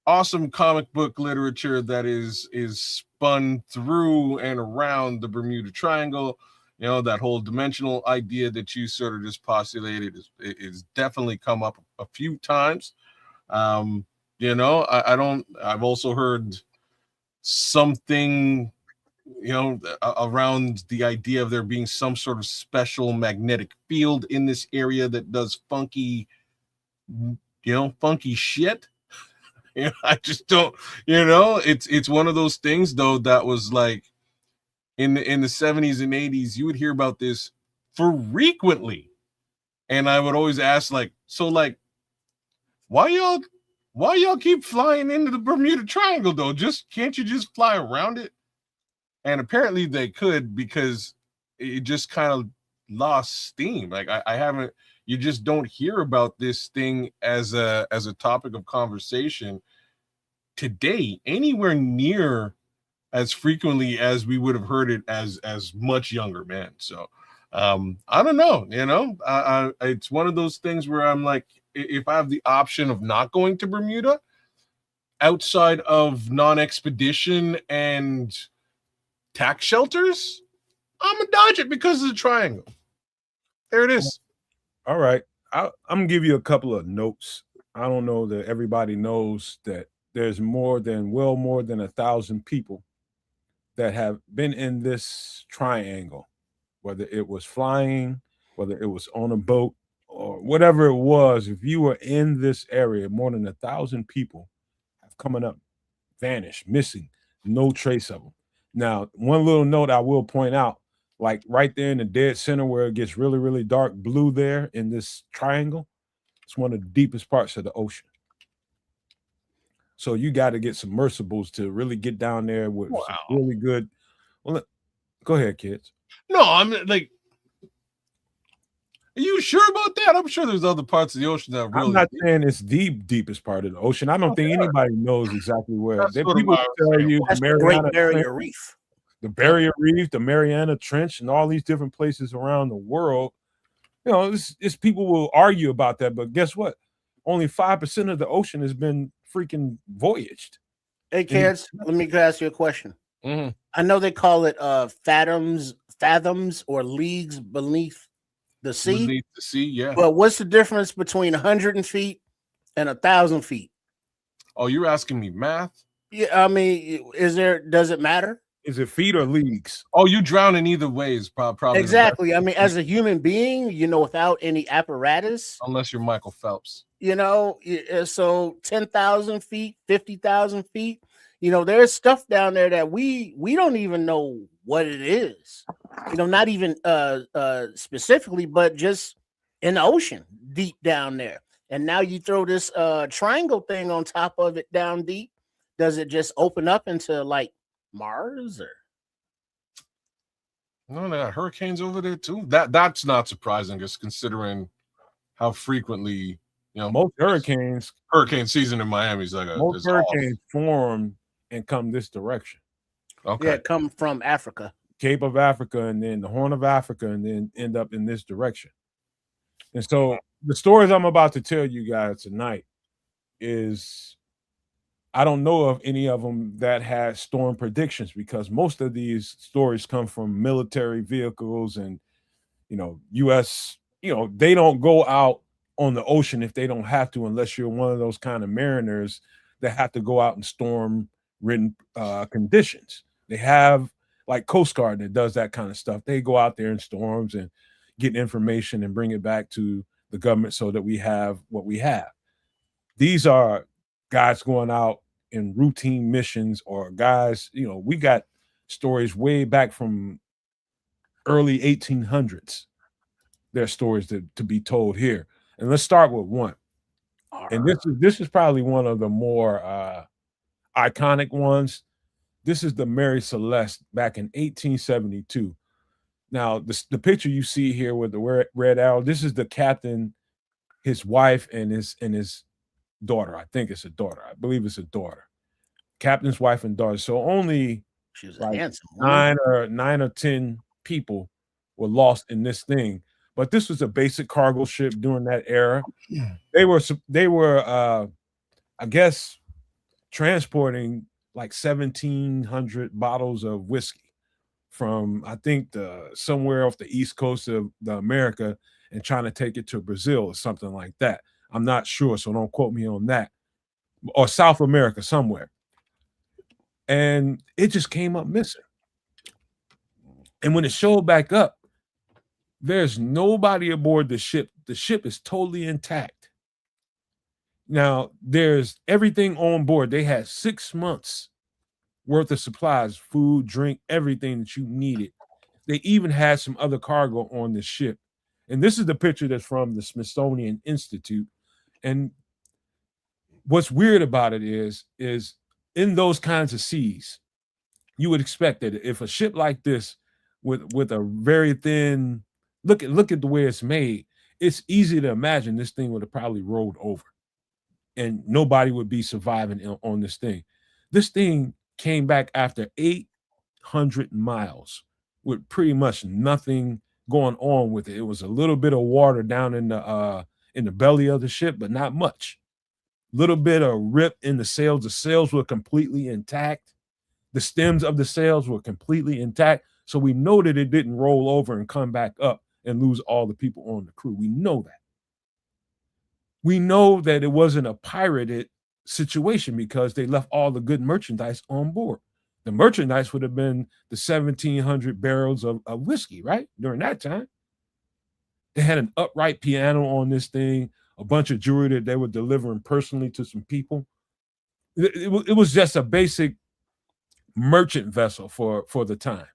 comic book literature that is spun through and around the Bermuda Triangle. You know, that whole dimensional idea that you sort of just postulated is definitely come up a few times. You know, I've also heard something, you know, around the idea of there being some sort of special magnetic field in this area that does funky shit. You know, I just don't, you know, it's one of those things though that was like in the 70s and 80s, you would hear about this frequently. And I would always ask, like, so like, why y'all keep flying into the Bermuda Triangle though? Can't you just fly around it? And apparently they could, because it just kind of lost steam. Like I haven't, you just don't hear about this thing as a topic of conversation today anywhere near as frequently as we would have heard it as much younger men. So I don't know, you know, it's one of those things where I'm like, if I have the option of not going to Bermuda outside of non-expedition and tax shelters, I'm gonna dodge it because of the triangle. There it is. All right. I'm gonna give you a couple of notes. I don't know that everybody knows that there's more than 1,000 people that have been in this triangle, whether it was flying, whether it was on a boat, or whatever it was. If you were in this area, more than 1,000 people have coming up, vanished, missing, no trace of them. Now, one little note I will point out, like right there in the dead center where it gets really, really dark blue there in this triangle, it's one of the deepest parts of the ocean. So you got to get submersibles to really get down there with some really good. Well, go ahead, kids. No, I'm like, are you sure about that? I'm sure there's other parts of the ocean that are really. I'm not saying it's the deepest part of the ocean. I don't think anybody knows exactly where. People tell you that's the Great Barrier Reef. The Barrier Reef, the Mariana Trench, and all these different places around the world. You know, it's people will argue about that, but guess what? Only 5% of the ocean has been freaking voyaged. Hey, kids, let me ask you a question. Mm-hmm. I know they call it fathoms or leagues beneath the sea. Beneath the sea, yeah. But what's the difference between 100 feet and 1,000 feet? Oh, you're asking me math? Yeah, I mean, does it matter? Is it feet or leagues? Oh, you drown in either way is probably exactly. I mean, as a human being, you know, without any apparatus, unless you're Michael Phelps, you know, so 10,000 feet, 50,000 feet, you know, there's stuff down there that we don't even know what it is, you know, not even specifically, but just in the ocean deep down there. And now you throw this triangle thing on top of it down deep. Does it just open up into like Mars? Or no, they got hurricanes over there too. That's not surprising, just considering how frequently, you know, most hurricane season in Miami is like most hurricanes form and come this direction. Okay, yeah, come from Africa, Cape of Africa, and then the Horn of Africa, and then end up in this direction. And so the stories I'm about to tell you guys tonight is, I don't know of any of them that had storm predictions, because most of these stories come from military vehicles and, you know, U.S., you know, they don't go out on the ocean if they don't have to, unless you're one of those kind of mariners that have to go out in storm-ridden conditions. They have like Coast Guard that does that kind of stuff. They go out there in storms and get information and bring it back to the government so that we have what we have. These are guys going out in routine missions, or guys, you know, we got stories way back from early 1800s. There's stories to be told here. And let's start with one. And this is probably one of the more iconic ones. This is the Mary Celeste back in 1872. Now, the picture you see here with the red arrow, this is the captain, his wife, and his daughter. I think it's a daughter. I believe it's a daughter. Captain's wife and daughter. So only She was a like handsome woman. 9 or 10 people were lost in this thing. But this was a basic cargo ship during that era. They were I guess transporting like 1,700 bottles of whiskey from, I think, somewhere off the east coast of the America, and trying to take it to Brazil or something like that. I'm not sure, so don't quote me on that. Or South America somewhere. And it just came up missing. And when it showed back up, there's nobody aboard the ship. The ship is totally intact. Now, there's everything on board. They had 6 months worth of supplies, food, drink, everything that you needed. They even had some other cargo on the ship. And this is the picture that's from the Smithsonian Institute. And what's weird about it is in those kinds of seas, you would expect that if a ship like this with a very thin look at the way it's made, it's easy to imagine this thing would have probably rolled over and nobody would be surviving on this thing. This thing came back after 800 miles with pretty much nothing going on with it. It was a little bit of water down in the belly of the ship, but not much. Little bit of rip in the sails. The sails were completely intact. The stems of the sails were completely intact. So we know that it didn't roll over and come back up and lose all the people on the crew. We know that. We know that it wasn't a pirated situation because they left all the good merchandise on board. The merchandise would have been the 1,700 barrels of whiskey, right? During that time. They had an upright piano on this thing, a bunch of jewelry that they were delivering personally to some people. It was just a basic merchant vessel for the time.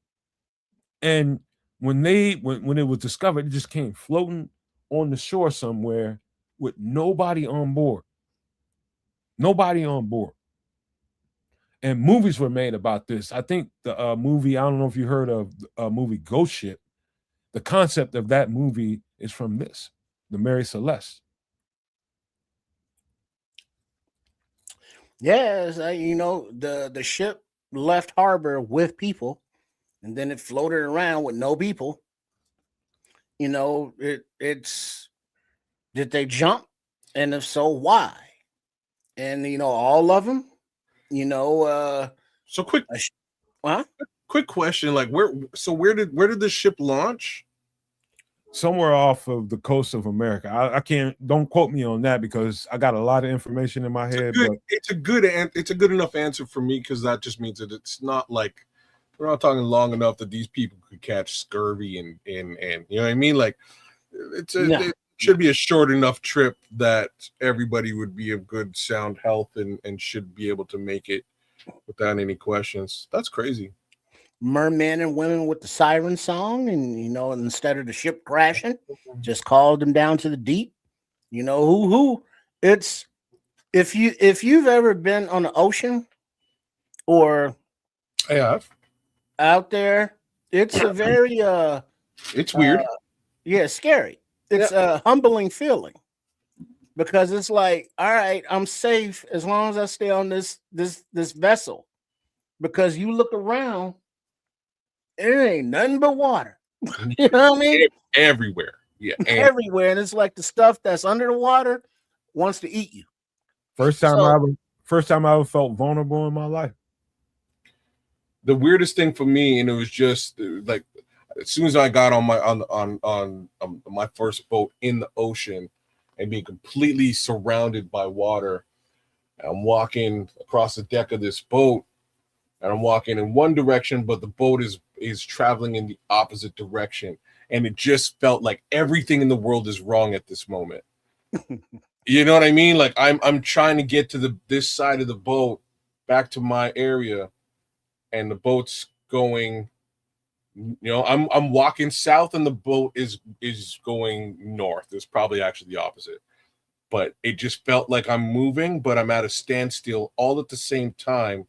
And when it was discovered, it just came floating on the shore somewhere with nobody on board. Nobody on board. And movies were made about this. I think the movie, I don't know if you heard of a movie Ghost Ship. The concept of that movie is from this, the Mary Celeste. Yes, the ship left harbor with people, and then it floated around with no people. It's did they jump, and if so, why? And all of them. So quick question, like where did the ship launch? Somewhere off of the coast of America. I can't, don't quote me on that because I got a lot of information in my head. It's a good enough answer for me, because that just means that it's not like we're not talking long enough that these people could catch scurvy and you know what I mean? Like it should be a short enough trip that everybody would be of good sound health and should be able to make it without any questions. That's crazy. Mermen and women with the siren song, and instead of the ship crashing, just called them down to the deep. It's if you've ever been on the ocean or I have out there, it's a very it's weird. Scary. It's a humbling feeling because it's like, all right, I'm safe as long as I stay on this vessel, because you look around, it ain't nothing but water. You know what I mean? Everywhere. Yeah. Everywhere. And it's like the stuff that's under the water wants to eat you. First time I ever felt vulnerable in my life. The weirdest thing for me, and it was just like as soon as I got on my first boat in the ocean and being completely surrounded by water, I'm walking across the deck of this boat, and I'm walking in one direction, but the boat is traveling in the opposite direction. And it just felt like everything in the world is wrong at this moment. You know what I mean? Like I'm trying to get to this side of the boat back to my area, and the boat's going, I'm walking south and the boat is going north. It's probably actually the opposite. But it just felt like I'm moving, but I'm at a standstill all at the same time.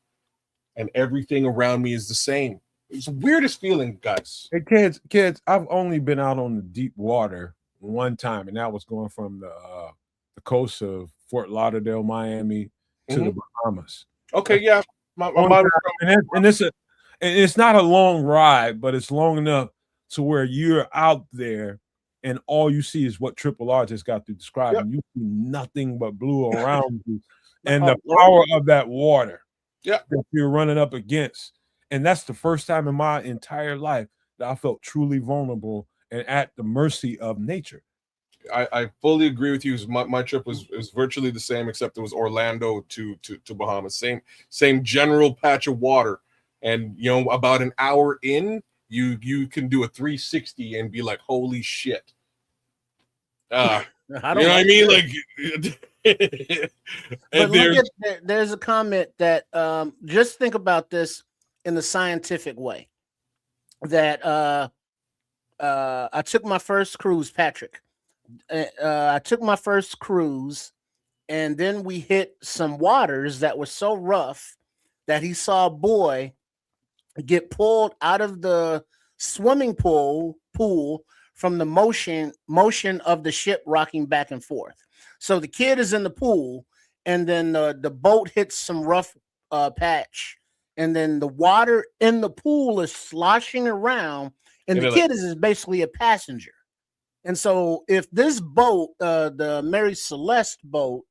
And everything around me is the same. It's the weirdest feeling, guys. Hey, kids, I've only been out on the deep water one time, and that was going from the coast of Fort Lauderdale, Miami, to the Bahamas. Okay, yeah. And it's not a long ride, but it's long enough to where you're out there and all you see is what Triple R just got to describe. And you see nothing but blue around you. And the power of that water that you're running up against. And that's the first time in my entire life that I felt truly vulnerable and at the mercy of nature. I fully agree with you. My trip was virtually the same, except it was Orlando to Bahamas. Same general patch of water. And about an hour in, you can do a 360 and be like, holy shit. I don't you know what I mean? Like, but there's a comment that just think about this in the scientific way. That I took my first cruise, Patrick. I took my first cruise, and then we hit some waters that were so rough that he saw a boy get pulled out of the swimming pool from the motion of the ship rocking back and forth. So the kid is in the pool, and then the boat hits some rough patch, and then the water in the pool is sloshing around, and the kid is basically a passenger. And so if this boat, the Mary Celeste boat,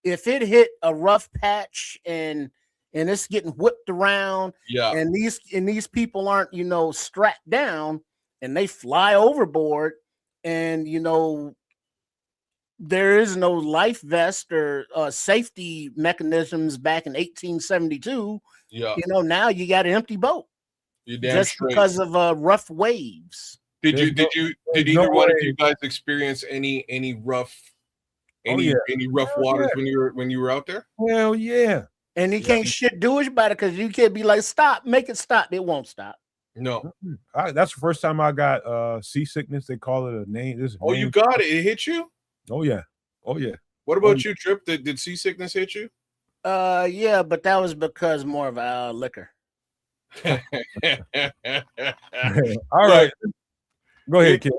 if it hit a rough patch and it's getting whipped around, and these people aren't, strapped down, and they fly overboard, and there is no life vest or safety mechanisms back in 1872. Now you got an empty boat. Just because of rough waves. Did either one of you guys experience any rough rough waters when you were out there? Hell yeah. And you can't shit do it about it because you can't be like, stop, make it stop. It won't stop. No. That's the first time I got seasickness. They call it a name. You got it. It hit you? Oh yeah. What about you, Trip? Did seasickness hit you? Yeah, but that was because more of liquor. All right. Go ahead, kid.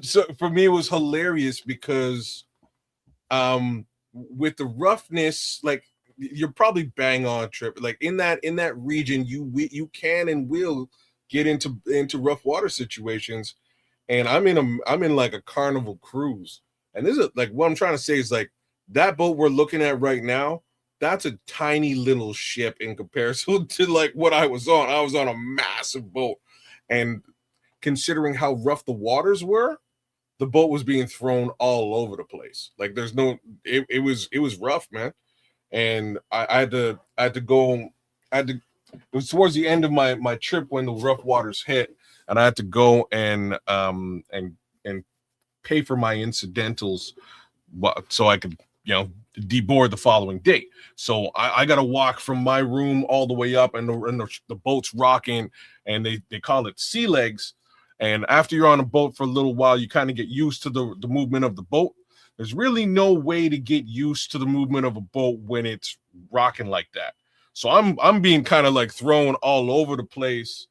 So for me, it was hilarious because with the roughness, like you're probably bang on, Trip. Like in that region, you can and will get into rough water situations. And I'm in like a Carnival cruise. And this is like what I'm trying to say is like that boat we're looking at right now, that's a tiny little ship in comparison to like what I was on. I was on a massive boat. And considering how rough the waters were, the boat was being thrown all over the place. Like there's no, it was rough, man. And I had to go, it was towards the end of my trip when the rough waters hit, and I had to go and pay for my incidentals so I could, deboard the following day. So I got to walk from my room all the way up, and the boat's rocking, and they call it sea legs. And after you're on a boat for a little while, you kind of get used to the movement of the boat. There's really no way to get used to the movement of a boat when it's rocking like that. So I'm being kind of like thrown all over the place.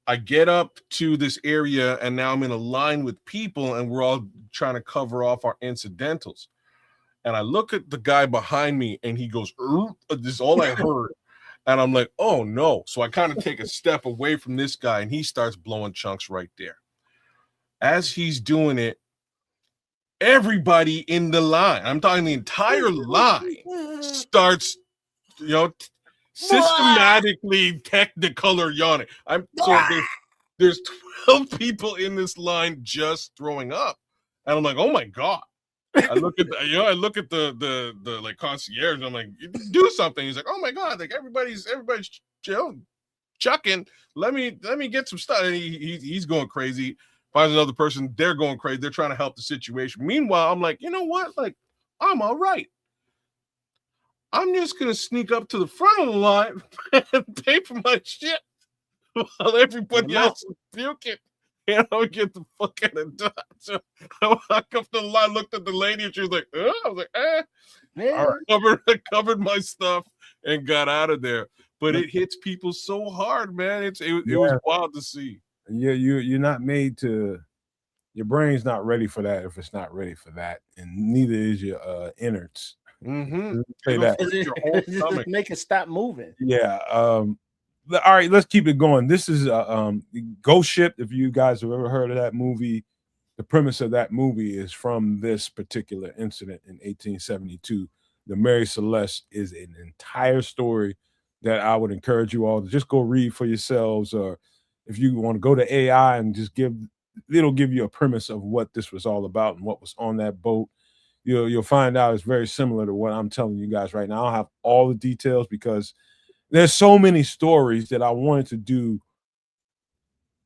I get up to this area, and now I'm in a line with people, and we're all trying to cover off our incidentals. And I look at the guy behind me, and he goes, this is all I heard. And I'm like, oh no. So I kind of take a step away from this guy, and he starts blowing chunks right there. As he's doing it, everybody in the line, I'm talking the entire line, starts, systematically technicolor yawning. There's 12 people in this line just throwing up. And I'm like, oh my God. I look at the like concierge, and I'm like, do something. He's like, oh my God, like everybody's chucking. Let me get some stuff. And he's going crazy. Finds another person, they're going crazy. They're trying to help the situation. Meanwhile, I'm like, you know what? Like, I'm all right. I'm just gonna sneak up to the front of the line and pay for my shit while everybody else is puking. And I would get the fuck out of Dodge. So I walked up the line, looked at the lady, and she was like, I was like, Yeah. I covered my stuff and got out of there. But it hits people so hard, man. It was wild to see. Yeah, you're not made to. Your brain's not ready for that if it's not ready for that, and neither is your innards. Mm-hmm. Say that. Just make it stop moving. Yeah. all right, let's keep it going. This is Ghost Ship. If you guys have ever heard of that movie, the premise of that movie is from this particular incident in 1872. The Mary Celeste is an entire story that I would encourage you all to just go read for yourselves, or if you want to go to AI and just it'll give you a premise of what this was all about and what was on that boat. You'll find out it's very similar to what I'm telling you guys right now. I don't have all the details because there's so many stories that I wanted to do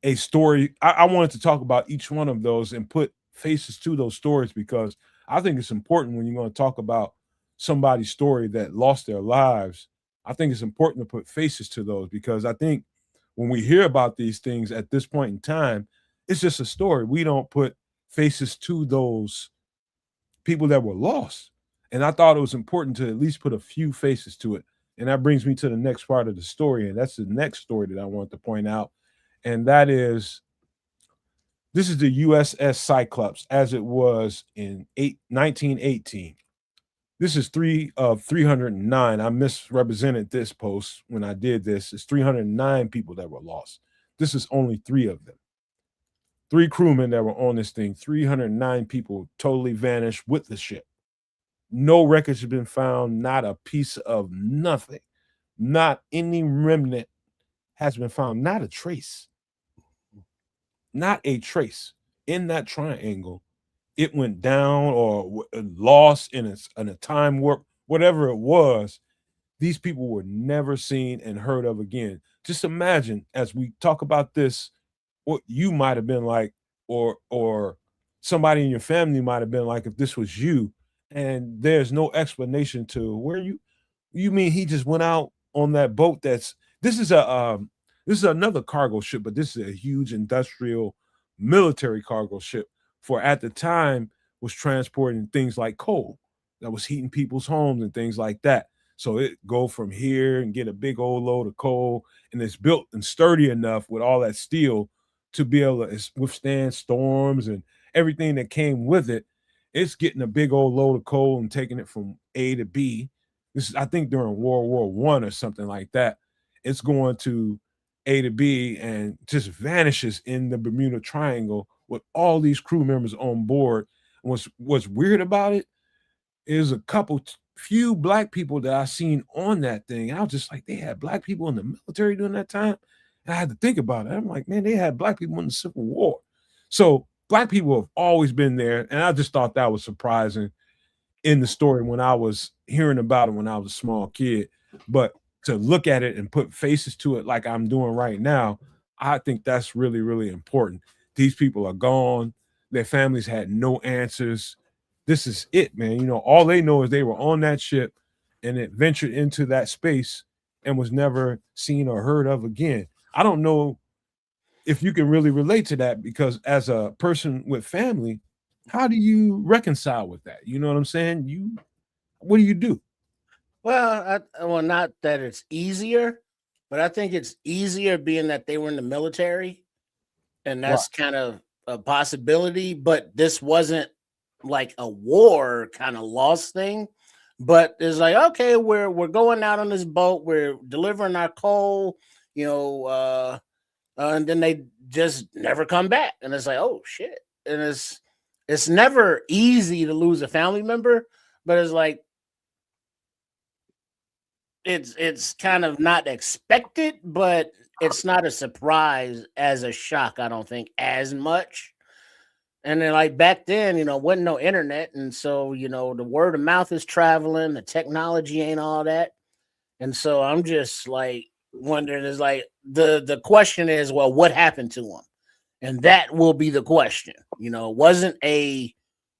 a story. I wanted to talk about each one of those and put faces to those stories, because I think it's important when you're going to talk about somebody's story that lost their lives. I think it's important to put faces to those, because I think when we hear about these things at this point in time, it's just a story. We don't put faces to those people that were lost. And I thought it was important to at least put a few faces to it. And that brings me to the next part of the story. And that's the next story that I want to point out. And that is, this is the USS Cyclops as it was in 1918. This is 3 of 309. I misrepresented this post when I did this. It's 309 people that were lost. This is only 3 of them. 3 crewmen that were on this thing. 309 people totally vanished with the ship. No records have been found, not a piece of nothing. Not any remnant has been found, not a trace. Not a trace in that triangle. It went down or lost in a time warp, whatever it was. These people were never seen and heard of again. Just imagine, as we talk about this, what you might have been like, or somebody in your family might have been like if this was you, and there's no explanation to where you mean he just went out on that boat. This is another cargo ship, but this is a huge industrial military cargo ship for, at the time, was transporting things like coal that was heating people's homes and things like that. So it go from here and get a big old load of coal, and it's built and sturdy enough with all that steel to be able to withstand storms and everything that came with it. It's getting a big old load of coal and taking it from A to B. This is, I think, during World War I or something like that. It's going to A to B and just vanishes in the Bermuda Triangle with all these crew members on board. What's weird about it is a few black people that I seen on that thing. I was just like, they had black people in the military during that time. And I had to think about it. I'm like, man, they had black people in the Civil War. So black people have always been there. And I just thought that was surprising in the story when I was hearing about it when I was a small kid. But to look at it and put faces to it like I'm doing right now, I think that's really, really important. These people are gone. Their families had no answers. This is it, man. You know, all they know is they were on that ship and it ventured into that space and was never seen or heard of again. I don't know if you can really relate to that, because as a person with family, how do you reconcile with that? You know what I'm saying? What do you do? Well, not that it's easier, but I think it's easier being that they were in the military, and that's kind of a possibility. But this wasn't like a war kind of lost thing. But it's like, okay, we're going out on this boat, we're delivering our coal, and then they just never come back, and it's like, oh shit. And it's never easy to lose a family member, but it's like it's kind of not expected, but it's not a surprise as a shock, I don't think, as much. And then, like, back then, wasn't no internet, and so the word of mouth is traveling, the technology ain't all that. And so I'm just like wondering, is like the question is, well, what happened to him? And that will be the question. It wasn't a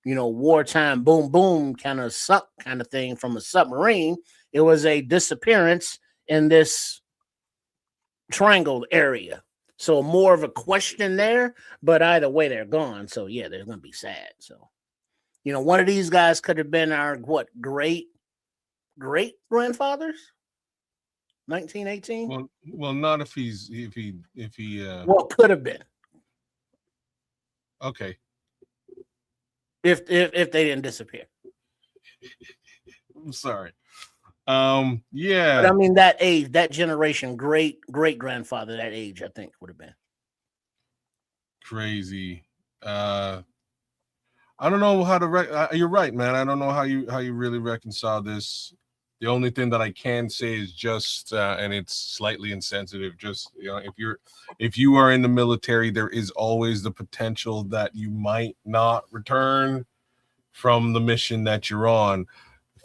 wartime boom boom kind of suck kind of thing from a submarine. It was a disappearance in this triangle area. So more of a question there, but either way they're gone. So yeah, they're gonna be sad. So one of these guys could have been our great grandfathers. 1918. Well, not if he well, could have been. Okay. If they didn't disappear. I'm sorry. But I mean, that age, that generation, great grandfather, that age, I think would have been crazy. I don't know how to. You're right, man. I don't know how you really reconcile this. The only thing that I can say is just, and it's slightly insensitive. Just if you are in the military, there is always the potential that you might not return from the mission that you're on.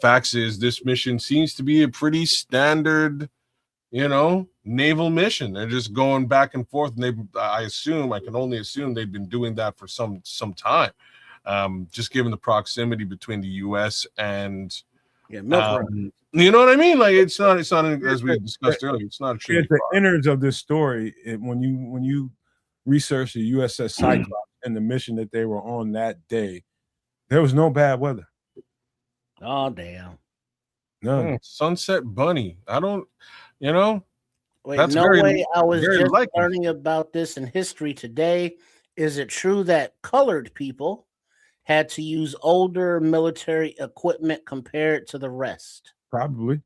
Facts is, this mission seems to be a pretty standard, naval mission. They're just going back and forth, and I can only assume they've been doing that for some time. Just given the proximity between the U.S. and milk you know what I mean? Like it's not as we discussed earlier. It's not true. The innards of this story, when you research the USS Cyclops and the mission that they were on that day, there was no bad weather. Oh damn! No Sunset Bunny. I don't. Wait, that's no very, way. I was just likely. learning about this in history today. Is it true that colored people had to use older military equipment compared to the rest? Probably.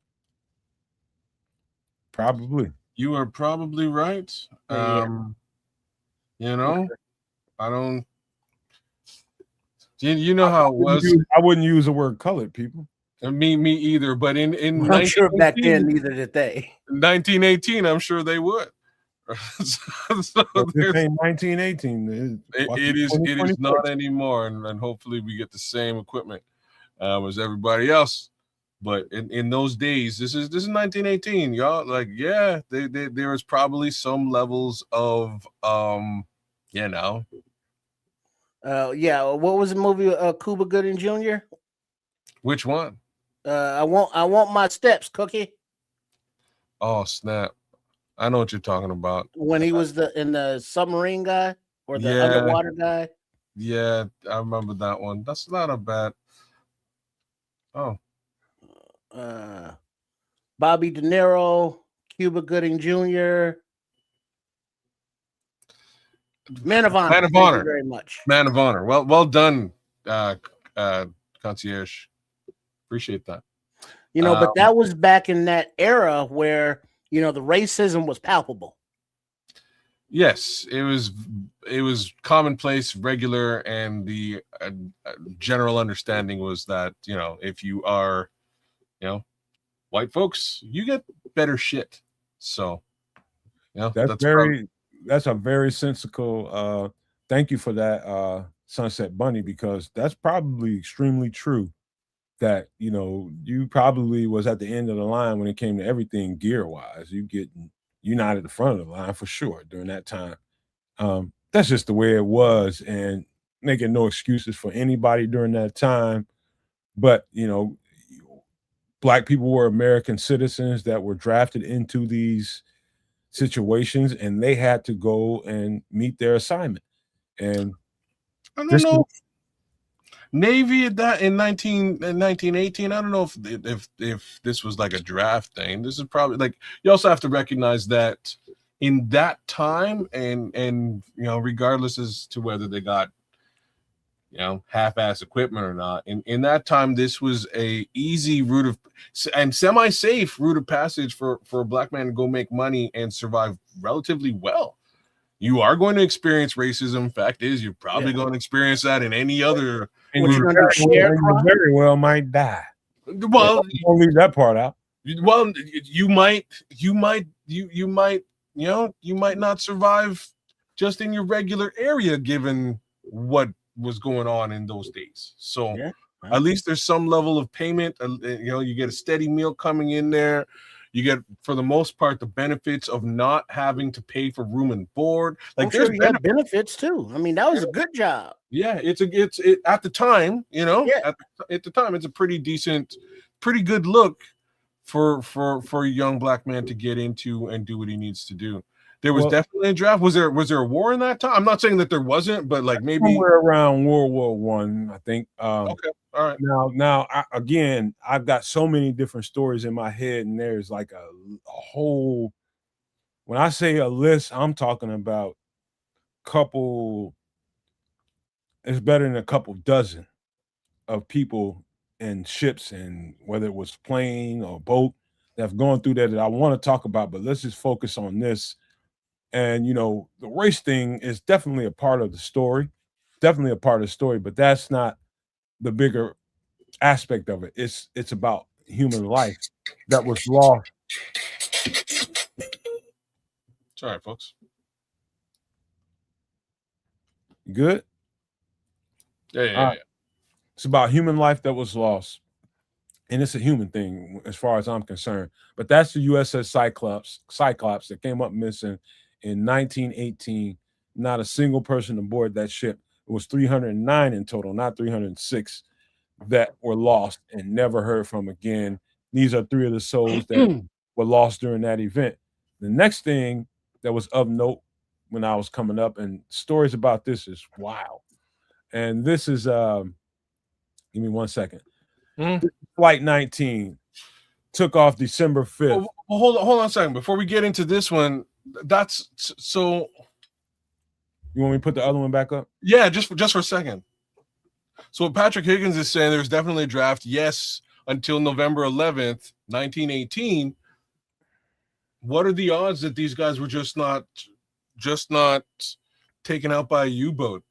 You are probably right. Yeah. Okay. I don't. You know how it was. I wouldn't use the word colored people. Me either. But in I'm sure back then neither did they. 1918, I'm sure they would. So this ain't 1918. It is not anymore, and hopefully we get the same equipment as everybody else. But in those days, this is 1918, y'all. Like, yeah, there was probably some levels of What was the movie? Cuba Gooding Jr. Which one? I want my steps, Cookie. Oh snap! I know what you're talking about. When he was in the submarine guy or the underwater guy. Yeah, I remember that one. That's not a bad. Oh. Bobby De Niro, Cuba Gooding Jr. Man of Honor. Man of Thank Honor. you very much. Man of Honor. Well done, concierge. Appreciate that. But that was back in that era where the racism was palpable. Yes, it was commonplace, regular, and the general understanding was that if you are white folks, you get better shit. So that's a very sensical thank you for that, Sunset Bunny, because that's probably extremely true. That you probably was at the end of the line when it came to everything gear wise. You're not at the front of the line for sure during that time. That's just the way it was, and making no excuses for anybody during that time. But Black people were American citizens that were drafted into these situations, and they had to go and meet their assignment. And I don't know. Navy at that in 1918. I don't know if this was like a draft thing. This is probably like, you also have to recognize that in that time, and regardless as to whether they got half-ass equipment or not, in that time, this was a easy route of and semi-safe route of passage for a Black man to go make money and survive relatively well. You are going to experience racism. Fact is, you're probably going to experience that in any other. And you very well might die. Well, don't leave that part out. Well, you might not survive just in your regular area, given what was going on in those days. So at least there's some level of payment. You get a steady meal coming in there. You get, for the most part, the benefits of not having to pay for room and board. Like, there's benefits too. I mean, that was a good job. Yeah, it's at the time, at the time, it's a pretty decent, pretty good look for a young Black man to get into and do what he needs to do. There was definitely a draft. Was there a war in that time? I'm not saying that there wasn't, but like maybe somewhere around World War I think. Okay, all right. Now, I've got so many different stories in my head, and there's like a whole. When I say a list, I'm talking about couple. It's better than a couple dozen of people and ships, and whether it was plane or boat that have gone through that I want to talk about, but let's just focus on this. And the race thing is definitely a part of the story, but that's not the bigger aspect of it. It's about human life that was lost. It's all right, folks. Good. Yeah. It's about human life that was lost, and it's a human thing as far as I'm concerned. But that's the USS Cyclops that came up missing in 1918. Not a single person aboard that ship. It was 309 in total, not 306, that were lost and never heard from again. These are 3 of the souls that were lost during that event. The next thing that was of note when I was coming up, and stories about this is wild. And this is give me 1 second. Flight 19 took off December 5th. Well, hold on a second. Before we get into this one, that's so. You want me to put the other one back up? Yeah, just for a second. So what Patrick Higgins is saying, there's definitely a draft, yes, until November 11th, 1918. What are the odds that these guys were just not taken out by a U-boat?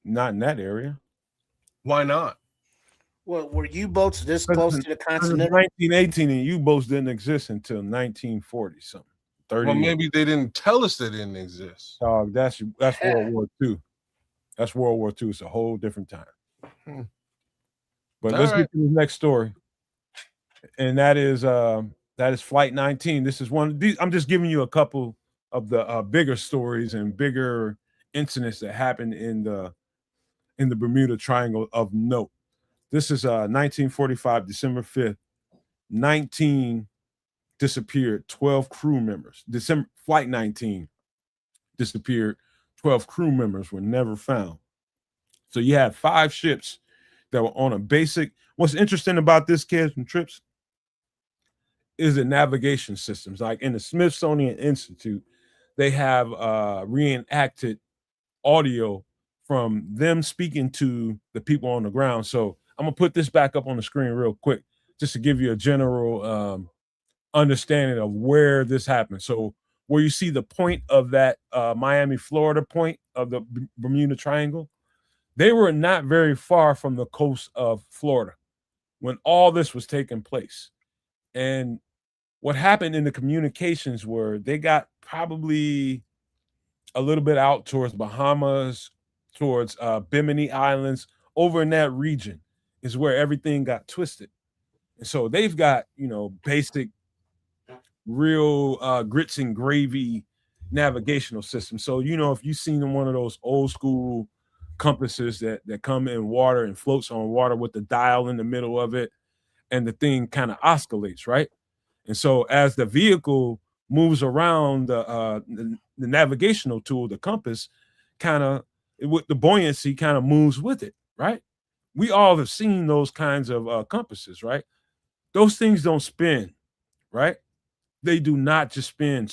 Not in that area. Why not? Well, were U-boats this close to the continent? 1918, and U-boats didn't exist until 1940 something. 30. Well, maybe they didn't tell us they didn't exist. That's World War II. That's World War II. It's a whole different time. But let's get to the next story, and that is Flight 19. This is one of these. I'm just giving you a couple of the bigger stories and bigger incidents that happened in the Bermuda Triangle of note. This is 1945, December 5th. 19 disappeared, 12 crew members. Flight 19 disappeared, 12 crew members were never found. So you had 5 ships that were on a basic. What's interesting about this, kids and trips, is the navigation systems. Like in the Smithsonian Institute, they have reenacted audio from them speaking to the people on the ground. So I'm gonna put this back up on the screen real quick, just to give you a general understanding of where this happened. So where you see the point of that Miami, Florida point of the Bermuda Triangle, they were not very far from the coast of Florida when all this was taking place. And what happened in the communications were they got probably a little bit out towards Bahamas, towards Bimini Islands, over in that region is where everything got twisted. And so they've got, basic, real grits and gravy navigational systems. So, if you've seen one of those old school compasses that come in water and floats on water with the dial in the middle of it, and the thing kind of oscillates, right? And so as the vehicle moves around the navigational tool, the compass, with the buoyancy kind of moves with it, right? We all have seen those kinds of compasses, right? Those things don't spin, right? They do not just spin.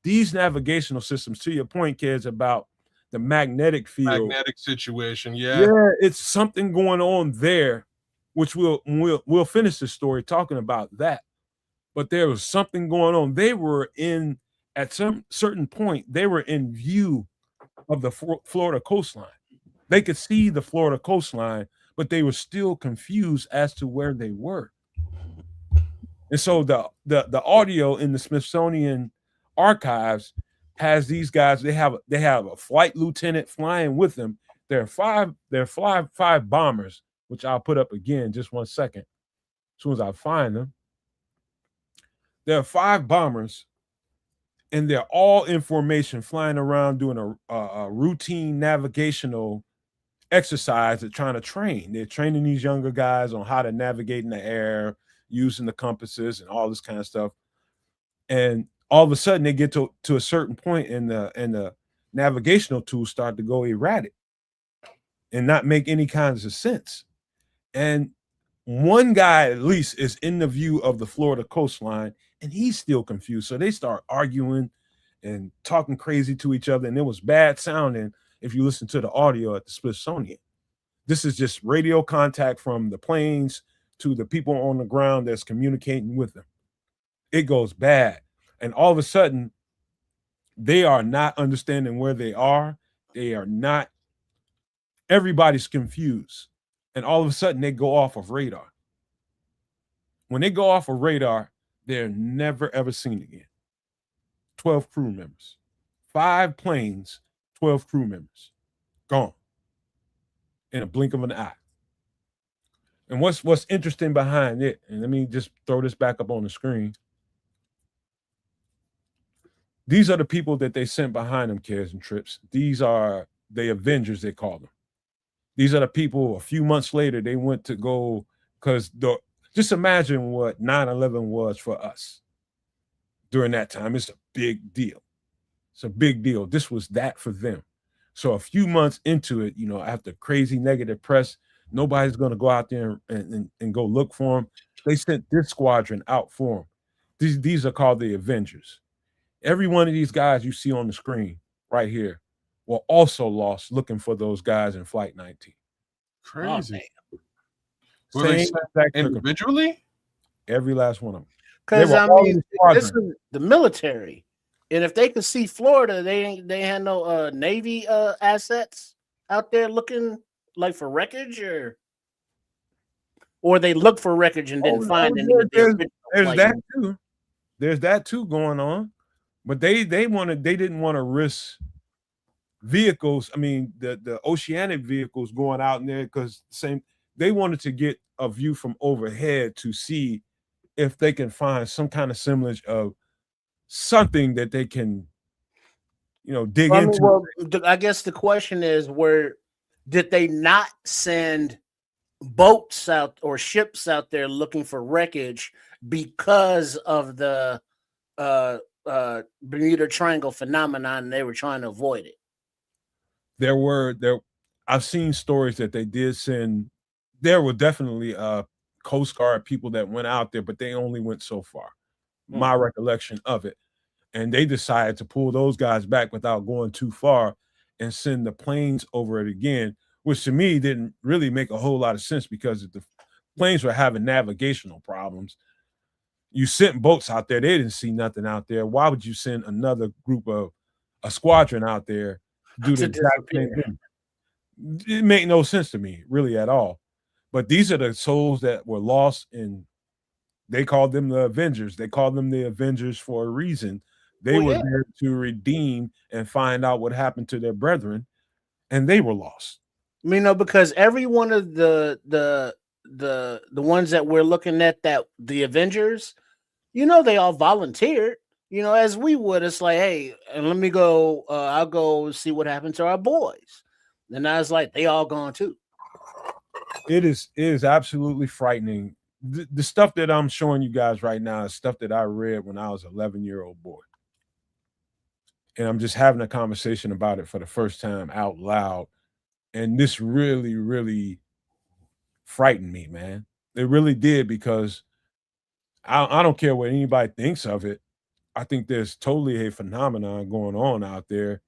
These navigational systems, to your point, kids, about the magnetic field. Magnetic situation, yeah. Yeah, it's something going on there, which we'll finish the story talking about that. But there was something going on. They were at some certain point, they were in view of the Florida coastline. They could see the Florida coastline, but they were still confused as to where they were. And so the audio in the Smithsonian archives has these guys. They have a flight lieutenant flying with them. There are five bombers, which I'll put up again just 1 second, as soon as I find them. There are 5 bombers, and they're all in formation, flying around doing a routine navigational exercise. They're trying to train. They're training these younger guys on how to navigate in the air, using the compasses and all this kind of stuff. And all of a sudden, they get to a certain point, and the navigational tools start to go erratic and not make any kinds of sense. And one guy at least is in the view of the Florida coastline, and he's still confused. So they start arguing and talking crazy to each other, and it was bad sounding if you listen to the audio at the Smithsonian. This is just radio contact from the planes to the people on the ground that's communicating with them. It goes bad. And all of a sudden, they are not understanding where they are. They are not, everybody's confused. And all of a sudden, they go off of radar. When they go off of radar, they're never, ever seen again. 12 crew members, 5 planes, 12 crew members, gone in a blink of an eye. And what's interesting behind it, and let me just throw this back up on the screen. These are the people that they sent behind them, Cares and Trips. These are the Avengers, they call them. These are the people, a few months later, they went to go, because just imagine what 9/11 was for us during that time. It's a big deal. It's a big deal. This was that for them. So a few months into it, after crazy negative press, nobody's going to go out there and go look for them. They sent this squadron out for them. These are called the Avengers. Every one of these guys you see on the screen right here were also lost looking for those guys in Flight 19. Crazy. Oh, were they sent individually? Every last one of them. Because this is the military, and if they could see Florida, they had no Navy assets out there looking like for wreckage, or they looked for wreckage and didn't find any. There's that too. There's that too going on, but they didn't want to risk vehicles. I mean, the oceanic vehicles going out in there, because they wanted to get a view from overhead to see if they can find some kind of semblance of something that they can, dig into. Well, I guess the question is, did they not send boats out or ships out there looking for wreckage because of the Bermuda Triangle phenomenon, and they were trying to avoid it? I've seen stories that they did send. There were definitely Coast Guard people that went out there, but they only went so far. My recollection of it. And they decided to pull those guys back without going too far and send the planes over it again, which to me didn't really make a whole lot of sense, because if the planes were having navigational problems, you sent boats out there, they didn't see nothing out there. Why would you send another group of a squadron out there to do the exact same thing? It made no sense to me, really, at all. But these are the souls that were lost, and they called them the Avengers. They called them the Avengers for a reason. They were there to redeem and find out what happened to their brethren, and they were lost. Because every one of the ones that we're looking at, that the Avengers, they all volunteered. As we would. It's like, hey, and let me go. I'll go see what happened to our boys. And I was like, they all gone too. It is absolutely frightening. The stuff that I'm showing you guys right now is stuff that I read when I was an 11-year-old boy. And I'm just having a conversation about it for the first time out loud. And this really, really frightened me, man. It really did, because I don't care what anybody thinks of it. I think there's totally a phenomenon going on out there,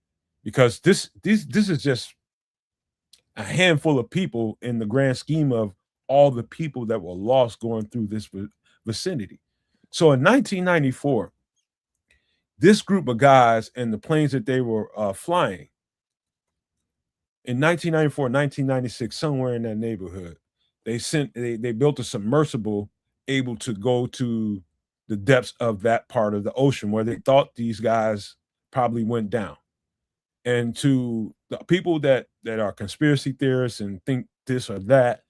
because this is just a handful of people in the grand scheme of all the people that were lost going through this vicinity. So in 1994, this group of guys and the planes that they were flying in 1994, 1996, somewhere in that neighborhood, they built a submersible able to go to the depths of that part of the ocean where they thought these guys probably went down. And to the people that are conspiracy theorists and think this or that,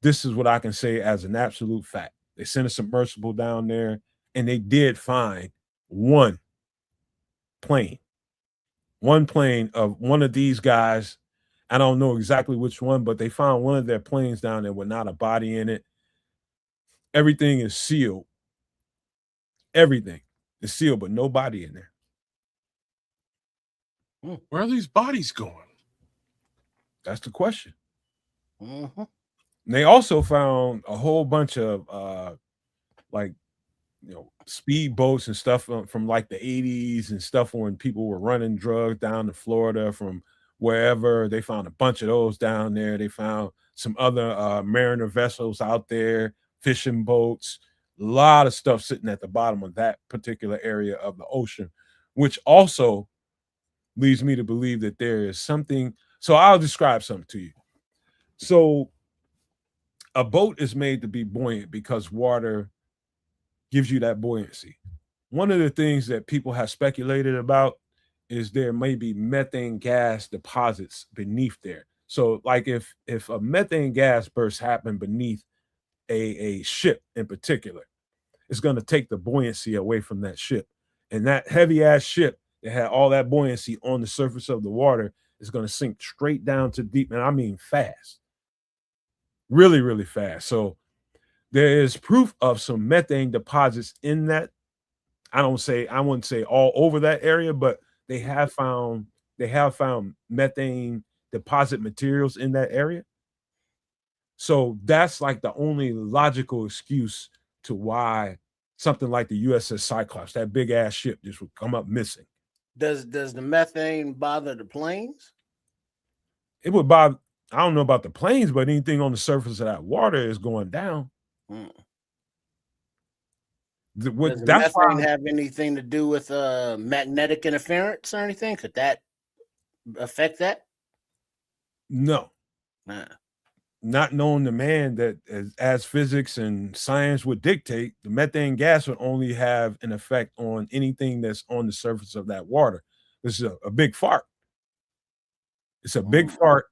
this is what I can say as an absolute fact. They sent a submersible down there, and they did find one plane of one of these guys. I don't know exactly which one, but they found one of their planes down there with not a body in it. Everything is sealed. Everything is sealed, but no body in there. Where are these bodies going? That's the question. Mm-hmm. They also found a whole bunch of speed boats and stuff from like the 80s and stuff when people were running drugs down to Florida from wherever. They found a bunch of those down there. They found some other mariner vessels out there, fishing boats, a lot of stuff sitting at the bottom of that particular area of the ocean, which also leads me to believe that there is something. So I'll describe something to you. So a boat is made to be buoyant because water gives you that buoyancy. One of the things that people have speculated about is there may be methane gas deposits beneath there. So, like if a methane gas burst happened beneath a ship in particular, it's going to take the buoyancy away from that ship. And that heavy ass ship that had all that buoyancy on the surface of the water is going to sink straight down to deep. And I mean fast, really, really fast. So there is proof of some methane deposits in that. I wouldn't say all over that area, but they have found methane deposit materials in that area. So that's like the only logical excuse to why something like the USS Cyclops, that big ass ship, just would come up missing. Does the methane bother the planes? It would bother. I don't know about the planes, but anything on the surface of that water is going down. Does That's methane why, have anything to do with magnetic interference or anything? Could that affect that? no, Nah. not knowing the man that as physics and science would dictate, the methane gas would only have an effect on anything that's on the surface of that water. This is a big fart. It's a big fart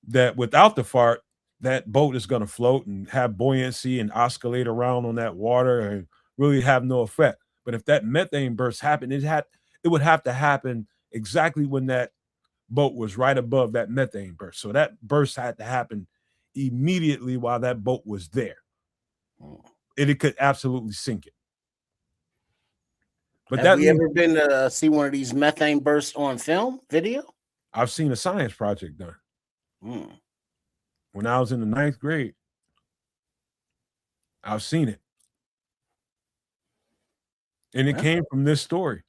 that without the fart, that boat is going to float and have buoyancy and oscillate around on that water and really have no effect. But if that methane burst happened, it would have to happen exactly when that boat was right above that methane burst. So that burst had to happen immediately while that boat was there. It could absolutely sink it. But have you ever been to see one of these methane bursts on film video? I've seen a science project done. When I was in the 9th grade, I've seen it. And it came from this story.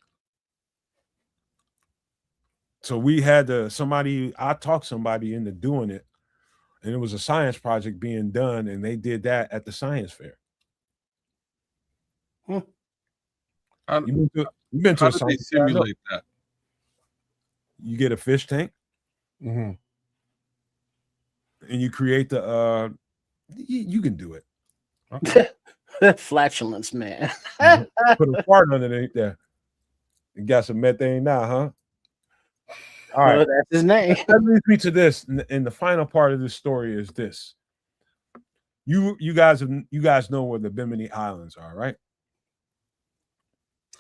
So we had I talked somebody into doing it. And it was a science project being done, and they did that at the science fair. You've been to How a did they science fair? simulate that? You get a fish tank, Mm-hmm. and you create the. You can do it. Okay. Flatulence, man. Put a fart underneath there. You got some methane now, huh? All right, well, that's his name. That leads me to this, and the final part of this story is this. You guys know where the Bimini Islands are, right?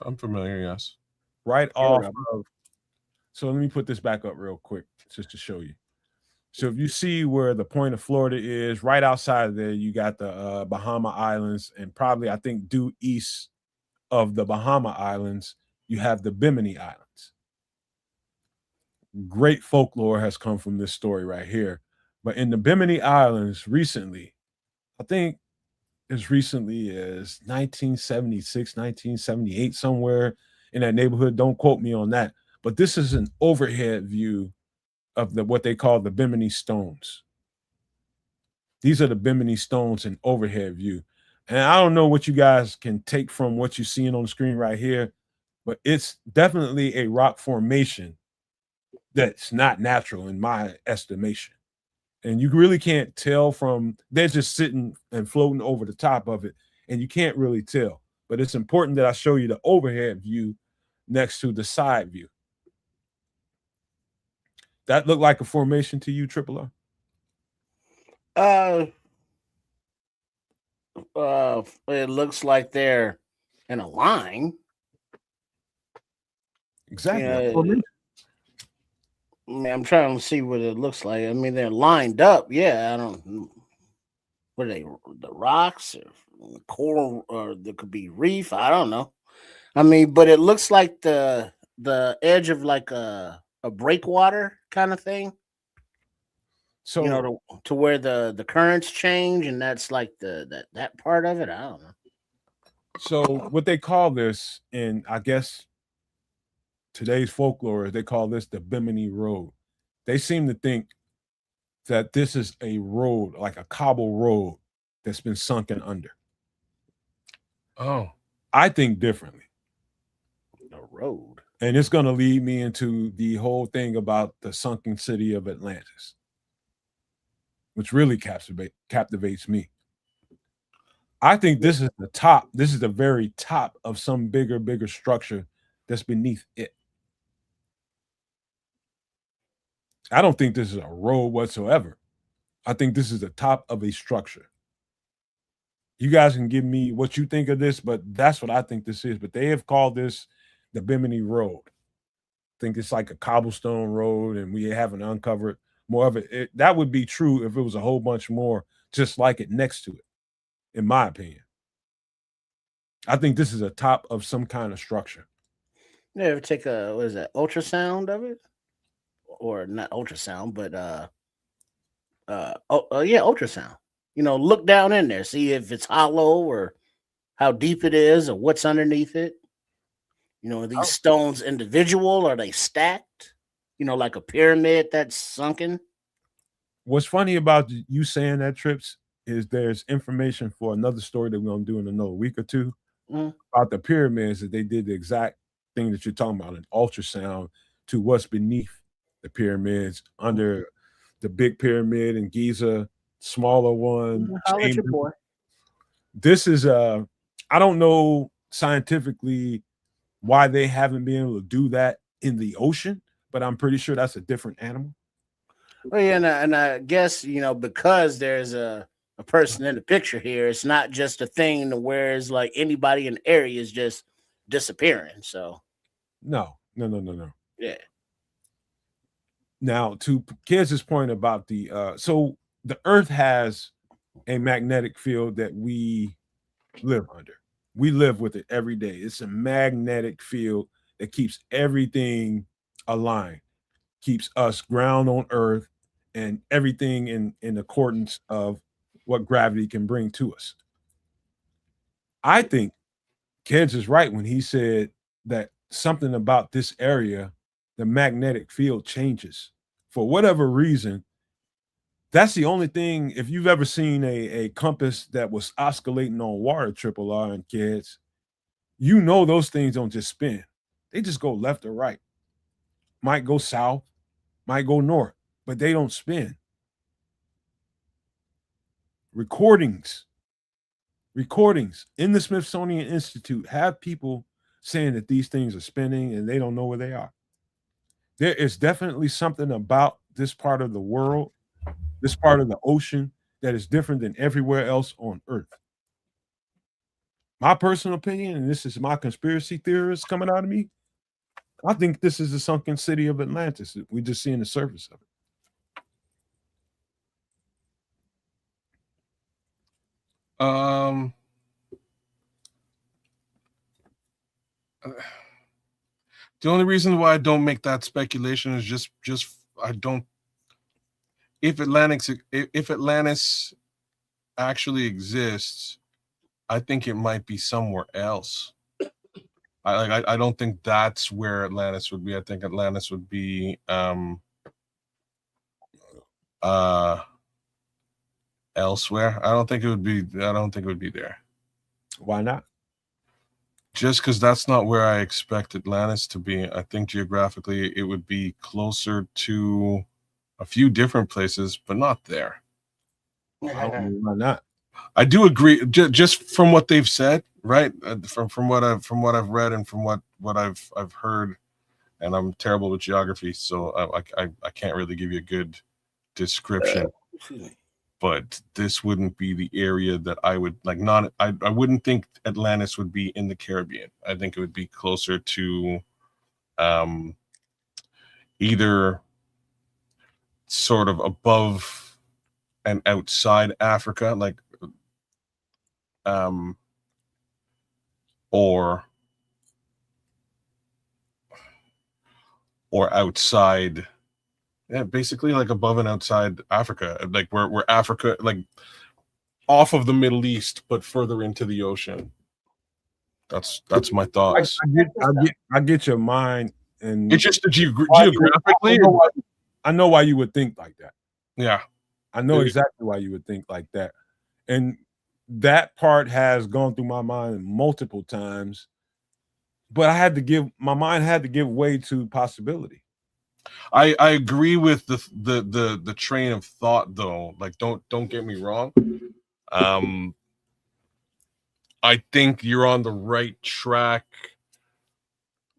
I'm familiar, yes. Right off of. So let me put this back up real quick just to show you. So if you see where the point of Florida is, right outside of there, you got the Bahama Islands, and probably I think due east of the Bahama Islands, you have the Bimini Islands. Great folklore has come from this story right here. But in the Bimini Islands recently, I think as recently as 1976, 1978, somewhere in that neighborhood, don't quote me on that, but this is an overhead view of what they call the Bimini Stones. These are the Bimini Stones in overhead view. And I don't know what you guys can take from what you're seeing on the screen right here, but it's definitely a rock formation that's not natural in my estimation. And you really can't tell from, they're just sitting and floating over the top of it, and you can't really tell. But it's important that I show you the overhead view next to the side view. That look like a formation to you, Triple R? It looks like they're in a line. Exactly. I'm trying to see what it looks like. I mean, they're lined up. Yeah, I don't. What are they? The rocks or coral, or there could be reef. I don't know. I mean, but it looks like the edge of like a breakwater kind of thing. So to where the currents change, and that's like that part of it. I don't know. So what they call this, in I guess today's folklore, they call this the Bimini Road. They seem to think that this is a road, like a cobble road that's been sunken under. Oh, I think differently. A road. And it's going to lead me into the whole thing about the sunken city of Atlantis, which really captivates me. I think this is the top. This is the very top of some bigger structure that's beneath it. I don't think this is a road whatsoever. I think this is the top of a structure. You guys can give me what you think of this, but that's what I think this is. But they have called this the Bimini Road. I think it's like a cobblestone road, and we haven't uncovered more of it. That would be true if it was a whole bunch more just like it next to it, in my opinion. I think this is a top of some kind of structure. You ever take a, what is that, ultrasound of it? Or not ultrasound, but ultrasound. You know, look down in there, see if it's hollow or how deep it is or what's underneath it. You know, are these stones individual? Are they stacked? You know, like a pyramid that's sunken? What's funny about you saying that, Trips, is there's information for another story that we're going to do in another week or two about the pyramids, that they did the exact thing that you're talking about, an ultrasound to what's beneath the pyramids, under the big pyramid in Giza, smaller one. Your boy. This is I don't know scientifically why they haven't been able to do that in the ocean, but I'm pretty sure that's a different animal. Well, yeah, and I guess, you know, because there's a person in the picture here, it's not just a thing where it's like anybody in the area is just disappearing. So no. Yeah. Now, to Kids' point about so the Earth has a magnetic field that we live under. We live with it every day. It's a magnetic field that keeps everything aligned, keeps us ground on Earth, and everything in accordance of what gravity can bring to us. I think Kids is right when he said that something about this area, the magnetic field changes for whatever reason. That's the only thing. If you've ever seen a compass that was oscillating on water, Triple R and Kids, you know those things don't just spin. They just go left or right. Might go south, might go north, but they don't spin. Recordings in the Smithsonian Institute have people saying that these things are spinning and they don't know where they are. There is definitely something about this part of the world, this part of the ocean, that is different than everywhere else on Earth. My personal opinion, and this is my conspiracy theorist coming out of me, I think this is the sunken city of Atlantis. We're just seeing the surface of it. The only reason why I don't make that speculation is just I don't. If Atlantis actually exists, I think it might be somewhere else. I don't think that's where Atlantis would be. I think Atlantis would be elsewhere. I don't think it would be there. Why not? Just because that's not where I expect Atlantis to be. I think geographically it would be closer to a few different places, but not there. Why not? I do agree. Just from what they've said, right? From what I've read and from what I've heard, and I'm terrible with geography, so I can't really give you a good description. But this wouldn't be the area that I would like. I wouldn't think Atlantis would be in the Caribbean. I think it would be closer to either sort of above and outside Africa, like or outside. Yeah, basically like above and outside Africa, like where Africa, like off of the Middle East, but further into the ocean. That's my thoughts. I get your mind, and it's just geographically. I know why you would think like that. Yeah, I know exactly why you would think like that. And that part has gone through my mind multiple times, but my mind had to give way to possibility. I agree with the train of thought though. Like don't get me wrong. I think you're on the right track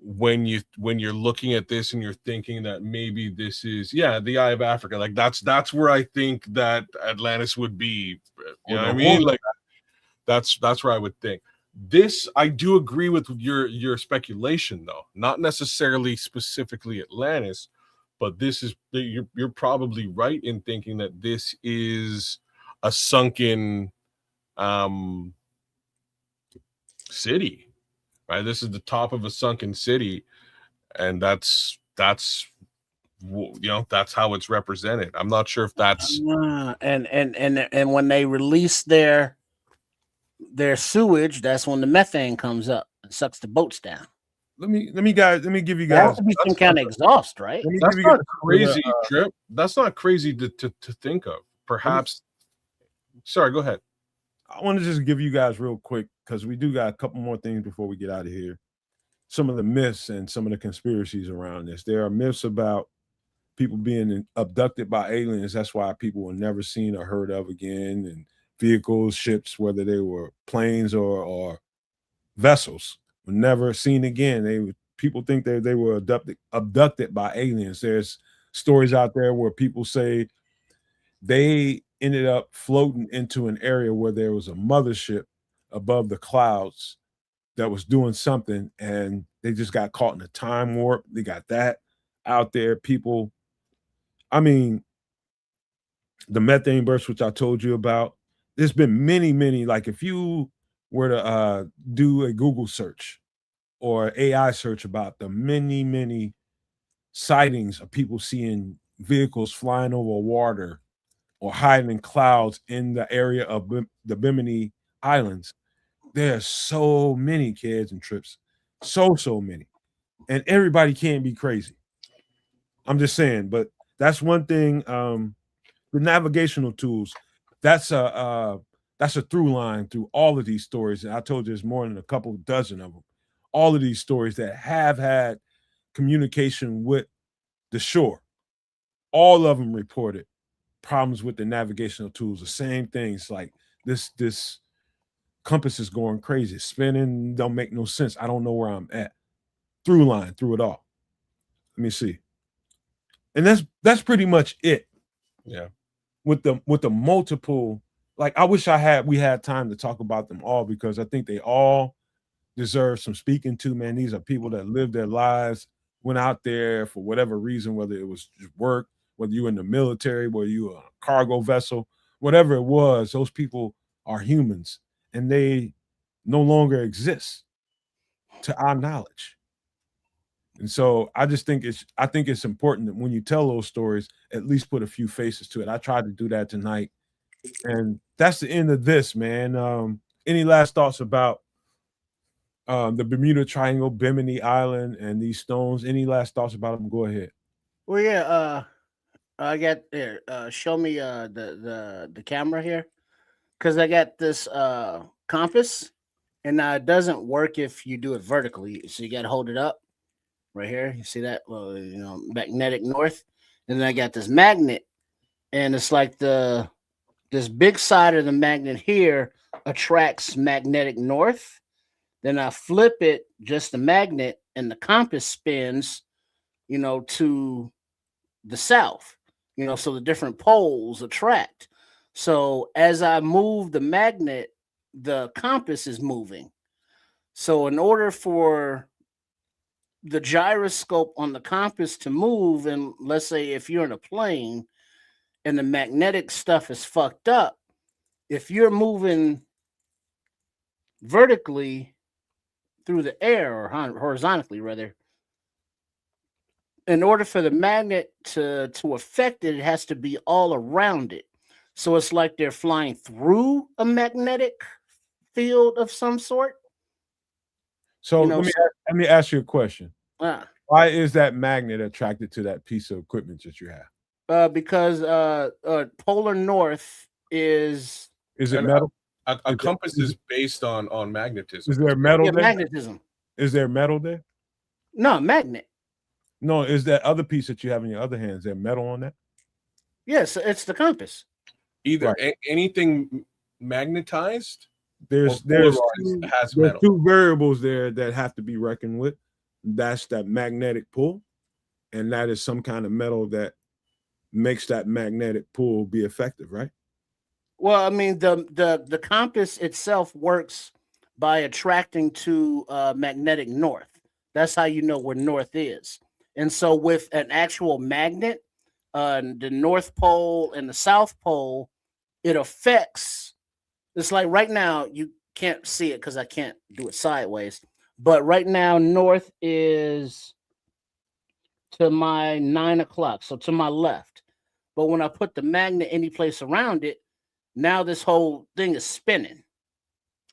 when you're looking at this and you're thinking that maybe this is the Eye of Africa. Like that's where I think that Atlantis would be. You know what I mean? Like that's where I would think. This I do agree with your speculation though, not necessarily specifically Atlantis, but this is you're probably right in thinking that this is a sunken city, right? This is the top of a sunken city, and that's that's how it's represented. I'm not sure if that's and when they release their sewage, that's when the methane comes up and sucks the boats down. Let me give you There guys has to be some kind of exhaust, right? That's not crazy, Trip. That's not crazy to think of. Perhaps. Sorry, go ahead. I want to just give you guys real quick, because we do got a couple more things before we get out of here. Some of the myths and some of the conspiracies around this. There are myths about people being abducted by aliens. That's why people were never seen or heard of again. And vehicles, ships, whether they were planes or vessels, were never seen again. People think they were abducted by aliens. There's stories out there where people say they ended up floating into an area where there was a mothership above the clouds that was doing something, and they just got caught in a time warp. They got that out there. People, I mean, the methane burst, which I told you about, there's been many, like if you were to do a Google search or AI search about the many sightings of people seeing vehicles flying over water or hiding in clouds in the area of the Bimini Islands, there's so many kids and trips, so many, and everybody can't be crazy. I'm just saying, but that's one thing. The navigational tools, that's a through line through all of these stories, and I told you there's more than a couple dozen of them. All of these stories that have had communication with the shore, all of them reported problems with the navigational tools. The same things, like this compass is going crazy, spinning, don't make no sense. I don't know where I'm at. Through line through it all. Let me see. And that's pretty much it. Yeah. With the multiple, like I wish we had time to talk about them all, because I think they all deserve some speaking to, man. These are people that lived their lives, went out there for whatever reason, whether it was just work, whether you were in the military, whether you were on a cargo vessel, whatever it was, those people are humans, and they no longer exist to our knowledge. And so I think it's important that when you tell those stories, at least put a few faces to it. I tried to do that tonight. And that's the end of this, man. Any last thoughts about the Bermuda Triangle, Bimini Island, and these stones? Any last thoughts about them? Go ahead. Well, yeah, I got there. Show me the camera here, because I got this compass, and now it doesn't work if you do it vertically. So you got to hold it up right here. You see that? Well, magnetic north. And then I got this magnet, and it's like this big side of the magnet here attracts magnetic north. Then I flip it, just the magnet, and the compass spins, to the south, so the different poles attract. So as I move the magnet, the compass is moving. So in order for the gyroscope on the compass to move, and let's say if you're in a plane and the magnetic stuff is fucked up, if you're moving vertically through the air, or horizontally rather, in order for the magnet to affect it, it has to be all around it. So it's like they're flying through a magnetic field of some sort. So let me ask you a question. Uh, Why is that magnet attracted to that piece of equipment that you have? Because polar north is Is it And metal? a compass is based on magnetism. Is there metal there? magnetism. Is there metal there? No, magnet. No, is that other piece that you have in your other hand? Is there metal on that? Yes, it's the compass. Either Right. anything magnetized There's has there's metal. two variables there that have to be reckoned with. That's that magnetic pull, and that is some kind of metal that makes that magnetic pull be effective, right? Well, I mean, the compass itself works by attracting to magnetic north. That's how you know where north is. And so, with an actual magnet, the North Pole and the South Pole, it affects. It's like right now you can't see it because I can't do it sideways. But right now, north is to my 9 o'clock, so to my left. But when I put the magnet any place around it, now this whole thing is spinning.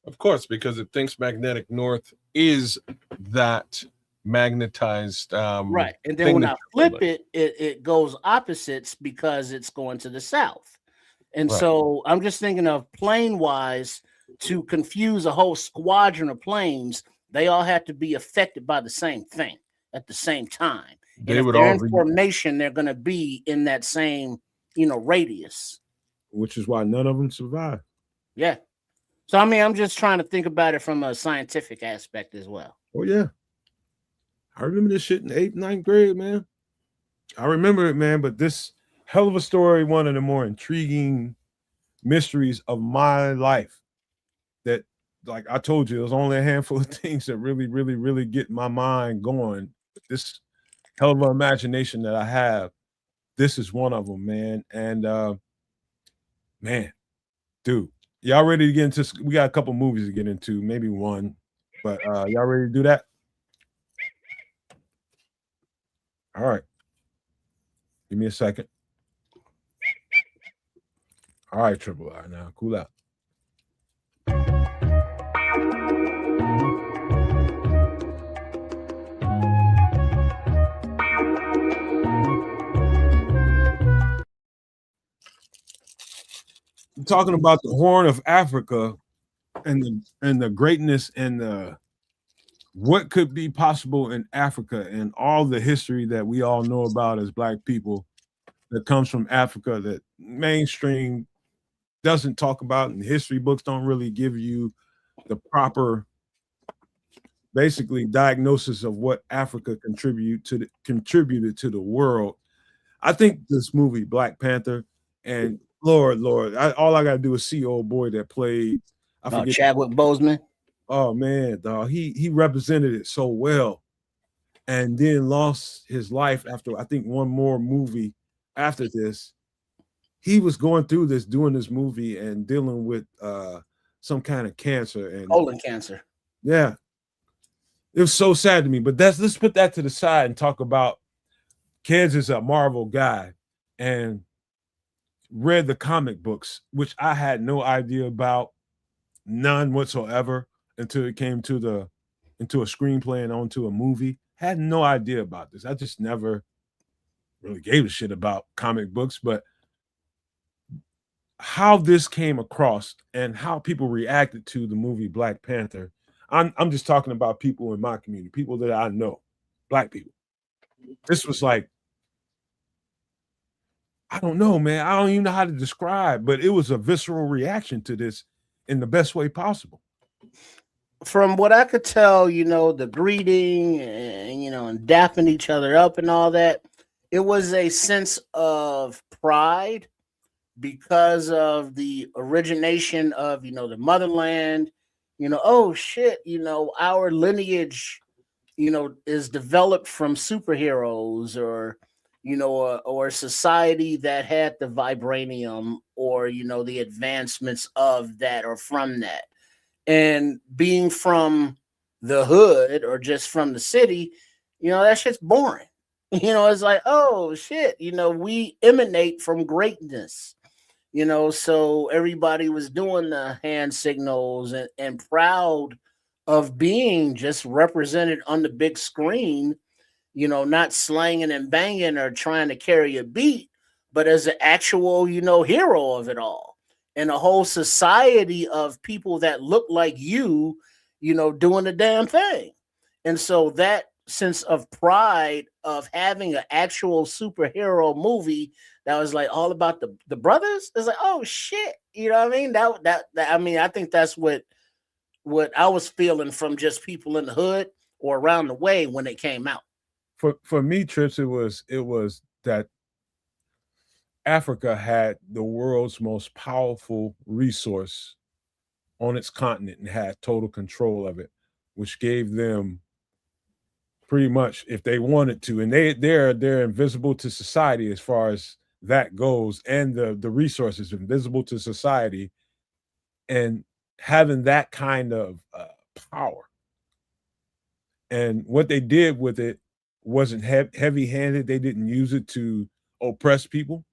Of course, because it thinks magnetic north is that magnetized. Right. And then thing when that I you're flip holding. it goes opposites because it's going to the south. And Right. so I'm just thinking of plane wise to confuse a whole squadron of planes, they all have to be affected by the same thing at the same time. They And if would they're all in formation, they're going to be in that same, radius. Which is why none of them survive. Yeah. So, I mean, I'm just trying to think about it from a scientific aspect as well. Oh yeah, I remember this shit in 8th, 9th grade, man. I remember it, man. But this hell of a story, one of the more intriguing mysteries of my life. That, like I told you, there's only a handful of things that really, really, really get my mind going. This hell of an imagination that I have, this is one of them, man. And man, dude, y'all ready to get into? We got a couple movies to get into, maybe one, but y'all ready to do that? All right, give me a second. All right, Triple R, now cool out. I'm talking about the Horn of Africa and the greatness and the what could be possible in Africa and all the history that we all know about as Black people that comes from Africa that mainstream doesn't talk about, and history books don't really give you the proper, basically, diagnosis of what Africa contributed to the world. I think this movie Black Panther, and Lord, all I gotta do is see old boy that played. I forget Chadwick Boseman. Oh man, dog, he represented it so well, and then lost his life after I think one more movie after this. He was going through this, doing this movie and dealing with some kind of cancer and colon cancer. Yeah, it was so sad to me. But let's put that to the side and talk about Kez is a Marvel guy and read the comic books, which I had no idea about, none whatsoever, until it came into a screenplay and onto a movie. Had no idea about this. I just never really gave a shit about comic books, but how this came across and how people reacted to the movie Black Panther. I'm just talking about people in my community, people that I know, Black people. This was like, I don't know, man. I don't even know how to describe, but it was a visceral reaction to this in the best way possible. From what I could tell, the greeting and, and dapping each other up and all that, it was a sense of pride because of the origination of, the motherland, oh shit, our lineage, is developed from superheroes or, or a society that had the vibranium or, the advancements of that or from that. And being from the hood or just from the city, that shit's boring. It's like, oh shit, we emanate from greatness. So everybody was doing the hand signals and proud of being just represented on the big screen, not slanging and banging or trying to carry a beat, but as an actual, hero of it all, and a whole society of people that look like you, doing the damn thing. And so that sense of pride of having an actual superhero movie that was like all about the brothers is like, oh shit, you know what I mean? That I mean, I think that's what I was feeling from just people in the hood or around the way when it came out. For me, Trips, it was that Africa had the world's most powerful resource on its continent and had total control of it, which gave them pretty much, if they wanted to, and they're invisible to society as far as that goes, and the resources invisible to society, and having that kind of power. And what they did with it wasn't heavy-handed. They didn't use it to oppress people.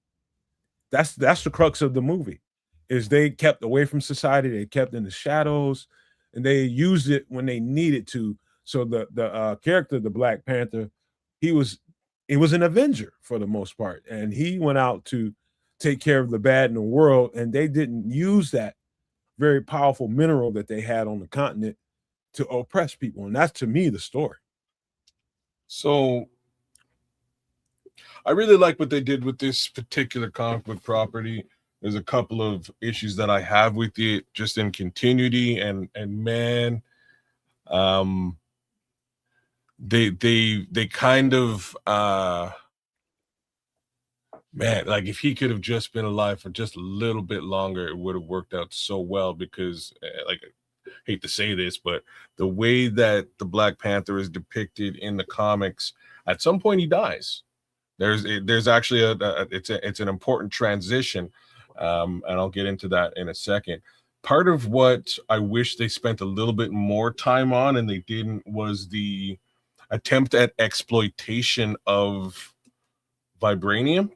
That's the crux of the movie, is they kept away from society, they kept in the shadows, and they used it when they needed to. So the character, the Black Panther, he was an avenger for the most part, and he went out to take care of the bad in the world, and they didn't use that very powerful mineral that they had on the continent to oppress people. And that's, to me, the story. So I really like what they did with this particular comic book property. There's a couple of issues that I have with it, just in continuity, and man, they kind of man, like if he could have just been alive for just a little bit longer, it would have worked out so well, because like, I hate to say this, but the way that the Black Panther is depicted in the comics, at some point he dies. There's actually it's an important transition, and I'll get into that in a second. Part of what I wish they spent a little bit more time on, and they didn't, was the attempt at exploitation of vibranium.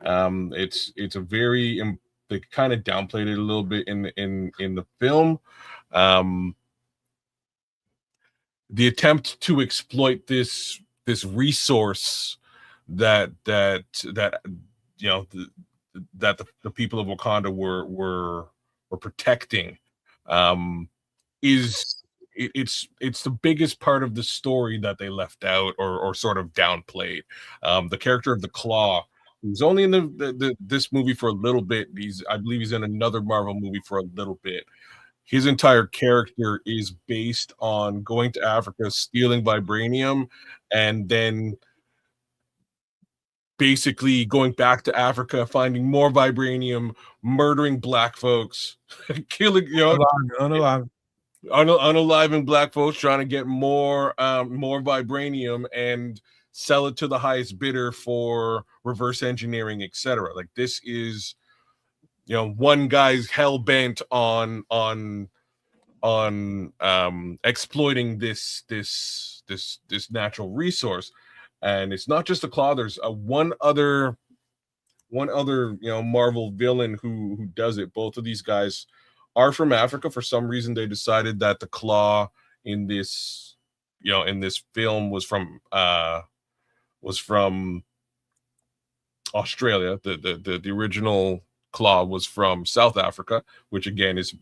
It's a very, they kind of downplayed it a little bit in the film. The attempt to exploit this resource that you know that the people of Wakanda were protecting, it's the biggest part of the story that they left out, or sort of downplayed. The character of the Claw, who's only in this movie for a little bit. I believe he's in another Marvel movie for a little bit. His entire character is based on going to Africa, stealing vibranium, and then basically going back to Africa, finding more vibranium, murdering black folks, killing, unaliving black folks, trying to get more vibranium and sell it to the highest bidder for reverse engineering, etc. Like, this is, one guy's hell bent on exploiting this natural resource. And it's not just a Claw. There's one other Marvel villain who does it. Both of these guys are from Africa. For some reason, they decided that the Claw in this film was from Australia. The original Claw was from South Africa, which again is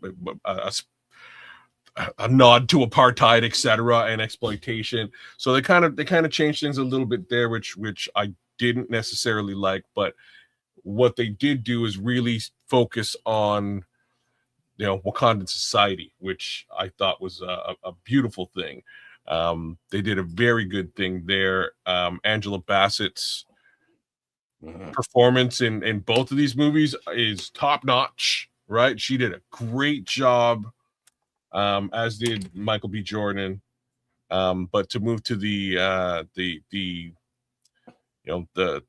a nod to apartheid, etc., and exploitation. So they kind of changed things a little bit there, which I didn't necessarily like. But what they did do is really focus on Wakandan society, which I thought was a beautiful thing. They did a very good thing there. Angela Bassett's performance in both of these movies is top notch, right? She did a great job, as did Michael B. Jordan. But to move to the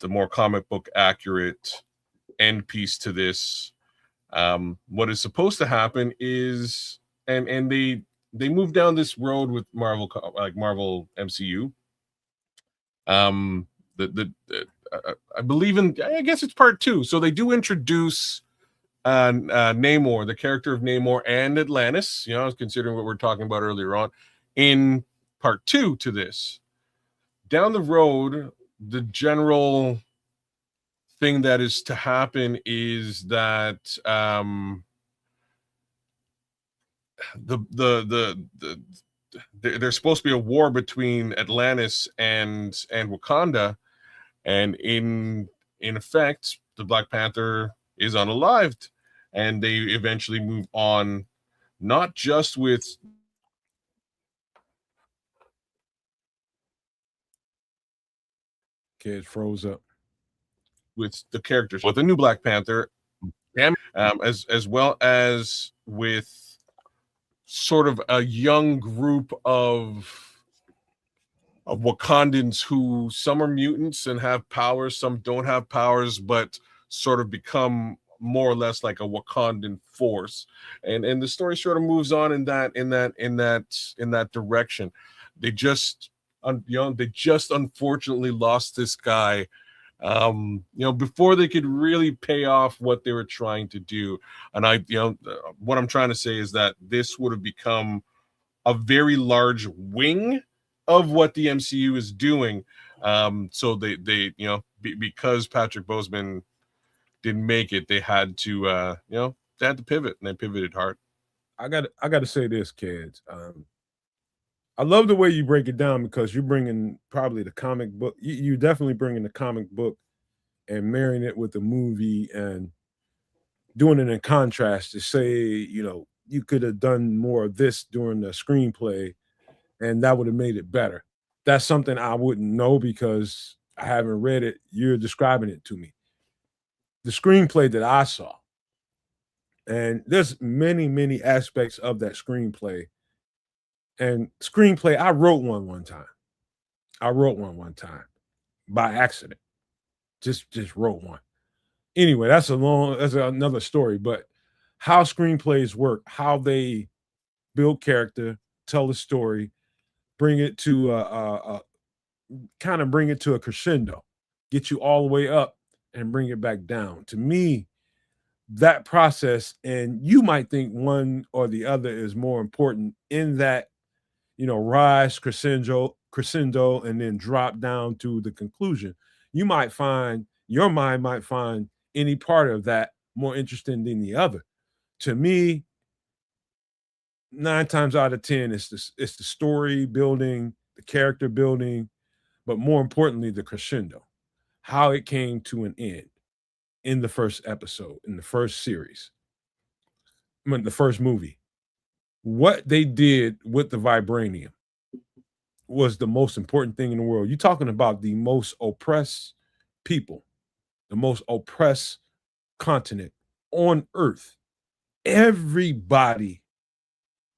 more comic book accurate end piece to this, what is supposed to happen is, and they move down this road with Marvel, like Marvel MCU. I believe I guess it's part 2. So they do introduce Namor, the character of Namor, and Atlantis, considering what we're talking about earlier on, in part 2 to this. Down the road, the general thing that is to happen is that there's supposed to be a war between Atlantis and Wakanda, and in effect, the Black Panther is unalived, and they eventually move on, not just with Kids froze up. with the characters, with the new Black Panther, as well as with sort of a young group of Wakandans who some are mutants and have powers, some don't have powers, but sort of become more or less like a Wakandan force. And the story sort of moves on in that direction. They just they just unfortunately lost this guy before they could really pay off what they were trying to do. And what I'm trying to say is that this would have become a very large wing of what the MCU is doing. So they because Patrick Boseman didn't make it, they had to they had to pivot, and they pivoted hard. I got to say this, kids. I love the way you break it down, because you're bringing probably the comic book. You definitely bringing the comic book and marrying it with the movie and doing it in contrast to say, you could have done more of this during the screenplay and that would have made it better. That's something I wouldn't know because I haven't read it. You're describing it to me. The screenplay that I saw, and there's many, many aspects of that screenplay. And screenplay, I wrote one time. I wrote one time by accident. Just wrote one. Anyway, that's another story. But how screenplays work, how they build character, tell a story, bring it to kind of bring it to a crescendo, get you all the way up and bring it back down. To me, that process, and you might think one or the other is more important in that, rise, crescendo, and then drop down to the conclusion. Your mind might find any part of that more interesting than the other. To me, 9 times out of 10, it's the story building, the character building, but more importantly, the crescendo, how it came to an end in the first episode, in the first series, the first movie. What they did with the vibranium was the most important thing in the world. You're talking about the most oppressed people, the most oppressed continent on Earth. Everybody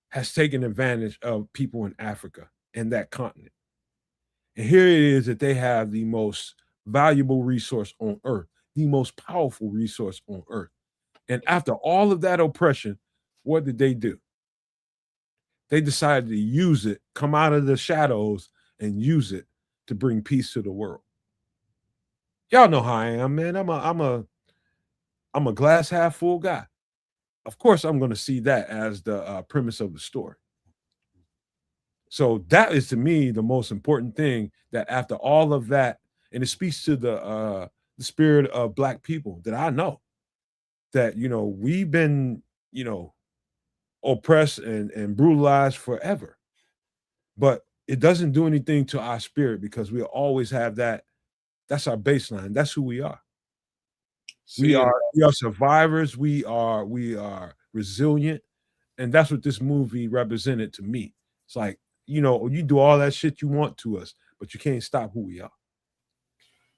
has taken advantage of people in Africa and that continent. And here it is that they have the most valuable resource on Earth, the most powerful resource on Earth. And after all of that oppression, what did they do? They decided to use it, come out of the shadows and use it to bring peace to the world. Y'all know how I am, man. I'm a glass half full guy. Of course, I'm going to see that as the premise of the story. So that is, to me, the most important thing, that after all of that, and it speaks to the spirit of Black people that I know, that, we've been, oppressed and brutalized forever. But it doesn't do anything to our spirit, because we always have that. That's our baseline. That's who we are. We are survivors. We are resilient. And that's what this movie represented to me. It's like, you do all that shit you want to us, but you can't stop who we are.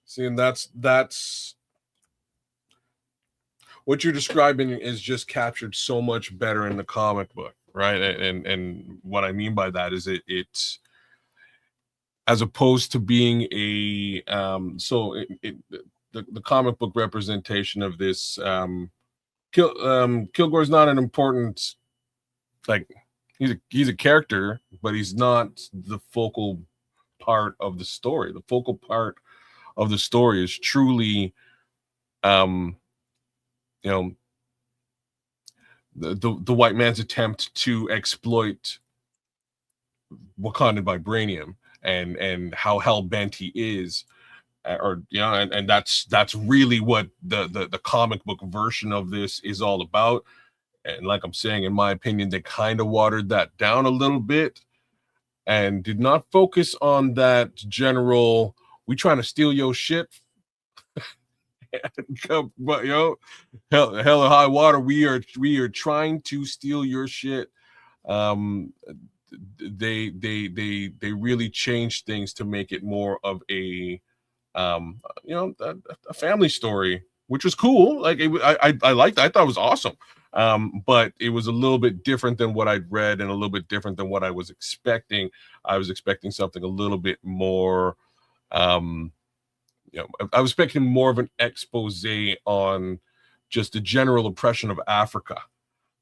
See, and that's what you're describing is just captured so much better in the comic book, right? And what I mean by that is it's as opposed to being a the comic book representation of this Kilgore's not an important, like, he's a character, but he's not the focal part of the story. The focal part of the story is truly the white man's attempt to exploit Wakandan vibranium, and how hell-bent he is or and that's really what the comic book version of this is all about. And like I'm saying, in my opinion, they kind of watered that down a little bit and did not focus on that general, we trying to steal your shit. But hell or high water, we are trying to steal your shit. They really changed things to make it more of a a family story, which was cool. Like I liked, I thought it was awesome. But it was a little bit different than what I'd read and a little bit different than what I was expecting. I was expecting something a little bit more, I was expecting more of an expose on just the general oppression of Africa.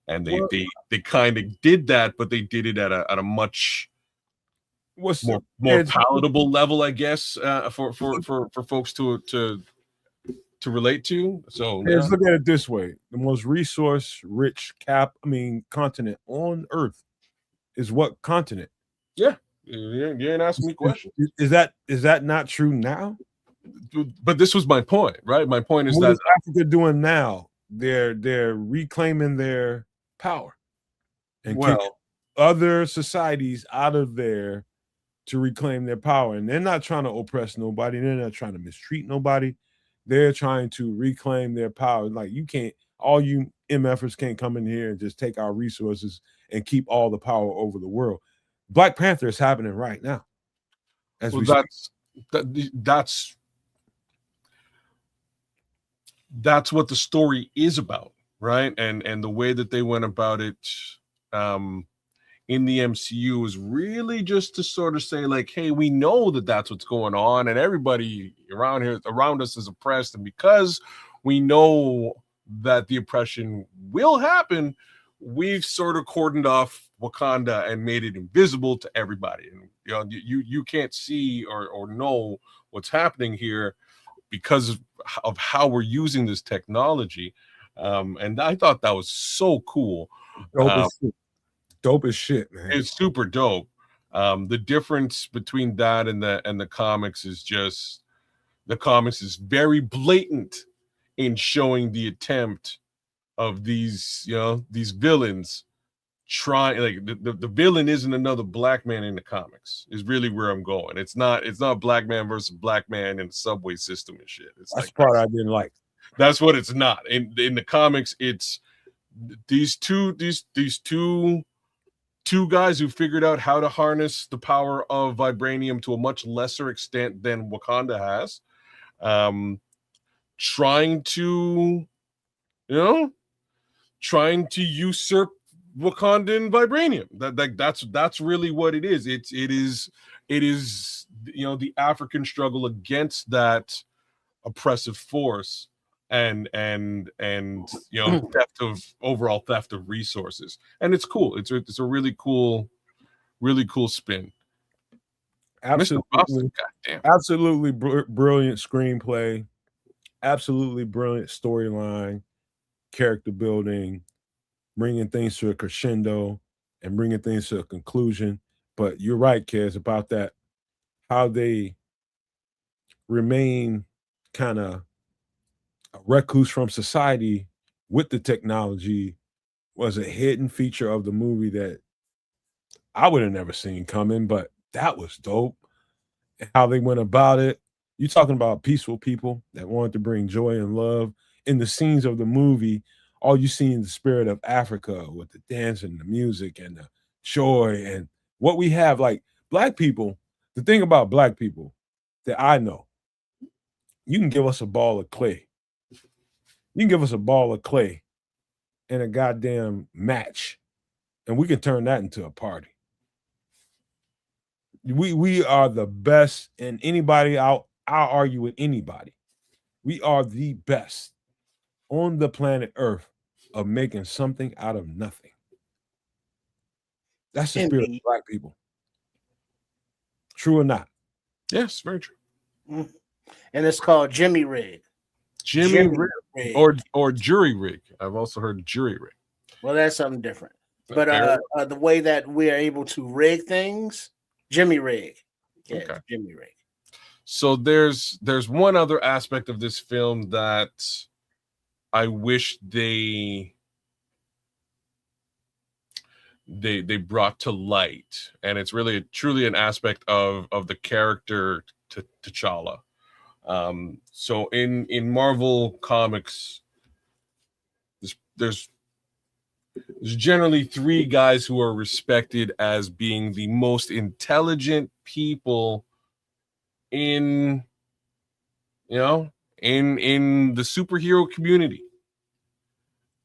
And they kind of did that, but they did it at a much more palatable level, I guess, for folks to relate to. So let's look at it this way: the most resource-rich continent on Earth is what continent? Yeah, you ain't asking me questions. Is that not true now? But this was my point, right? My point is, what is Africa doing now? They're reclaiming their power and keeping other societies out of there to reclaim their power. And they're not trying to oppress nobody. They're not trying to mistreat nobody. They're trying to reclaim their power. Like, all you MFers can't come in here and just take our resources and keep all the power over the world. Black Panther is happening right now. That's what the story is about, right? And the way that they went about it in the MCU is really just to sort of say, like, hey, we know that that's what's going on, and everybody around us is oppressed, and because we know that the oppression will happen, we've sort of cordoned off Wakanda and made it invisible to everybody. And you can't see or know what's happening here because of how we're using this technology. And I thought that was so cool. Dope as shit, man. It's super dope. The difference between that and the comics is just, the comics is very blatant in showing the attempt of these villains trying, like, the villain isn't another black man in the comics, is really where I'm going. It's not black man versus black man in the subway system and shit. It's that's the part I didn't like. That's what it's not. In the comics, it's these two guys who figured out how to harness the power of vibranium to a much lesser extent than Wakanda has, trying to usurp Wakandan vibranium. That's really what it is. It is the African struggle against that oppressive force and theft of resources. And it's cool. It's a really cool spin. Absolutely brilliant screenplay, absolutely brilliant storyline, character building, bringing things to a crescendo and bringing things to a conclusion. But you're right, Kez, about that, how they remain kind of a recluse from society with the technology was a hidden feature of the movie that I would have never seen coming, but that was dope. And how they went about it. You're talking about peaceful people that wanted to bring joy and love. In the scenes of the movie, all you see in the spirit of Africa with the dance and the music and the joy and what we have. Like, black people, the thing about black people that I know, you can give us a ball of clay. You can give us a ball of clay and a goddamn match, and we can turn that into a party. We are the best, and anybody, I'll argue with anybody. We are the best on the planet Earth of making something out of nothing. That's the spirit of black people. True or not? Yes, very true. And it's called Jimmy Rig. Jimmy Rig. Or jury rig. I've also heard jury rig. Well, that's something different. But the way that we are able to rig things, Jimmy Rig. Yeah, okay. Jimmy Rig. So there's one other aspect of this film that I wish they brought to light, and it's really truly an aspect of the character T'Challa. So in Marvel comics, there's generally three guys who are respected as being the most intelligent people in in the superhero community,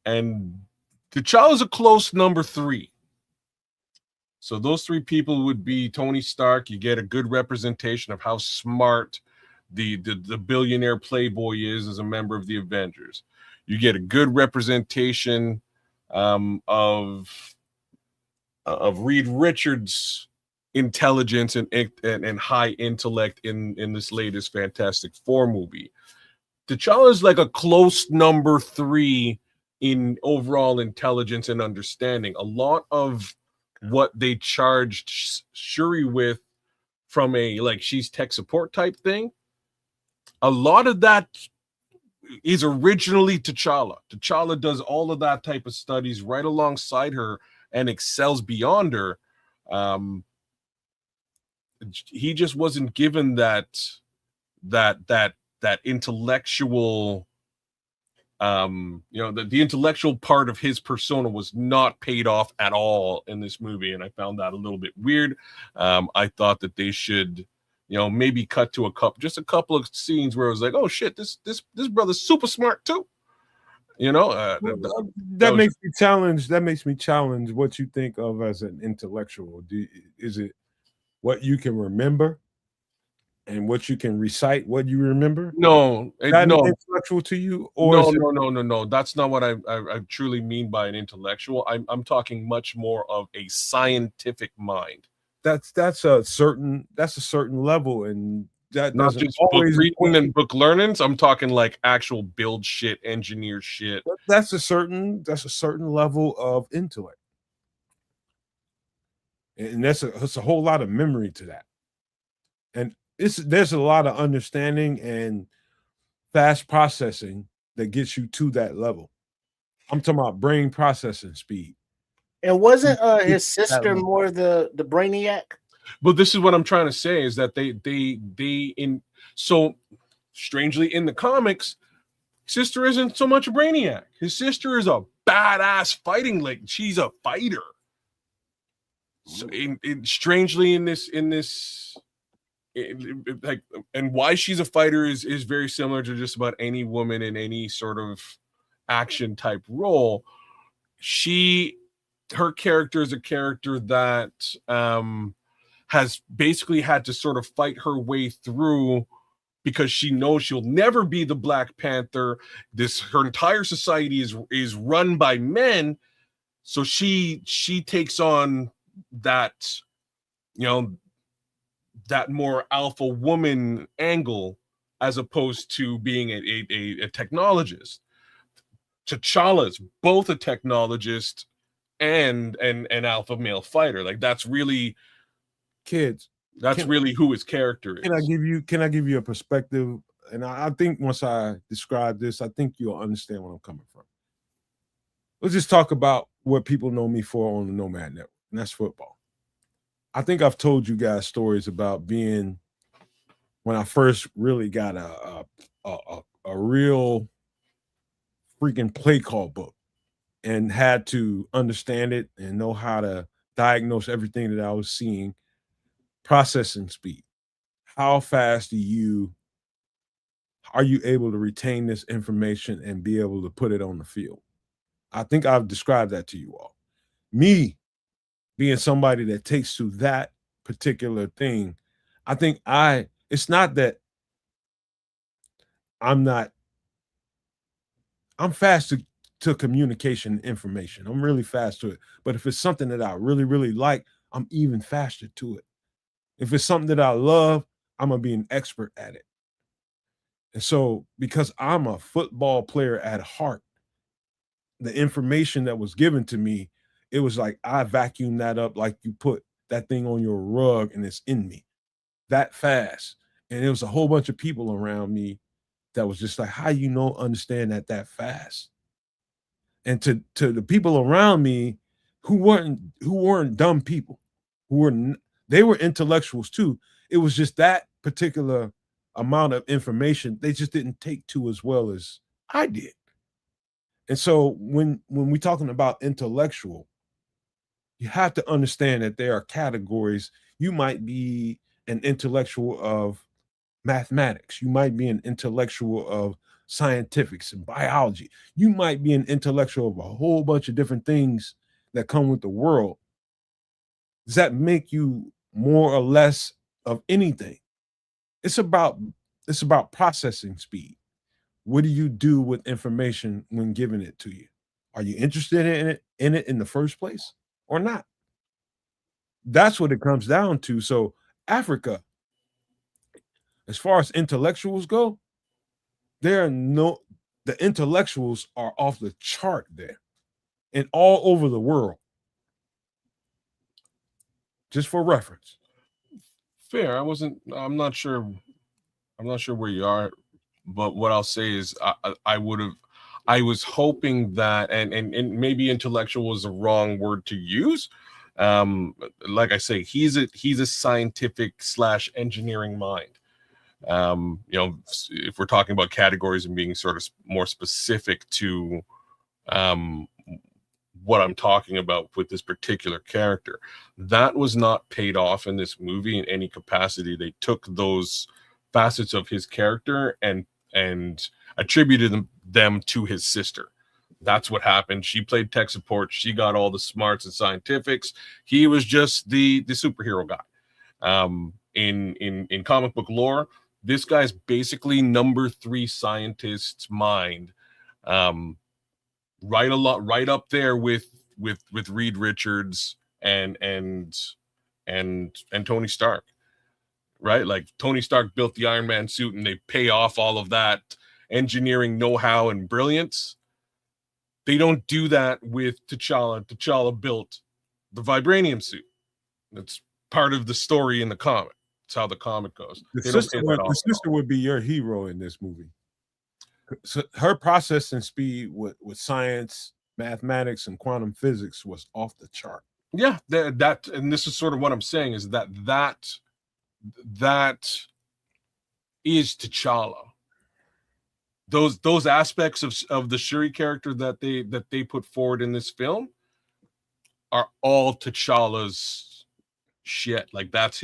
and T'Challa is a close number three. So those three people would be Tony Stark. You get a good representation of how smart the billionaire playboy is as a member of the Avengers. You get a good representation of Reed Richards' intelligence and high intellect in this latest Fantastic Four movie. T'Challa is like a close number three in overall intelligence and understanding. A lot of what they charged Shuri with from a like she's tech support type thing, a lot of that is originally T'Challa. T'Challa does all of that type of studies right alongside her and excels beyond her. He just wasn't given that intellectual the intellectual part of his persona was not paid off at all in this movie, and I found that a little bit weird. I thought that they should maybe cut to a couple of scenes where it was like, oh shit, this brother's super smart too. That makes me challenge what you think of as an intellectual. Is it what you can remember and what you can recite, what you remember? No, intellectual to you, or no. That's not what I truly mean by an intellectual. I'm talking much more of a scientific mind. That's a certain level, and that not doesn't just book reading and book learnings. I'm talking like actual build shit, engineer shit. That's a certain level of intellect, and that's a whole lot of memory to that, and there's a lot of understanding and fast processing that gets you to that level. I'm talking about brain processing speed. And wasn't his sister more the brainiac? But this is what I'm trying to say is that so strangely in the comics, sister isn't so much a brainiac. His sister is a badass fighting, like she's a fighter. So strangely in this like, and why she's a fighter is very similar to just about any woman in any sort of action type role. Her character is a character that has basically had to sort of fight her way through because she knows she'll never be the Black Panther. Her entire society is run by men, so she takes on that that more alpha woman angle as opposed to being a technologist. T'Challa's both a technologist and an alpha male fighter. Like that's really really who his character is. Can I give you a perspective? And I think once I describe this, I think you'll understand where I'm coming from. Let's just talk about what people know me for on the Nomad Network, and that's football. I think I've told you guys stories about being when I first really got a real freaking play call book and had to understand it and know how to diagnose everything that I was seeing. Processing speed. How fast are you able to retain this information and be able to put it on the field? I think I've described that to you all. Me being somebody that takes to that particular thing, I think it's not that I'm fast to communication information. I'm really fast to it. But if it's something that I really, really like, I'm even faster to it. If it's something that I love, I'm going to be an expert at it. And so because I'm a football player at heart, the information that was given to me, it was like I vacuumed that up like you put that thing on your rug and it's in me that fast. And there was a whole bunch of people around me that was just like, how understand that fast? And to the people around me who weren't dumb people, they were intellectuals too. It was just that particular amount of information they just didn't take to as well as I did. And so when we're talking about intellectual, you have to understand that there are categories. You might be an intellectual of mathematics. You might be an intellectual of scientifics and biology. You might be an intellectual of a whole bunch of different things that come with the world. Does that make you more or less of anything? It's about processing speed. What do you do with information when giving it to you? Are you interested in it in the first place or not? That's what it comes down to. So Africa, as far as intellectuals go, the intellectuals are off the chart there and all over the world. Just for reference. Fair. I'm not sure where you are, but what I'll say is I was hoping that, and maybe intellectual is the wrong word to use. Like I say, he's a scientific / engineering mind. If we're talking about categories and being sort of more specific to what I'm talking about with this particular character, that was not paid off in this movie in any capacity. They took those facets of his character and attributed them to his sister. That's what happened. She played tech support. She got all the smarts and scientifics. He was just the superhero guy. In comic book lore, this guy's basically number 3 scientist's mind. Right up there with Reed Richards and Tony Stark, right? Like Tony Stark built the Iron Man suit and they pay off all of that engineering know-how and brilliance. They don't do that with T'Challa. T'Challa built the vibranium suit. That's part of the story in the comic. That's how the comic goes. The sister would be your hero in this movie. So her processing speed with science, mathematics, and quantum physics was off the chart. Yeah, that and this is sort of what I'm saying is that is T'Challa. Those aspects of the Shuri character that they put forward in this film are all T'Challa's shit. Like that's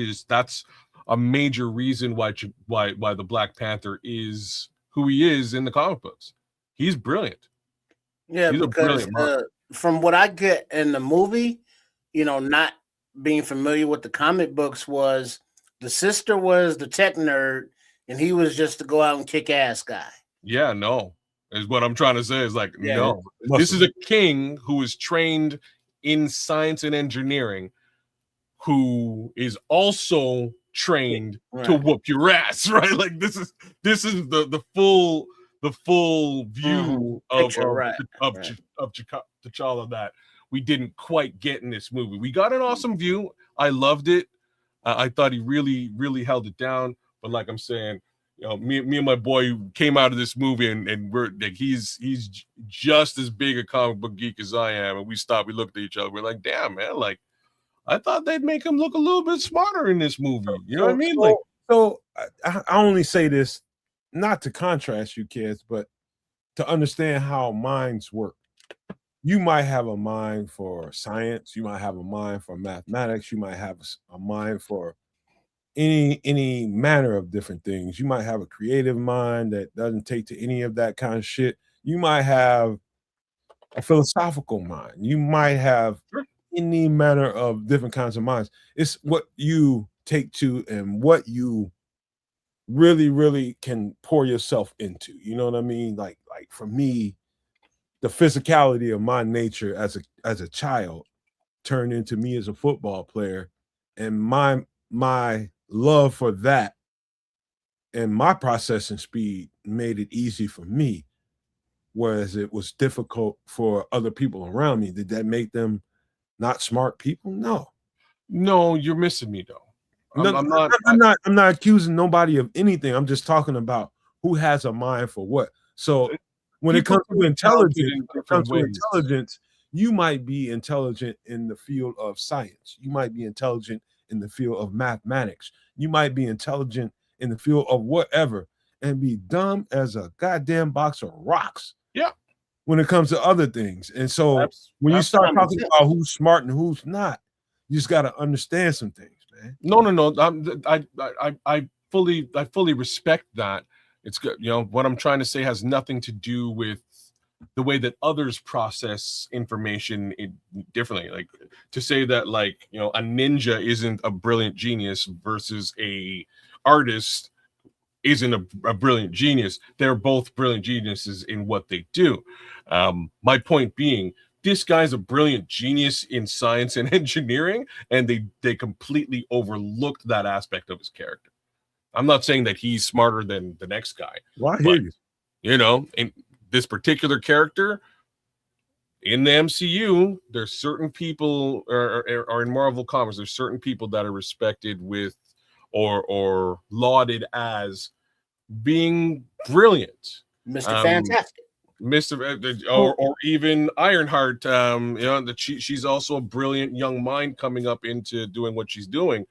a major reason why the Black Panther is who he is in the comic books. He's brilliant. Yeah, he's because from what I get in the movie, not being familiar with the comic books, was the sister was the tech nerd and he was just to go out and kick ass guy. Yeah, no. Is what I'm trying to say is like, no. This is a king who is trained in science and engineering who is also trained to whoop your ass, right? Like this is the full view of T'Challa that we didn't quite get in this movie. We got an awesome view. I loved it. I thought he really held it down. But like I'm saying, me and my boy came out of this movie and we're like, he's just as big a comic book geek as I am. And we looked at each other. We're like, damn, man, like I thought they'd make him look a little bit smarter in this movie. You know what I mean? So I only say this not to contrast you kids, but to understand how minds work. You might have a mind for science. You might have a mind for mathematics. You might have a mind for any manner of different things. You might have a creative mind that doesn't take to any of that kind of shit. You might have a philosophical mind. You might have any manner of different kinds of minds. It's what you take to and what you really can pour yourself into. You know what I mean? Like for me, the physicality of my nature as a child turned into me as a football player, and my love for that and my processing speed made it easy for me, whereas it was difficult for other people around me. Did that make them not smart people? No, you're missing me though. I'm not accusing nobody of anything. I'm just talking about who has a mind for what. So when it comes to intelligence, you might be intelligent in the field of science. You might be intelligent in the field of mathematics. You might be intelligent in the field of whatever and be dumb as a goddamn box of rocks. Yeah. When it comes to other things. And so when you start talking about who's smart and who's not, you just got to understand some things, man. No. I fully respect that. It's good. You know, what I'm trying to say has nothing to do with the way that others process information differently. Like to say that, like, you know, a ninja isn't a brilliant genius versus a artist isn't a brilliant genius. They're both brilliant geniuses in what they do. My point being, this guy's a brilliant genius in science and engineering, and they completely overlooked that aspect of his character. I'm not saying that he's smarter than the next guy. Well, I hear you. You know, in this particular character in the MCU, there's certain people, or in Marvel Comics, there's certain people that are respected with or lauded as being brilliant. Mr. Fantastic. Mr. Or even Ironheart, you know, that she's also a brilliant young mind coming up into doing what she's doing.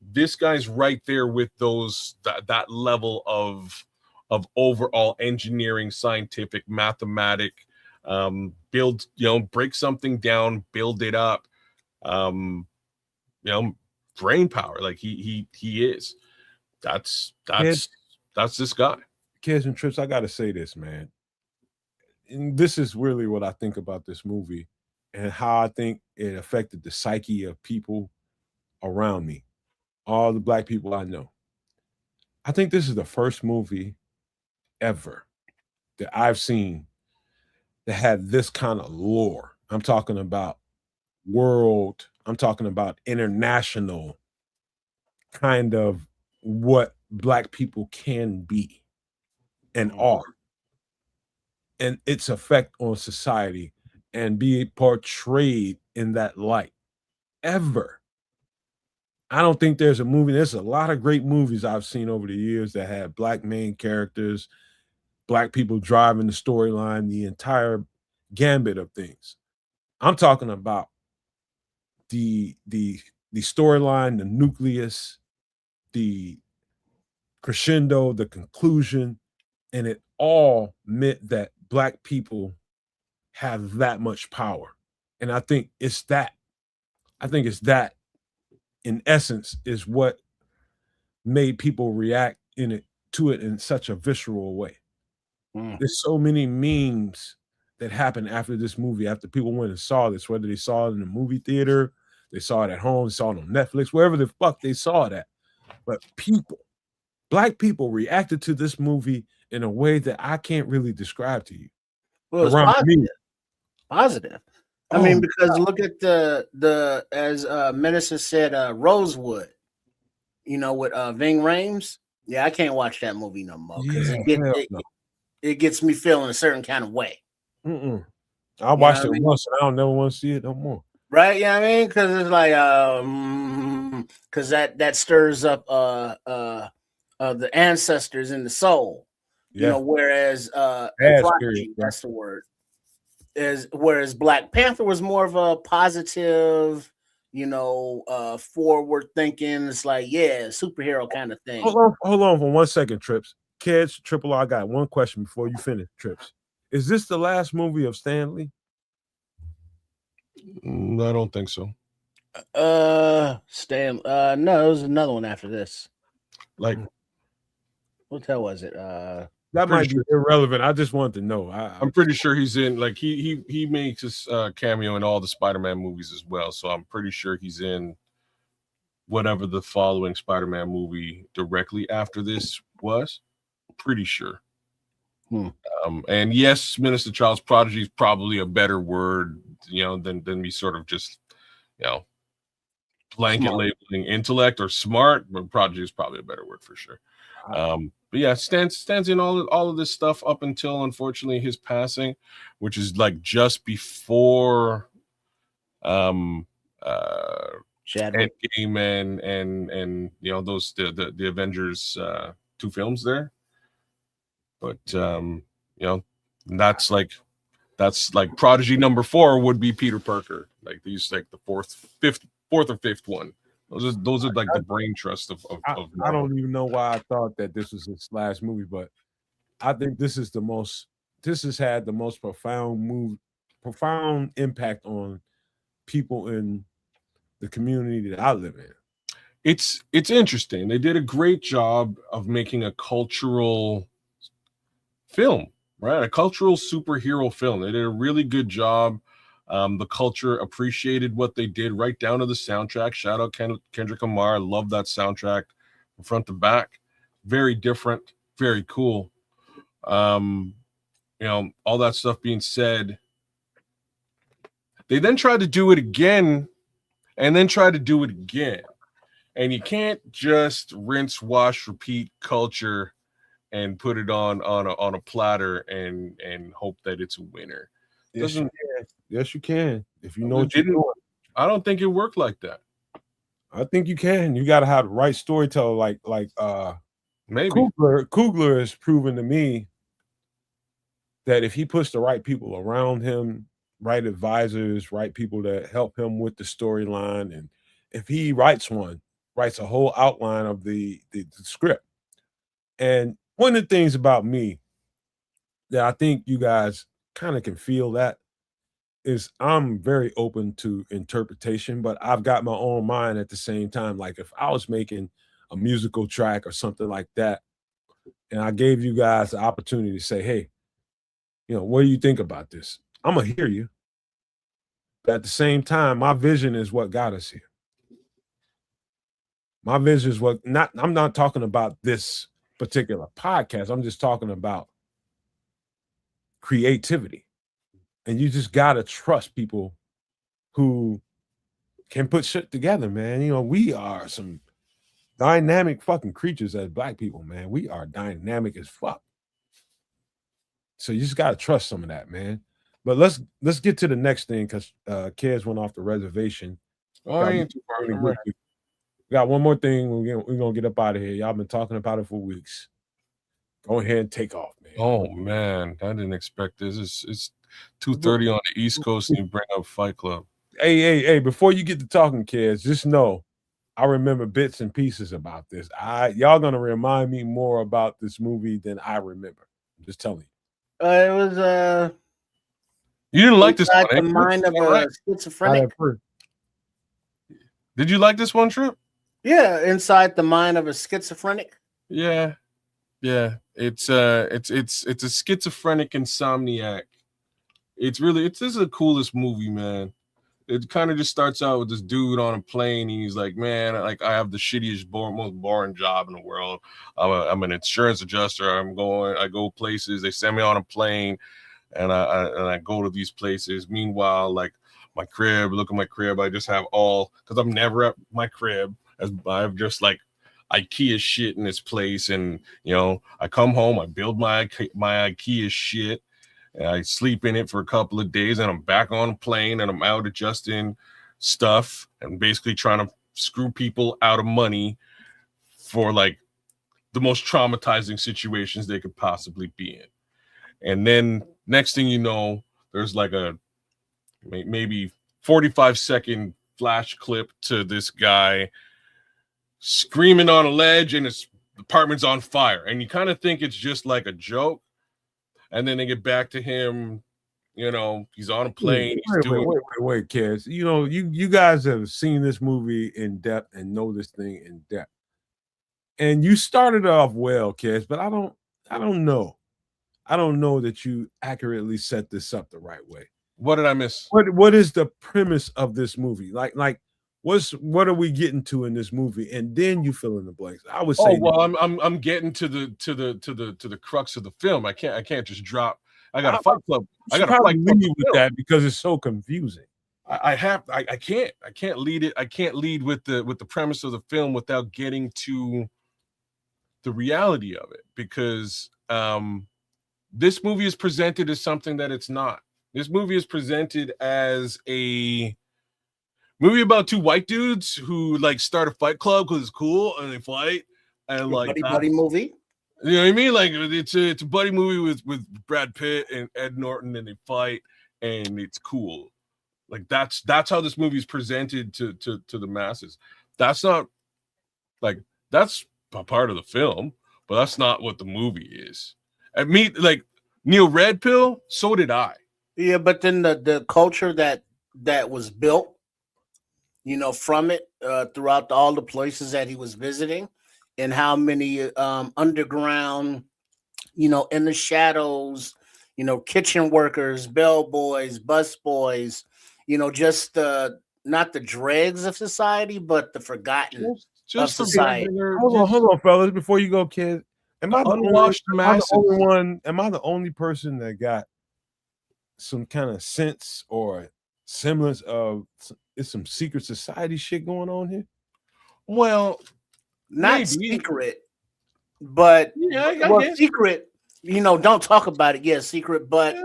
This guy's right there with that level of overall engineering, scientific, mathematic, build, you know, break something down, build it up, you know, brain power. Like he is. That's this guy. Kids and Trips, I gotta say this, man. And this is really what I think about this movie and how I think it affected the psyche of people around me, all the Black people I know. I think this is the first movie ever that I've seen that had this kind of lore. I'm talking about world, I'm talking about international kind of what Black people can be and are, and its effect on society, and be portrayed in that light ever. I don't think there's a movie. There's a lot of great movies I've seen over the years that have Black main characters, Black people driving the storyline, the entire gambit of things. I'm talking about the storyline, the nucleus, the crescendo, the conclusion, and it all meant that Black people have that much power. And I think it's that in essence is what made people react to it in such a visceral way. There's so many memes that happened after this movie, after people went and saw this, whether they saw it in the movie theater, they saw it at home, they saw it on Netflix, wherever the fuck they saw it at. But Black people reacted to this movie in a way that I can't really describe to you. Well, it's positive. I mean, because look at the as Minister said, Rosewood, you know, with Ving Rhames. Yeah, I can't watch that movie no more because it gets me feeling a certain kind of way. I watched it once and I don't never want to see it no more. Right? Yeah, I mean, because it's like because that stirs up the ancestors in the soul. You know, whereas that's the word. Whereas Black Panther was more of a positive, you know, forward thinking. It's like, yeah, superhero kind of thing. Hold on for 1 second, Trips. Kids, Triple R, I got one question before you finish, Trips. Is this the last movie of Stan Lee? I don't think so. No, it was another one after this. Like, what the hell was it? That might be irrelevant. I just wanted to know. I'm pretty sure he's in, like, he makes his cameo in all the Spider-Man movies as well. So I'm pretty sure he's in whatever the following Spider-Man movie directly after this was. Pretty sure. And yes, Minister Child's prodigy is probably a better word, you know, than me sort of just, you know, blanket labeling intellect or smart, but prodigy is probably a better word for sure. But yeah, stands in all of this stuff up until, unfortunately, his passing, which is like just before Chadwick. Endgame and you know those the Avengers 2 films there. But you know, that's like Prodigy number 4 would be Peter Parker. Like these, like the fourth or fifth one. Those are like the brain trust of I don't even know why I thought that this was his last movie, but I think this has had the most profound impact on people in the community that I live in. It's interesting. They did a great job of making a cultural film, right? A cultural superhero film. They did a really good job. The culture appreciated what they did, right down to the soundtrack. Shout out Kendrick Lamar. I love that soundtrack from front to back. Very different, very cool. You know, all that stuff being said, they then tried to do it again and then tried to do it again. And you can't just rinse, wash, repeat culture and put it on a platter and hope that it's a winner. Yes, you can. If you know what you're doing. I don't think it worked like that. I think you can. You got to have the right storyteller. Like maybe Coogler has proven to me that if he puts the right people around him, right advisors, right people that help him with the storyline, and if he writes a whole outline of the script. And one of the things about me that I think you guys kind of can feel that is I'm very open to interpretation, but I've got my own mind at the same time. Like if I was making a musical track or something like that, and I gave you guys the opportunity to say, hey, you know, what do you think about this? I'm going to hear you. But at the same time, my vision is what got us here. My vision is I'm not talking about this particular podcast. I'm just talking about creativity. And you just got to trust people who can put shit together, man. You know, we are some dynamic fucking creatures as Black people, man. We are dynamic as fuck. So you just got to trust some of that, man. But let's get to the next thing because Kez went off the reservation. We got one more thing. We're going to get up out of here. Y'all been talking about it for weeks. Go ahead and take off, man. Oh, man. I didn't expect this. It's 2:30 on the East Coast and you bring up Fight Club. Hey, before you get to talking, Kez, just know I remember bits and pieces about this. Y'all going to remind me more about this movie than I remember. I'm just telling you. It was you didn't like this one, the mind of a schizophrenic. Did you like this one, Trip? Yeah, inside the mind of a schizophrenic. Yeah. It's a schizophrenic insomniac. This is the coolest movie, man. It kind of just starts out with this dude on a plane. And he's like, man, like I have the shittiest, most boring job in the world. I'm an insurance adjuster. I go places. They send me on a plane, and I go to these places. Meanwhile, like my crib, look at my crib. I just have because I'm never at my crib. I have just like IKEA shit in this place, and you know, I come home, I build my IKEA shit. And I sleep in it for a couple of days, and I'm back on a plane, and I'm out adjusting stuff and basically trying to screw people out of money for like the most traumatizing situations they could possibly be in. And then next thing you know, there's like a maybe 45-second flash clip to this guy screaming on a ledge and his apartment's on fire. And you kind of think it's just like a joke. And then they get back to him, you know, he's on a plane. Wait, Kez. You know, you guys have seen this movie in depth and know this thing in depth. And you started off well, Kez, but I don't know. I don't know that you accurately set this up the right way. What did I miss? What is the premise of this movie? Like what are we getting to in this movie? And then you fill in the blanks. I would say. Oh well, I'm getting to the crux of the film. I can't just drop. I got a Fight Club. I got to fight with that because it's so confusing. I can't lead it. I can't lead with the premise of the film without getting to the reality of it, because this movie is presented as something that it's not. This movie is presented as a movie about two white dudes who like start a fight club because it's cool and they fight and like buddy movie. You know what I mean? Like it's a buddy movie with Brad Pitt and Ed Norton, and they fight and it's cool. Like that's how this movie is presented to the masses. That's not like that's a part of the film, but that's not what the movie is. I mean, like Neil Red Pill, so did I. Yeah, but then the culture that was built, you know, from it throughout all the places that he was visiting, and how many underground, you know, in the shadows, you know, kitchen workers, bellboys, busboys, you know, just not the dregs of society, but the forgotten just of society. Hold on, fellas, before you go, kid. Am I the only one? Am I the only person that got some kind of sense or semblance of it's some secret society shit going on here? Well, not maybe. Secret, but well, secret. You know, don't talk about it. Yeah, secret, but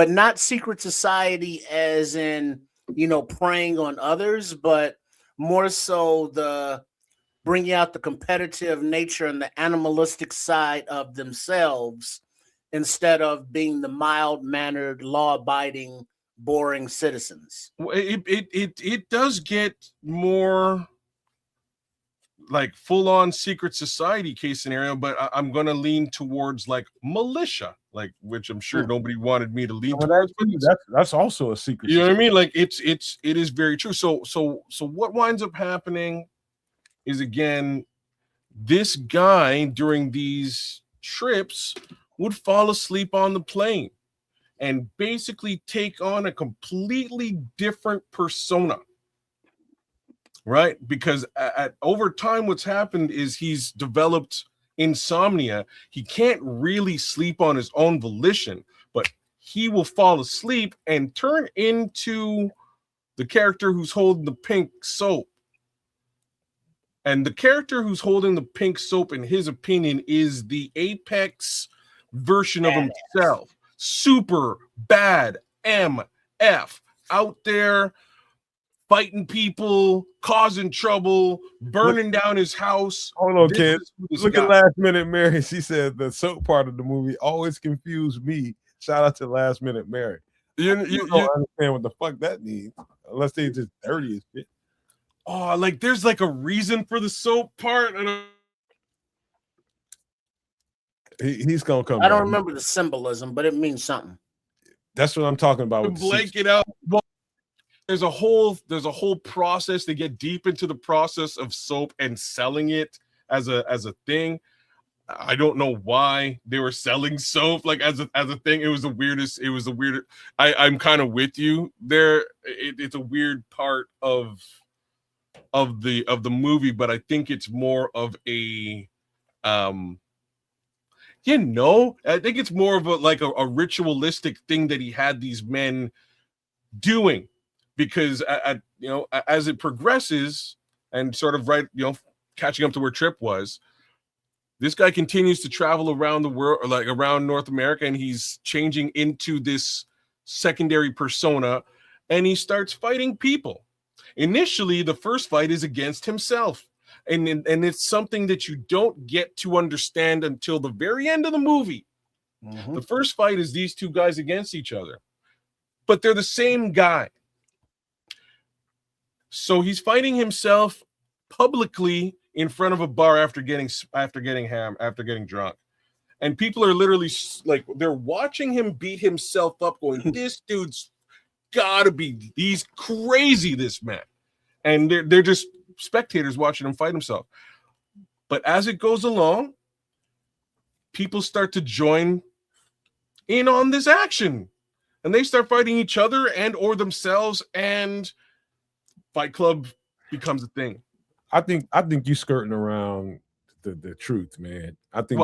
not secret society as in, you know, preying on others, but more so the bringing out the competitive nature and the animalistic side of themselves instead of being the mild-mannered, law-abiding, boring citizens. It does get more like full-on secret society case scenario, but I'm going to lean towards like militia, like which I'm sure nobody wanted me to lean towards. That's also a secret. You know what I mean? Like it is very true. So what winds up happening is, again, this guy during these trips would fall asleep on the plane and basically take on a completely different persona. Right? Because over time, what's happened is he's developed insomnia. He can't really sleep on his own volition, but he will fall asleep and turn into the character who's holding the pink soap. And the character who's holding the pink soap, in his opinion, is the apex version of himself. Super bad MF out there, fighting people, causing trouble, burning down his house. Hold on, kid. Look at Last Minute Mary. She said the soap part of the movie always confused me. Shout out to Last Minute Mary. You don't understand what the fuck that means, unless they just dirty as shit. Oh, like there's like a reason for the soap part. He's gonna come. I don't remember the symbolism, but it means something. That's what I'm talking about. Blank it out. Well, there's a whole process. They get deep into the process of soap and selling it as a thing. I don't know why they were selling soap like as a thing. It was the weirdest. I'm kind of with you there. It's a weird part of the movie, but I think it's more of a I think it's more of a ritualistic thing that he had these men doing, because as it progresses and sort of catching up to where Trip was, this guy continues to travel around the world, like around North America, and he's changing into this secondary persona, and he starts fighting people. Initially, the first fight is against himself. And it's something that you don't get to understand until the very end of the movie. Mm-hmm. The first fight is these two guys against each other, but they're the same guy. So he's fighting himself publicly in front of a bar after getting drunk. And people are literally like, they're watching him beat himself up going, this dude's gotta be, he's crazy, this man. And they're just spectators watching him fight himself. But as it goes along, people start to join in on this action, and they start fighting each other and or themselves, and Fight Club becomes a thing. I think you skirting around the truth, man. I think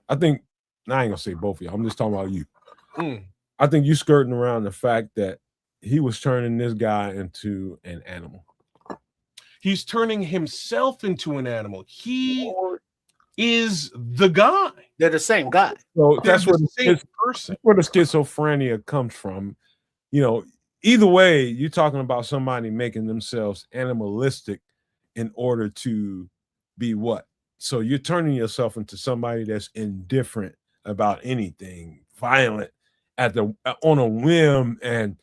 I ain't gonna say both of y'all. I'm just talking about you. I think you skirting around the fact that he was turning this guy into an animal. He's turning himself into an animal. He is the guy. They're the same guy. So that's where the schizophrenia comes from. You know, either way, you're talking about somebody making themselves animalistic in order to be what? So you're turning yourself into somebody that's indifferent about anything, violent on a whim, and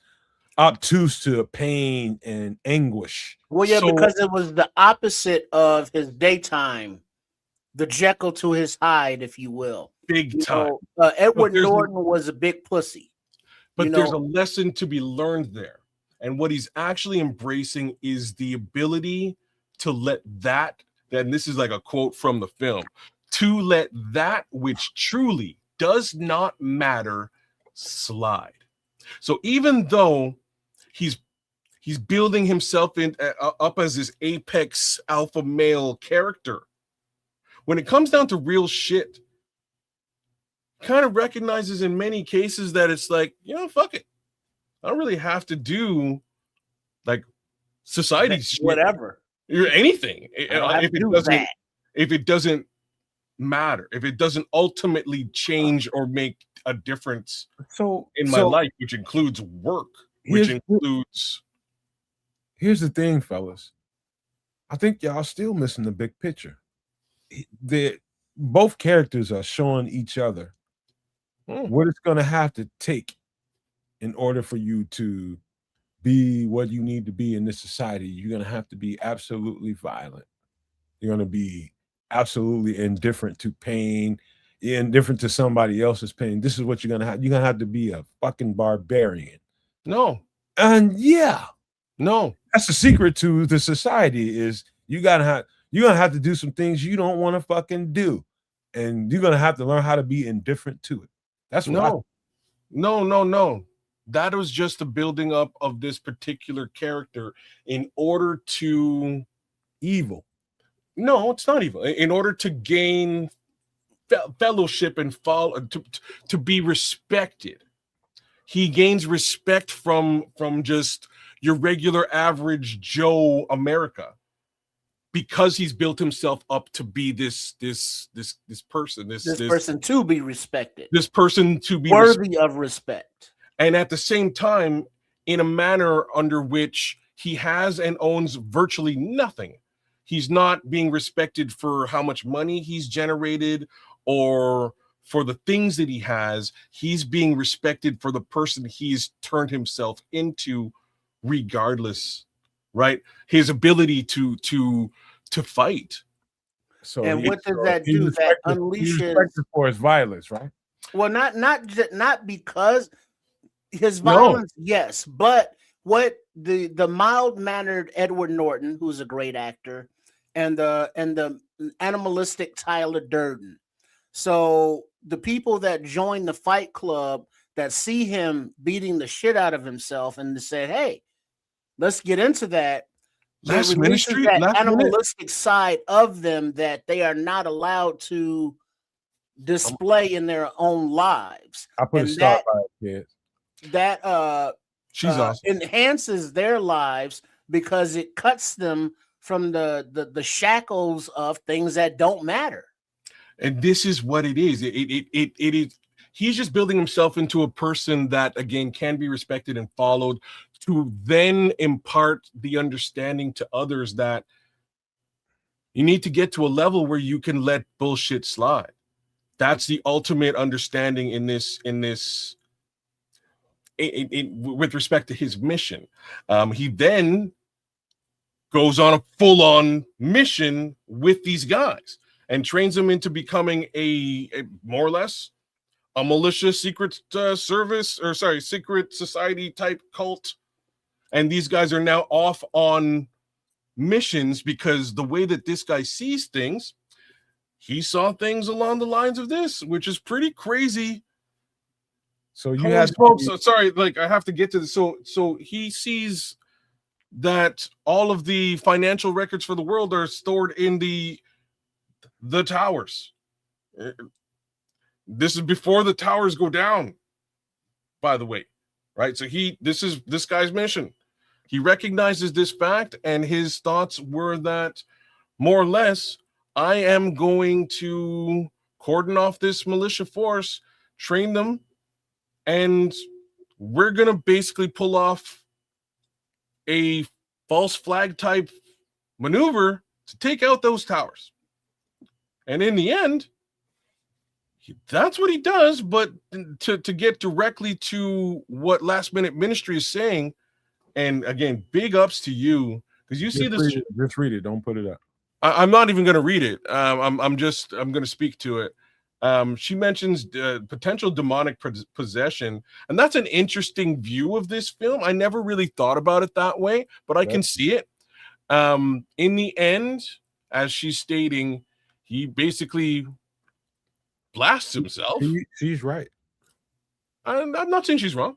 obtuse to pain and anguish. Well, yeah, So because it was the opposite of his daytime, the Jekyll to his Hyde, if you will. Big You time. know, Edward Norton was a big pussy. But there's a lesson to be learned there. And what he's actually embracing is the ability to let that, and this is like a quote from the film, to let that which truly does not matter slide. So even though he's building himself up as this apex alpha male character, when it comes down to real shit, kind of recognizes in many cases that it's like, fuck it. I don't really have to do like society's whatever or anything if it doesn't matter, if it doesn't ultimately change or make a difference in my life, which includes work, which includes. Here's the thing, fellas. I think y'all still missing the big picture. Both characters are showing each other what it's going to have to take in order for you to be what you need to be in this society. You're going to have to be absolutely violent. You're going to be absolutely indifferent to pain, indifferent to somebody else's pain. This is what you're going to have. You're going to have to be a fucking barbarian. No. And no. That's the secret to the society is you're going to have to do some things you don't want to fucking do. And you're going to have to learn how to be indifferent to it. That's what No. That was just the building up of this particular character in order to evil. No, it's not evil. In order to gain fellowship and to be respected, he gains respect from just your regular average Joe America, because he's built himself up to be this person, this person to be respected, this person to be worthy of respect, and at the same time, in a manner under which he has and owns virtually nothing. He's not being respected for how much money he's generated or for the things that he has. He's being respected for the person he's turned himself into, regardless, right? His ability to fight. So and what does that do? That unleashes for his violence, right? Well, not because his violence, yes, but what the mild-mannered Edward Norton, who's a great actor, and the animalistic Tyler Durden. So the people that join the Fight Club that see him beating the shit out of himself and say, "Hey, let's get into that." Last ministry, that animalistic side of them that they are not allowed to display in their own lives. I put a start by it, kids. That she's awesome. Enhances their lives because it cuts them from the shackles of things that don't matter. And this is what it is. It is. He's just building himself into a person that, again, can be respected and followed, to then impart the understanding to others that you need to get to a level where you can let bullshit slide. That's the ultimate understanding in this with respect to his mission. He then goes on a full-on mission with these guys and trains them into becoming a more or less a militia, secret society type cult. And these guys are now off on missions because the way that this guy sees things, he saw things along the lines of this, which is pretty crazy. So you have I have to get to this. So he sees that all of the financial records for the world are stored in the towers. This is before the towers go down, by the way, right? So this is this guy's mission. He recognizes this fact, and his thoughts were that, more or less, I am going to cordon off this militia force, train them, and we're going to basically pull off a false flag type maneuver to take out those towers. And in the end, that's what he does. But to get directly to what Last Minute Ministry is saying, and again, big ups to you, because you see this. Just read it. Don't put it up. I'm not even going to read it. I'm going to speak to it. She mentions potential demonic possession, and that's an interesting view of this film. I never really thought about it that way, but I can see it. In the end, as she's stating, he basically blasts himself. She's right. I'm not saying she's wrong.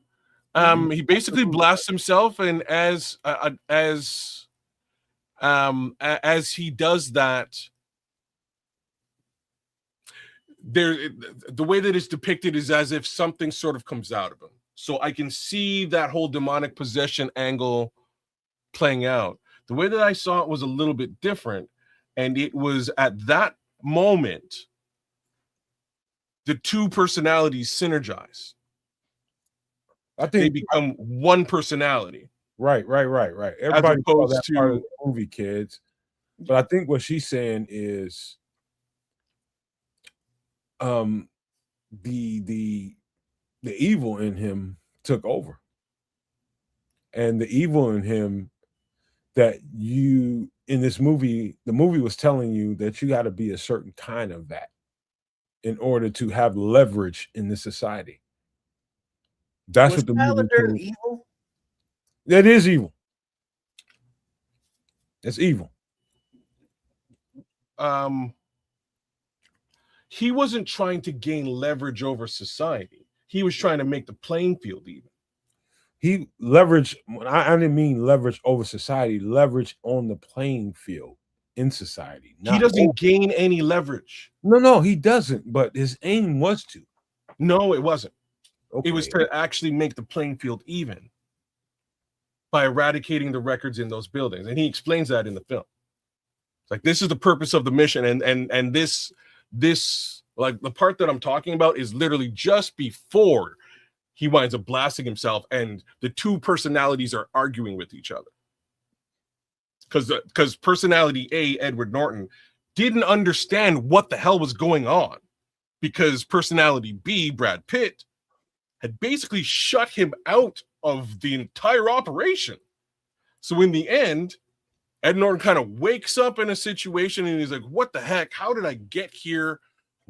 He basically blasts himself, and as he does that, the way that it's depicted is as if something sort of comes out of him. So I can see that whole demonic possession angle playing out. The way that I saw it was a little bit different, and it was at that moment the two personalities synergize. I think they become one personality. Right. Everybody saw that part of the movie, kids. But I think what she's saying is the evil in him took over. And the evil in him that you in this movie, the movie was telling you that you got to be a certain kind of that in order to have leverage in this society. That's what the movie is. Evil? That is evil. It's evil. He wasn't trying to gain leverage over society. He was trying to make the playing field even. He leveraged, I didn't mean leverage over society, leverage on the playing field in society. He doesn't gain any leverage. No, he doesn't, but his aim was to. No, it wasn't. Okay. It was to actually make the playing field even by eradicating the records in those buildings. And he explains that in the film. It's like, this is the purpose of the mission. And this, like the part that I'm talking about is literally just before he winds up blasting himself and the two personalities are arguing with each other. Because personality A, Edward Norton, didn't understand what the hell was going on, because personality B, Brad Pitt, had basically shut him out of the entire operation. So in the end, Ed Norton kind of wakes up in a situation and he's like, what the heck? How did I get here?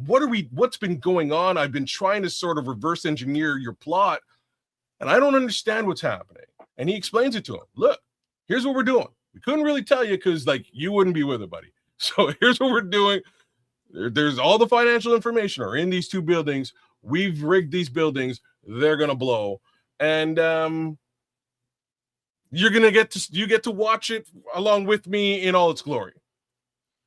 What's been going on? I've been trying to sort of reverse engineer your plot, and I don't understand what's happening. And he explains it to him. Look, here's what we're doing. We couldn't really tell you because, like, you wouldn't be with it, buddy. So here's what we're doing. There's all the financial information are in these two buildings. We've rigged these buildings. They're gonna blow, and you get to watch it along with me in all its glory.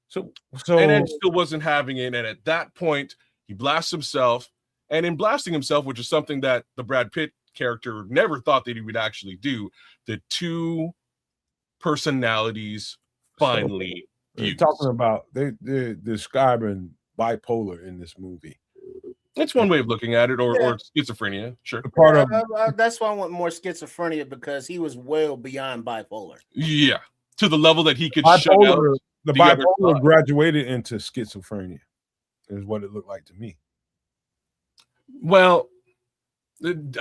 So and Ed still wasn't having it, and at that point he blasts himself, and in blasting himself, which is something that the Brad Pitt character never thought that he would actually do, the two personalities finally fused. Talking about they're describing bipolar in this movie. It's one way of looking at it, or schizophrenia. Sure. That's why I want more schizophrenia, because he was well beyond bipolar. Yeah, to the level that he could shut out. The bipolar graduated into schizophrenia, is what it looked like to me. Well,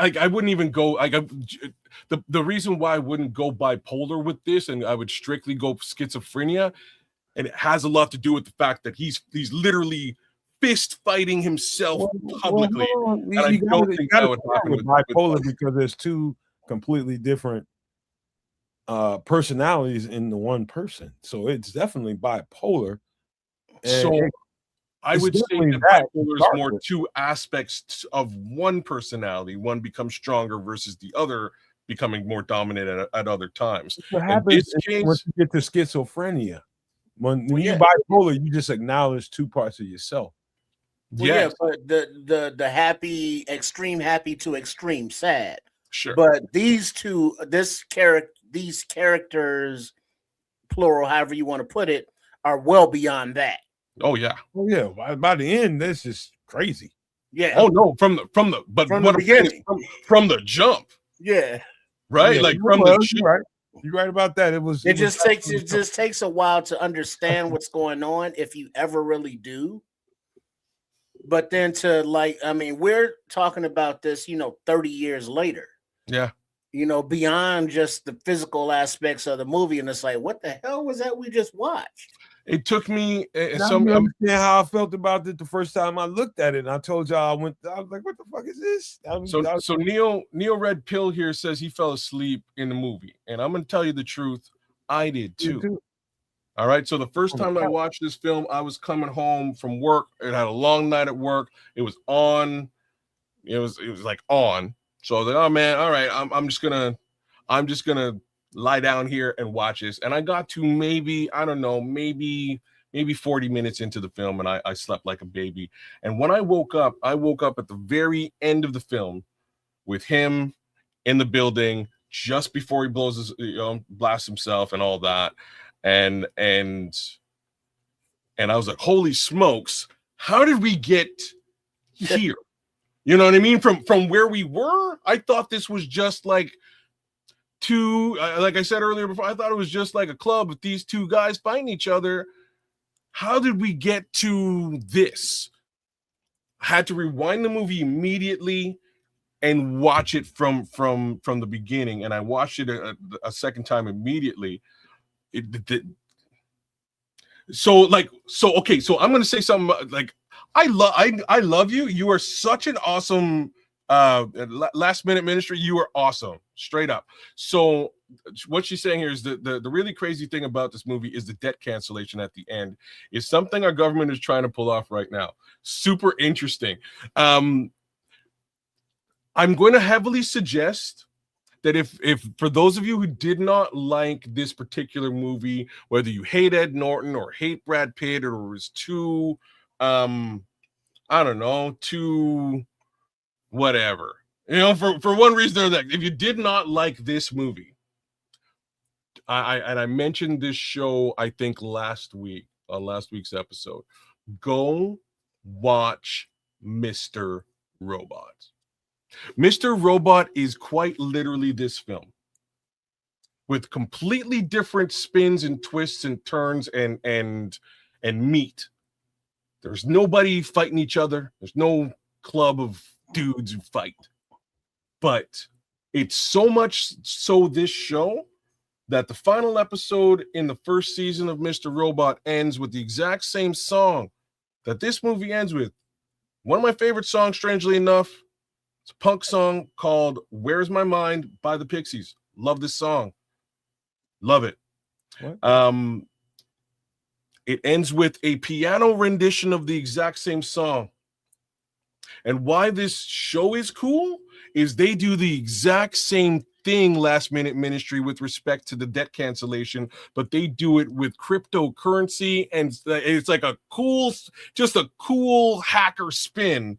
I wouldn't even go. The reason why I wouldn't go bipolar with this, and I would strictly go schizophrenia, and it has a lot to do with the fact that he's literally fist fighting himself publicly. And I don't think that would happen with bipolar because there's two completely different personalities in the one person. So it's definitely bipolar. So I would say that bipolar is more two aspects of one personality. One becomes stronger versus the other becoming more dominant at other times. What happens once you get to schizophrenia? When you're bipolar, you just acknowledge two parts of yourself. Well, yes. Yeah, but the happy, extreme happy to extreme sad. Sure. But these characters, plural, however you want to put it, are well beyond that. Oh yeah. Oh yeah. By the end, this is crazy. Yeah. Oh no, from the beginning, from the jump. Yeah. Right. Yeah, like from the jump. right. You're right about that. It just takes a while to understand what's going on if you ever really do. But then we're talking about this, 30 years later. Yeah. Beyond just the physical aspects of the movie, and it's like, what the hell was that we just watched? It took me understand how I felt about it the first time I looked at it. And I told y'all I was like, what the fuck is this? So Neil Red Pill here says he fell asleep in the movie. And I'm gonna tell you the truth, I did too. All right. So the first time I watched this film, I was coming home from work. It had a long night at work. It was on. It was like on. So I was like, oh man, all right, I'm just gonna lie down here and watch this. And I got to maybe 40 minutes into the film, and I slept like a baby. And when I woke up at the very end of the film with him in the building just before he blows his, blasts himself and all that. And I was like, holy smokes, how did we get here? You know what I mean? From where we were, I thought this was just like two, like I said earlier before, I thought it was just like a club with these two guys fighting each other. How did we get to this? I had to rewind the movie immediately and watch it from the beginning. And I watched it a second time immediately. So I'm going to say something like, I love you. You are such an awesome last minute ministry. You are awesome, straight up. So what she's saying here is the really crazy thing about this movie is the debt cancellation at the end is something our government is trying to pull off right now. Super interesting. I'm going to heavily suggest that if for those of you who did not like this particular movie, whether you hate Ed Norton or hate Brad Pitt or was too too whatever, for one reason or that, if you did not like this movie, I mentioned this show, I think last week on last week's episode, go watch Mr. Robot. Mr. Robot is quite literally this film with completely different spins and twists and turns and meat. There's nobody fighting each other. There's no club of dudes who fight. But it's so much so this show that the final episode in the first season of Mr. Robot ends with the exact same song that this movie ends with. One of my favorite songs, strangely enough, it's a punk song called Where's My Mind by the Pixies. Love this song. Love it. What? It ends with a piano rendition of the exact same song. And why this show is cool is they do the exact same thing, Last Minute Ministry, with respect to the debt cancellation, but they do it with cryptocurrency, and it's like a cool hacker spin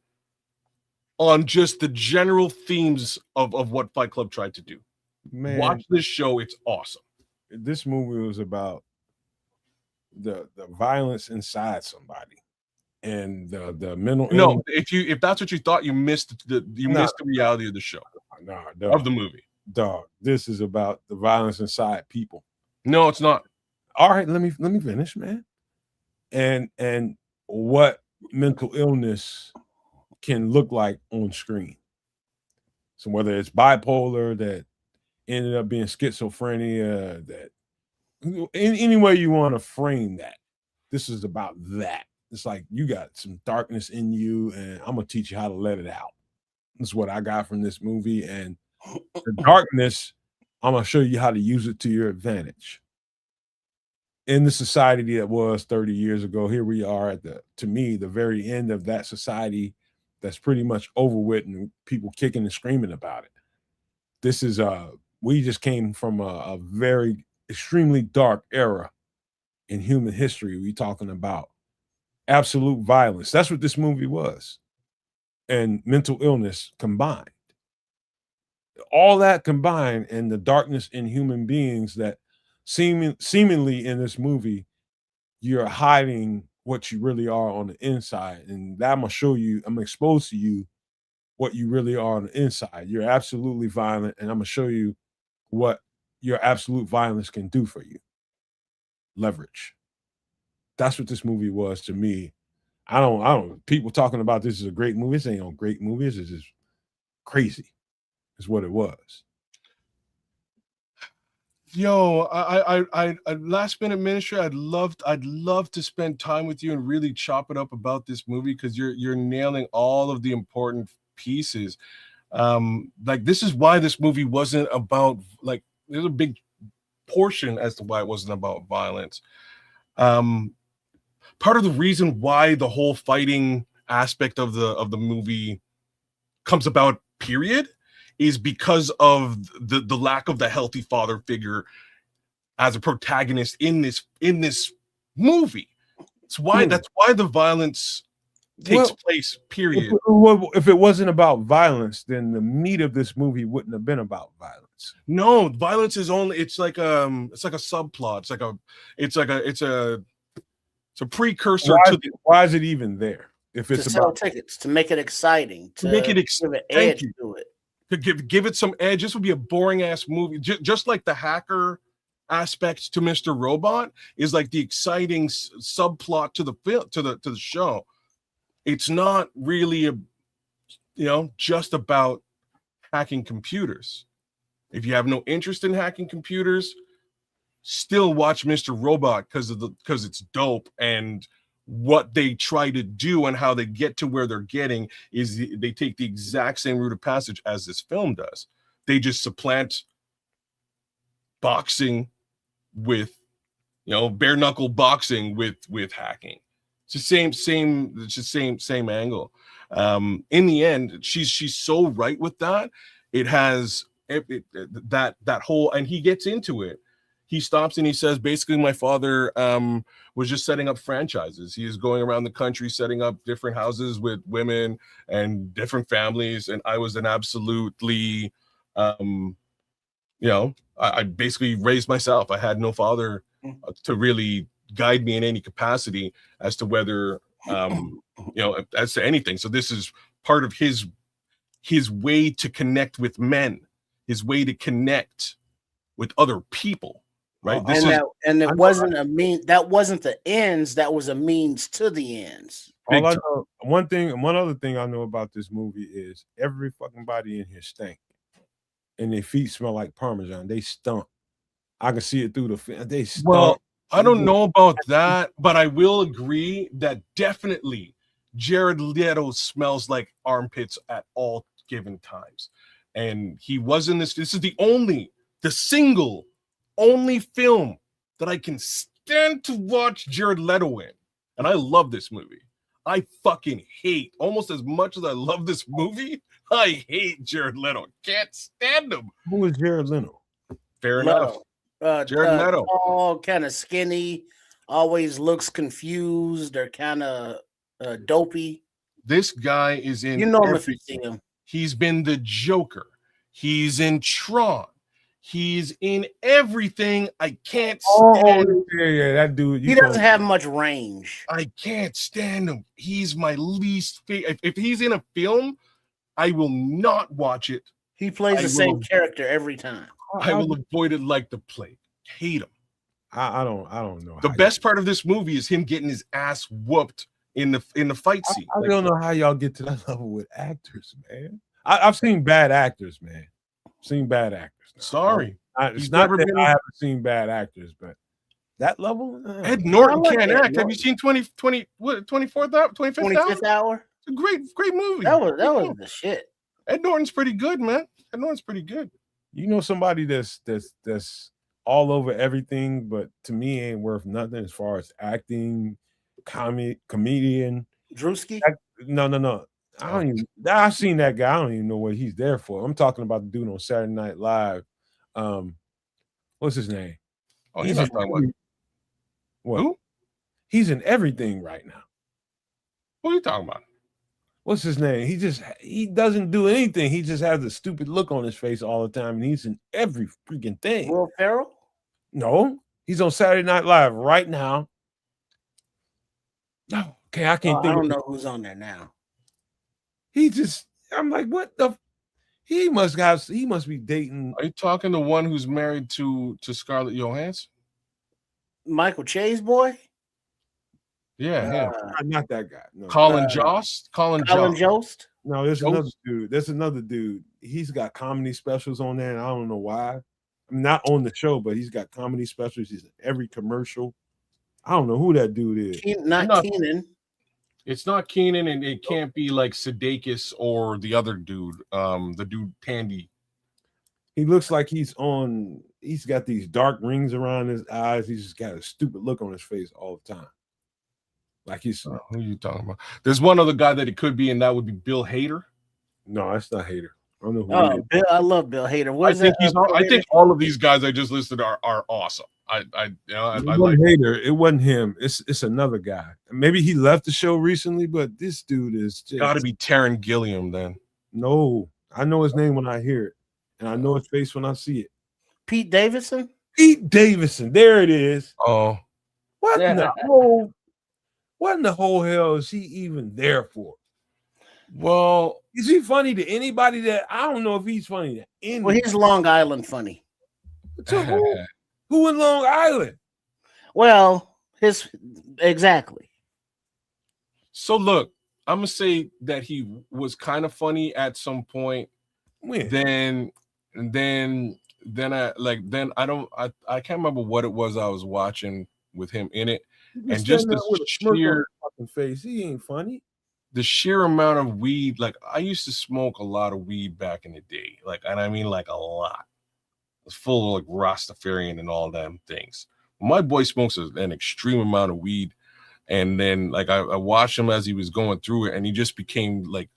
on just the general themes of what Fight Club tried to do. Man, watch this show. It's awesome. This movie was about the violence inside somebody and the mental illness. If that's what you thought, you missed the reality of the show. Of the movie. Dog, this is about the violence inside people. No, it's not. All right, let me finish, man. And what mental illness can look like on screen. So whether it's bipolar that ended up being schizophrenia, that any way you want to frame that, this is about that. It's like you got some darkness in you, and I'm gonna teach you how to let it out. That's what I got from this movie. And the darkness, I'm gonna show you how to use it to your advantage. In the society that was 30 years ago, here we are at the very end of that society that's pretty much over with, and people kicking and screaming about it. This is we just came from a very extremely dark era in human history. We're talking about absolute violence. That's what this movie was. And mental illness combined. All that combined, and the darkness in human beings that seemingly in this movie, you're hiding what you really are on the inside. And that I'm gonna expose to you what you really are on the inside. You're absolutely violent, and I'm gonna show you what your absolute violence can do for you. Leverage. That's what this movie was to me. I don't. People talking about this is a great movie. This ain't no great movie. This is just crazy. Is what it was. Yo, I last minute ministry. I'd love to spend time with you and really chop it up about this movie because you're nailing all of the important pieces. Like this is why this movie wasn't about like there's a big portion as to why it wasn't about violence. Part of the reason why the whole fighting aspect of the movie comes about, period, is because of the lack of the healthy father figure as a protagonist in this movie. That's why the violence takes place, period. If it wasn't about violence, then the meat of this movie wouldn't have been about violence. No, violence is only it's like a subplot. It's a precursor why is it even there? If it's to sell tickets, to make it exciting, to make it give an edge to it. To give it some edge. This would be a boring ass movie, just like the hacker aspect to Mr. Robot is like the exciting subplot to the film to the show. It's not really just about hacking computers. If you have no interest in hacking computers, still watch Mr. Robot because it's dope, and what they try to do and how they get to where they're getting is they take the exact same route of passage as this film does. They just supplant boxing with bare knuckle boxing with hacking. It's the same angle. In the end, she's so right with that. It has that whole, and he gets into it. He stops and he says, basically, my father was just setting up franchises. He is going around the country setting up different houses with women and different families. And I was an absolutely, I basically raised myself. I had no father to really guide me in any capacity as to whether, as to anything. So this is part of his way to connect with men, his way to connect with other people. Right. It wasn't that wasn't the ends, that was a means to the ends. All I know, one other thing I know about this movie is every fucking body in here stank. And their feet smell like Parmesan. They stunk. I can see it through the film. They stunk. Well, I don't know about that, but I will agree that definitely Jared Leto smells like armpits at all given times. And he was in this. This is the single only film that I can stand to watch Jared Leto in. And I love this movie. I fucking hate, almost as much as I love this movie, I hate Jared Leto. Can't stand him. Who is Jared Leto? Fair enough. Jared Leto. Tall, kind of skinny, always looks confused or kind of dopey. This guy is in him if you see him. He's been the Joker. He's in Tron. He's in everything. I can't stand him. Yeah, that dude. He doesn't have much range. I can't stand him. He's my least favorite. If he's in a film, I will not watch it. He plays the same character every time. I will avoid it like the plague. Hate him. I don't know. The best part of this movie is him getting his ass whooped in the fight scene. I don't know how y'all get to that level with actors, man. I've seen bad actors, man. Seen bad actors. Sorry. It's not that I haven't seen bad actors, but that level? Ed Norton can't act. Have you seen 25th Hour? It's a great movie. That was the shit. Ed Norton's pretty good, man. Ed Norton's pretty good. You know somebody that's all over everything, but to me ain't worth nothing as far as acting, comedian. Drewski? No. I've seen that guy. I don't even know what he's there for. I'm talking about the dude on Saturday Night Live. What's his name? Oh, he's not talking about what? Who? He's in everything right now. Who are you talking about? What's his name? He doesn't do anything. He just has a stupid look on his face all the time, and he's in every freaking thing. Will Ferrell? No, he's on Saturday Night Live right now. No, okay, I can't think. I don't know who's on there now. I'm like, what the? He must be dating. Are you talking the one who's married to Scarlett Johansson? Michael Che's boy? Yeah, him. Not that guy. No. Colin Jost? Colin Jost? No, there's Jost? another dude. There's another dude. He's got comedy specials on there, and I don't know why. I'm not on the show, but he's got comedy specials. He's in every commercial. I don't know who that dude is. Not Keenan. It's not Keenan, and it can't be like Sudeikis or the other dude, the dude Tandy. He looks like he's got these dark rings around his eyes. He's just got a stupid look on his face all the time. Like he's who are you talking about? There's one other guy that it could be, and that would be Bill Hader. No, that's not Hader. I don't know who he is. Bill, I love Bill Hader. I think all of these guys I just listed are awesome. I like Hader. It wasn't him. It's another guy. Maybe he left the show recently, but this dude is just got to be Taron Gilliam then. No, I know his name when I hear it, and I know his face when I see it. Pete Davidson. Pete Davidson. There it is. Oh, what in the whole hell is he even there for? Well, is he funny to anybody? That I don't know if he's funny to anybody. Well, he's Long Island funny. To who? Who in Long Island? Well, exactly. So look, I'm gonna say that he was kind of funny at some point. When? Then I can't remember what it was I was watching with him in it, and just the sheer fucking face. He ain't funny. The sheer amount of weed, like I used to smoke a lot of weed back in the day, like, and I mean like a lot. It's full of like Rastafarian and all them things. My boy smokes an extreme amount of weed, and then like I watched him as he was going through it, and he just became like,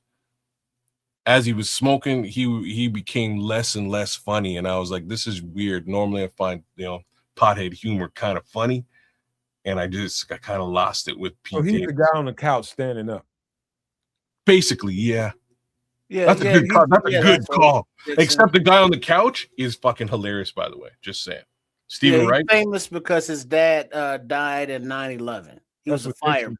as he was smoking, he became less and less funny, and I was like, this is weird. Normally I find pothead humor kind of funny, and I kind of lost it with Pete. So he's the guy on the couch standing up. Basically, yeah. Yeah, that's a good call. That's a good call. Except the guy on the couch is fucking hilarious, by the way. Just saying. Stephen Wright. Famous because his dad died in 9/11. He was a fireman.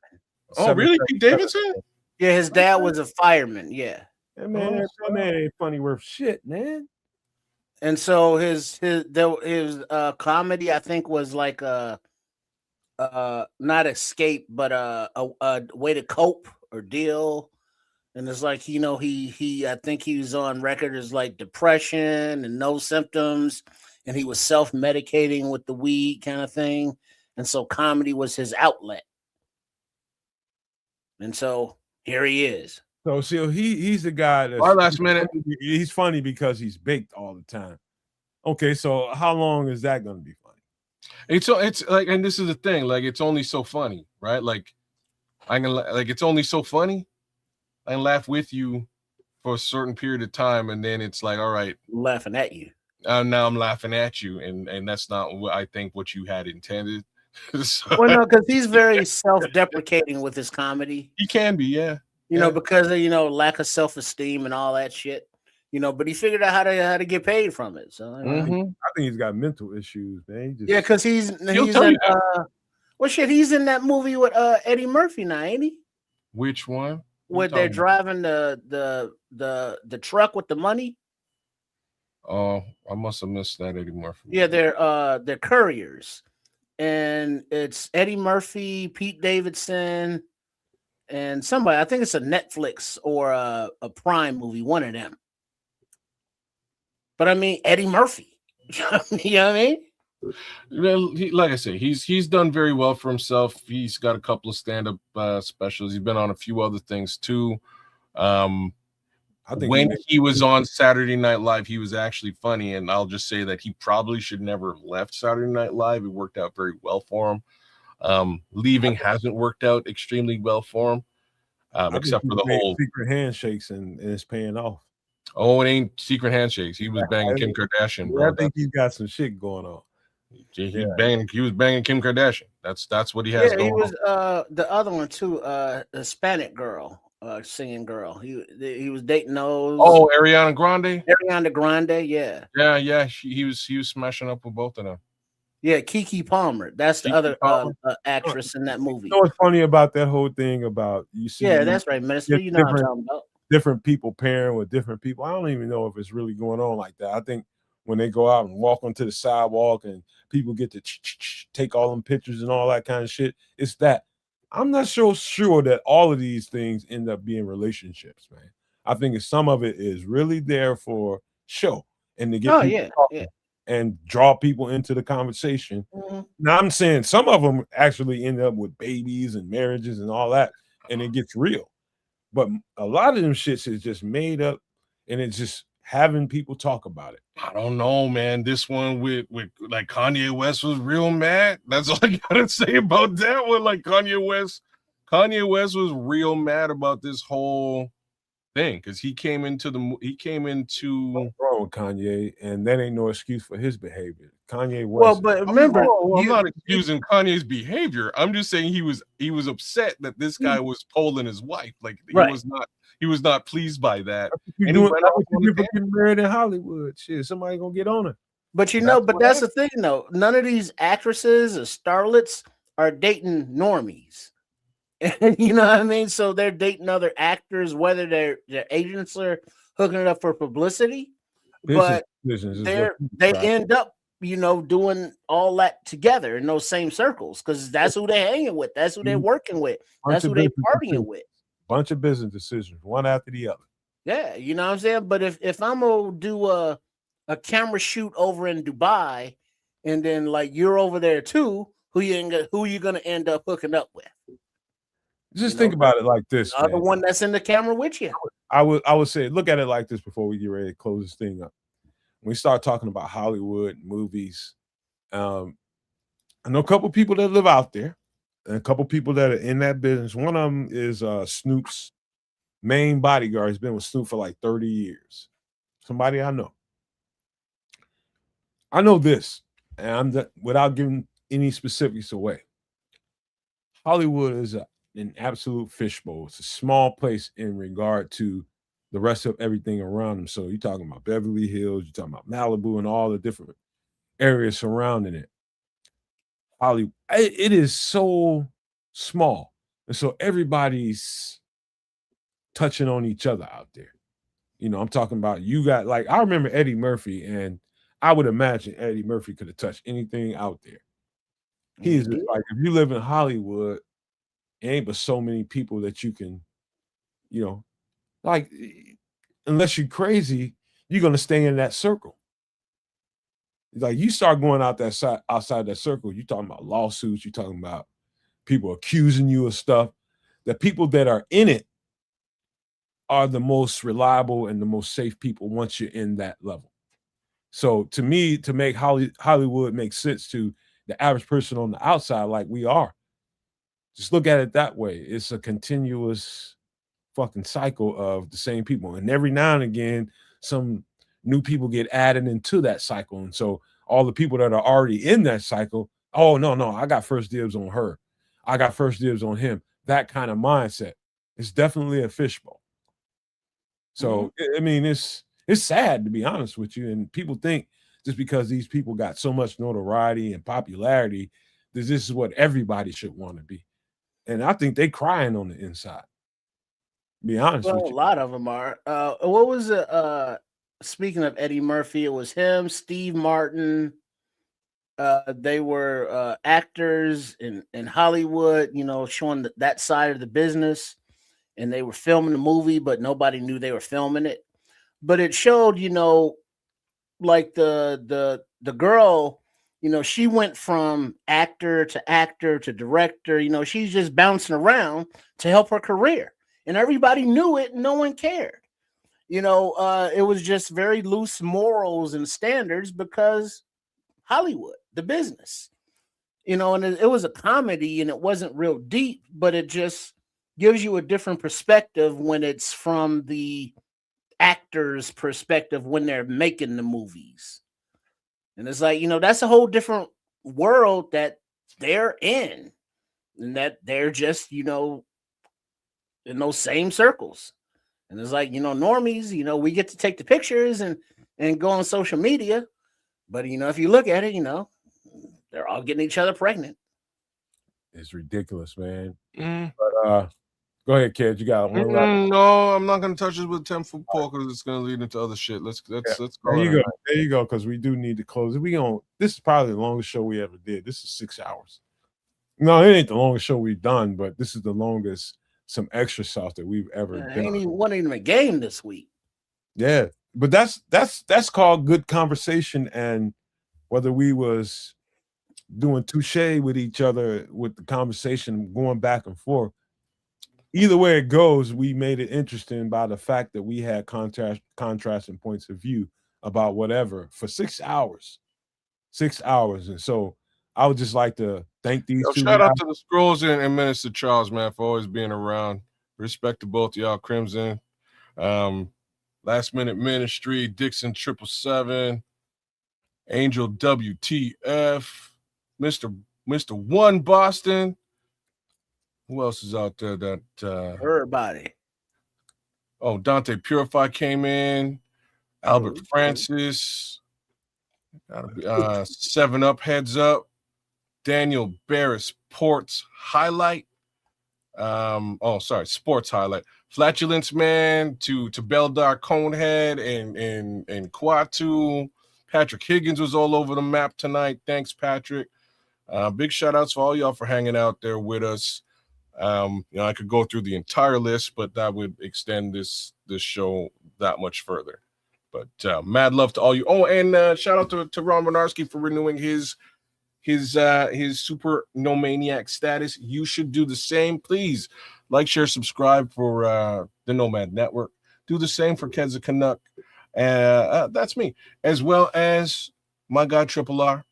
Oh, really? Pete Davidson? Yeah, his dad was a fireman. Yeah. That man ain't funny worth shit, man. And so his comedy, I think, was like not escape, but a way to cope or deal. And it's like, he I think he was on record as like depression and no symptoms, and he was self-medicating with the weed kind of thing. And so comedy was his outlet. And so here he is. So he's the guy that's last minute. He's funny because he's baked all the time. Okay, so how long is that going to be funny? It's like, and this is the thing, like it's only so funny, right? Like it's only so funny. I can laugh with you for a certain period of time, and then it's like, all right, laughing at you. Now I'm laughing at you, and that's not what I think what you had intended. So, well, no, because he's very self-deprecating with his comedy. He can be, yeah. Because of lack of self-esteem and all that shit. But he figured out how to get paid from it. So I think he's got mental issues, man. Because he's in he's in that movie with Eddie Murphy now, ain't he? Which one? Where they're driving the truck with the money. Oh, I must have missed that Eddie Murphy. Yeah, they're couriers, and it's Eddie Murphy, Pete Davidson, and somebody. I think it's a Netflix or a Prime movie, one of them. But I mean, Eddie Murphy. You know what I mean? Well, like I say, he's done very well for himself. He's got a couple of stand-up specials. He's been on a few other things too. I think when he was on Saturday Night Live, he was actually funny, and I'll just say that he probably should never have left Saturday Night Live. It worked out very well for him. Leaving hasn't worked out extremely well for him, except for the whole secret handshakes, and it's paying off. Oh, it ain't secret handshakes. He was banging Kim Kardashian. Bro. I think he's got some shit going on. He was banging Kim Kardashian. That's what he has going on. He was the other one too, Hispanic girl, singing girl. He was dating those. Oh, Ariana Grande. Yeah. Yeah. He was smashing up with both of them. Yeah, Keke Palmer. That's the other actress in that movie. You know what's funny about that whole thing about you see? Yeah, that's right, Minister. You know what I'm talking about. different people pairing with different people. I don't even know if it's really going on like that. I think when they go out and walk onto the sidewalk and people get to take all them pictures and all that kind of shit, it's that. I'm not so sure that all of these things end up being relationships, man. I think some of it is really there for show and to get people talking and draw people into the conversation. Now, I'm saying some of them actually end up with babies and marriages and all that, and it gets real. But a lot of them shits is just made up, and it's just having people talk about it. I don't know, man. This one with like Kanye West was real mad. That's all I gotta say about that one. Like Kanye West was real mad about this whole thing because he came into What's wrong with Kanye, and that ain't no excuse for his behavior. Kanye West. Well, but remember, I'm not excusing Kanye's behavior. I'm just saying he was upset that this guy was polling his wife. Like he was not pleased by that. And he went off on getting married in Hollywood. Shit, somebody gonna get on it. But that's the thing though. None of these actresses or starlets are dating normies. And you know what I mean? So they're dating other actors, whether their agents are hooking it up for publicity, but they end up, doing all that together in those same circles because that's who they're hanging with, that's who they're working with, that's who they're partying with. Bunch of business decisions, one after the other. Yeah, you know what I'm saying? But if I'm gonna do a camera shoot over in Dubai, and then like you're over there too, who you gonna end up hooking up with? Just think about it like this. The one that's in the camera with you. I would say, look at it like this before we get ready to close this thing up. When we start talking about Hollywood movies, I know a couple people that live out there, and a couple people that are in that business. One of them is Snoop's main bodyguard. He's been with Snoop for like 30 years. Somebody I know. I know this, and without giving any specifics away. Hollywood is an absolute fishbowl. It's a small place in regard to the rest of everything around them. So you're talking about Beverly Hills, you're talking about Malibu, and all the different areas surrounding it. Hollywood, it is so small, and so everybody's touching on each other out there. I'm talking about you got like I remember Eddie Murphy, and I would imagine Eddie Murphy could have touched anything out there. He's like if you live in Hollywood. Ain't but so many people that you can, like, unless you're crazy, you're gonna stay in that circle. Like you start going outside that circle, you're talking about lawsuits, you're talking about people accusing you of stuff. The people that are in it are the most reliable and the most safe people once you're in that level. So to me, to make Hollywood make sense to the average person on the outside, like we are. Just look at it that way. It's a continuous fucking cycle of the same people. And every now and again, some new people get added into that cycle. And so all the people that are already in that cycle, oh, no, I got first dibs on her. I got first dibs on him. That kind of mindset. It's definitely a fishbowl. So, I mean, it's sad to be honest with you. And people think just because these people got so much notoriety and popularity, that this is what everybody should want to be. And I think they crying on the inside. Be honest with you. A lot of them are. What was it? Speaking of Eddie Murphy, it was him, Steve Martin. They were actors in Hollywood, showing that side of the business. And they were filming the movie, but nobody knew they were filming it. But it showed, like the girl. She went from actor to director. She's just bouncing around to help her career. And everybody knew it. And no one cared. It was just very loose morals and standards because Hollywood, the business. And it was a comedy and it wasn't real deep, but it just gives you a different perspective when it's from the actor's perspective when they're making the movies. And it's like, that's a whole different world that they're in and that they're just, in those same circles. And it's like, normies, we get to take the pictures and go on social media. But, if you look at it, they're all getting each other pregnant. It's ridiculous, man. But Go ahead, kid. You got one left. No, I'm not going to touch this with 10-foot pole because it's going to lead into other shit. Let's There call it. you go. There you go. Because we do need to close it. This is probably the longest show we ever did. This is 6 hours. No, it ain't the longest show we've done, but this is the longest some extra sauce that we've ever done. Wasn't even a game this week. Yeah, but that's called good conversation. And whether we was doing touche with each other with the conversation going back and forth, either way it goes, we made it interesting by the fact that we had contrasting points of view about whatever for 6 hours. 6 hours. And so I would just like to thank these two. Shout out to the Scrolls and Minister Charles, man, for always being around. Respect to both y'all, Crimson. Last Minute Ministry, Dixon 777, Angel WTF, Mr. One Boston. Who else is out there that everybody? Oh, Dante Purify came in, Albert Francis, 7 Up Heads Up, Daniel Barris Ports Highlight. Sports Highlight. Flatulence Man to Beldar Conehead and Kwatu. Patrick Higgins was all over the map tonight. Thanks, Patrick. Big shout outs for all y'all for hanging out there with us. I could go through the entire list, but that would extend this show that much further. But mad love to all you. Oh, and shout out to Ron Winarski for renewing his Super No Maniac status. You should do the same. Please like, share, subscribe for the Nomad Network. Do the same for Kenza Canuck. That's me, as well as my guy Triple R.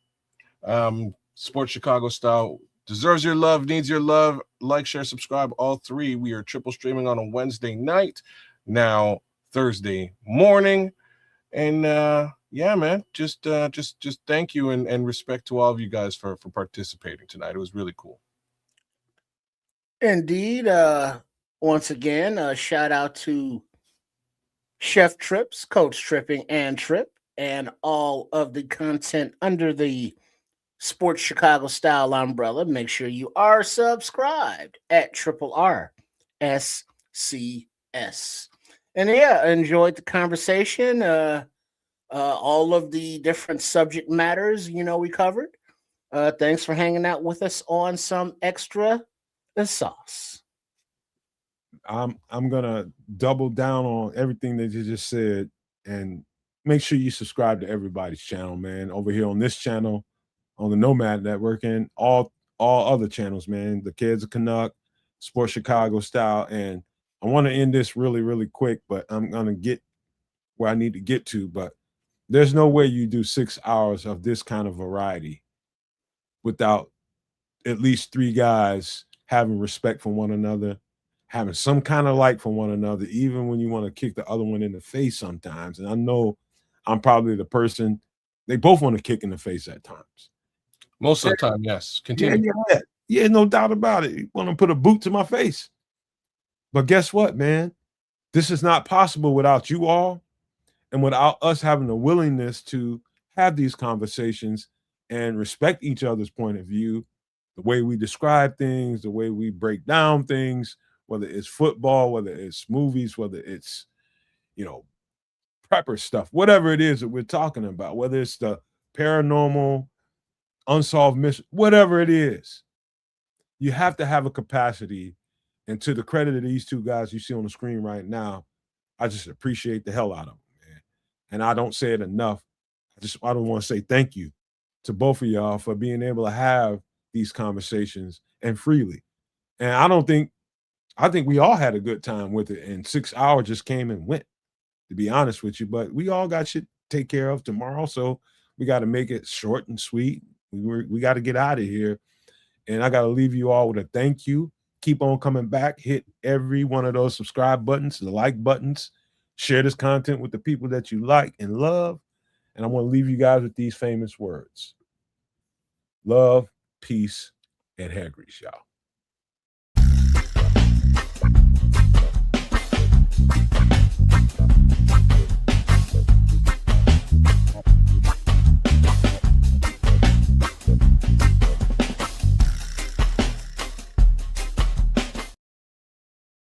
Sports Chicago Style deserves your love, needs your love. Like, share, subscribe, all three. We are triple streaming on a Wednesday night, now Thursday morning. And yeah, man, just thank you and respect to all of you guys for participating tonight. It was really cool. Indeed. Once again, shout out to Chef Trips, Coach Tripping, and Trip, and all of the content under the Sports Chicago Style umbrella. Make sure you are subscribed at RRSCS. And yeah, enjoyed the conversation. All of the different subject matters, we covered. Thanks for hanging out with us on some extra sauce. I'm gonna double down on everything that you just said, and make sure you subscribe to everybody's channel, man. Over here on this channel, on the Nomad Network, and all other channels, man. The Kids of Canuck, Sports Chicago Style, and I want to end this really, really quick, but I'm gonna get where I need to get to. But there's no way you do 6 hours of this kind of variety without at least 3 guys having respect for one another, having some kind of like for one another, even when you want to kick the other one in the face sometimes. And I know I'm probably the person they both want to kick in the face at times. Most of the time, yes. Continue. Yeah, no doubt about it. You want to put a boot to my face. But guess what, man? This is not possible without you all and without us having the willingness to have these conversations and respect each other's point of view, the way we describe things, the way we break down things, whether it's football, whether it's movies, whether it's, prepper stuff, whatever it is that we're talking about, whether it's the paranormal, unsolved mission, whatever it is, you have to have a capacity. And to the credit of these 2 guys you see on the screen right now, I just appreciate the hell out of them, man. And I don't say it enough. I don't want to say thank you to both of y'all for being able to have these conversations and freely. And I think we all had a good time with it. And 6 hours just came and went, to be honest with you. But we all got shit to take care of tomorrow. So we got to make it short and sweet. We got to get out of here. And I got to leave you all with a thank you. Keep on coming back. Hit every one of those subscribe buttons, the like buttons. Share this content with the people that you like and love. And I want to leave you guys with these famous words. Love, peace, and hair grease, y'all.